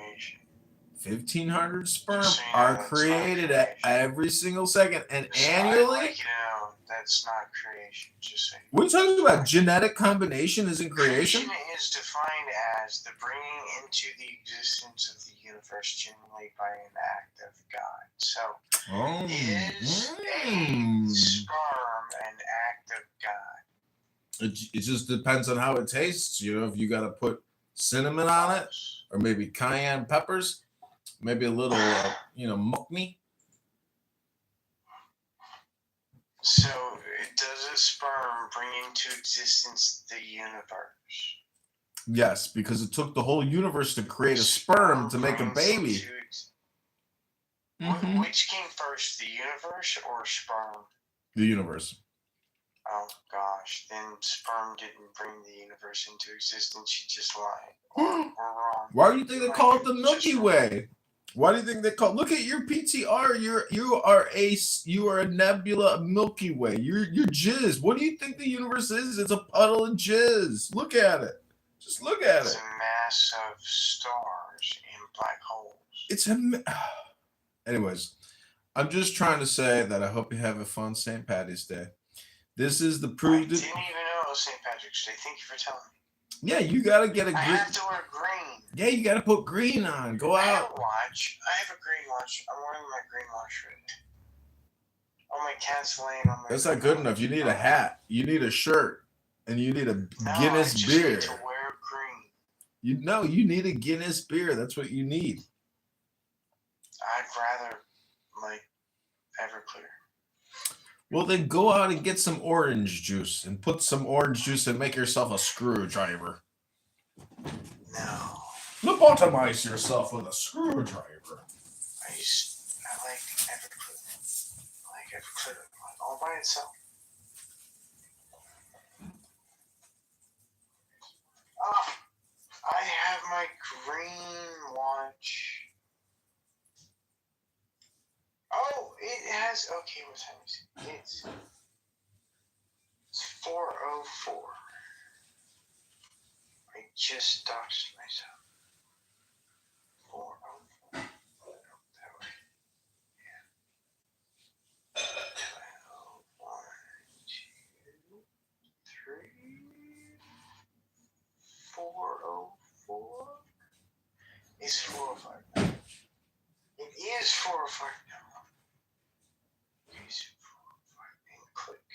1,500 sperm are created at every single second, and annually. I'd like you to know that's not creation. Just saying. What are you talking about? Genetic combination isn't creation? Creation is defined as the bringing into the existence of the universe generally by an act of God. So, is a sperm an act of God? It just depends on how it tastes. You know, if you got to put cinnamon on it, or maybe cayenne peppers, maybe a little, mukmi. So, does a sperm bring into existence the universe? Yes, because it took the whole universe to create a sperm to make a baby. Which came first, the universe or sperm? The universe. Oh gosh, then sperm didn't bring the universe into existence. You just lied. We're wrong. Why do you think they call it the Milky Way? Why do you think they call? Look at your PTR. You are a nebula, a Milky Way. You're jizz. What do you think the universe is? It's a puddle of jizz. Look at it. Just look at it. It's a mass of stars and black holes. It's Anyways, I'm just trying to say that I hope you have a fun St. Patty's Day. This is the proof. I didn't even know it was St. Patrick's Day. Thank you for telling me. Yeah, you gotta get a green. I have to wear green. Yeah, you gotta put green on. Go out. I have a watch. I have a green watch. I'm wearing my green watch right now. Oh, my cat's laying on my. That's not good enough. You need a hat. You need a shirt, and you need a Guinness beer. Need to wear green. You need a Guinness beer. That's what you need. I'd rather like Everclear. Well, then go out and get some orange juice and put some orange juice and make yourself a screwdriver. No. Lobotomize yourself with a screwdriver. I like Everclear. I like Everclear all by itself. I have my green watch. Oh, it has. Okay, what time is it? It's 4:04. I just doxed myself. 4:04. That way. Yeah. 12, 1, 2, is 4:05 now. Is 4:05 and click.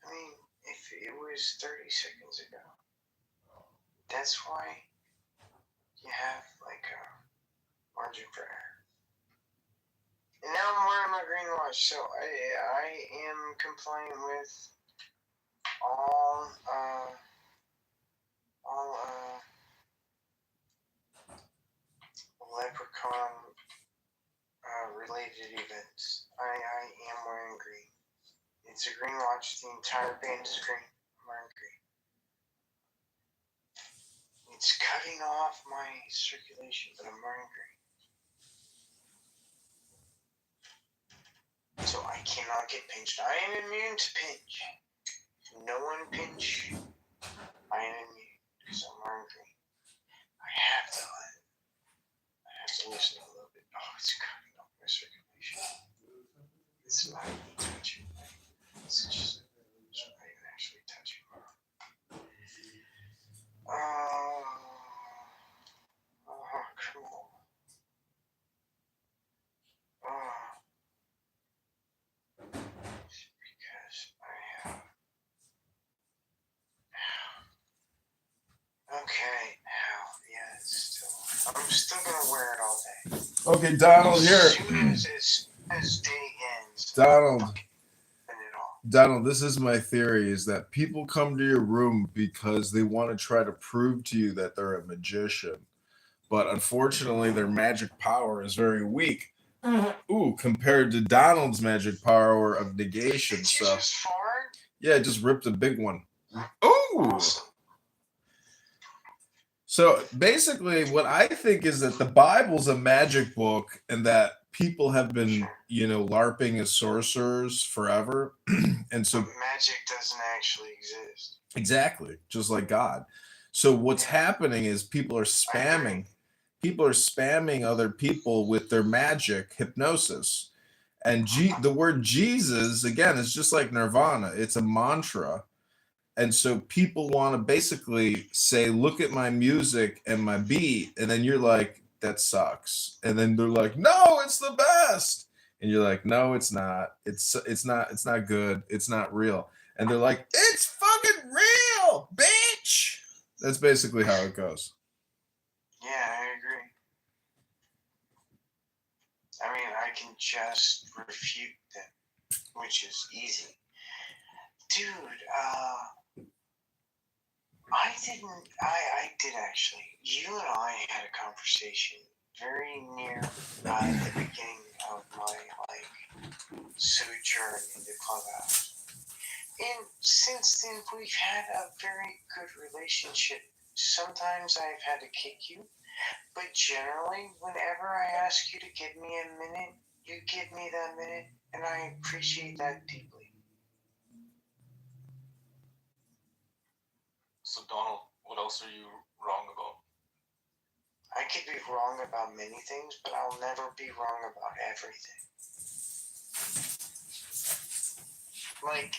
I mean, if it was 30 seconds ago, that's why you have like a margin for error. And now I'm wearing my green watch, so I am complying with all leprechaun related events. I am wearing green. It's a green watch. The entire band is green. I'm wearing green. It's cutting off my circulation, but I'm wearing green. So I cannot get pinched. I am immune to pinch. If no one pinch, I am immune because I'm wearing green. I have to listen a little bit. Oh, it's cutting off my circulation. It's not even touching. It's just not even actually touching. Oh, come on. Because I have. Okay, yeah, it's still. I'm still gonna wear it all day. Okay, Donald, here. As soon as day ends. Donald, this is my theory: is that people come to your room because they want to try to prove to you that they're a magician, but unfortunately, their magic power is very weak. Ooh, compared to Donald's magic power of negation. Did you So, just fart? yeah, it just ripped a big one. Ooh. So basically, what I think is that the Bible's a magic book, and that people have been, LARPing as sorcerers forever, and so Magic doesn't actually exist. exactly, just like God. So what's happening is people are spamming other people with their magic hypnosis. And the word Jesus, again, is just like nirvana. It's a mantra. And so people want to basically say, look at my music and my beat. And then you're like, that sucks. And then they're like, no, it's the best. And you're like, no, it's not. It's not good. It's not real. And they're like, it's fucking real, bitch. That's basically how it goes. Yeah, I agree. I mean, I can just refute them, which is easy. Dude, I did actually. You and I had a conversation very near the beginning of my, sojourn in the clubhouse. And since then, we've had a very good relationship. Sometimes I've had to kick you, but generally, whenever I ask you to give me a minute, you give me that minute, and I appreciate that deeply. So, Donald, what else are you wrong about? I could be wrong about many things, but I'll never be wrong about everything. Like,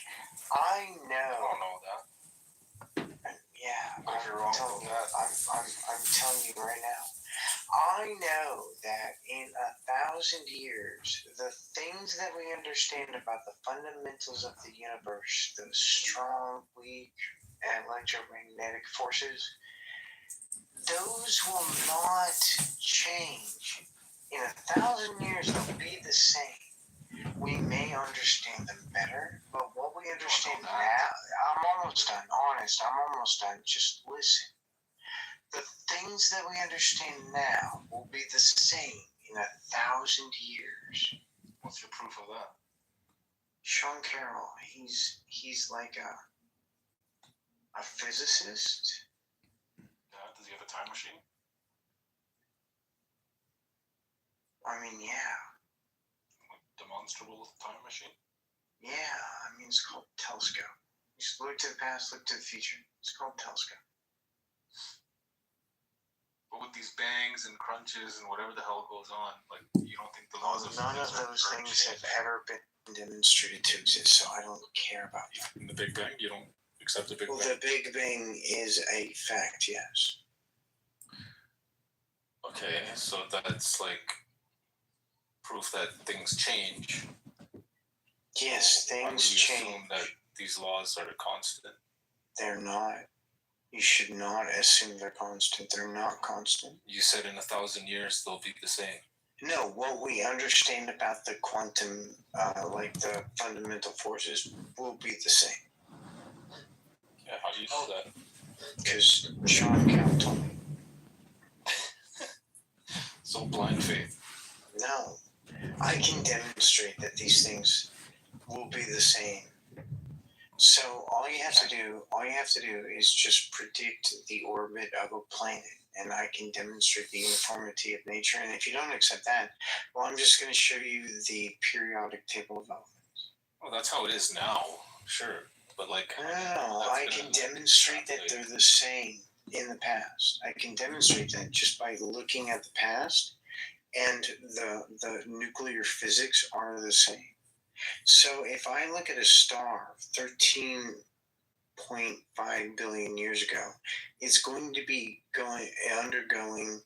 I know. I don't know that. Yeah, but if you're wrong about that, I'm telling you right now. I know that in 1,000 years, the things that we understand about the fundamentals of the universe, those strong, weak, electromagnetic forces, those will not change. In 1,000 years, they'll be the same. We may understand them better, but what we understand now, I'm almost done, honest, I'm almost done. Just listen. The things that we understand now will be the same in 1,000 years. What's your proof of that? Sean Carroll, he's like a physicist. Yeah, does he have a time machine? I mean, yeah. Demonstrable time machine? Yeah, I mean, it's called telescope. Just look to the past, look to the future. It's called telescope. But with these bangs and crunches and whatever the hell goes on, like, you don't think the laws of none of those things have ever been demonstrated to exist, so I don't care about it. In the Big Bang, you don't accept the Big Bang? The Big Bang is a fact, yes. Okay, so that's like proof that things change. Yes, Why would things we change. assume that these laws are constant? They're not. You should not assume they're constant. They're not constant. You said in 1,000 years they'll be the same. No, what we understand about the quantum, like the fundamental forces, will be the same. Yeah, how do you know that? Because Sean Count told me. So blind faith. No, I can demonstrate that these things will be the same. So all you have to do is just predict the orbit of a planet, and I can demonstrate the uniformity of nature. And if you don't accept that, well, I'm just going to show you the periodic table of elements. Well, that's how it is now, sure. But like, no, I can demonstrate that they're the same in the past. I can demonstrate that just by looking at the past, and the nuclear physics are the same. So if I look at a star 13.5 billion years ago, it's going to be undergoing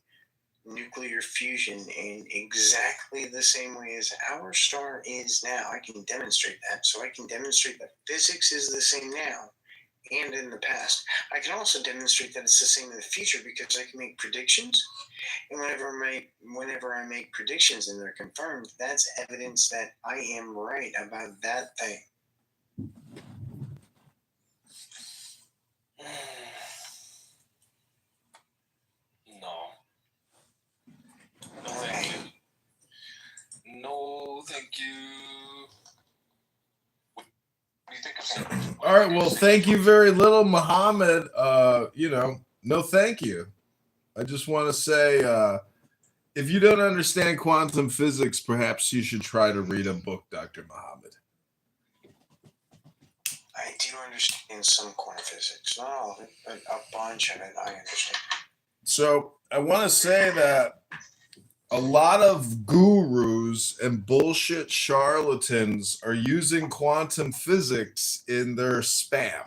nuclear fusion in exactly the same way as our star is now. I can demonstrate that. So I can demonstrate that physics is the same now and in the past. I can also demonstrate that it's the same in the future because I can make predictions. And whenever I make predictions and they're confirmed, that's evidence that I am right about that thing. No. No, thank you. No, thank you. What do you think of that? All right. Well, thank you very little, Muhammad. No, thank you. I just want to say, if you don't understand quantum physics, perhaps you should try to read a book, Dr. Muhammad. I do understand some quantum physics, not all of it, but a bunch of it I understand. So I want to say that a lot of gurus and bullshit charlatans are using quantum physics in their spam.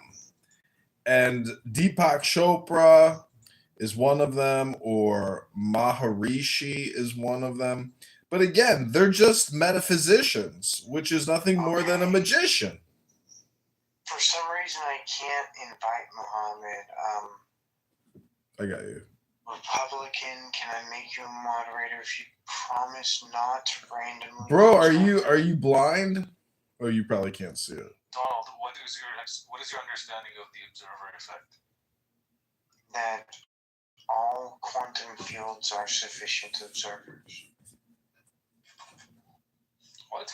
And Deepak Chopra is one of them, or Maharishi is one of them. But again, they're just metaphysicians, which is nothing more than a magician. For some reason, I can't invite Muhammad. I got you. Republican, can I make you a moderator if you promise not to randomly? Bro, are you blind? Oh, you probably can't see it. Donald, what is your understanding of the observer effect? That all quantum fields are sufficient observers. What?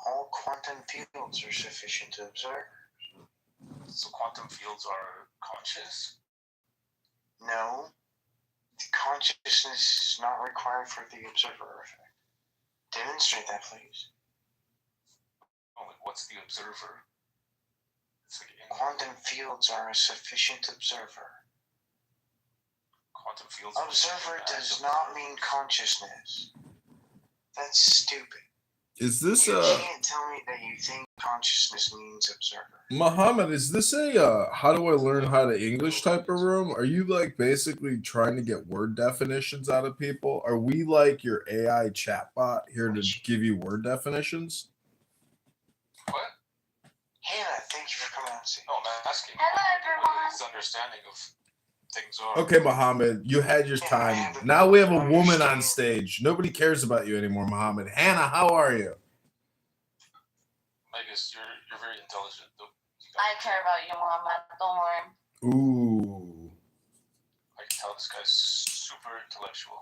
All quantum fields are sufficient to observe. So quantum fields are conscious? No. Consciousness is not required for the observer effect. Demonstrate that, please. Oh, what's the observer? Quantum fields are a sufficient observer. Quantum fields. Observer does not mean consciousness. That's stupid. Is this You can't tell me that you think consciousness means observer. Muhammad, is this a how do I learn how to English type of room? Are you like basically trying to get word definitions out of people? Are we like your AI chatbot here to give you word definitions? What? Hannah, thank you for coming on stage. No, I'm asking. Hello, everyone. What his understanding of things are. Okay, Muhammad, you had your time. Now we have a woman on stage. Nobody cares about you anymore, Muhammad. Hannah, how are you? I guess you're very intelligent, though. I care about you, Muhammad. Don't worry. Ooh. I can tell this guy's super intellectual.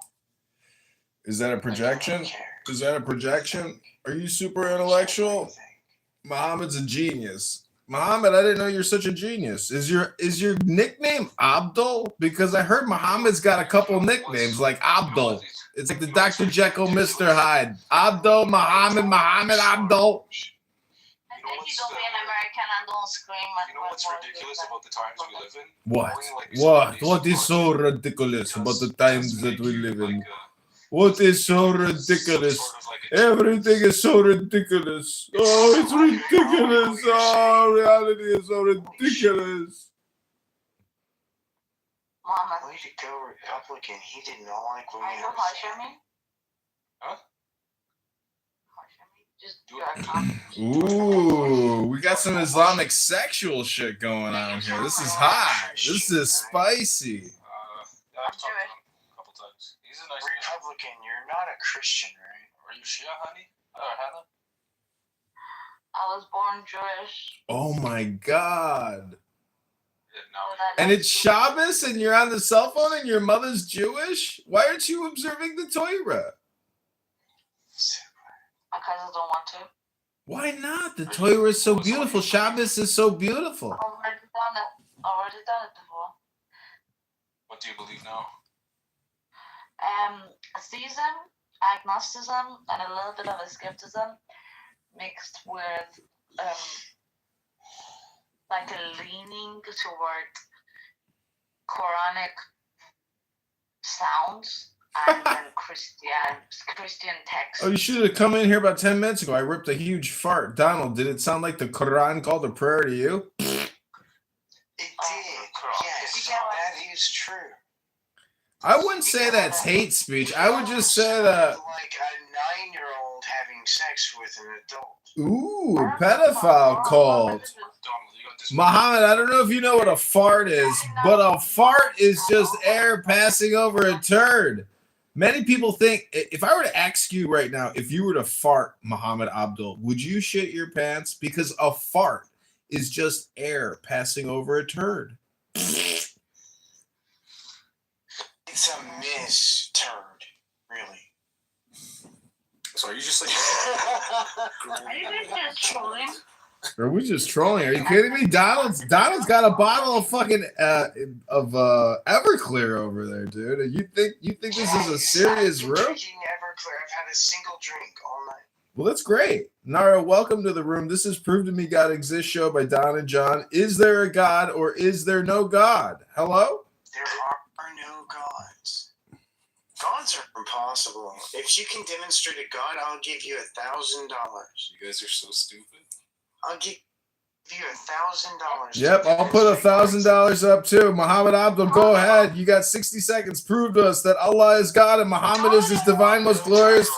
Is that a projection? Is that a projection? Are you super intellectual? Muhammad's a genius. Muhammad, I didn't know you're such a genius. Is your nickname Abdul? Because I heard Muhammad's got a couple nicknames like Abdul. It's like the Dr. Jekyll, Mr. Hyde. Abdul, Muhammad, Abdul. I think you don't be an American and don't scream at You know what's ridiculous about the times we live in? What? What is so ridiculous about the times that we live in? What is so ridiculous? Everything is so ridiculous. Oh, it's ridiculous. Oh, reality is so ridiculous. Mama, way to go, Republican. He did not like what Are you harsh on me? Huh? Ooh, we got some Islamic sexual shit going on here. This is hot. This is spicy. I've talked to him a couple times. He's a nice Republican, you're not a Christian, right? Are you Shia, honey? Hannah? I was born Jewish. Oh my God. No. And it's Shabbos and you're on the cell phone and your mother's Jewish? Why aren't you observing the Torah? Because I don't want to. Why not? The Torah is so beautiful. Shabbos is so beautiful. I've already done it before. What do you believe now? Atheism, agnosticism, and a little bit of skepticism mixed with like a leaning toward Quranic sounds and then Christian texts. Oh, you should have come in here about 10 minutes ago. I ripped a huge fart. Donald, did it sound like the Quran called a prayer to you? It did. Yes, that is true. I wouldn't say that's hate speech. I would just say that. Like a 9-year-old having sex with an adult. Ooh, pedophile cult. Muhammad, I don't know if you know what a fart is, but a fart is just air passing over a turd. Many people think, if I were to ask you right now, if you were to fart, Muhammad Abdul, would you shit your pants? Because a fart is just air passing over a turd. It's a miss turd, really. So are you just like... Are you guys just trolling? Are we just trolling? Are you kidding me? Donald's got a bottle of fucking Everclear over there, dude. You think this is a serious room? Drinking Everclear. I've had a single drink all night. Well, that's great. Nara, welcome to the room. This is Prove to Me God Exists show by Don and John. Is there a God or is there no God? Hello? There are no gods. Gods are impossible. If you can demonstrate a God, I'll give you $1,000. You guys are so stupid. I'll give you $1,000. Yep, I'll put $1,000 up too. Muhammad Abdul, go ahead. You got 60 seconds. Prove to us that Allah is God and Muhammad is his divine, most glorious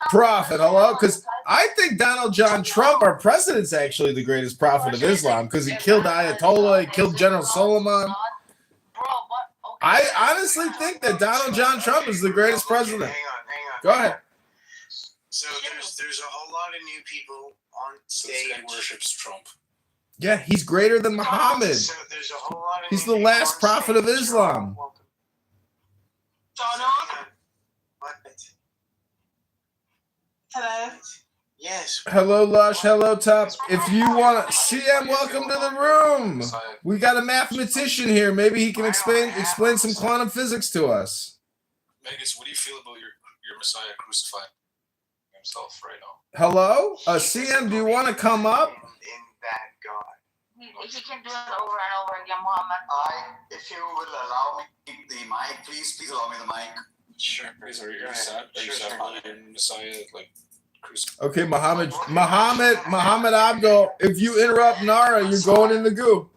prophet. Hello? Because I think Donald John Trump, our president's actually the greatest prophet of Islam because he killed Ayatollah, he killed General Soleiman. I honestly think that Donald John Trump is the greatest president. Hang on. Go ahead. So there's a whole lot of new people on stage. This guy worships Trump. Yeah, he's greater than Muhammad. So there's a whole lot of He's new the people last on prophet of stage. Islam. Donald? What? Hello? Yes. Hello, Lush. Hello, Top. If you want to, CM, welcome to the room. We got a mathematician here. Maybe he can explain some quantum physics to us. Megas, what do you feel about your Messiah crucifying himself right now? Hello? CM, do you want to come up? In that God. He can do it over and over again, Muhammad. If you will allow me the mic, please allow me the mic. Sure. Are you sad about your Messiah like crucified? Okay, Muhammad Abdul, if you interrupt Nara, you're going in the goo.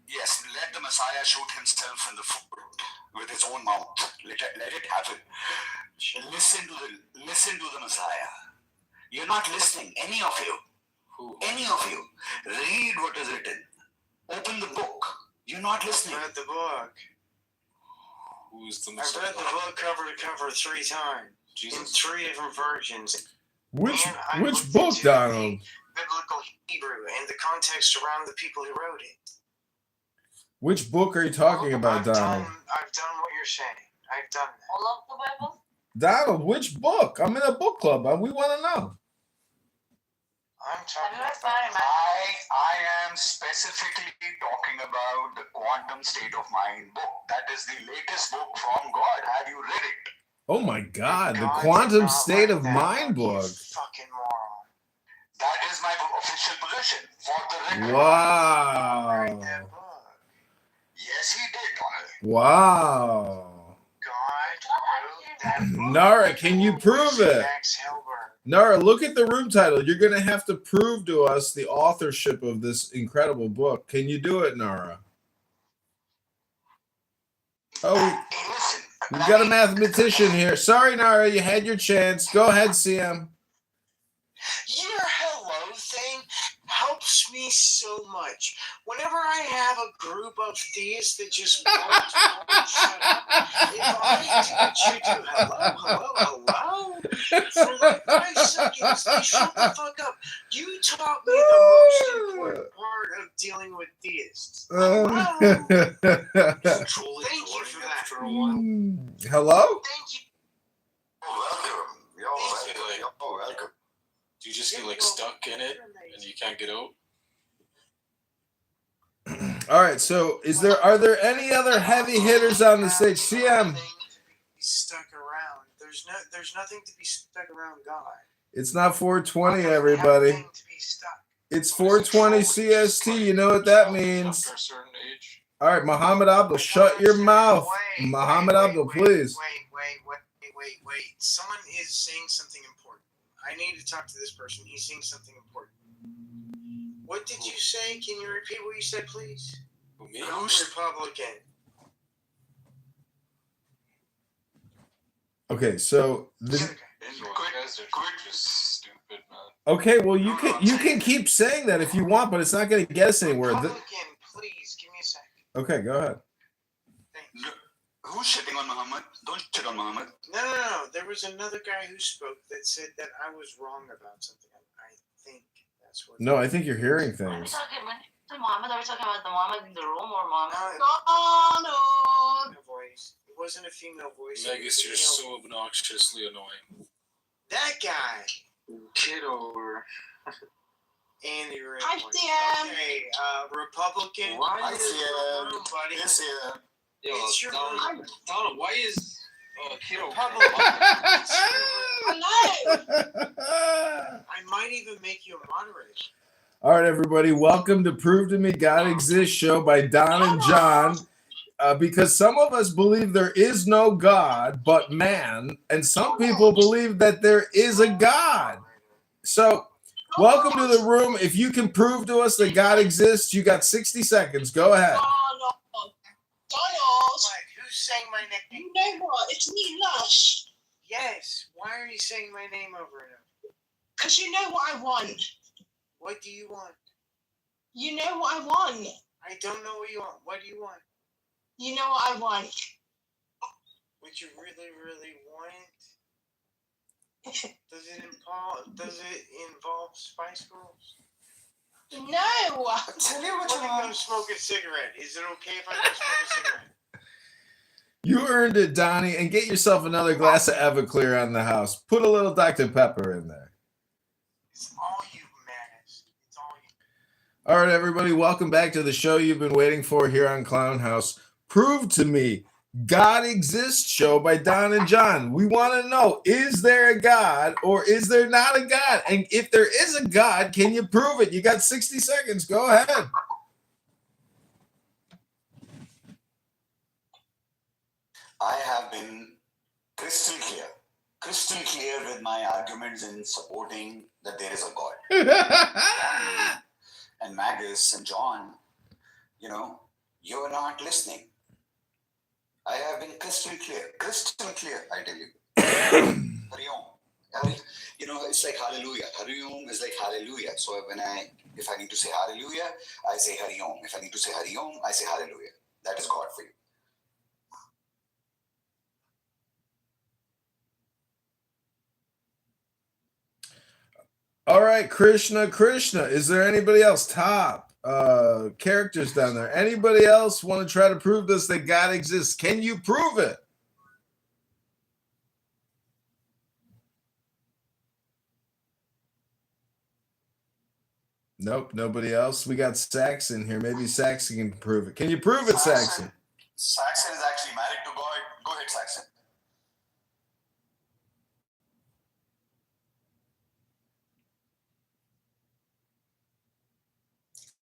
Yes, let the Messiah shoot himself in the foot with his own mouth. Let it happen. Listen to the Messiah. You're not listening, any of you. Any of you. Read what is written. Open the book. You're not listening. I read the book. Who's the I've Messiah? read the book cover to cover 3 times. Jesus. In 3 different versions. Which book, Donald? Biblical Hebrew and the context around the people who wrote it. Which book are you talking about, Donald? I've done what you're saying. I've done that. All of the Bible? Donald, which book? I'm in a book club. We want to know. I'm talking I am specifically talking about the Quantum State of Mind book. That is the latest book from God. Have you read it? Oh my God, the Quantum State of Mind book. Fucking moron. That is my official position for the record. Wow. Yes, he did, Donald. Wow. God wrote that book. Nara, can you prove it? Nara, look at the room title. You're going to have to prove to us the authorship of this incredible book. Can you do it, Nara? Oh, we got a mathematician here. Sorry, Nara, you had your chance. Go ahead, CM. Your hello thing helps me so much. Whenever I have a group of theists that just won't shut up, if I do hello, for like 5 seconds, they shut the fuck up. You taught me the most important part of dealing with theists. Hello. Thank you for that. Hello? Thank you. Welcome. You're welcome. Do you just get like stuck in it and you can't get out? All right. So, are there any other heavy hitters on the stage? CM. Stuck around. There's nothing to be stuck around God. It's not 420, everybody. It's 420 CST. You know what that means. After a certain age. All right, Muhammad Abdul, shut your mouth. Muhammad Abdul, please. Wait. Someone is saying something important. I need to talk to this person. He's saying something important. What did you say? Can you repeat what you said, please? Me? Republican. Okay, so Just stupid, man. okay, well you can keep saying that if you want, but it's not going to get us anywhere. Republican, please give me a second. Okay, go ahead. Who's shitting on Muhammad? Don't shit on Muhammad. No. There was another guy who spoke that said that I was wrong about something. I think that's what. No, I think you're hearing things. When Muhammad, are we talking about the Muhammad in the room or Muhammad? No. Voice. It wasn't a female voice. Megas, you're so obnoxiously annoying. That guy. Kitover. Andy Ray. Hi, CM. Okay, Republican. Why is CM? Buddy. Yes, CM. Yo, It's your room. Donald, why is Kito? Hello. I might even make you a moderator. All right, everybody, welcome to Prove to Me God Exists show by Don and John. Because some of us believe there is no God but man, and some people believe that there is a God. So, welcome to the room. If you can prove to us that God exists, you got 60 seconds. Go ahead. Donald! What? Who's saying my name? You know what? It's me, Lush. Yes. Why are you saying my name over and over? Because you know what I want. What do you want? You know what I want. I don't know what you want. What do you want? You know what I want. What you really, really want? Does it involve Spice Girls? No! Tell me what you want. Smoke a cigarette. Is it okay if I go smoke a cigarette? You earned it, Donnie, and get yourself another glass of Everclear on the house. Put a little Dr. Pepper in there. It's all you, Madness. It's all you. All right, everybody, welcome back to the show you've been waiting for here on Clown House. Prove to Me God Exists show by Don and John. We want to know, is there a God or is there not a God? And if there is a God, can you prove it? You got 60 seconds. Go ahead. I have been crystal clear with my arguments in supporting that there is a God. And Magus and John, you're not listening. I have been crystal clear, I tell you. Hari-om. It's like hallelujah. Hari-om is like hallelujah. So if I need to say hallelujah, I say Hari-om. If I need to say Hari-om, I say hallelujah. That is God for you. All right, Krishna. Is there anybody else? Top characters down there. Anybody else want to try to prove this that God exists? Can you prove it? Nope, nobody else. We got Saxon here. Maybe Saxon can prove it. Can you prove it, Saxon? Saxon is actually married to God. Go ahead, Saxon.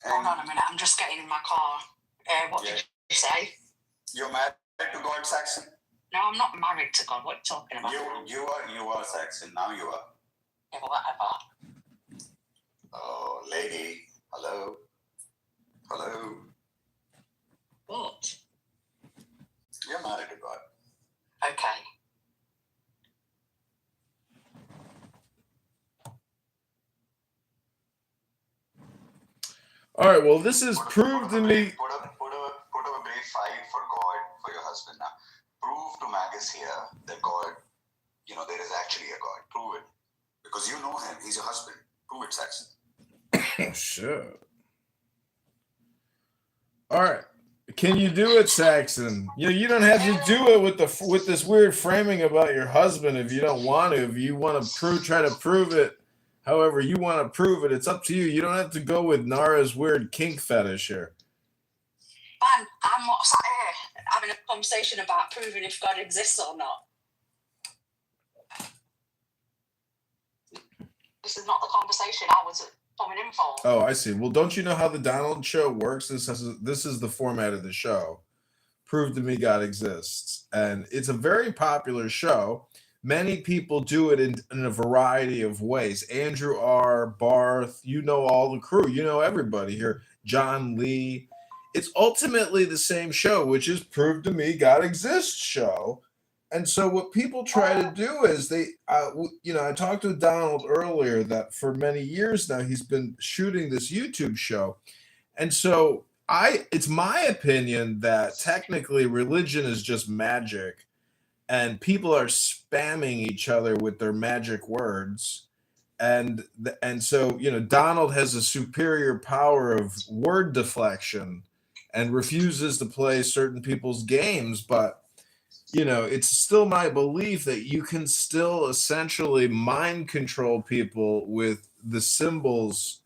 Hold on a minute, I'm just getting in my car. What did you say? You're married to God, Saxon? No, I'm not married to God. What are you talking about? You are Saxon. Now you are. Yeah, well, whatever. Oh, lady. Hello. What? You're married to God. Okay. All right, well, this is proved to me. Put up a brave fight for God, for your husband. Now, prove to Magus here that God, there is actually a God. Prove it. Because you know him. He's your husband. Prove it, Saxon. Sure. All right. Can you do it, Saxon? You don't have to do it with this weird framing about your husband if you don't want to. If you want to try to prove it however you want to prove it, it's up to you. You don't have to go with Nara's weird kink fetish here. Man, I'm not sat here having a conversation about proving if God exists or not. This is not the conversation I was coming in for. Oh, I see. Well, don't you know how the Donald Show works? This is the format of the show. Prove to me God exists. And it's a very popular show. Many people do it in a variety of ways. Andrew R. Barth, all the crew. Everybody here. John Lee. It's ultimately the same show, which is Prove to Me God Exists show. And so what people try to do is I talked to Donald earlier that for many years now he's been shooting this YouTube show. And so it's my opinion that technically religion is just magic and people are spamming each other with their magic words. And so, Donald has a superior power of word deflection and refuses to play certain people's games, but it's still my belief that you can still essentially mind control people with the symbols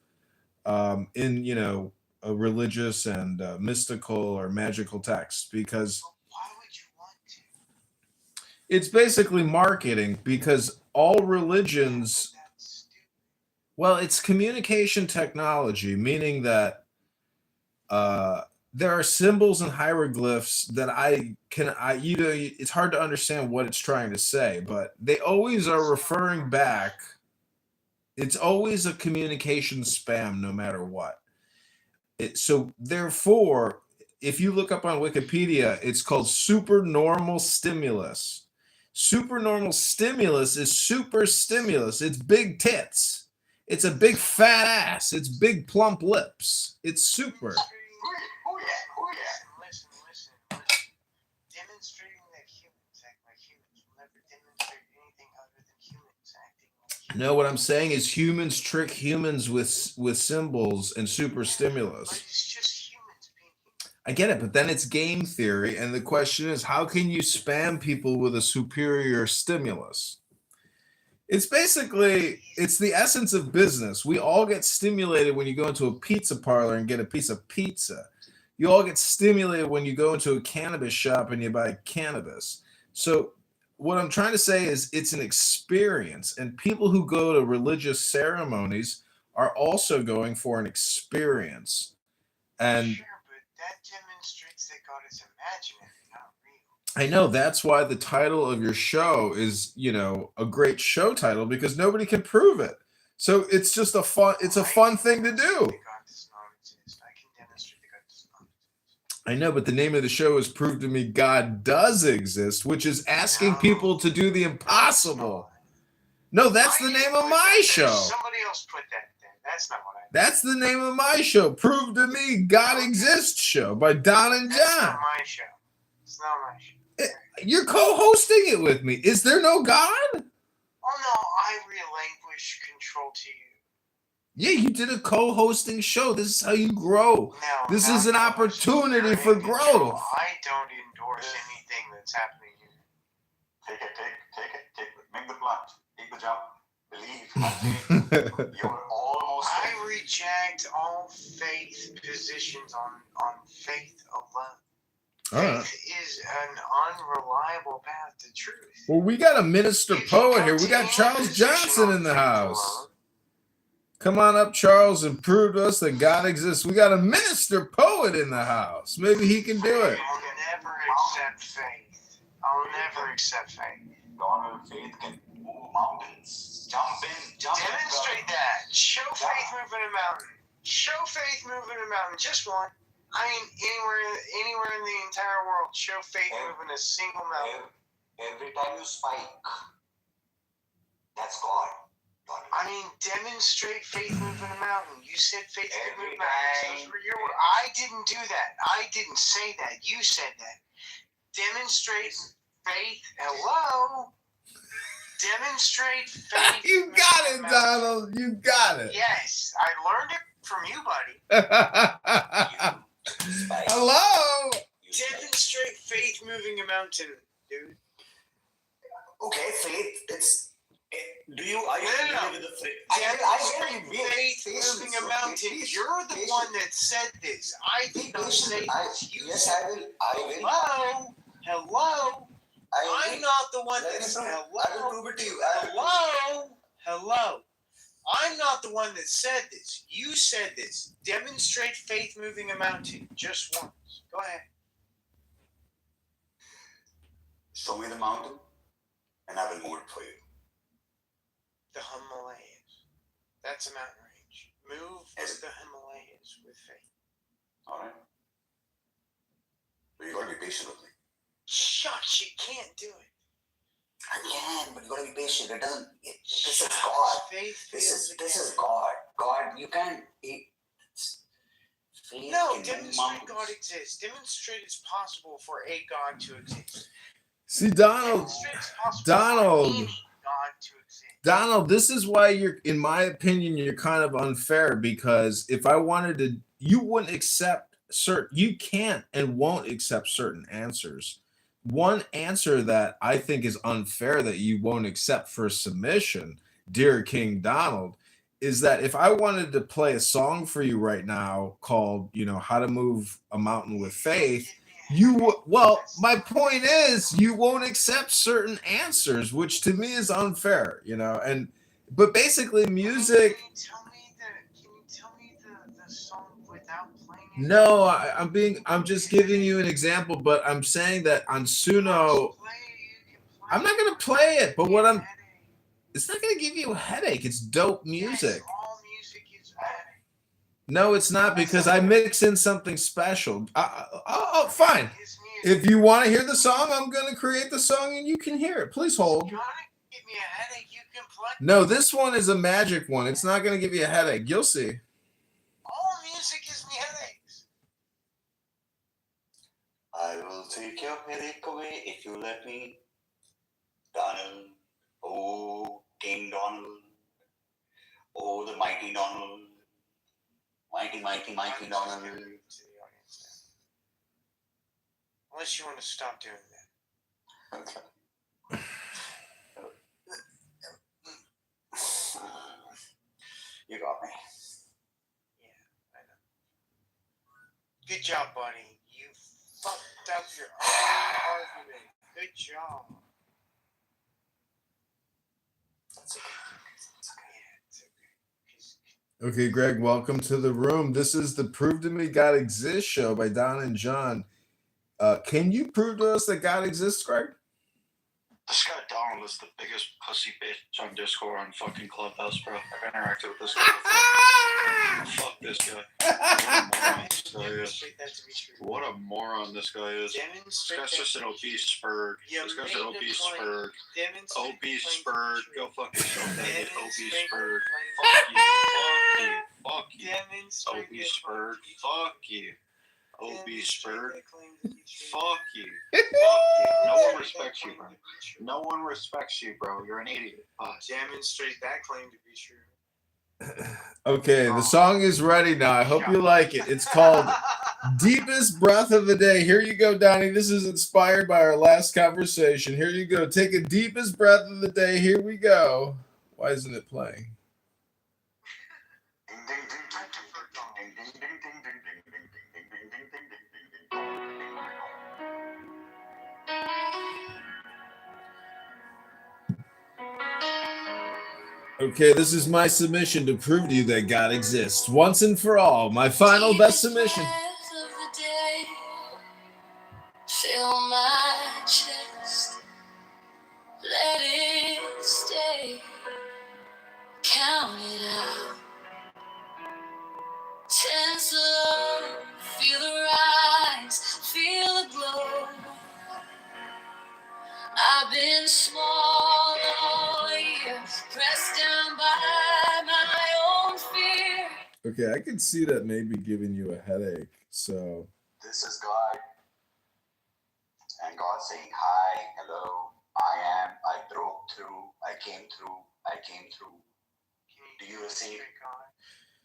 in, a religious and mystical or magical text, because it's basically marketing, because all religions, well, it's communication technology, meaning that there are symbols and hieroglyphs that it's hard to understand what it's trying to say, but they always are referring back. It's always a communication spam, no matter what. So therefore, if you look up on Wikipedia, it's called supernormal stimulus. Supernormal stimulus is super stimulus. It's big tits. It's a big fat ass. It's big plump lips. It's super. Listen. Demonstrating that humans act like humans will never demonstrate anything other than humans acting like humans. No, what I'm saying is humans trick humans with symbols and super stimulus. But it's just humans being humans. I get it, but then it's game theory, and the question is, how can you spam people with a superior stimulus? It's the essence of business. We all get stimulated when you go into a pizza parlor and get a piece of pizza. You all get stimulated when you go into a cannabis shop and you buy cannabis. So what I'm trying to say is it's an experience, and people who go to religious ceremonies are also going for an experience. And Sure, but that demonstrates that God is imaginary, not real. I know that's why the title of your show is, a great show title, because nobody can prove it. So it's just a fun thing to do. I know, but the name of the show is Prove to Me God Does Exist, which is asking people to do the impossible. No, that's the name of my show. Somebody else put that there. That's not what I. That's the name of my show, Prove to Me God Exists show by Don and John. That's not my show. It's not my show. You're co-hosting it with me. Is there no God? Oh no, I relinquish control to you. Yeah, you did a co-hosting show. This is how you grow. No, this is an opportunity for growth. I don't endorse anything that's happening here. Take it. Make the blunt. Take the jump. Believe. You're almost. I reject all faith positions on faith alone. Faith is an unreliable path to truth. Well, we got a minister poet here. We got Charles Johnson in the house. Come on up, Charles, and prove to us that God exists. We got a minister poet in the house. Maybe he can do it. I'll never accept faith. I'll never accept faith. God with faith can move mountains. Jump in. Demonstrate that. Show faith moving a mountain. Show faith moving a mountain. Just one. I mean, anywhere in the entire world, show faith moving a single mountain. Every time you spike, that's God. I mean, Demonstrate faith moving a mountain. You said faith could move mountains. Those were your words. I didn't do that. I didn't say that. You said that. Demonstrate faith. Hello? Demonstrate faith. You got it, Donald. You got it. Yes, I learned it from you, buddy. Hello? Demonstrate faith moving a mountain, dude. Okay, faith. It's. Are you familiar with the faith? Demonstrate faith moving a mountain. You're the one that said this. I did not say this. Yes, I will. Hello? I'm not the one that said hello. I will prove it to you. Hello? I'm not the one that said this. You said this. Demonstrate faith moving a mountain just once. Go ahead. Show me the mountain, and I will move it for you. The Himalayas. That's a mountain range. Move to the Himalayas with faith. All right. But you gotta be patient with me. Shucks, you can't do it. I can, but you gotta be patient. This is God. This is God. God, you can't. No, demonstrate God exists. Demonstrate it's possible for a God to exist. See, Donald, this is why in my opinion, you're kind of unfair, because if I wanted to, you wouldn't accept you can't and won't accept certain answers. One answer that I think is unfair that you won't accept for submission, dear King Donald, is that if I wanted to play a song for you right now called, How to Move a Mountain with Faith, my point is you won't accept certain answers, which to me is unfair, but basically music. Can you tell me the song without playing it? No, I'm just giving you an example, but I'm saying that on Suno, I'm not going to play it, but it's not going to give you a headache. It's dope music. Yes, all music is bad. No, it's not, because I mix in something special. Oh, fine. If you want to hear the song, I'm going to create the song and you can hear it. Please hold. Give me a headache. You can play. No, this one is a magic one. It's not going to give you a headache. You'll see. All music gives me headaches. I will take your headache away if you let me. Donald. Oh, King Donald. Oh, the mighty Donald. Mighty Donald. Unless you want to stop doing that. Okay. You got me. Yeah, I know. Good job, buddy. You fucked up your own argument. Good job. That's okay. Okay, Greg, welcome to the room. This is the Prove to Me God Exists show by Don and John. Can you prove to us that God exists, Greg? This guy Donald is the biggest pussy bitch on Discord on fucking Clubhouse, bro. I've interacted with this guy before. Fuck this guy. What a moron this guy is. This guy's just an obese spurg. This guy's an obese spurg. Obese spurg. Go fuck yourself, faggot. Obese spurg. Fuck you. Obese spurg. Fuck you. Obese spurg. Fuck you. No one respects you, bro. No one respects you, bro. You're an idiot. Demonstrate that claim to be true. Okay, the song is ready now. I hope you like it. It's called Deepest Breath of the Day. Here you go, Donnie. This is inspired by our last conversation. Here you go. Take a deepest breath of the day. Here we go. Why isn't it playing? Okay, this is my submission to prove to you that God exists once and for all. My final best submission. Fill my chest, let it stay. Count it out. Tense low, feel the rise, feel the glow. I've been small all year, pressed down by my Okay, I can see that maybe giving you a headache. So This is God, and God saying, hi, hello, I broke through, I came through. Do you receive?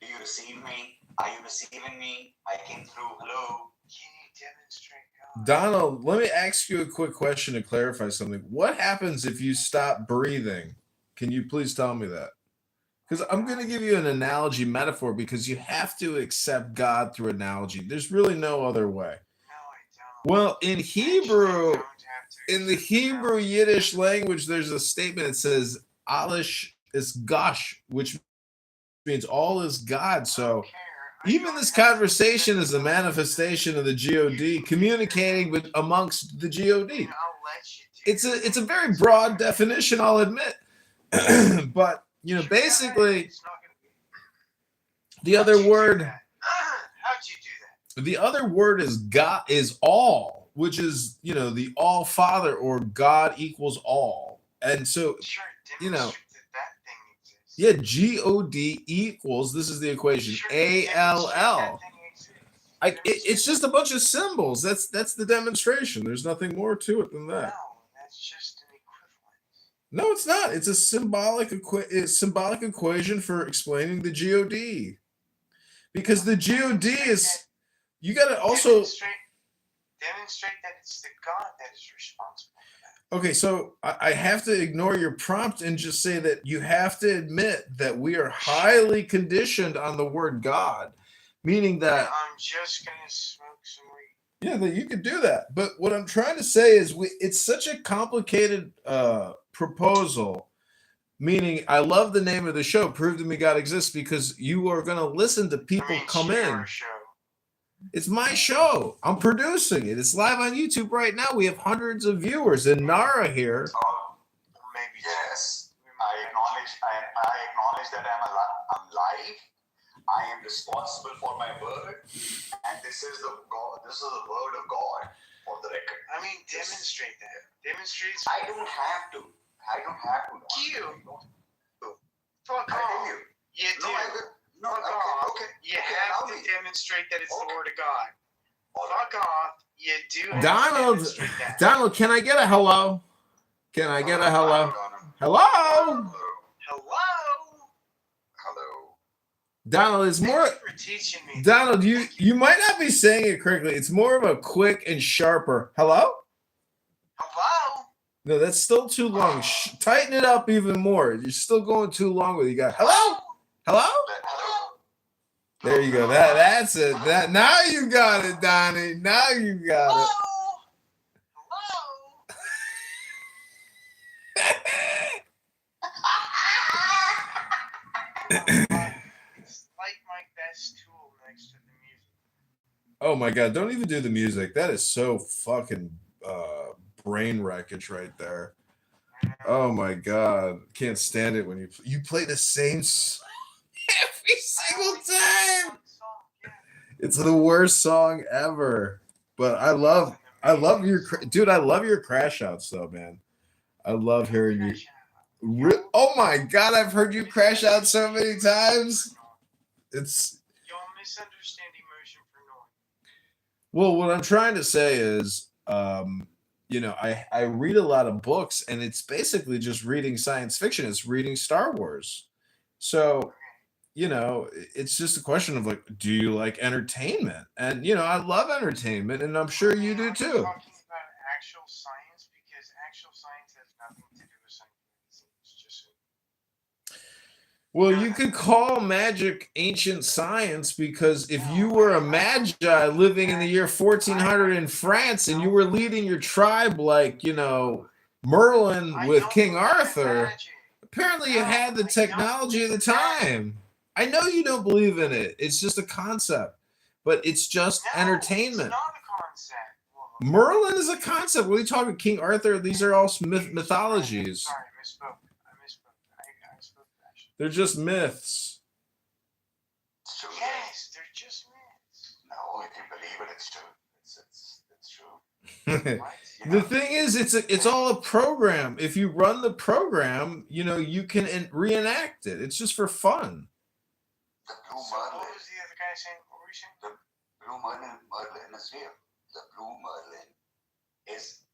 Do you receive me? Are you receiving me? I came through, hello. Can you demonstrate God? Donald, let me ask you a quick question to clarify something. What happens if you stop breathing? Can you please tell me that? Because I'm going to give you an analogy metaphor because you have to accept God through analogy. There's really no other way. Well, in Hebrew, in the Hebrew Yiddish language, there's a statement that says Alish is Gosh, which means all is God. So even this conversation is a manifestation of the God communicating with amongst the God. It's a very broad definition, I'll admit. But you know, basically the other word How'd you do that? the other word is God, is all, which is, you know, the all father, or God equals all. And so, you know, yeah, God equals, this is the equation, ALL. It's just a bunch of symbols. That's the demonstration. There's nothing more to it than that. That's just an equivalent. No, it's not. It's a symbolic equation for explaining the God. Because the God is, you got to also demonstrate that it's the God that is responsible. Okay, so I have to ignore your prompt and just say that you have to admit that we are highly conditioned on the word God, meaning that I'm just gonna smoke some weed. yeah, that you could do that. But what I'm trying to say is it's such a complicated proposal. Meaning, I love the name of the show, Prove to Me God Exists, because you are going to listen to people come in. Show. It's my show. I'm producing it. It's live on YouTube right now. We have hundreds of viewers. And Nara here. Maybe yes. I acknowledge that I'm live. I am responsible for my word, and this is the word of God for the record. I mean, demonstrate that. Demonstrate. I don't have to. Fuck I off. tell you. You do. No, okay. You have to demonstrate that it's the word of God. Fuck off. You do. Have to demonstrate that. Donald, can I get a hello? Can I get a hello? Hello? Hello. Donald, it's more. Thank you for teaching me. Donald, you might not be saying it correctly. It's more of a quick and sharper hello. Hello. No, that's still too long. Tighten it up even more. You're still going too long with it. You got hello? Hello? There you go. That's it. That now you got it, Donnie. Now you got it. It's like my best tool next to the music. Oh my god, don't even do the music. That is so fucking brain wreckage right there. Oh my god. Can't stand it when you play the same song every single time. It's the worst song ever. But I love your dude, I love your crash outs though, man. I love hearing you. Oh my god, I've heard you crash out so many times. It's Y'all misunderstand emotion for noise. well, what I'm trying to say is, you know, I read a lot of books, and it's basically just reading science fiction. It's reading Star Wars. So, you know, it's just a question of like, do you like entertainment? And you know, I love entertainment, and I'm sure you do too. Talking about actual science, because actual science has nothing to do with science. It's just. Well, you could call magic ancient science because if you were a magi living in the year 1400 in France and you were leading your tribe like, you know, Merlin with King Arthur, apparently you had the technology of the time. I know you don't believe in it. It's just a concept, but it's just entertainment. It's not a concept. Merlin is a concept. What are you talking, King Arthur? These are all mythologies. Sorry, I misspoke. I spoke. They're just myths. Yes, they're just myths. No, if you believe it, it's true. It's true. The thing is, it's all a program. If you run the program, you know, you can reenact it. It's just for fun. The blue So Merlin. what was the other guy saying? What were you saying? The blue Merlin is real. The blue Merlin is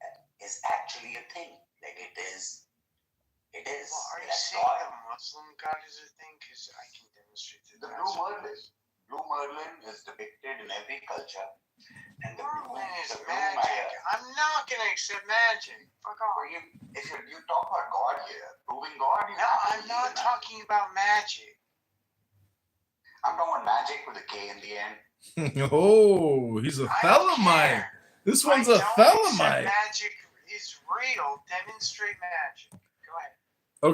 actually a thing. Like it is. It is. Well, are you That's saying God. the Muslim God is a thing? Because I can demonstrate that. The blue Merlin. Blue Merlin is depicted in every culture. And the blue Merlin is the blue magic. matter. I'm not gonna accept magic. Fuck off. Well, if you talk about God here, proving God, you No, have to I'm believe not in that. talking about magic. I'm talking about magic with a K in the end. Oh, he's a I don't Thelamite. care. This one's I a don't accept Thelamite. magic is real. Demonstrate magic. Go ahead.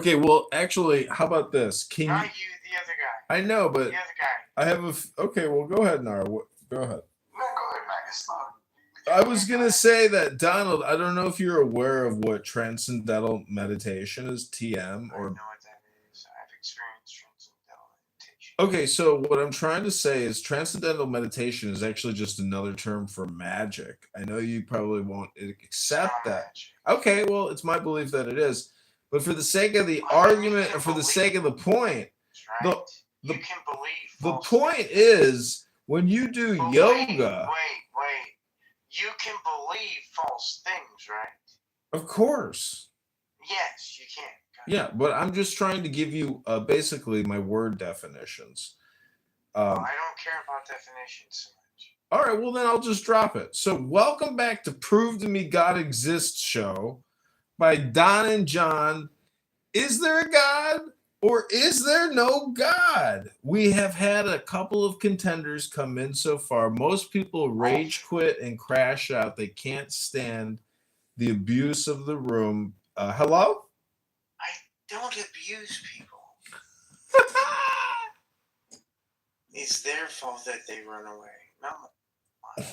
Okay, well, actually, how about this? Can Not you? you, the other guy. I know, but The other guy. I have okay, well, go ahead, Nara. Go ahead. No, go ahead, man. It's not. I was gonna say that, Donald. I don't know if you're aware of what transcendental meditation is, TM, I or. know what that is. I've experienced transcendental meditation. Okay, so what I'm trying to say is transcendental meditation is actually just another term for magic. I know you probably won't accept that. Okay, well, it's my belief that it is. But for the sake of the argument, or for the sake of the point, Right. You can believe. the false point things. is when you do But yoga, Wait. You can believe false things, right? of course. Yes, you can. Yeah, but I'm just trying to give you basically my word definitions. I don't care about definitions so much. All right, well then I'll just drop it. So welcome back to Prove to Me God Exists show by Don and John. Is there a God or is there no God? We have had a couple of contenders come in so far. Most people rage quit and crash out. They can't stand the abuse of the room. Hello? I don't abuse people. It's their fault that they run away. No.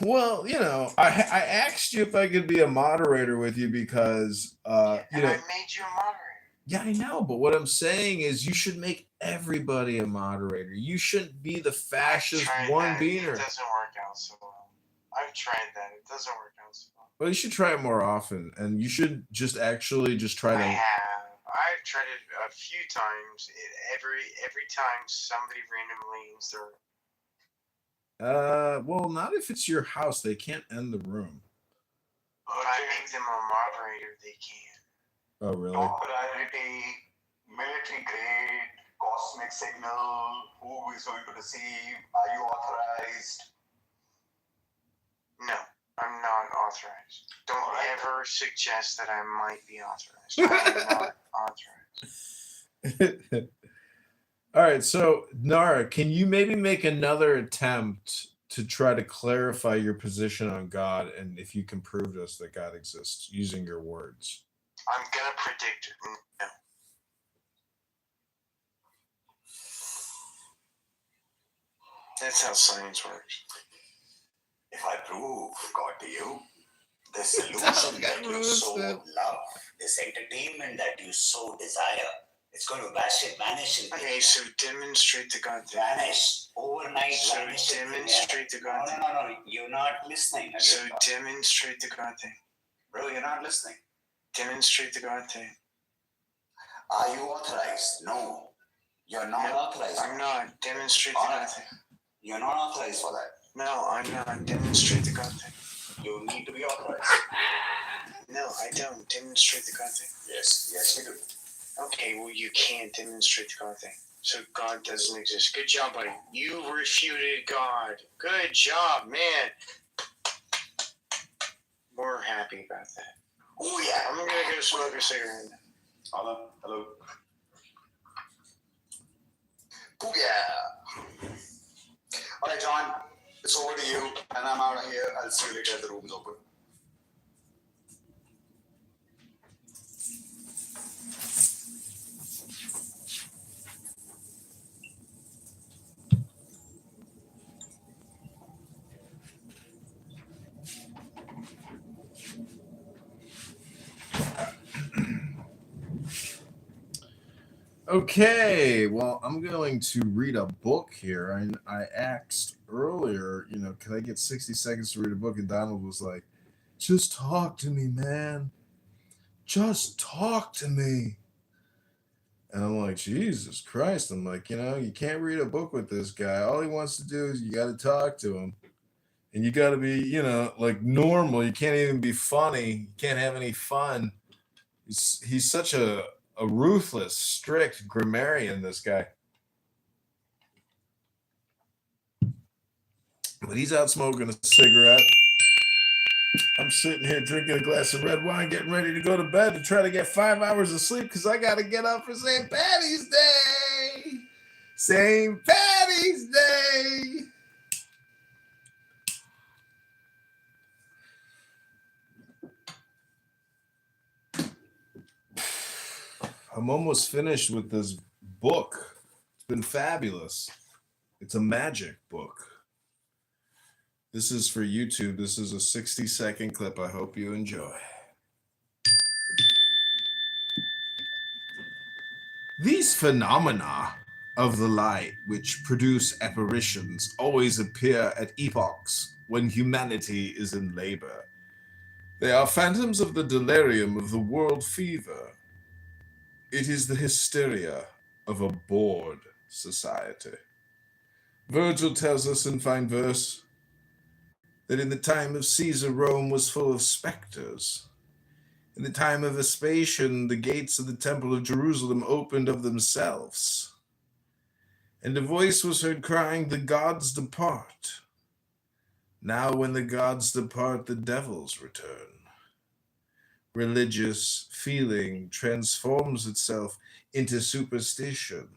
Well, you know, I asked you if I could be a moderator with you because, you know. I made you a moderator. Yeah, I know, but what I'm saying is you should make everybody a moderator. You shouldn't be the fascist one-beaner. It doesn't work out so well. I've tried that. It doesn't work out so well. Well, you should try it more often, and you should just actually just try to. I've tried it a few times. Every time somebody randomly leaves their. Well, not if it's your house. They can't end the room. But I make them a moderator. They can. Oh, really? Top priority, military grade, cosmic signal, who is going to receive, are you authorized? No, I'm not authorized. Don't ever suggest that I might be authorized. I am not authorized. All right, so Nara, can you maybe make another attempt to try to clarify your position on God and if you can prove to us that God exists using your words? I'm gonna predict no. That's how science works. If I prove God to you, the solution that you so love, this entertainment that you so desire, it's going to vanish. Okay, so demonstrate the God thing. Vanish. Overnight So vanish. demonstrate the God thing. No. You're not listening. So demonstrate the God thing. Bro, you're not listening. Demonstrate the God thing. Are you authorized? No. You're not authorized. I'm not. Demonstrate the God thing. You're not authorized for that. No, I'm not. Demonstrate the God thing. You need to be authorized. No, I don't. Demonstrate the God thing. Yes, you do. Okay, well, you can't demonstrate the God thing. So God doesn't exist. Good job, buddy. You refuted God. Good job, man. We're happy about that. Oh, yeah. I'm going to go smoke a cigarette. Hello. Oh, yeah. All right, John. It's over to you, and I'm out of here. I'll see you later if the room's open. Okay, well, I'm going to read a book here. I asked earlier, you know, can I get 60 seconds to read a book? And Donald was like, just talk to me, man. Just talk to me. And I'm like, Jesus Christ. I'm like, you can't read a book with this guy. All he wants to do is you got to talk to him. And you got to be, like normal. You can't even be funny. You can't have any fun. He's such a ruthless, strict grammarian, this guy. But he's out smoking a cigarette. I'm sitting here drinking a glass of red wine, getting ready to go to bed to try to get 5 hours of sleep because I got to get up for St. Patty's Day. St. Patty's Day. I'm almost finished with this book. It's been fabulous. It's a magic book. This is for YouTube. This is a 60-second clip. I hope you enjoy. These phenomena of the light, which produce apparitions, always appear at epochs when humanity is in labor. They are phantoms of the delirium of the world fever. It is the hysteria of a bored society. Virgil tells us in fine verse that in the time of Caesar, Rome was full of specters. In the time of Vespasian, the gates of the temple of Jerusalem opened of themselves, and a voice was heard crying, "The gods depart." Now when the gods depart, the devils return. Religious feeling transforms itself into superstition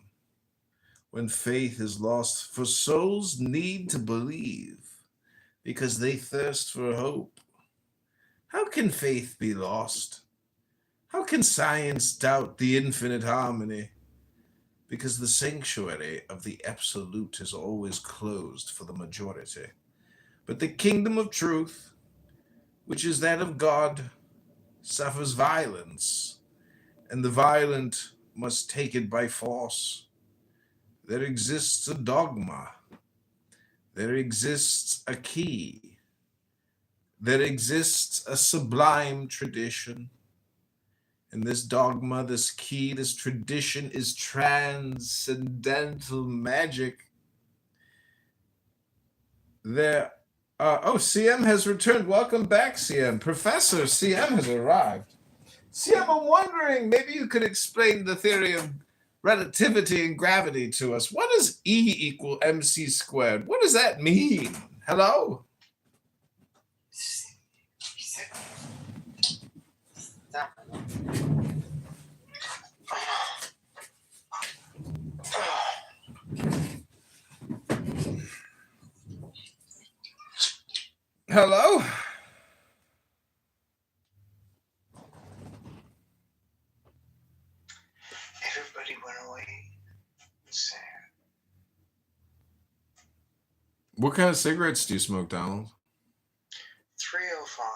when faith is lost, for souls need to believe because they thirst for hope. How can faith be lost? How can science doubt the infinite harmony? Because the sanctuary of the absolute is always closed for the majority. But the kingdom of truth, which is that of God, suffers violence, and the violent must take it by force. There exists a dogma. There exists a key. There exists a sublime tradition. And this dogma, this key, this tradition is transcendental magic. CM has returned. Welcome back, CM. Professor CM has arrived. CM, I'm wondering, maybe you could explain the theory of relativity and gravity to us. What does E equal mc squared? What does that mean? Hello? Hello? Everybody went away. Sad. What kind of cigarettes do you smoke, Donald? 305.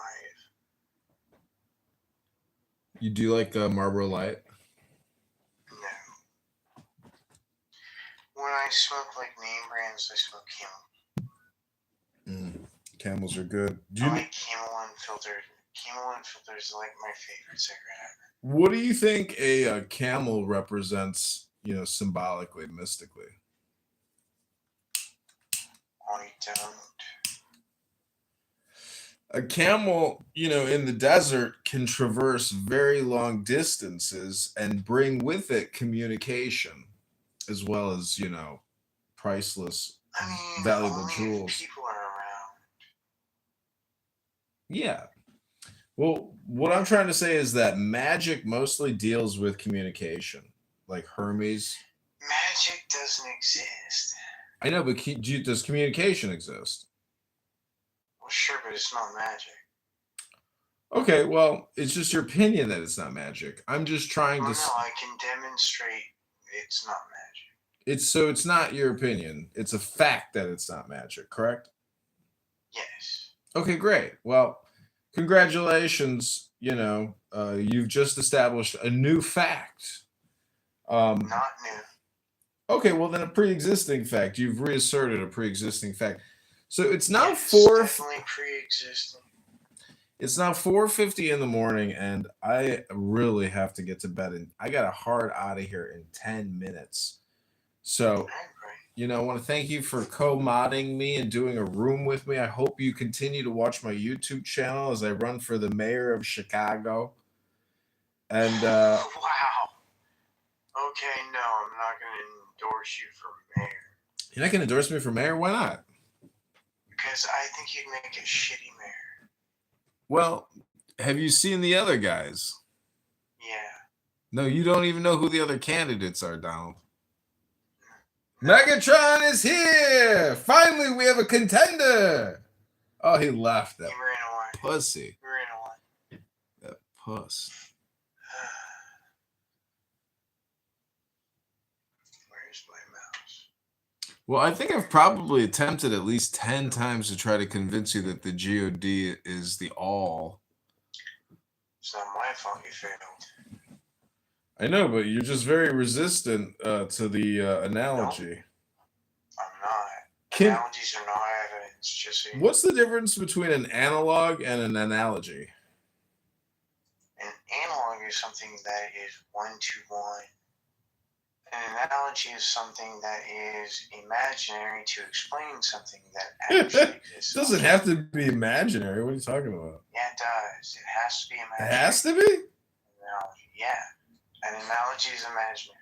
You do like Marlboro Light? No. When I smoke like name brands, I smoke Camel. Camels are good. I like Camel Unfiltered. Camel Unfiltered is like my favorite cigarette ever. What do you think a camel represents, symbolically, mystically? I don't. A camel, in the desert can traverse very long distances and bring with it communication as well as, priceless, valuable jewels. People are around. Yeah. Well, what I'm trying to say is that magic mostly deals with communication, like Hermes. Magic doesn't exist. I know, but does communication exist? Well, sure, but it's not magic. Okay, well, it's just your opinion that it's not magic. I'm just trying to... No, I can demonstrate it's not magic. It's not your opinion. It's a fact that it's not magic, correct? Yes. Okay, great. Well, congratulations. You've just established a new fact. Not new. Okay, well then a pre-existing fact. You've reasserted a pre-existing fact. So it's now Definitely pre-existing. It's now 4:50 in the morning, and I really have to get to bed. And I got a hard out of here in 10 minutes. So, I want to thank you for co-modding me and doing a room with me. I hope you continue to watch my YouTube channel as I run for the mayor of Chicago. And Wow. Okay, no, I'm not going to endorse you for mayor. you're not going to endorse me for mayor? Why not? Because I think you'd make a shitty mayor. Well, have you seen the other guys? Yeah. No, you don't even know who the other candidates are, Donald. Megatron is here! Finally, we have a contender! Oh, he left. That He ran away. pussy. He ran away. That puss. Where's my mouse? Well, I think I've probably attempted at least 10 times to try to convince you that the GOD is the all. It's not my fault you failed. I know, but you're just very resistant to the analogy. I'm not. Analogies are not evidence. Just so What's the difference between an analog and an analogy? An analog is something that is one-to-one. An analogy is something that is imaginary to explain something that actually exists. It doesn't have to be imaginary. What are you talking about? Yeah, it does. It has to be It imaginary. has to be? Analogy. Yeah. An analogy is imaginary.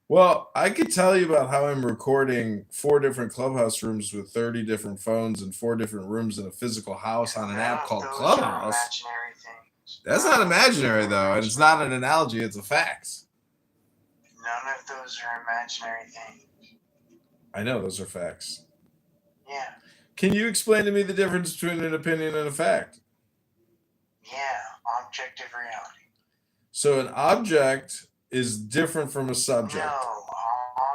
Well, I could tell you about how I'm recording 4 different Clubhouse rooms with 30 different phones and 4 different rooms in a physical house on an app called Clubhouse. Imaginary things. That's not imaginary, though, and it's not an analogy, it's a fact. None of those are imaginary things. I know those are facts. Yeah. Can you explain to me the difference between an opinion and a fact? Yeah. Objective reality. So an object is different from a subject. No.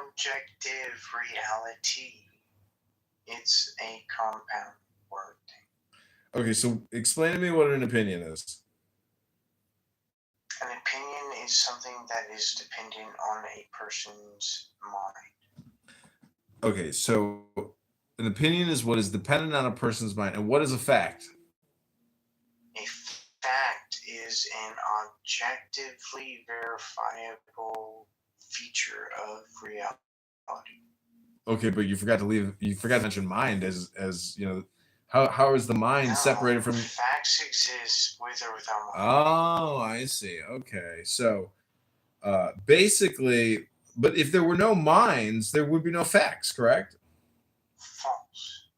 Objective reality. It's a compound word. Okay, so explain to me what an opinion is. An opinion is something that is dependent on a person's mind. Okay, so an opinion is what is dependent on a person's mind. And what is a fact? A fact is an objectively verifiable feature of reality. Okay, but you forgot to mention mind as how is the mind separated from facts exist with or without mind. Oh, I see. Okay. So basically, but if there were no minds, there would be no facts, correct? False.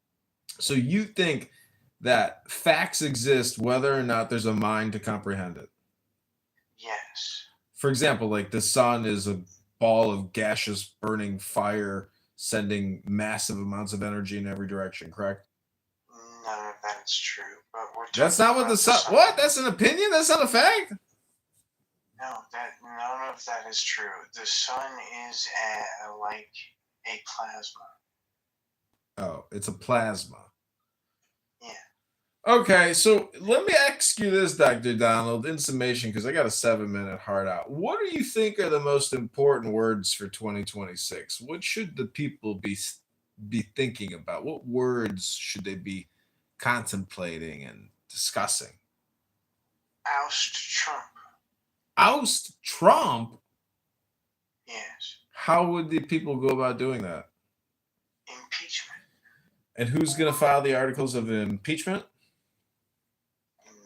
So you think that facts exist whether or not there's a mind to comprehend it? Yes. For example, like the sun is a ball of gaseous burning fire sending massive amounts of energy in every direction, correct? None of that's true. But That's not what the sun. What? That's an opinion? That's not a fact? No, none of that is true. The sun is like a plasma. Oh, it's a plasma. Yeah. Okay, so let me ask you this, Dr. Donald, in summation, because I got a 7-minute hard out. What do you think are the most important words for 2026? What should the people be thinking about? What words should they be contemplating and discussing? Oust Trump. Oust Trump? Yes. How would the people go about doing that? Impeachment. And who's going to file the articles of impeachment?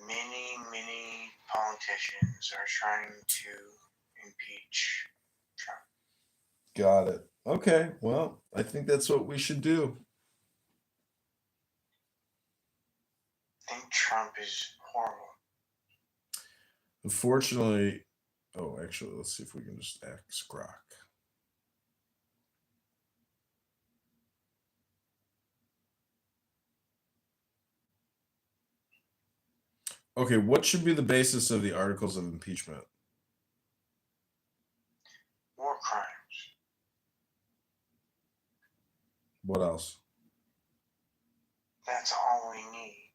Many politicians are trying to impeach Trump. Got it. Okay, well, I think that's what we should do. I think Trump is horrible. Unfortunately, actually, let's see if we can just ask Grok. Okay, what should be the basis of the articles of impeachment? War crimes. What else? That's all we need.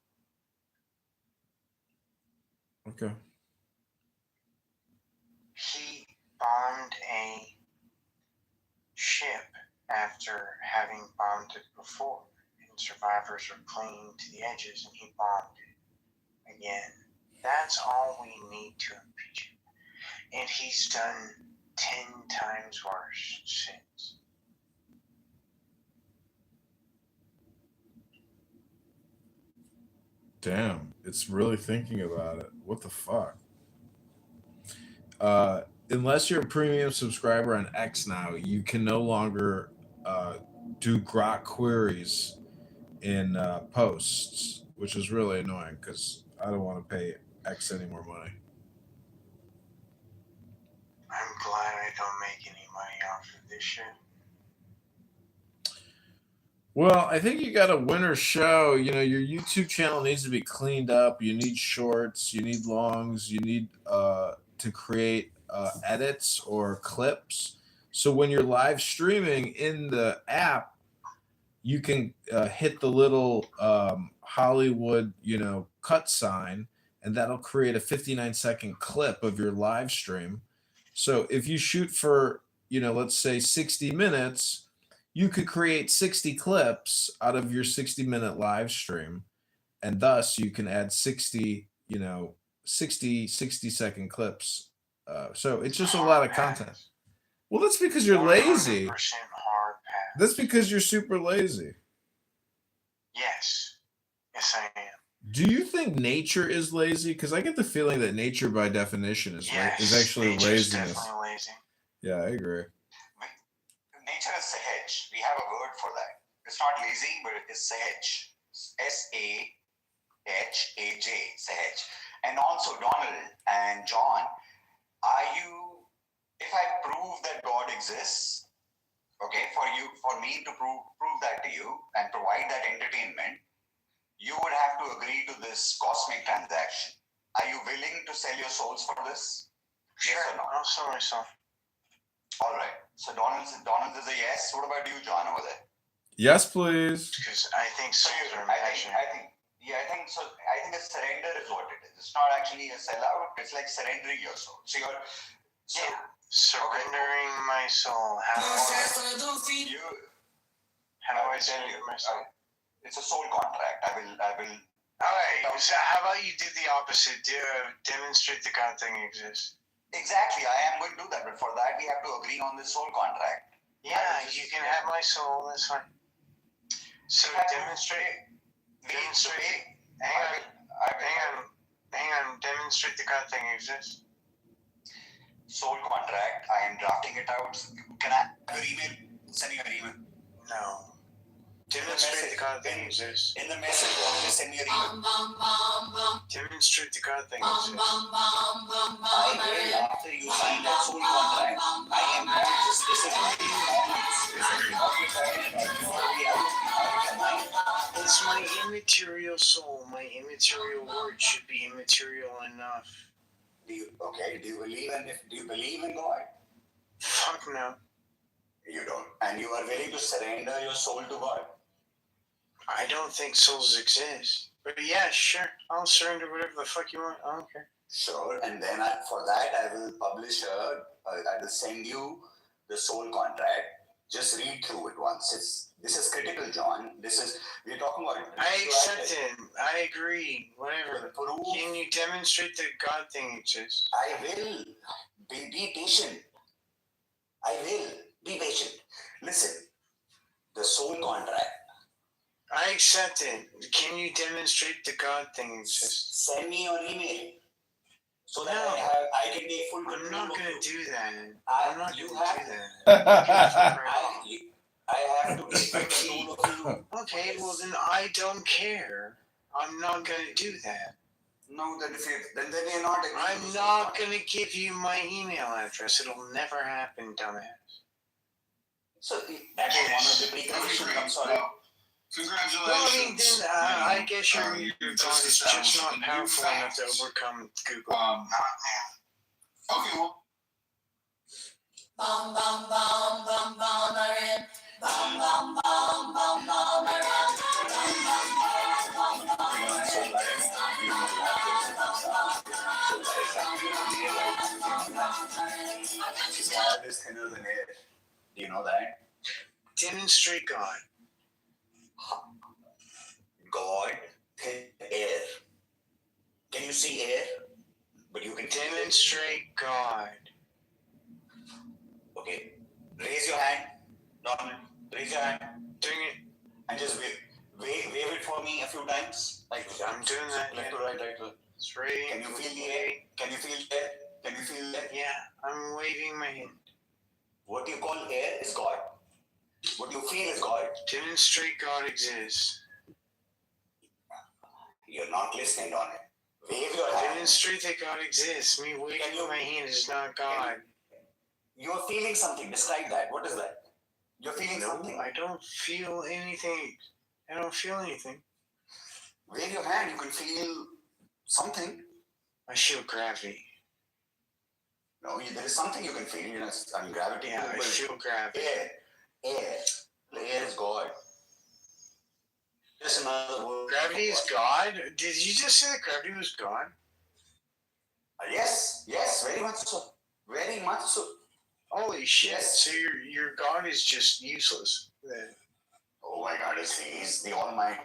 Okay. He bombed a ship after having bombed it before, and survivors were clinging to the edges, and he bombed it. again. That's all we need to impeach him. And he's done 10 times worse since. Damn, it's really thinking about it. What the fuck? Unless you're a premium subscriber on X now, you can no longer do grok queries in posts, which is really annoying because I don't want to pay X any more money. I'm glad I don't make any money off of this shit. Well, I think you got a winner show. You know, your YouTube channel needs to be cleaned up. You need shorts, you need longs, you need to create edits or clips. So when you're live streaming in the app, you can hit the little Hollywood, cut sign, and that'll create a 59-second clip of your live stream. So if you shoot for, let's say 60 minutes, you could create 60 clips out of your 60-minute live stream, and thus you can add 60 60-second clips. So it's just a lot of content. Well, that's because you're lazy. 100% hard pass. That's because you're super lazy. Yes. Yes, I am. Do you think nature is lazy? Because I get the feeling that nature, by definition, is actually nature's laziness. definitely lazy. Yeah, I agree. Nature is sahaj. We have a word for that. It's not lazy, but it is sahaj. S-A-H-A-J, sahaj. And also, Donald and John, if I prove that God exists, okay, for me to prove that to you and provide that entertainment, you would have to agree to this cosmic transaction. Are you willing to sell your souls for this? Sure, yes or no? I'll sell myself. All right. So Donald is a yes. What about you, John, over there? Yes, please. Because I think souls are imaginary. I think a surrender is what it is. It's not actually a sellout. It's like surrendering your soul. So surrendering my soul. How do I surrender my soul? It's a soul contract. I will. Alright, so how about you do the opposite? Demonstrate the God thing exists. Exactly, I am going to do that, but for that we have to agree on the soul contract. Yeah, you can have my soul, that's fine. So demonstrate. Hang on, demonstrate the God thing exists. Soul contract, I am drafting it out. Can I have your email? Send me your email. No. Demonstrate the God thing exists. In the message, send me your email. Demonstrate the God thing exists. I will, after you sign that soul contract, I am going to It's my immaterial soul. My immaterial word should be immaterial enough. Do you believe in God? Fuck no. You don't. And you are willing to surrender your soul to God? I don't think souls exist. But yeah, sure. I'll surrender whatever the fuck you want. I don't care. Sure. And then for that, I will publish I will send you the soul contract. Just read through it once. This is critical, John. We're talking about it. I accept it. I agree. Whatever. Can you demonstrate that God thing exists? I will. Be patient. I will. Be patient. Listen. The soul contract. I accept it. Can you demonstrate the God thing exists? Send me your email. So that I can take full control. I'm not going to do that. I'm not going to do that. I have to take control of you. Okay, well then I don't care. I'm not going to do that. No, then you're not. I'm not going to give you my email address. It'll never happen, dumbass. So that's one of the preconditions. I'm sorry. Congratulations. Well, I mean, then I guess your God is just not powerful enough to overcome Google. Okay, well. Bum bum bum bum bomberin. Bum bum bum bum bomberin. God is thinner than air. Do you know that? Demonstrate God. God, thin air. Can you see air? But you can Demonstrate God. Okay. Raise your hand. Norman, raise your hand. Doing it. And just wave it for me a few times. Like I'm doing that. Left to right, right to left. Straight. Can you feel the air? Can you feel air? Can you feel air? Yeah, I'm waving my hand. What you call air is God. What you feel is God. Demonstrate God exists. You're not listening on it. Wave your hand. Demonstrate that God exists. Me waving my hand is not God. You're feeling something. Describe that. What is that? You're feeling something. I don't feel anything. I don't feel anything. Wave your hand. You can feel something. I feel gravity. No, there is something you can feel. You know, I mean, gravity. Yeah, I feel gravity. Air. Air is God. Just another word. Gravity is God? Did you just say that gravity was God? Yes, very much so. Very much so. Holy shit. Yes. So your God is just useless then. Oh my God, he's the Almighty.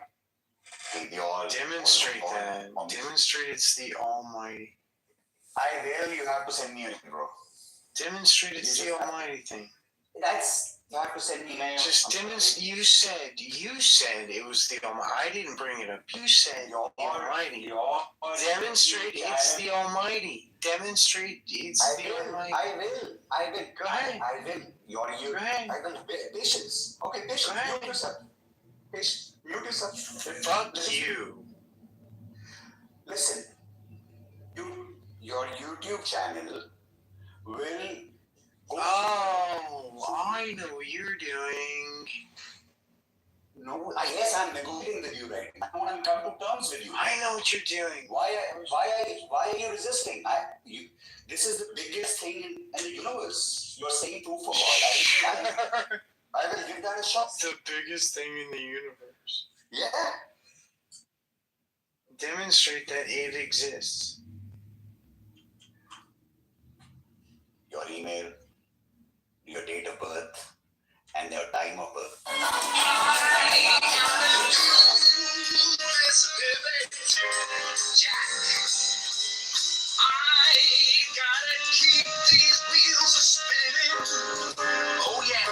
Demonstrate that. Demonstrate it's the Almighty. I really, you have to send me a link, bro. Demonstrate it's the Almighty thing. You have to send me an email. Just demonstrate. You said it was the Almighty. I didn't bring it up. You said the Almighty. Demonstrate it's the Almighty. Demonstrate it's the Almighty. I will. Go ahead. I will. Go ahead. I will. Patience. Okay, patience. Go ahead. Mute yourself. Patience. Mute yourself. Fuck you. Listen. Your YouTube channel will go. Oh, I know what you're doing. No, yes, I'm negotiating with you right now. I want to come to terms with you. I know what you're doing. Why are you resisting? This is the biggest thing in the universe. You're saying proof for God. I will give that a shot. It's the biggest thing in the universe. Yeah. Demonstrate that it exists. Your email, your date of birth, and your time of birth. I gotta keep these wheels spinning. Oh yeah.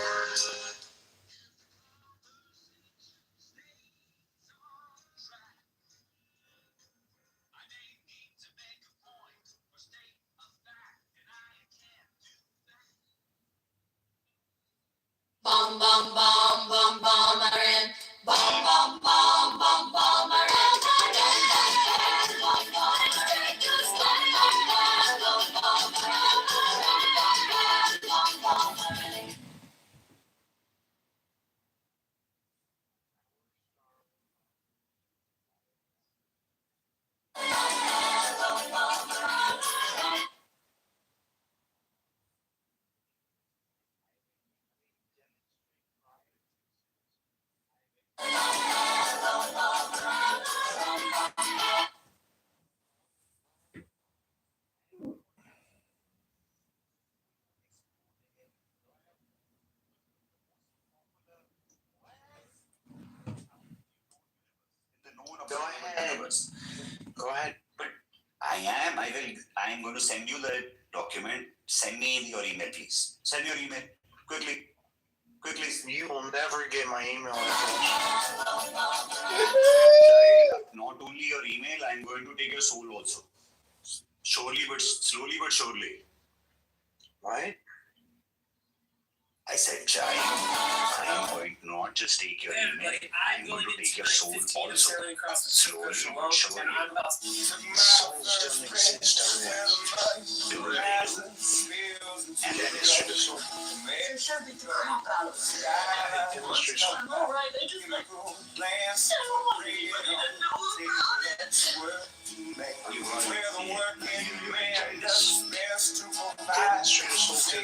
Bum bum bum bum bum, bum bum bum bum bum, Go ahead. But I am going to send you the document. Send me your email, please. Send your email. Quickly. You will never get my email address. Not only your email, I am going to take your soul also. Slowly but surely. What? I said, child, I am going to not just take your email, I am going to take your soul also. Slowly but surely. Souls doesn't exist on this. Do they do? And that is true. Demonstrate a soul to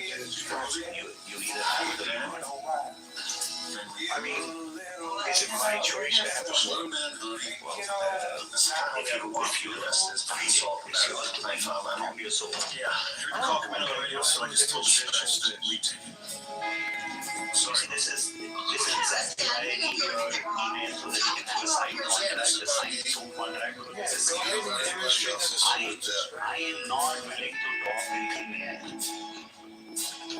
You either have it or you don't. I mean, is it my choice to have a soul? Well, if you listen, it's yours to make from your soul. Yeah, you're talking about already, so I just told you that I should retake it. Sorry, this is exactly why I need your email so that you can have a signed contract, a signed phone contract. I am not willing to talk in thin air.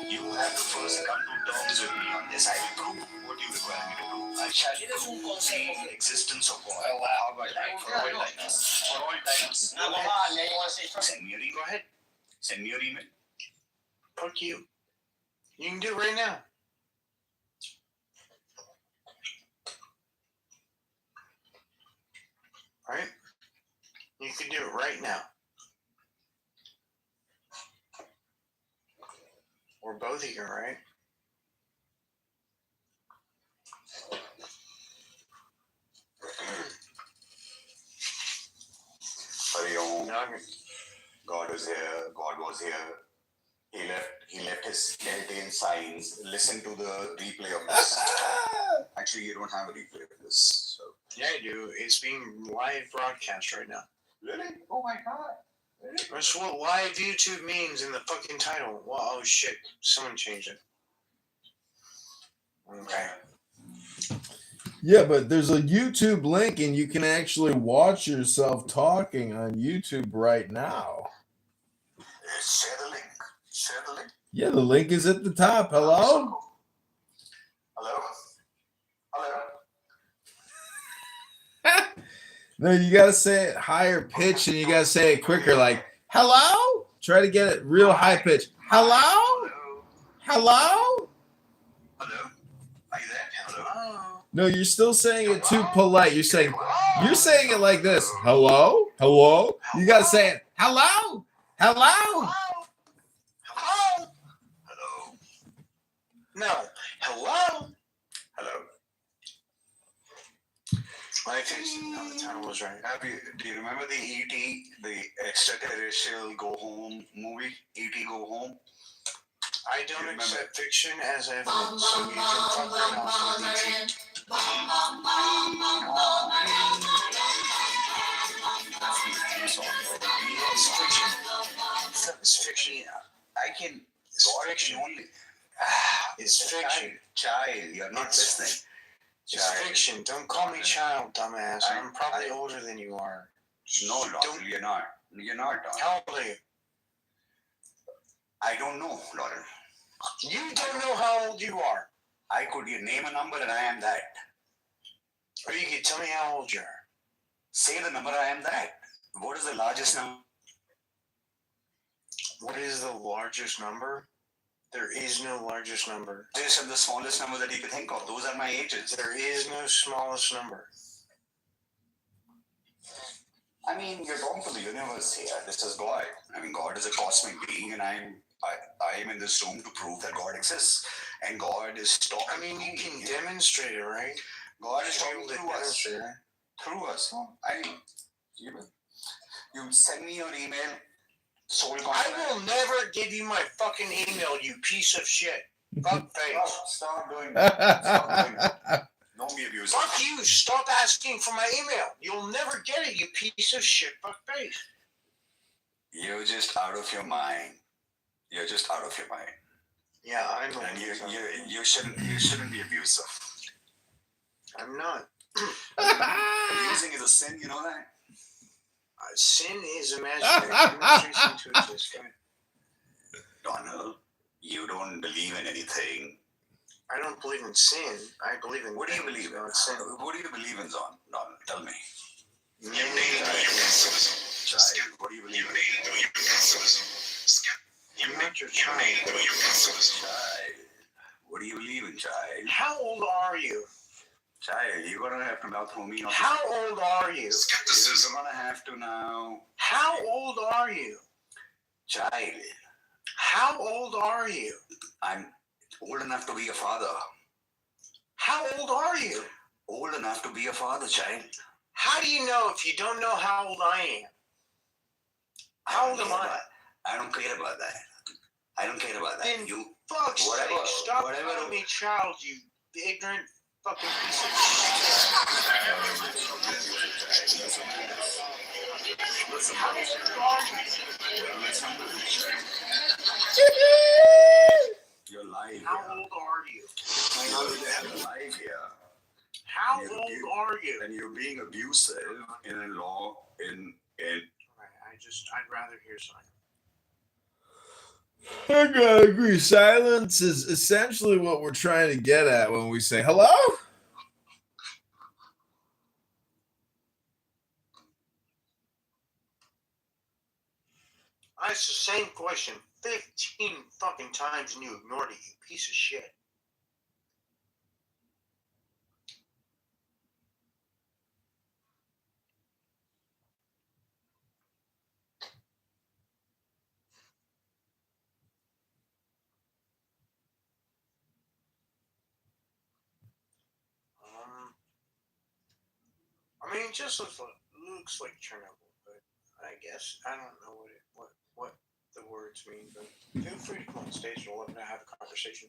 You have to first come to terms with me on this. I will prove what you require me to prove. I shall prove the existence of God. How about that? For all times. For all times. Send me your email. Go ahead. Send me your email. Fuck you. You can do it right now. Right? You can do it right now. We're both here, right? Hari Om. God was here. God was here. He left his telltale signs. Listen to the replay of this. Actually, you don't have a replay of this. So. Yeah, I do. It's being live broadcast right now. Really? Oh my God. Really? That's what live YouTube means in the fucking title. Well, oh shit. Someone changed it. Okay. Yeah, but there's a YouTube link and you can actually watch yourself talking on YouTube right now. Share the link. Share the link. Yeah, the link is at the top. Hello? Hello? Hello? No, you got to say it higher pitch and you got to say it quicker. Like, hello? Try to get it real high pitch. Hello? Hello? Hello? Are you there? Hello? No, you're still saying it too polite. You're saying it like this. Hello? Hello? You got to say it. Hello? Hello? Hello? Hello? No. Hello? Hello? I fixed it. No, the title was right. Do you remember the E.T., the extraterrestrial Go Home movie? E.T. Go Home? I don't accept fiction as evidence, so you can fuck right off with E.T. It's fiction. It's fiction. I can. God can only. It's fiction. Child, you're not listening. It's fiction. Don't call me child, dumbass. I'm probably older than you are. No, Laurel, you're not. You're not. How old are you? I don't know, Laurel. You don't know how old you are. I could name a number and I am that. Or you can tell me how old you are. Say the number, I am that. What is the largest number? What is the largest number? There is no largest number. This is the smallest number that you can think of. Those are my ages. There is no smallest number. I mean, you're talking to the universe here. This is God. I mean, God is a cosmic being, and I am in this room to prove that God exists. And God is talking. I mean, you can demonstrate it, right? God is talking through us. Through us. I mean, you send me your email. I will never give you my fucking email, you piece of shit. Fuck face. Stop doing that. Stop doing that. Don't be abusive. Fuck you. Stop asking for my email. You'll never get it, you piece of shit. Fuck face. You're just out of your mind. You're just out of your mind. Yeah, I know. And you shouldn't be abusive. I'm not. Abusing is a sin, you know that? Sin is imaginary. Demonstration to exist. Donald, you don't believe in anything. I don't believe in sin. I believe in. What do you believe in? Sin. What do you believe in, Donald? Tell me. You need to What do you believe in? You're not your child. What do you believe in, child? How old are you? Child, you're gonna have to now throw me off. How old are you? Skepticism. You're gonna have to now. How old are you? Child. How old are you? I'm old enough to be a father. How old are you? Old enough to be a father, child. How do you know if you don't know how old I am? How old am I? I don't care about that. I don't care about that. Then You fuck's sake, stop calling me child, you ignorant fucking piece of shit. How old You're live. How old are you? You're live here. How old are you? And you're being abusive in a law in I'd rather hear something. I gotta agree. Silence is essentially what we're trying to get at when we say hello. I asked the same question 15 fucking times and you ignored it, you piece of shit. I mean, it just looks like Chernobyl, but I guess I don't know what the words mean. But feel free to come on stage and let me have a conversation.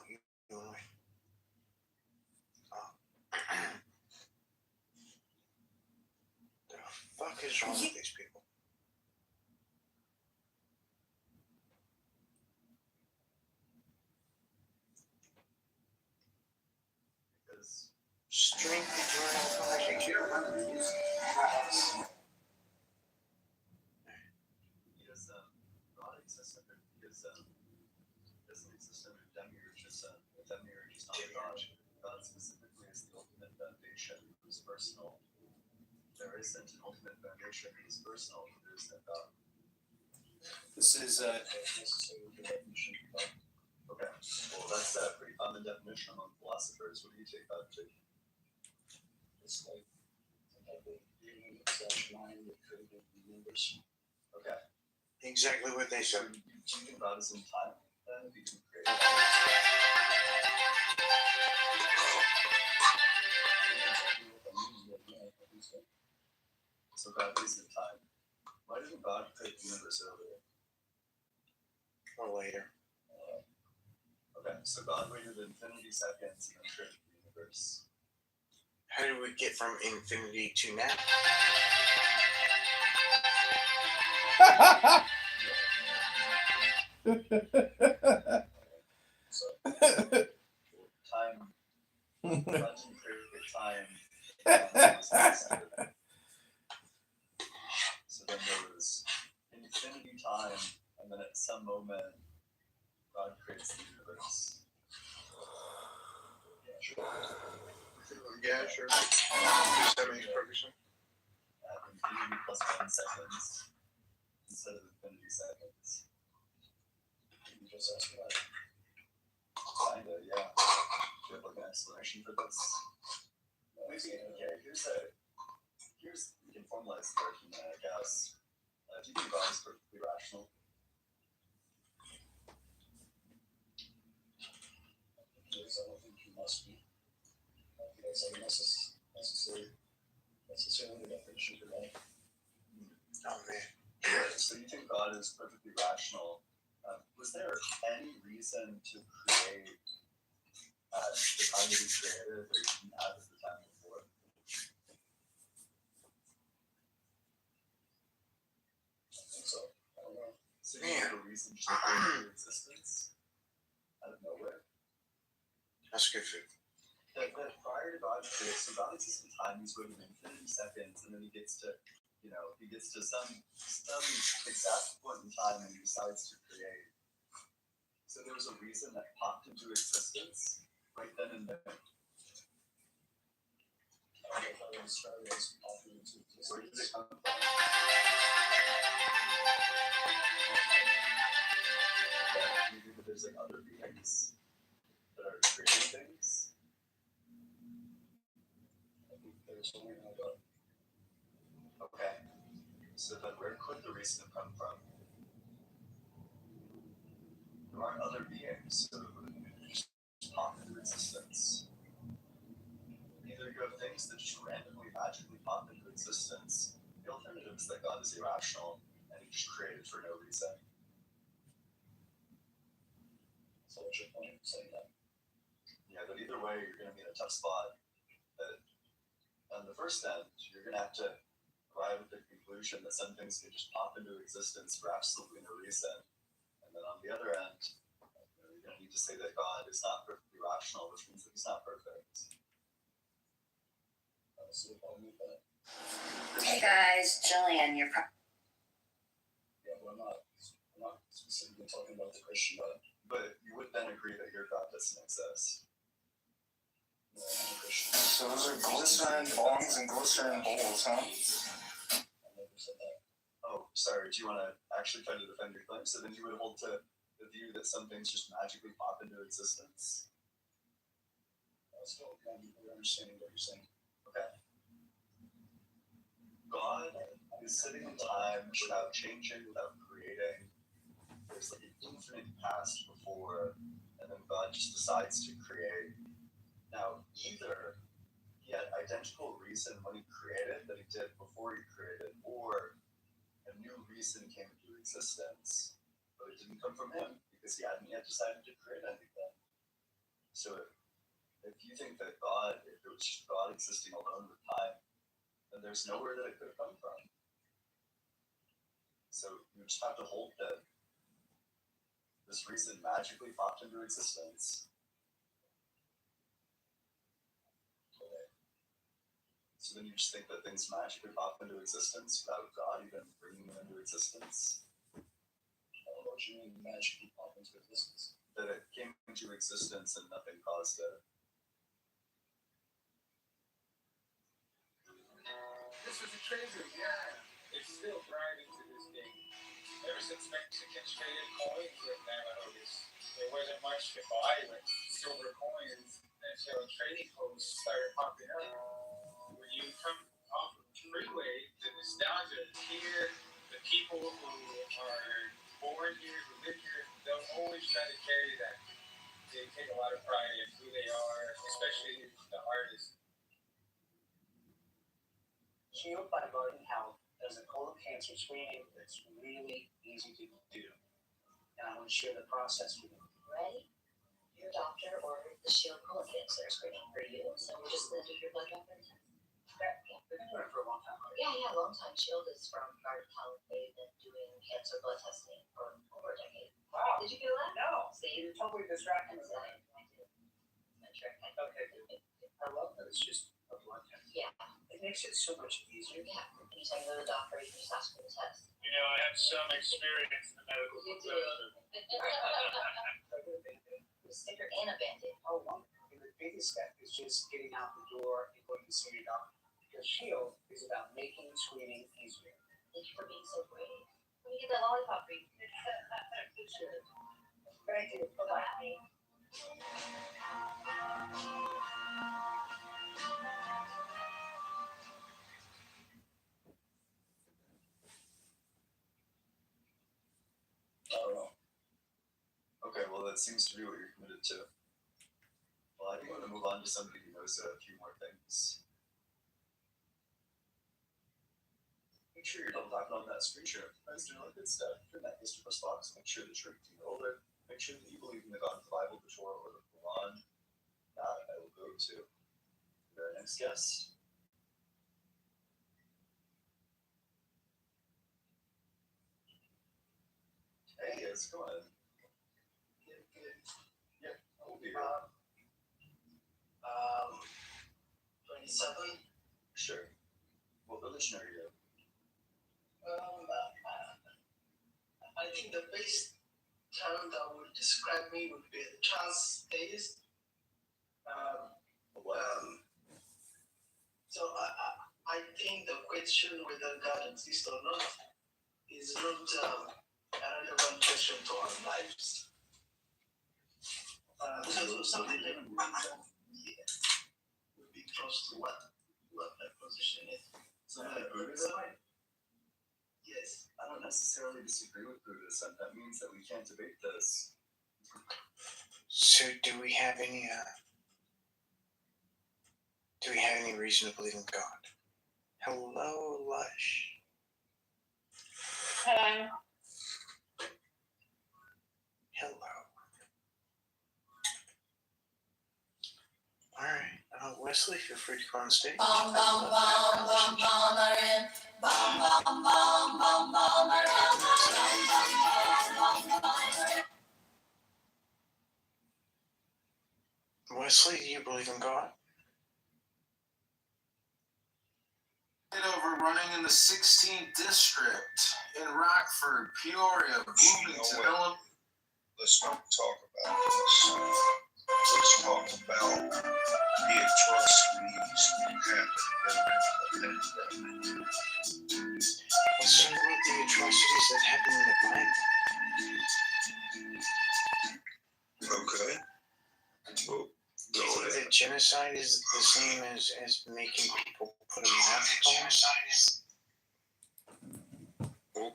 You anyway. The fuck is wrong with these people? Strength to join our conversation. Doesn't exist under demiurge is not God. God specifically is the ultimate foundation who's personal. There isn't an ultimate foundation who's personal, there is no God. This is necessary definition of God. Okay, well that's a pretty common definition among philosophers. What do you take that to? It's like mind that created the universe. Okay. Exactly what they said. Do you think God is in time? Then if you can create. So God is in time. Why didn't God create the universe earlier? Or later. Okay, so God waited infinity seconds and then created the universe. How do we get from infinity to now? So, time. God didn't create time. So then there was infinity time, and then at some moment, God creates the universe. Yeah, sure. That makes perfect sense. Infinity plus 1 seconds instead of infinity seconds. You just asked that. Kinda, yeah. Do you have like an explanation for this? Maybe, okay, here's we can formalize the argument, I guess. Do you think God is perfectly rational? Yes, I don't think he must be. I think that's a necessary definition for that. Oh man. So you think God is perfectly rational? Was there any reason to create the time that he created that he didn't have at the time before? I think so. I don't know. So you have a reason to create existence out of nowhere? That's good food. That prior to God creates, so God exists in time, he's waiting infinity seconds, and then he gets to some exact point in time and he decides to create. So there was a reason that popped into existence right then and there. Where did it come from? Maybe there's like other beings that are creating things. I think there's only one God. Okay. So then where could the reason have come from? There aren't other beings who just pop into existence. Either you have things that just randomly, magically pop into existence. The alternative is that God is irrational and he just created for no reason. So what's your point of saying that? Yeah, but either way, you're going to be in a tough spot. That on the first end, you're going to have to arrive at the conclusion that some things can just pop into existence for absolutely no reason. And then on the other end, you're going to need to say that God is not perfectly rational, which means that he's not perfect. Hey guys, Jillian, you're Yeah, well, I'm not specifically talking about the Christian God, but you would then agree that your God doesn't exist. No, I'm a Christian. So those are glycerin bongs and glycerin bowls, huh? I never said that. Oh, sorry. Do you want to actually try to defend your claim? So then you would hold to the view that some things just magically pop into existence? I still can't really understanding what you're saying. Okay. God is sitting in time without changing, without creating. There's like an infinite past before, and then God just decides to create. Now, either he had identical reason when he created that he did before he created, or a new reason came into existence, but it didn't come from him because he hadn't yet decided to create anything. So if you think that God, if it was just God existing alone with time, then there's nowhere that it could have come from. So you just have to hold that this reason magically popped into existence. Okay. So then you just think that things magically pop into existence without God even bringing them into existence? I don't know what you mean magically pop into existence. That it came into existence and nothing caused it. This is a treasure, yeah. It's still thriving to this day. Ever since Mexicans traded coins with Navajos, there wasn't much to buy with silver coins until trading posts started popping up. When you come off of the freeway, the nostalgia is here. The people who are born here, who live here, they'll always try to carry that. They take a lot of pride in who they are, especially the artists. Shield by Garden Health does a colon cancer screening that's really easy to do. And I want to share the process with you. ready. Your doctor ordered the Shield colon cancer screening for you, so we're just going to do your blood doctor test. They've been doing it for a long time. Yeah, long time. Shield is from Garden Health. They've been doing cancer blood testing for over a decade. Wow. Did you know that? No. See, You're totally distracted. I do. I'm sure I can. Okay. I love that it's just a blood test. Yeah. It makes it so much easier. Yeah. Anytime you go to the doctor, you can just ask for the test. You know, I have some experience in the medical profession. A sticker and a band-aid. Oh, wonderful. And the biggest step is just getting out the door and going to see your doctor. Because Shield is about making screening easier. Thank you for being so brave. Let me get that lollipop for you. Sure. Thank you. Bye-bye. I don't know. Okay, well, that seems to be what you're committed to. Well, I think I'm going to move on to somebody who knows a few more things. Make sure you're double tapping on that screen share. Friends doing all the good stuff. Turn that history plus box. Make sure that you're 18 or older. Make sure that you believe in the God of the Bible, the Torah, or the Quran. That I will go to our next guest. Hey, how's it going? Good. Yeah, I will be here. 27. Sure. What religion are you? I think the best term that would describe me would be a trans-theist. So I think the question whether God exists or not is not a relevant question to our lives. So something that would be close to what my position is. Buddhism? Yes. I don't necessarily disagree with Buddhism. That means that we can't debate this. So do we have any reason to believe in God? Hello, Lush. Hello. Hello. Alright, Wesley, feel free to come on stage. Bum bum bum bum bum bum bum bum bum bum bum. Wesley, do you believe in God? Kitover running in the 16th district in Rockford, Peoria, Bloomington, Illinois. Let's not talk about this. Let's talk about the atrocities that happened in the Let's talk about the atrocities that happened in the Bible. Okay. Well, do you think that genocide is the same as making people put a mask on? Well,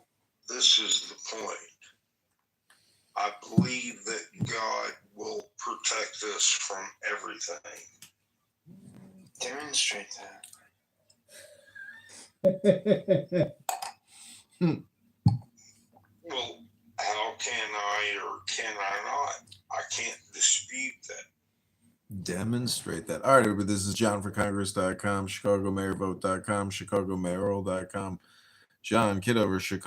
this is the point. I believe that God will protect us from everything. Demonstrate that. Well, how can I or can I not? I can't dispute that. Demonstrate that. All right, everybody, this is John for Congress.com, ChicagoMayorVote.com, ChicagoMayoral.com. John Kitover, Chicago.